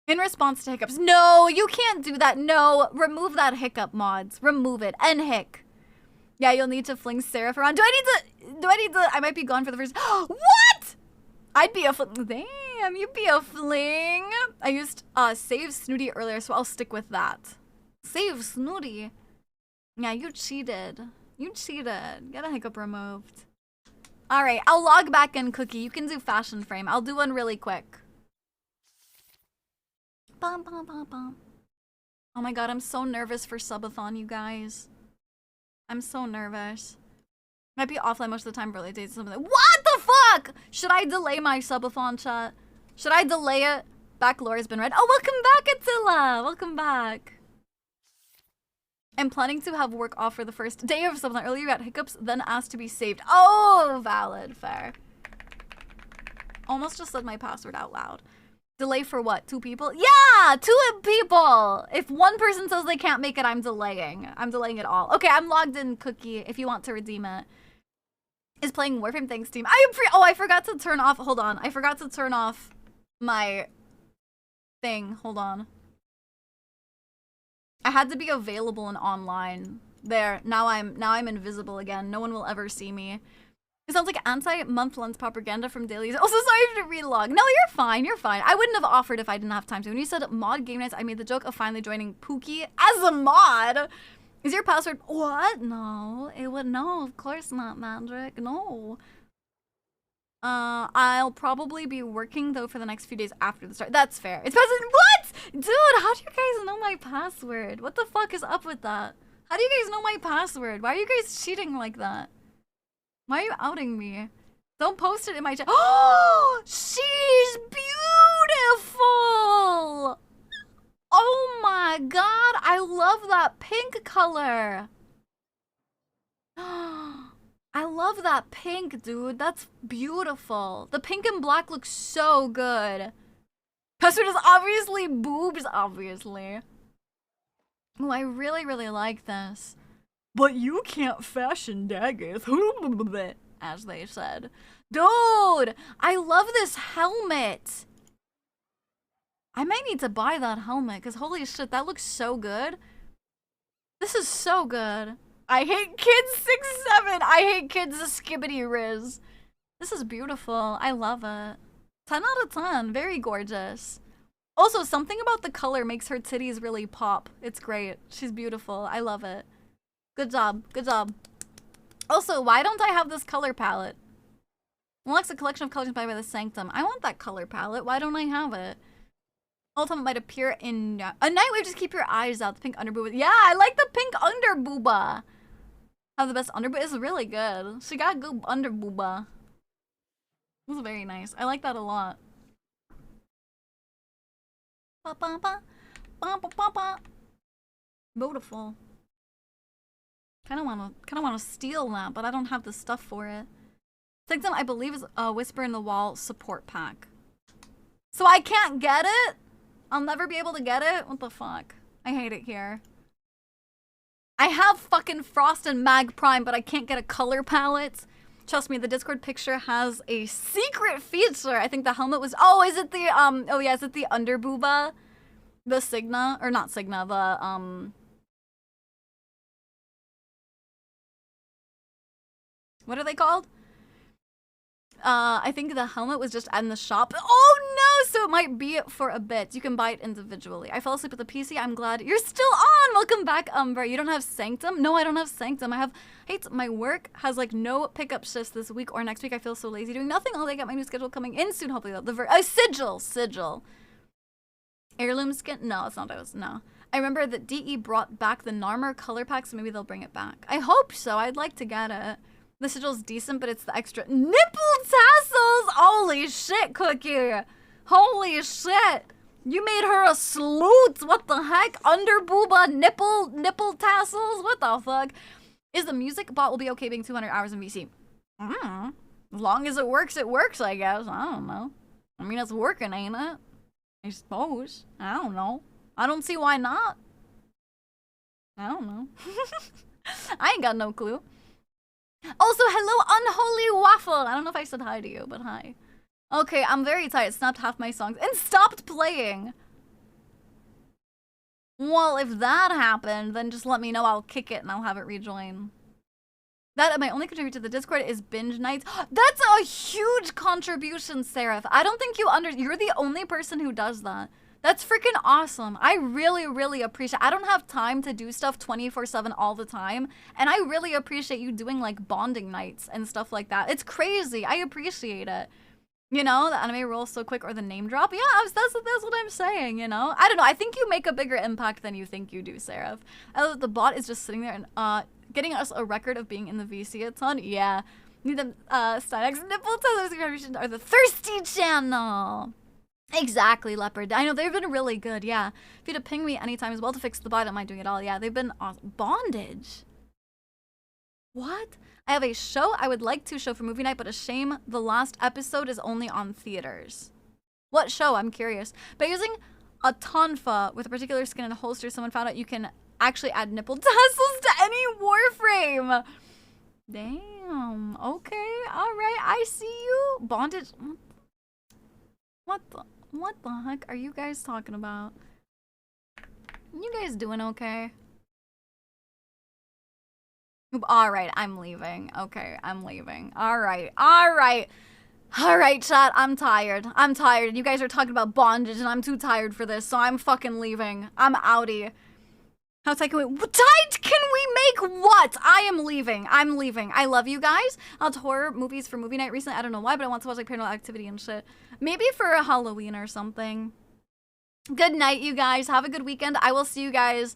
In response to hiccups. No, you can't do that. No, remove that hiccup, mods. Remove it. Unhick. Yeah, you'll need to fling Seraph around. I might be gone for the first. What? I'd be a damn, you'd be a fling. I used save Snooty earlier, so I'll stick with that. Save Snooty. Yeah, you cheated. You cheated. Get a hiccup removed. Alright, I'll log back in, Cookie. You can do fashion frame. I'll do one really quick. Bum, bum, bum, bum. Oh my god, I'm so nervous for subathon, you guys. I'm so nervous. Might be offline most of the time for late days. What the fuck? Should I delay my subathon, chat? Should I delay it? Baccalaureate's been read. Oh, welcome back, Attila. Welcome back. I'm planning to have work off for the first day of subathon. Earlier you got hiccups, then asked to be saved. Oh, valid, fair. Almost just said my password out loud. Delay for what? 2 people? Yeah, 2 people. If one person says they can't make it, I'm delaying. I'm delaying it all. Okay, I'm logged in, Cookie, if you want to redeem it. Is playing Warframe, thanks, team. I forgot to turn off. Hold on. I forgot to turn off my thing. Hold on. I had to be available and online. There. Now I'm invisible again. No one will ever see me. It sounds like anti-month lens propaganda from dailies. Also, sorry to relog. No, you're fine. You're fine. I wouldn't have offered if I didn't have time to. When you said mod game nights, I made the joke of finally joining Pookie as a mod. Is your password? What? No, it would. No, of course not, Mandrick. No. I'll probably be working though for the next few days after the start. That's fair. It's password. What? Dude, how do you guys know my password? What the fuck is up with that? How do you guys know my password? Why are you guys cheating like that? Why are you outing me? Don't post it in my chat. Oh, she's beautiful. Oh my god, I love that pink color. I love that pink, dude. That's beautiful. The pink and black looks so good. Password is obviously boobs, obviously. Oh, I really, really like this. But you can't fashion daggers, as they said. Dude, I love this helmet. I might need to buy that helmet, because holy shit, that looks so good. This is so good. I hate kids 6'7". I hate kids skibbity riz. This is beautiful. I love it. 10 out of 10. Very gorgeous. Also, something about the color makes her titties really pop. It's great. She's beautiful. I love it. Good job. Good job. Also, why don't I have this color palette? Unlocks a collection of colors inspired by the Sanctum. I want that color palette. Why don't I have it? Ultimate might appear in a night where just keep your eyes out. The pink underbooba. Yeah, I like the pink underbooba. Have the best underbooba. It's really good. She got good underbooba. This is very nice. I like that a lot. Ba ba ba ba ba ba ba. Beautiful. Kind of wanna steal that, but I don't have the stuff for it. Sanctum, I believe, is a Whisper in the Wall support pack. So I can't get it? I'll never be able to get it? What the fuck? I hate it here. I have fucking Frost and Mag Prime, but I can't get a color palette. Trust me, the Discord picture has a secret feature. I think the helmet was... Oh, is it the, oh yeah, is it the underbooba? The Signa? Or not Signa, the, what are they called? I think the helmet was just in the shop. Oh no! So it might be for a bit. You can buy it individually. I fell asleep with the PC. I'm glad you're still on. Welcome back, Umber. You don't have Sanctum? No, I don't have Sanctum. My work has like no pickup shifts this week or next week. I feel so lazy doing nothing all day. I got my new schedule coming in soon. Hopefully, sigil. Heirloom skin? No, it's not those. No. I remember that DE brought back the Narmer color pack, so maybe they'll bring it back. I hope so. I'd like to get it. The sigil's decent, but it's the extra nipple tassels. Holy shit, Cookie. Holy shit. You made her a sloot. What the heck? Underbooba nipple tassels? What the fuck? Is the music bot will be okay being 200 hours in VC? As long as it works, I guess. I don't know. I mean, it's working, ain't it? I suppose. I don't know. I don't see why not. I don't know. I ain't got no clue. Also, hello, Unholy Waffle. I don't know if I said hi to you, but hi. Okay, I'm very tired. It snapped half my songs and stopped playing. Well, if that happened, then just let me know. I'll kick it and I'll have it rejoin. That my only contribution to the Discord is binge nights. That's a huge contribution, Seraph. I don't think you're the only person who does that. That's freaking awesome. I really, really appreciate I don't have time to do stuff 24/7 all the time. And I really appreciate you doing like bonding nights and stuff like that. It's crazy. I appreciate it. You know, the anime rolls so quick or the name drop. Yeah, that's what I'm saying, you know? I don't know. I think you make a bigger impact than you think you do, Seraph. The bot is just sitting there and getting us a record of being in the VC a ton. Yeah. Need them Steinx nipple television are the thirsty channel. Exactly, Leopard. I know they've been really good, yeah. If you'd have pinged me anytime as well to fix the bot, I might doing it all. Yeah, they've been awesome. Bondage. What? I have a show I would like to show for movie night, but a shame the last episode is only on theaters. What show? I'm curious. By using a tonfa with a particular skin and holster, someone found out you can actually add nipple tassels to any Warframe. Damn. Okay. All right. I see you. Bondage. What the heck are you guys talking about? You guys doing okay? All right, I'm leaving. Okay, I'm leaving. All right, chat. I'm tired. And you guys are talking about bondage, and I'm too tired for this, so I'm fucking leaving. I'm outie. How tight can we? What tight can we make what? I am leaving. I'm leaving. I love you guys. I watched horror movies for movie night recently. I don't know why, but I want to watch like Paranormal Activity and shit. Maybe for a Halloween or something. Good night, you guys. Have a good weekend. I will see you guys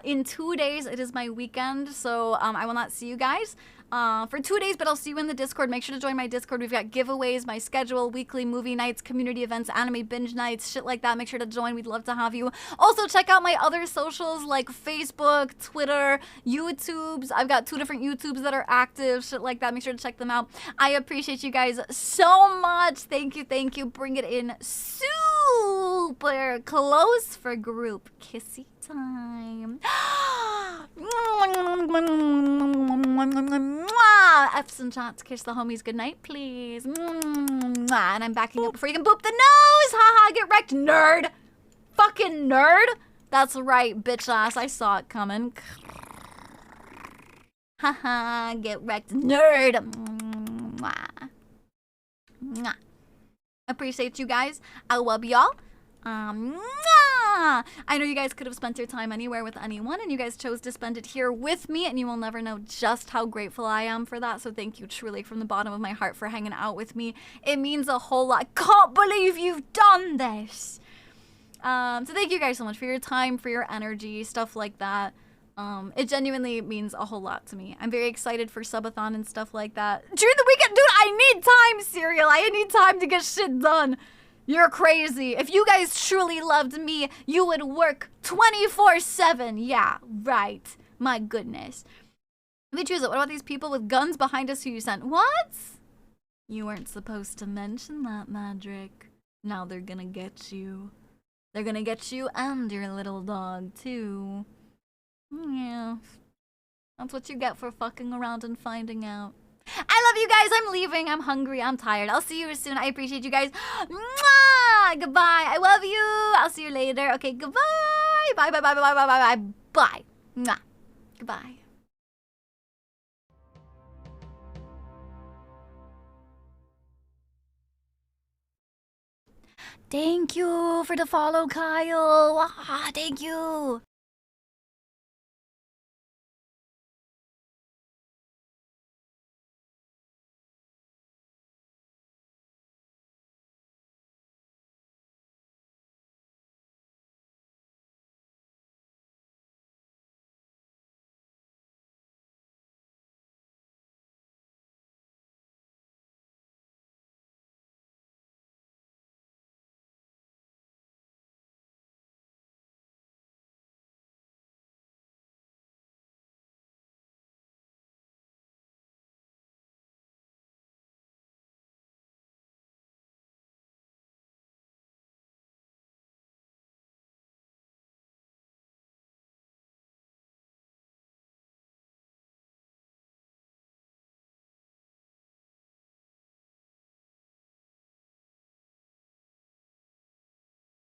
in 2 days. It is my weekend, so I will not see you guys for 2 days, but I'll see you in the Discord. Make sure to join my Discord. We've got giveaways, my schedule, weekly movie nights, community events, anime binge nights, shit like that. Make sure to join. We'd love to have you. Also, check out my other socials like Facebook, Twitter, YouTubes. I've got 2 different YouTubes that are active, shit like that. Make sure to check them out. I appreciate you guys so much. Thank you, thank you. Bring it in super close for group kissy time. F's and chats, kiss the homies goodnight, please. And I'm backing up before you can boop the nose. Haha, get wrecked, nerd. Fucking nerd. That's right, bitch ass. I saw it coming. Haha, get wrecked, nerd. Appreciate you guys. I love y'all. I know you guys could have spent your time anywhere with anyone, and you guys chose to spend it here with me, and you will never know just how grateful I am for that. So thank you truly from the bottom of my heart for hanging out with me. It means a whole lot. I can't believe you've done this. So thank you guys so much for your time, for your energy, stuff like that. It genuinely means a whole lot to me. I'm very excited for subathon and stuff like that. During the weekend, dude, I need time, Serial. I need time to get shit done. You're crazy. If you guys truly loved me, you would work 24/7. Yeah, right. My goodness. Let me choose it. What about these people with guns behind us who you sent? What? You weren't supposed to mention that, Madrick. Now they're gonna get you. They're gonna get you and your little dog, too. Yeah. That's what you get for fucking around and finding out. I love you guys. I'm leaving. I'm hungry. I'm tired. I'll see you soon. I appreciate you guys. Mwah! Goodbye. I love you. I'll see you later. Okay, goodbye. Bye, bye, bye, bye, bye, bye, bye, bye. Bye. Mwah. Goodbye. Thank you for the follow, Kyle. Ah, thank you.